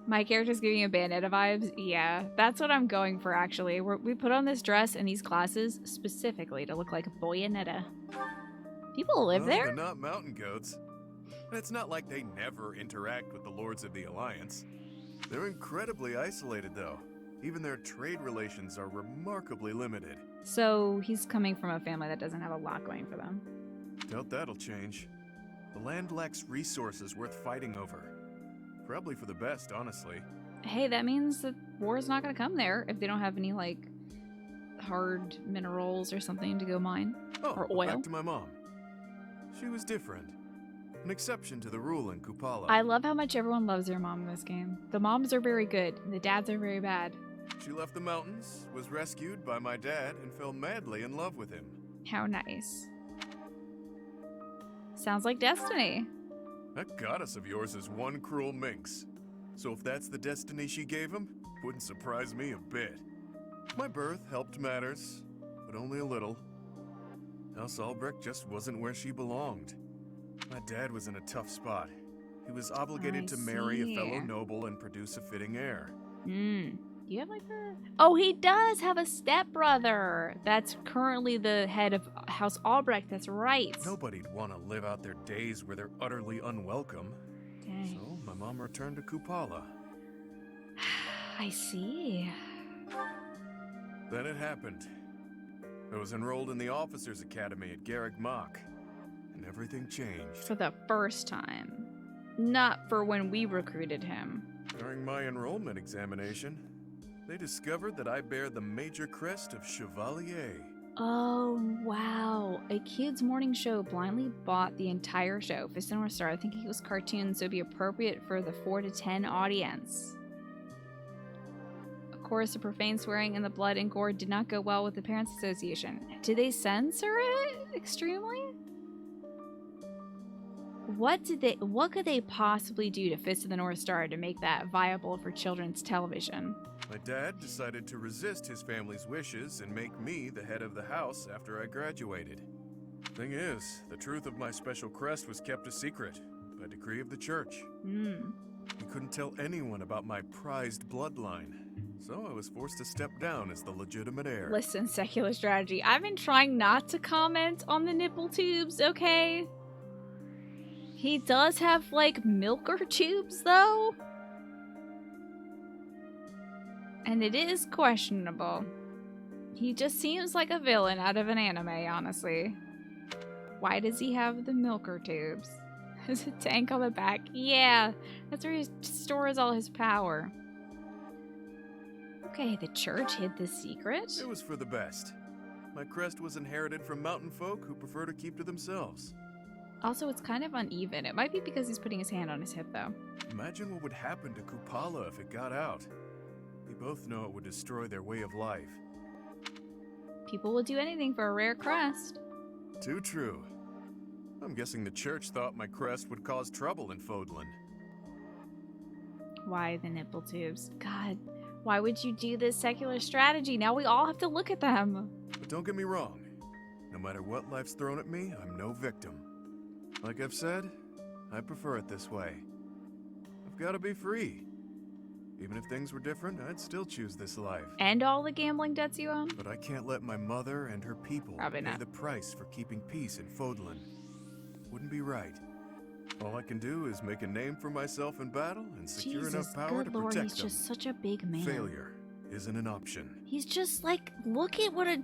My character's giving you Bayonetta vibes? Yeah, that's what I'm going for, actually. We put on this dress and these glasses specifically to look like Bayonetta. People live there? They're not mountain goats. And it's not like they never interact with the Lords of the Alliance. They're incredibly isolated, though. Even their trade relations are remarkably limited. So he's coming from a family that doesn't have a lot going for them. Doubt that'll change. The land lacks resources worth fighting over. Probably for the best, honestly. Hey, that means that war's not gonna come there if they don't have any, like, hard minerals or something to go mine. Oh, or but oil. back to my mom. She was different. An exception to the rule in Kupala. I love how much everyone loves their mom in this game. The moms are very good, and the dads are very bad. She left the mountains, was rescued by my dad, and fell madly in love with him. How nice. Sounds like destiny. That goddess of yours is one cruel minx. So if that's the destiny she gave him, wouldn't surprise me a bit. My birth helped matters, but only a little. House Albrecht just wasn't where she belonged. My dad was in a tough spot. He was obligated to marry a fellow noble and produce a fitting heir. Do you have like a... Oh, he does have a stepbrother. That's currently the head of House Albrecht. That's right. Nobody'd want to live out their days where they're utterly unwelcome. Dang. So my mom returned to Kupala. I see. Then it happened. I was enrolled in the Officers Academy at Garrick Mach, and everything changed. For the first time. Not for when we recruited him. During my enrollment examination, They discovered that I bear the major crest of Chevalier. Oh, wow. A kids' morning show blindly bought the entire show, Fist and North Star, thinking it was cartoons, so it'd be appropriate for the 4 to 10 audience. Of course, the profane swearing and the blood and gore did not go well with the Parents Association. Did they censor it extremely? What could they possibly do to Fist of the North Star to make that viable for children's television? My dad decided to resist his family's wishes and make me the head of the house after I graduated. Thing is, the truth of my special crest was kept a secret by decree of the church. We couldn't tell anyone about my prized bloodline, so I was forced to step down as the legitimate heir. Listen, secular strategy. I've been trying not to comment on the nipple tubes, okay? He does have, like, milker tubes, though. And it is questionable. He just seems like a villain out of an anime, honestly. Why does he have the milker tubes? There's a tank on the back. Yeah, that's where he stores all his power. Okay, the church hid the secret? It was for the best. My crest was inherited from mountain folk who prefer to keep to themselves. Also, it's kind of uneven. It might be because he's putting his hand on his hip, though. Imagine what would happen to Kupala if it got out. We both know it would destroy their way of life. People will do anything for a rare crest. Too true. I'm guessing the church thought my crest would cause trouble in Fodlan. Why the nipple tubes? God, why would you do this secular strategy? Now we all have to look at them. But don't get me wrong. No matter what life's thrown at me, I'm no victim. Like I've said, I prefer it this way. I've got to be free. Even if things were different, I'd still choose this life. And all the gambling debts you own? But I can't let my mother and her people pay the price for keeping peace in Fodlan. Wouldn't be right. All I can do is make a name for myself in battle and secure enough power to protect them. He's just such a big man. Failure isn't an option. He's just like, look at what a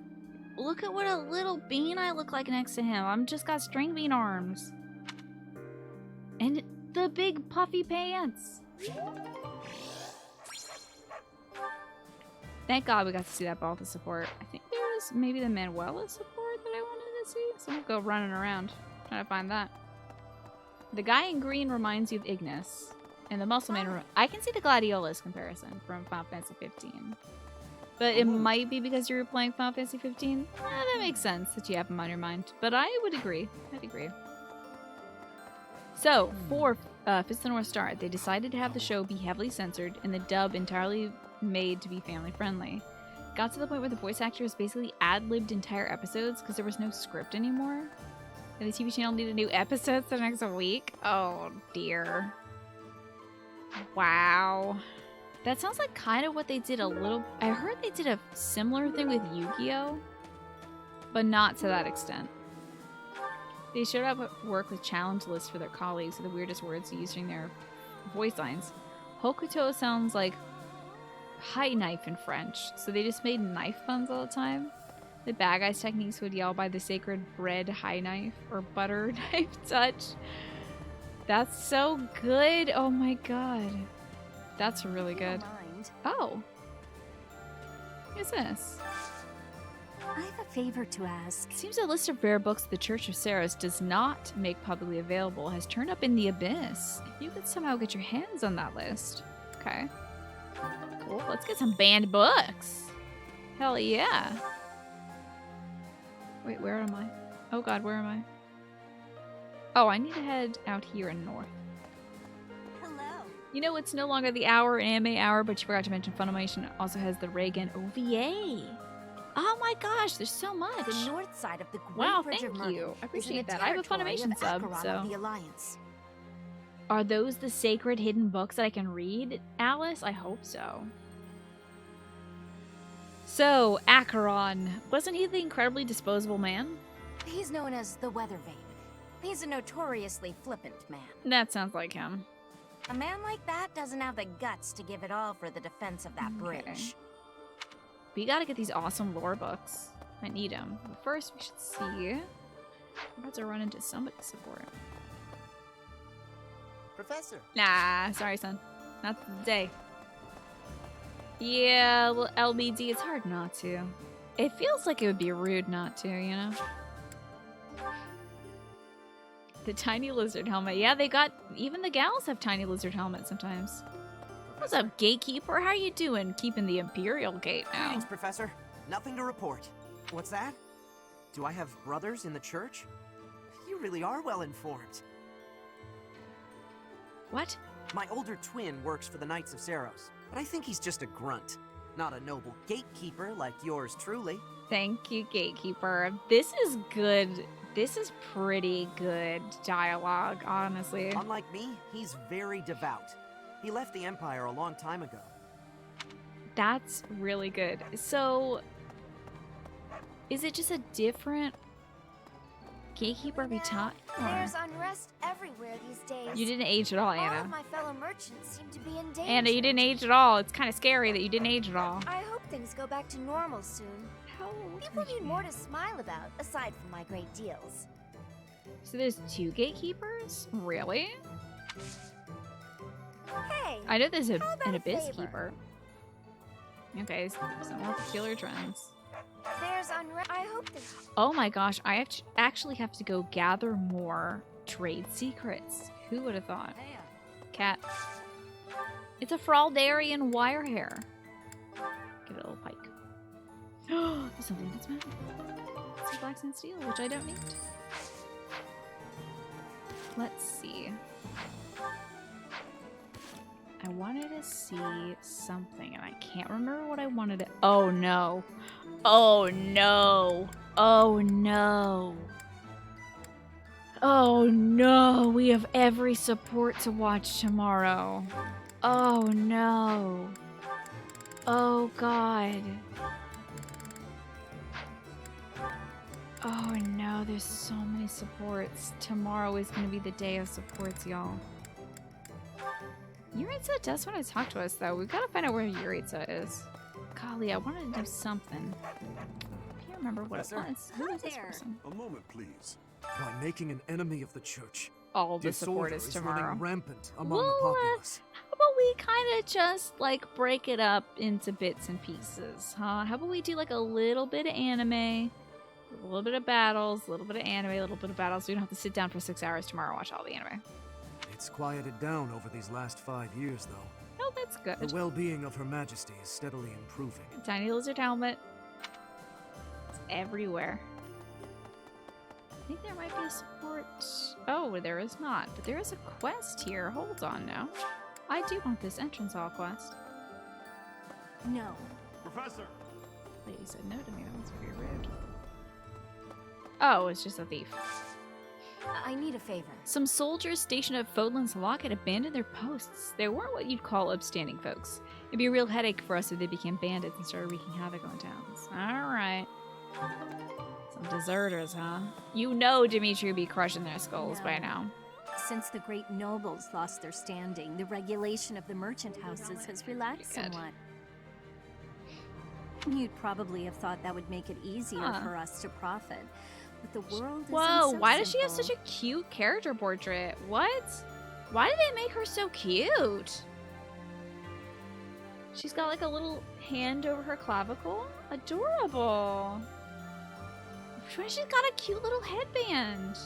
little bean I look like next to him. I'm just got string bean arms. And the big puffy pants. Thank God we got to see that ball to support. I think there was maybe the Manuela support that I wanted to see. So I'm gonna go running around trying to find that. The guy in green reminds you of Ignis. And the muscle man, I can see the Gladiolus comparison from Final Fantasy 15. But it might be because you were playing Final Fantasy 15. That makes sense that you have him on your mind. But I would agree. I'd agree. So, for Fist of the North Star, they decided to have the show be heavily censored and the dub entirely made to be family friendly. Got to the point where the voice actors basically ad-libbed entire episodes because there was no script anymore. And the TV channel needed new episodes the next week. Oh dear. Wow. That sounds like kind of what they did a little... I heard they did a similar thing with Yu-Gi-Oh! But not to that extent. They showed up at work with challenge lists for their colleagues with the weirdest words using their voice lines. Hokuto sounds like high knife in French, so they just made knife puns all the time. The bad guys' techniques would yell by the sacred bread high knife or butter knife touch. That's so good. Oh my god. That's really good. Oh. What's this? I have a favor to ask. Seems a list of rare books the Church of Saros does not make publicly available has turned up in the Abyss. If you could somehow get your hands on that list. Okay. Cool. Let's get some banned books. Hell yeah. Wait, where am I? Oh god, where am I? Oh, I need to head out here in north. Hello. You know, it's no longer the anime hour, but you forgot to mention Funimation also has the Reagan OVA. Oh my gosh, there's so much. The north side of the Great Wow, Bridge thank of Myrtle you. I is in appreciate the that. I have a territory Funimation of sub, Acheron so. of the Alliance. Are those the sacred hidden books that I can read, Alice? I hope so. So, Acheron. Wasn't he the incredibly disposable man? He's known as the Weather Vane. He's a notoriously flippant man. That sounds like him. A man like that doesn't have the guts to give it all for the defense of that bridge. We gotta get these awesome lore books. I need them. But first, we should see. I'm about to run into somebody support. Professor. Nah, sorry, son. Not today. Yeah, well, LBD, it's hard not to. It feels like it would be rude not to, you know? The tiny lizard helmet. Yeah, they got... Even the gals have tiny lizard helmets sometimes. What's up, gatekeeper? How you doing? Keeping the Imperial Gate now. Thanks, Professor. Nothing to report. What's that? Do I have brothers in the church? You really are well informed. What? My older twin works for the Knights of Saros, but I think he's just a grunt. Not a noble gatekeeper like yours truly. Thank you, gatekeeper. This is good. This is pretty good dialogue, honestly. Unlike me, he's very devout. He left the Empire a long time ago. That's really good. So, is it just a different gatekeeper every time? There's unrest everywhere these days. You didn't age at all, All Anna. of my fellow merchants seem to be in danger. Anna, you didn't age at all. It's kind of scary that you didn't age at all. I hope things go back to normal soon. People need more to smile about, aside from my great deals. So there's 2 gatekeepers? Really? Hey, I know there's an how about abyss favor? keeper. Okay, some more peculiar trends. There's unrest. I hope that. Oh my gosh, I actually have to go gather more trade secrets. Who would have thought? Cat. It's a Fraldarian wire hair. Give it a little pike. There's something that's magic. It's a black sand steel, which I don't need. Let's see. I wanted to see something and I can't remember what I wanted to. Oh no. Oh no. Oh no. Oh no. We have every support to watch tomorrow. Oh no. Oh god. Oh no, there's so many supports. Tomorrow is gonna be the day of supports, y'all. Yuritsa does want to talk to us, though. We've got to find out where Yuritsa is. Golly, I wanted to do something. I can't remember what it was. Who is this person? A moment, please. By making an enemy of the church, All the support is disorder tomorrow. running rampant among the Well, populace. how about we kind of just, like, break it up into bits and pieces, huh? How about we do, like, a little bit of anime, a little bit of battles, a little bit of anime, a little bit of battles. We don't have to sit down for 6 hours tomorrow and watch all the anime. It's quieted down over these last 5 years, though. Oh, that's good. The well-being of Her Majesty is steadily improving. Tiny lizard helmet. It's everywhere. I think there might be a support. Oh, there is not. But there is a quest here. Hold on now. I do want this entrance hall quest. No. Professor! Lady said no to me. That was very rude. Oh, it's just a thief. I need a favor. Some soldiers stationed at Fodlan's Lock had abandoned their posts. They weren't what you'd call upstanding folks. It'd be a real headache for us if they became bandits and started wreaking havoc on towns. Alright. Some deserters, huh? You know Dimitri would be crushing their skulls by now. Since the great nobles lost their standing, the regulation of the merchant houses has relaxed somewhat. You'd probably have thought that would make it easier for us to profit. But the world isn't Whoa, so why does she have simple. such a cute character portrait? What? Why did they make her so cute? She's got like a little hand over her clavicle. Adorable. She's got a cute little headband.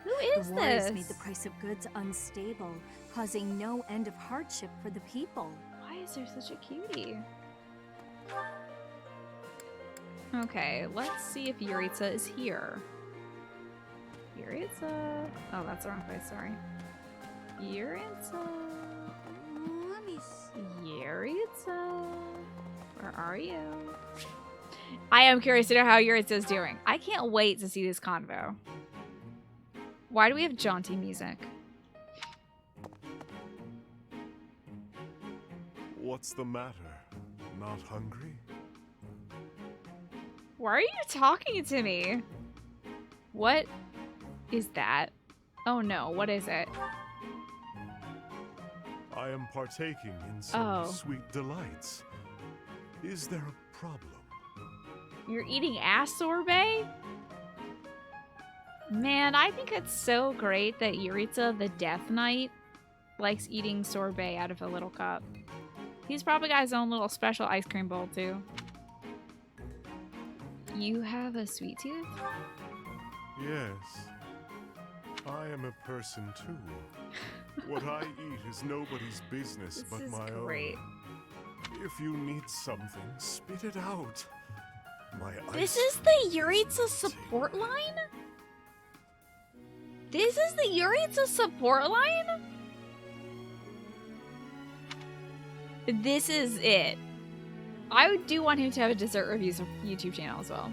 Who is The wars this? made the price of goods unstable, causing no end of hardship for the people. Why is there such a cutie? Okay, let's see if Yuritsa is here. Yuritsa. Oh, that's the wrong place, sorry. Yuritsa. Let me see. Yuritsa. Where are you? I am curious to know how Yuritsa is doing. I can't wait to see this convo. Why do we have jaunty music? What's the matter? Not hungry? Why are you talking to me? What is that? Oh no, what is it? I am partaking in some Oh. sweet delights. Is there a problem? You're eating ass sorbet? Man, I think it's so great that Yuritsa, the Death Knight, likes eating sorbet out of a little cup. He's probably got his own little special ice cream bowl too. You have a sweet tooth? Yes. I am a person too. What I eat is nobody's business but my great. own. If you need something, spit it out. My This ice is the Yuritsa support line? This is the Yuritsa support line? This is it. I do want him to have a dessert reviews YouTube channel as well.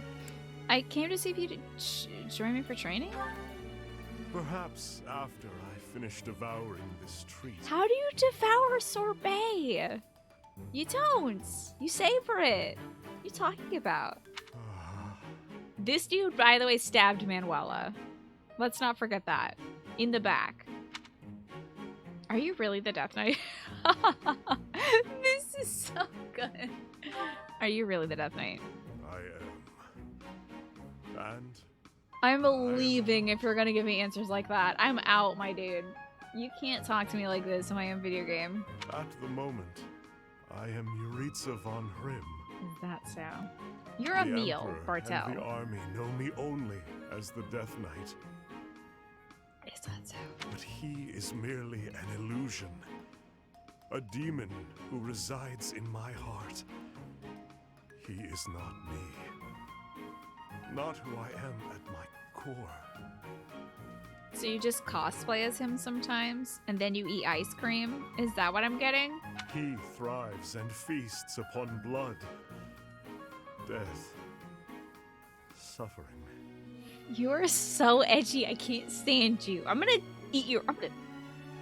I came to see if you'd join me for training? Perhaps after I finish devouring this treat. How do you devour sorbet? You don't. You savor it. What are you talking about? This dude, by the way, stabbed Manuela. Let's not forget that. In the back. Are you really the Death Knight? This is so good. Are you really the Death Knight? I am. And I'm leaving if you're gonna give me answers like that. I'm out, my dude. You can't talk to me like this in my own video game. at the moment, I am Yuritsa von Hrim. Is that so? You're a The meal, Emperor Bartel. and the army know me only as the Death Knight. Is that so? But he is merely an illusion. A demon who resides in my heart. He is not me. Not who I am at my core. So you just cosplay as him sometimes, and then you eat ice cream? Is that what I'm getting? He thrives and feasts upon blood, death, suffering. You're so edgy, I can't stand you. I'm gonna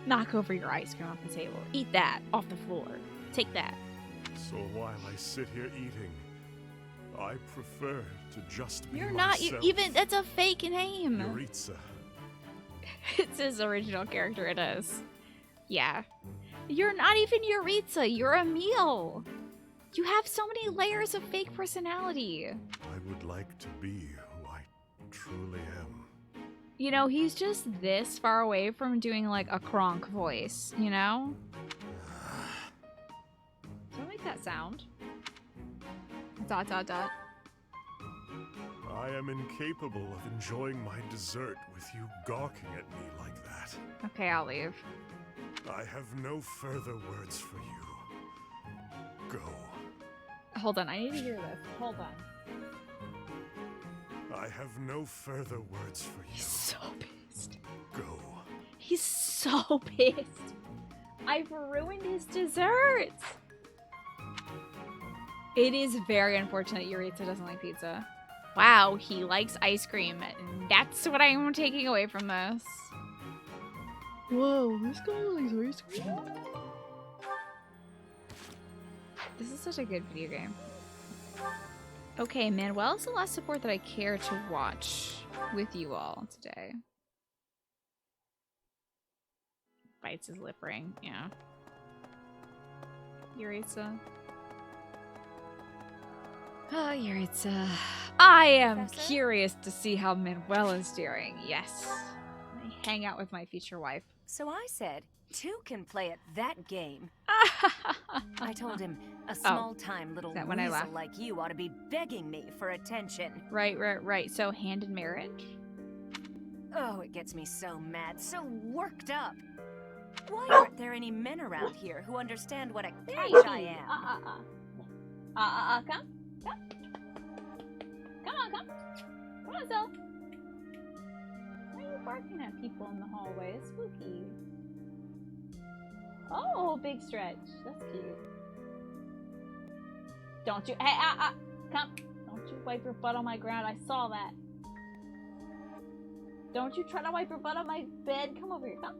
knock over your ice cream off the table. Eat that off the floor. Take that. So while I sit here eating, I prefer to just be You're not myself. even, that's a fake name. Yuritsa. It's his original character, it is. Yeah. You're not even Yuritsa, you're a meal. You have so many layers of fake personality. I would like to be who I truly am. You know, he's just this far away from doing like a Kronk voice, you know? Don't make that sound. Dot dot dot. I am incapable of enjoying my dessert with you gawking at me like that. Okay, I'll leave. I have no further words for you. Go. Hold on, I need to hear this. Hold on. I have no further words for you. He's so pissed. Go. He's so pissed. I've ruined his dessert. It is very unfortunate Yuritsa doesn't like pizza. Wow, he likes ice cream. And that's what I'm taking away from this. Whoa, this guy likes ice cream. This is such a good video game. Okay, Manuel is the last support that I care to watch with you all today. Bites his lip ring, yeah. Yuritsa. Ah, Yuritsa. I am curious to see how Manuel is doing. Yes. I hang out with my future wife. So I said, two can play at that game. I told him, a small-time little that when I weasel laugh? like you ought to be begging me for attention. Right. So, hand in marriage? Oh, it gets me so mad, so worked up. Why aren't there any men around here who understand what a catch I am? Come. Come on, come. Come on, Zell. Why are you barking at people in the hallway? It's spooky. Oh, big stretch. That's cute. Don't you, come. Don't you wipe your butt on my ground. I saw that. Don't you try to wipe your butt on my bed. Come over here, come.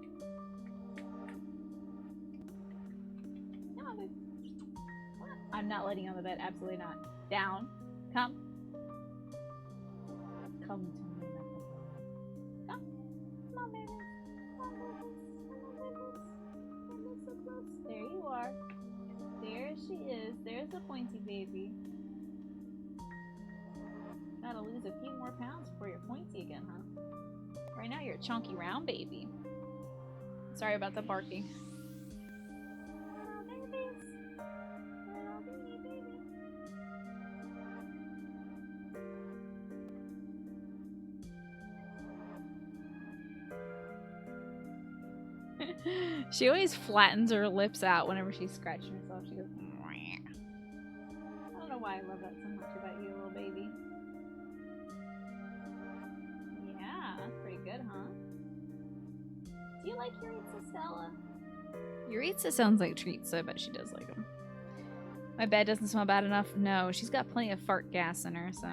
Come on, baby. I'm not letting you on the bed. Absolutely not. Down. Come. Come to me, Come. Come on, baby. Come on, baby. Come on, so close. There you are. There she is. There's the pointy baby. Gotta lose a few more pounds before you're pointy again, huh? Right now you're a chunky round baby. Sorry about the barking. Oh, babies. She always flattens her lips out whenever she's scratching herself. She goes, "Mwah." I don't know why I love that so much about you, little baby. Yeah, that's pretty good, huh? Do you like Yuritsa, Stella? Yuritsa sounds like treats, so I bet she does like them. My bed doesn't smell bad enough. No, she's got plenty of fart gas in her, so.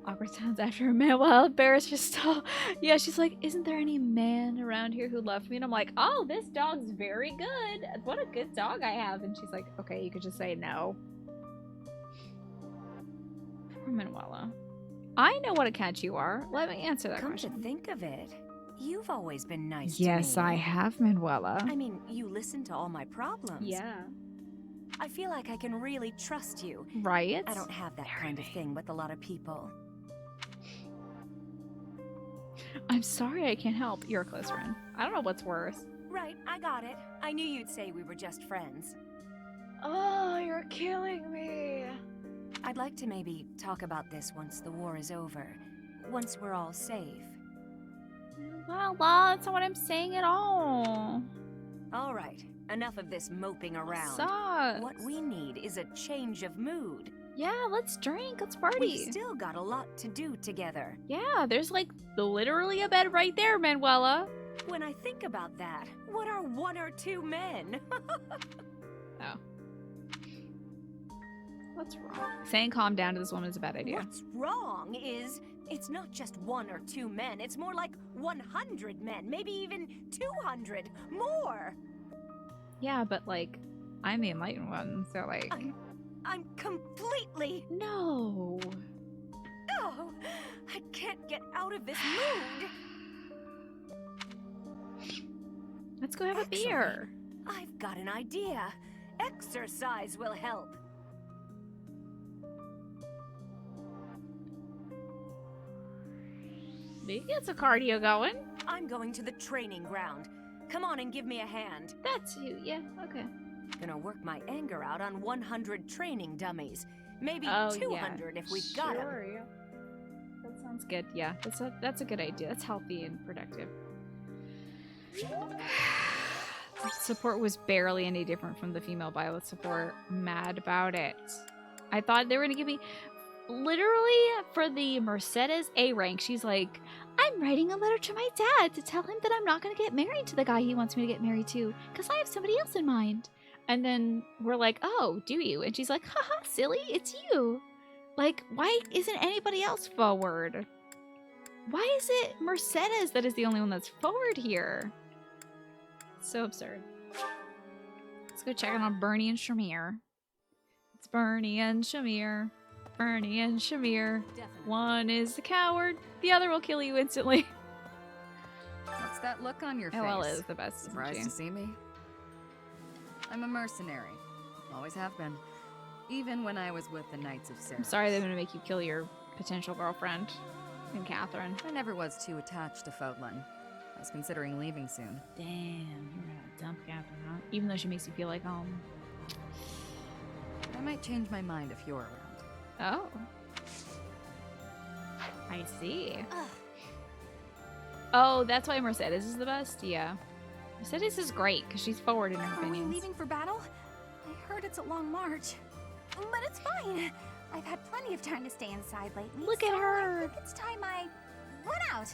Awkward sounds after a man while embarrassed just stall. Yeah, she's like, isn't there any man around here who loved me? And I'm like, oh, this dog's very good. What a good dog I have. And she's like, okay, you could just say no. Poor Manuela. I know what a catch you are. Let me answer that question. Come to think of it, you've always been nice to me. Yes, I have, Manuela. I mean, you listen to all my problems. Yeah. I feel like I can really trust you. Right? I don't have that kind of thing with a lot of people. I'm sorry I can't help. You're a close friend. I don't know what's worse. Right, I got it. I knew you'd say we were just friends. Oh, you're killing me. I'd like to maybe talk about this once the war is over. Once we're all safe. Well, that's not what I'm saying at all. All right, enough of this moping around. Sucks. What we need is a change of mood. Yeah, let's drink. Let's party. We've still got a lot to do together. Yeah, there's like literally a bed right there, Manuela. When I think about that, what are 1 or 2 men? Oh. What's wrong? Saying calm down to this woman is a bad idea. What's wrong is it's not just 1 or 2 men. It's more like 100 men, maybe even 200 more. Yeah, but like, I'm the enlightened one, so like. I'm completely... No. Oh, I can't get out of this mood. Let's go have a beer. I've got an idea. Exercise will help. We can get some cardio going. I'm going to the training ground. Come on and give me a hand. That's you, yeah, okay. Gonna work my anger out on 100 training dummies. Maybe Oh, 200 yeah. if we got them. Sure, yeah. That sounds good. Yeah, that's a good idea. That's healthy and productive. Support was barely any different from the female pilot support. Mad about it. I thought they were gonna give me literally for the Mercedes A rank. She's like, I'm writing a letter to my dad to tell him that I'm not gonna get married to the guy he wants me to get married to because I have somebody else in mind. And then we're like, oh, do you? And she's like, haha, silly, it's you. Like, why isn't anybody else forward? Why is it Mercedes that is the only one that's forward here? So absurd. Let's go check in on Bernie and Shamir. It's Bernie and Shamir. Bernie and Shamir. Definitely. One is the coward, the other will kill you instantly. What's that look on your face? LL is the best. Surprised to see me? I'm a mercenary. Always have been. Even when I was with the Knights of Sarah. I'm sorry they're gonna make you kill your potential girlfriend in Catherine. I never was too attached to Fodlan. I was considering leaving soon. Damn, you're gonna dump Catherine, huh? Even though she makes you feel like home. I might change my mind if you're around. Oh. I see. Oh, that's why Mercedes is the best? Yeah. Mercedes is great because she's forward in her Are we opinions. leaving for battle? I heard it's a long march. But it's fine. I've had plenty of time to stay inside lately. Look at so her. I think it's time I run out.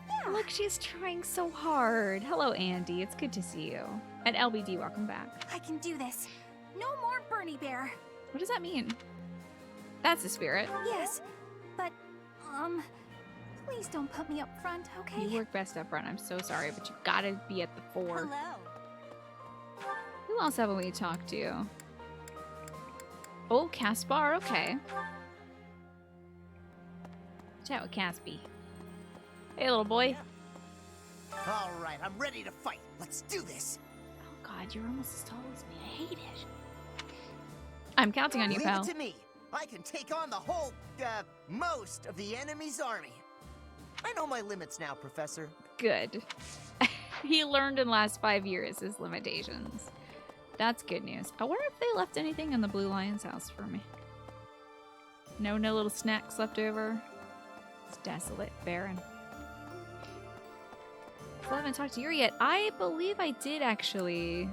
Yeah. Look, she's trying so hard. Hello, Andy. It's good to see you. And LBD, welcome back. I can do this. No more Bernie Bear. What does that mean? That's the spirit. Yes, but, please don't put me up front, okay? You work best up front. I'm so sorry, but you gotta be at the fore. Hello. Who else haven't we talked to? Oh, Caspar, okay. Chat with Caspy. Hey, little boy. All right, I'm ready to fight. Let's do this. Oh God, you're almost as tall as me. I hate it. I'm counting on you, Leave pal. it to me. I can take on the whole, most of the enemy's army. I know my limits now, Professor. Good. He learned in the last 5 years his limitations. That's good news. I wonder if they left anything in the Blue Lion's house for me. No little snacks left over. It's desolate, barren. So I haven't talked to Yuri yet. I believe I did actually.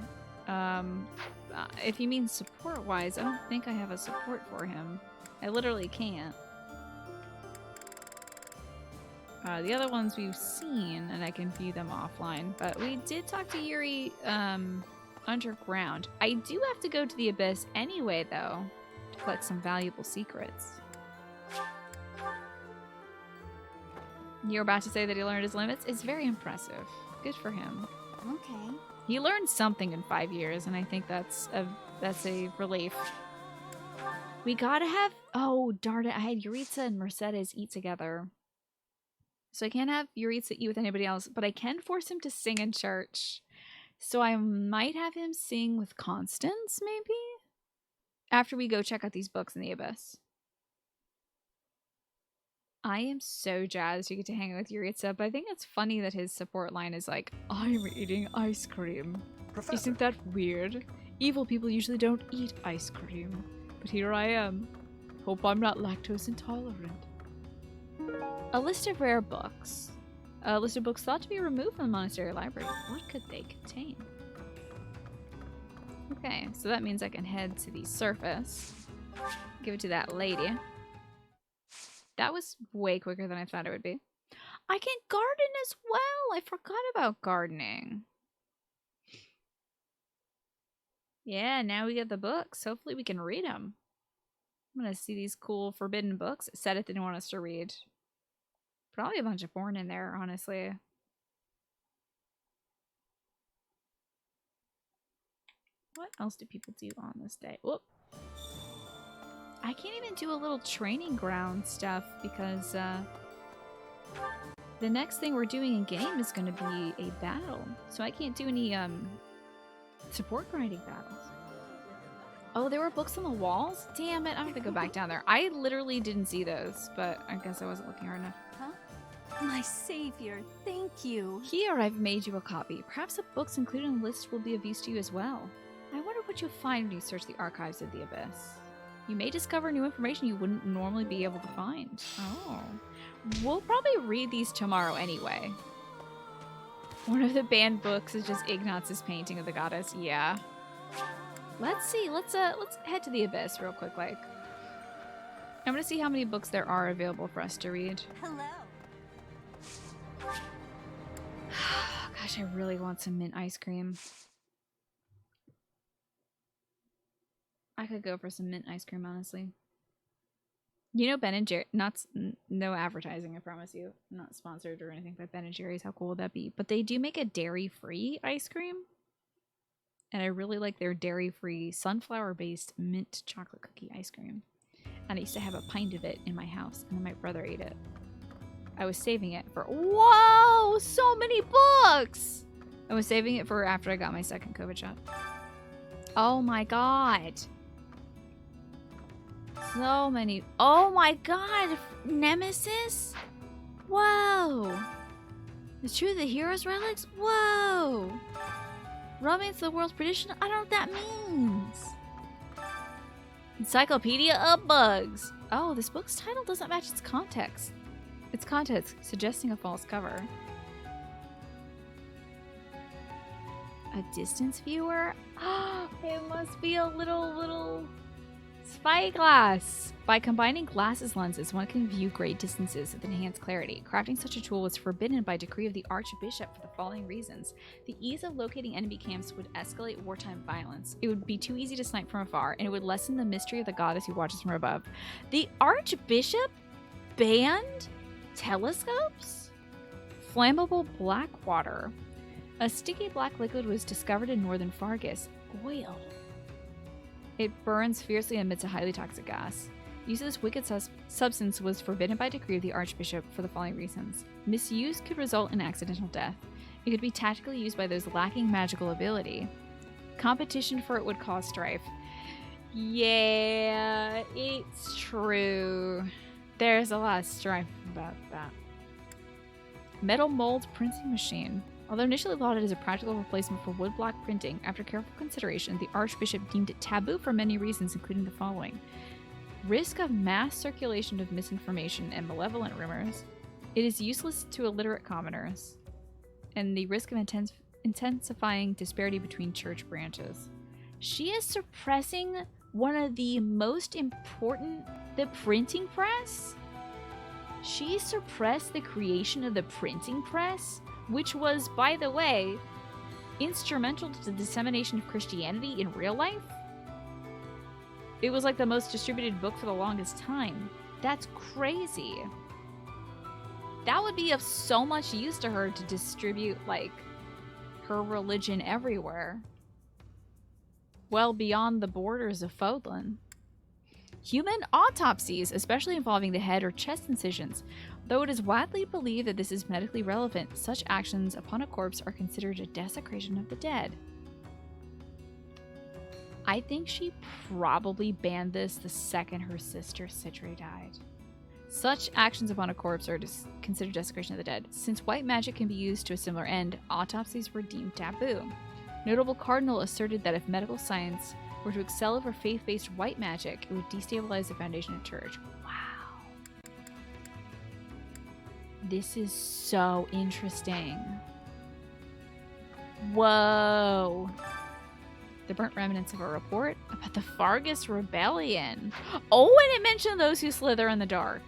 If you mean support-wise, I don't think I have a support for him. I literally can't. The other ones we've seen, and I can view them offline. But we did talk to Yuri underground. I do have to go to the Abyss anyway, though, to collect some valuable secrets. You're about to say that he learned his limits? It's very impressive. Good for him. Okay. He learned something in 5 years, and I think that's a relief. We gotta have... Oh, darn it. I had Yuritsa and Mercedes eat together. So I can't have Yuritsa eat with anybody else, but I can force him to sing in church. So I might have him sing with Constance, maybe? After we go check out these books in the Abyss. I am so jazzed you get to hang out with Yuritsa, but I think it's funny that his support line is like, I'm eating ice cream. Professor. Isn't that weird? Evil people usually don't eat ice cream. But here I am. Hope I'm not lactose intolerant. A list of rare books. A list of books thought to be removed from the monastery library. What could they contain? Okay, so that means I can head to the surface. Give it to that lady. That was way quicker than I thought it would be. I can garden as well. I forgot about gardening. Yeah, now we get the books. Hopefully we can read them. I'm going to see these cool forbidden books. It said it didn't want us to read. Probably a bunch of porn in there, honestly. What else do people do on this day? Whoop. I can't even do a little training ground stuff because the next thing we're doing in game is going to be a battle. So I can't do any support grinding battles. Oh, there were books on the walls? Damn it, I have to go back down there. I literally didn't see those, but I guess I wasn't looking hard enough. Huh? My savior, thank you. Here, I've made you a copy. Perhaps the books included in the list will be of use to you as well. I wonder what you'll find when you search the archives of the Abyss. You may discover new information you wouldn't normally be able to find. Oh. We'll probably read these tomorrow anyway. One of the banned books is just Ignaz's painting of the goddess. Yeah. Let's see. Let's head to the Abyss real quick, like. I'm gonna see how many books there are available for us to read. Hello. Gosh, I really want some mint ice cream. I could go for some mint ice cream, honestly. You know Ben & Jerry, no advertising, I promise you. I'm not sponsored or anything by Ben & Jerry's. How cool would that be? But they do make a dairy-free ice cream. And I really like their dairy-free sunflower-based mint chocolate cookie ice cream. And I used to have a pint of it in my house, and then my brother ate it. I was saving it for... Whoa! So many books! I was saving it for after I got my second COVID shot. Oh my god. So many. Oh my god. Nemesis? Whoa. The Truth of the Heroes Relics? Whoa. Romance of the World's Perdition? I don't know what that means. Encyclopedia of Bugs. Oh, this book's title doesn't match its context. Its context suggesting a false cover. A distance viewer? It must be a little spyglass. By combining glasses lenses, one can view great distances with enhanced clarity. Crafting such a tool was forbidden by decree of the Archbishop for the following reasons. The ease of locating enemy camps would escalate wartime violence. It would be too easy to snipe from afar, and it would lessen the mystery of the goddess who watches from above. The Archbishop banned telescopes? Flammable black water. A sticky black liquid was discovered in northern Fargus. Oil. It burns fiercely and emits a highly toxic gas. Use of this wicked substance was forbidden by decree of the Archbishop for the following reasons. Misuse could result in accidental death. It could be tactically used by those lacking magical ability. Competition for it would cause strife. Yeah, it's true. There's a lot of strife about that. Metal mold printing machine. Although initially lauded as a practical replacement for woodblock printing, after careful consideration, the Archbishop deemed it taboo for many reasons, including the following. Risk of mass circulation of misinformation and malevolent rumors. It is useless to illiterate commoners. and the risk of intensifying disparity between church branches. She is suppressing one of the most important, the printing press? She suppressed the creation of the printing press, which was, by the way, instrumental to the dissemination of Christianity in real life. It was like the most distributed book for the longest time. That's crazy. That would be of so much use to her to distribute, like, her religion everywhere. Well beyond the borders of Fodlan. Human autopsies, especially involving the head or chest incisions. Though it is widely believed that this is medically relevant, such actions upon a corpse are considered a desecration of the dead. I think she probably banned this the second her sister Citri died. Such actions upon a corpse are considered desecration of the dead. Since white magic can be used to a similar end, autopsies were deemed taboo. Notable Cardinal asserted that if medical science were to excel over faith-based white magic, it would destabilize the foundation of the church. Wow. This is so interesting. Whoa. The burnt remnants of a report about the Fargus Rebellion. Oh, and it mentioned those who slither in the dark.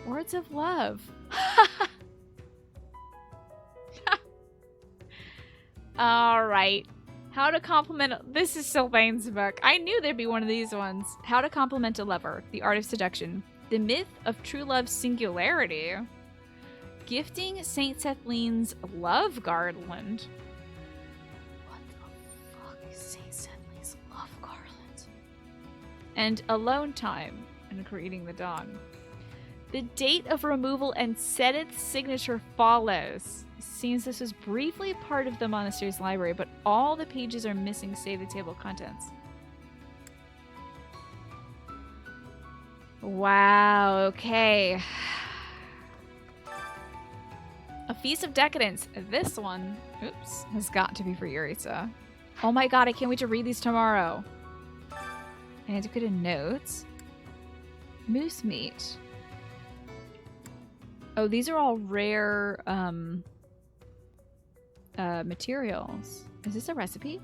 Words of love. All right. How to compliment... This is Sylvain's book. I knew there'd be one of these ones. How to compliment a lover. The art of seduction. The myth of true love's singularity. Gifting St. Sethleen's love garland. And alone time and creating the dawn. The date of removal and Seteth's signature follows. It seems this was briefly part of the monastery's library, but all the pages are missing save the table of contents. Wow, okay. A Feast of Decadence. This one, oops, has got to be for Yuritsa. Oh my god, I can't wait to read these tomorrow. Antiquated notes. Moose meat. Oh, these are all rare materials. Is this a recipe?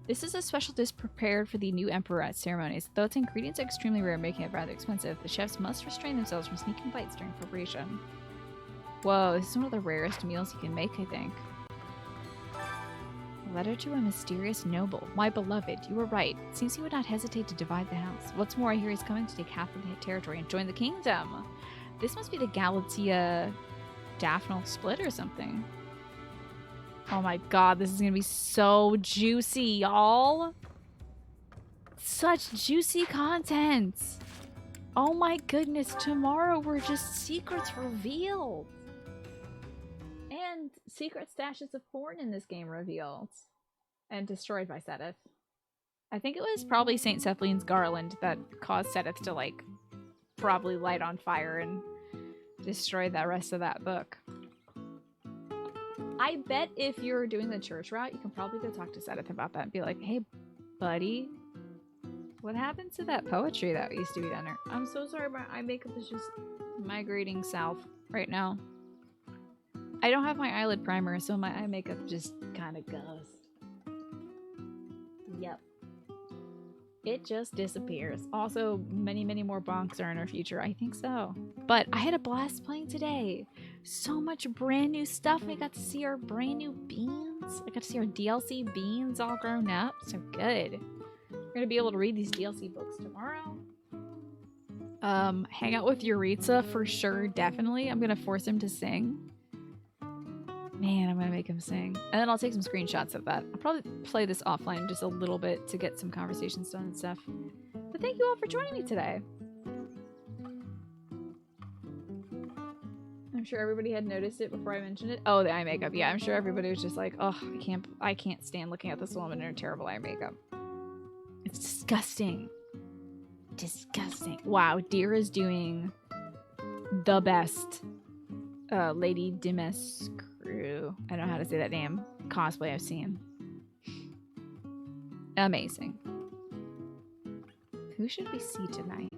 This is a special dish prepared for the new emperor at ceremonies. Though its ingredients are extremely rare, making it rather expensive, the chefs must restrain themselves from sneaking bites during preparation. Whoa, this is one of the rarest meals you can make, I think. Letter to a mysterious noble. My beloved, you were right. It seems he would not hesitate to divide the house. What's more, I hear he's coming to take half of the territory and join the kingdom. This must be the Galatia Daphnal split or something. Oh my god, this is gonna be so juicy, y'all. Such juicy content. Oh my goodness, tomorrow we're just secrets revealed. And secret stashes of porn in this game revealed. And destroyed by Seteth. I think it was probably St. Sethleen's garland that caused Seteth to, like, probably light on fire and destroy the rest of that book. I bet if you're doing the church route, you can probably go talk to Seteth about that and be like, hey, buddy, what happened to that poetry that used to be down there? I'm so sorry, my eye makeup is just migrating south right now. I don't have my eyelid primer, so my eye makeup just kind of goes. Yep. It just disappears. Also, many, many more bonks are in our future. I think so. But I had a blast playing today. So much brand new stuff. I got to see our brand new beans. I got to see our DLC beans all grown up. So good. We're going to be able to read these DLC books tomorrow. Hang out with Yuritsa for sure, definitely. I'm going to force him to sing. Man, I'm gonna make him sing. And then I'll take some screenshots of that. I'll probably play this offline just a little bit to get some conversations done and stuff. But thank you all for joining me today. I'm sure everybody had noticed it before I mentioned it. Oh, the eye makeup. Yeah, I'm sure everybody was just like, oh, I can't stand looking at this woman in her terrible eye makeup. It's disgusting. Disgusting. Wow, Deer is doing the best Lady Dimitrescu, I don't know how to say that name, cosplay I've seen. Amazing. Who should we see tonight?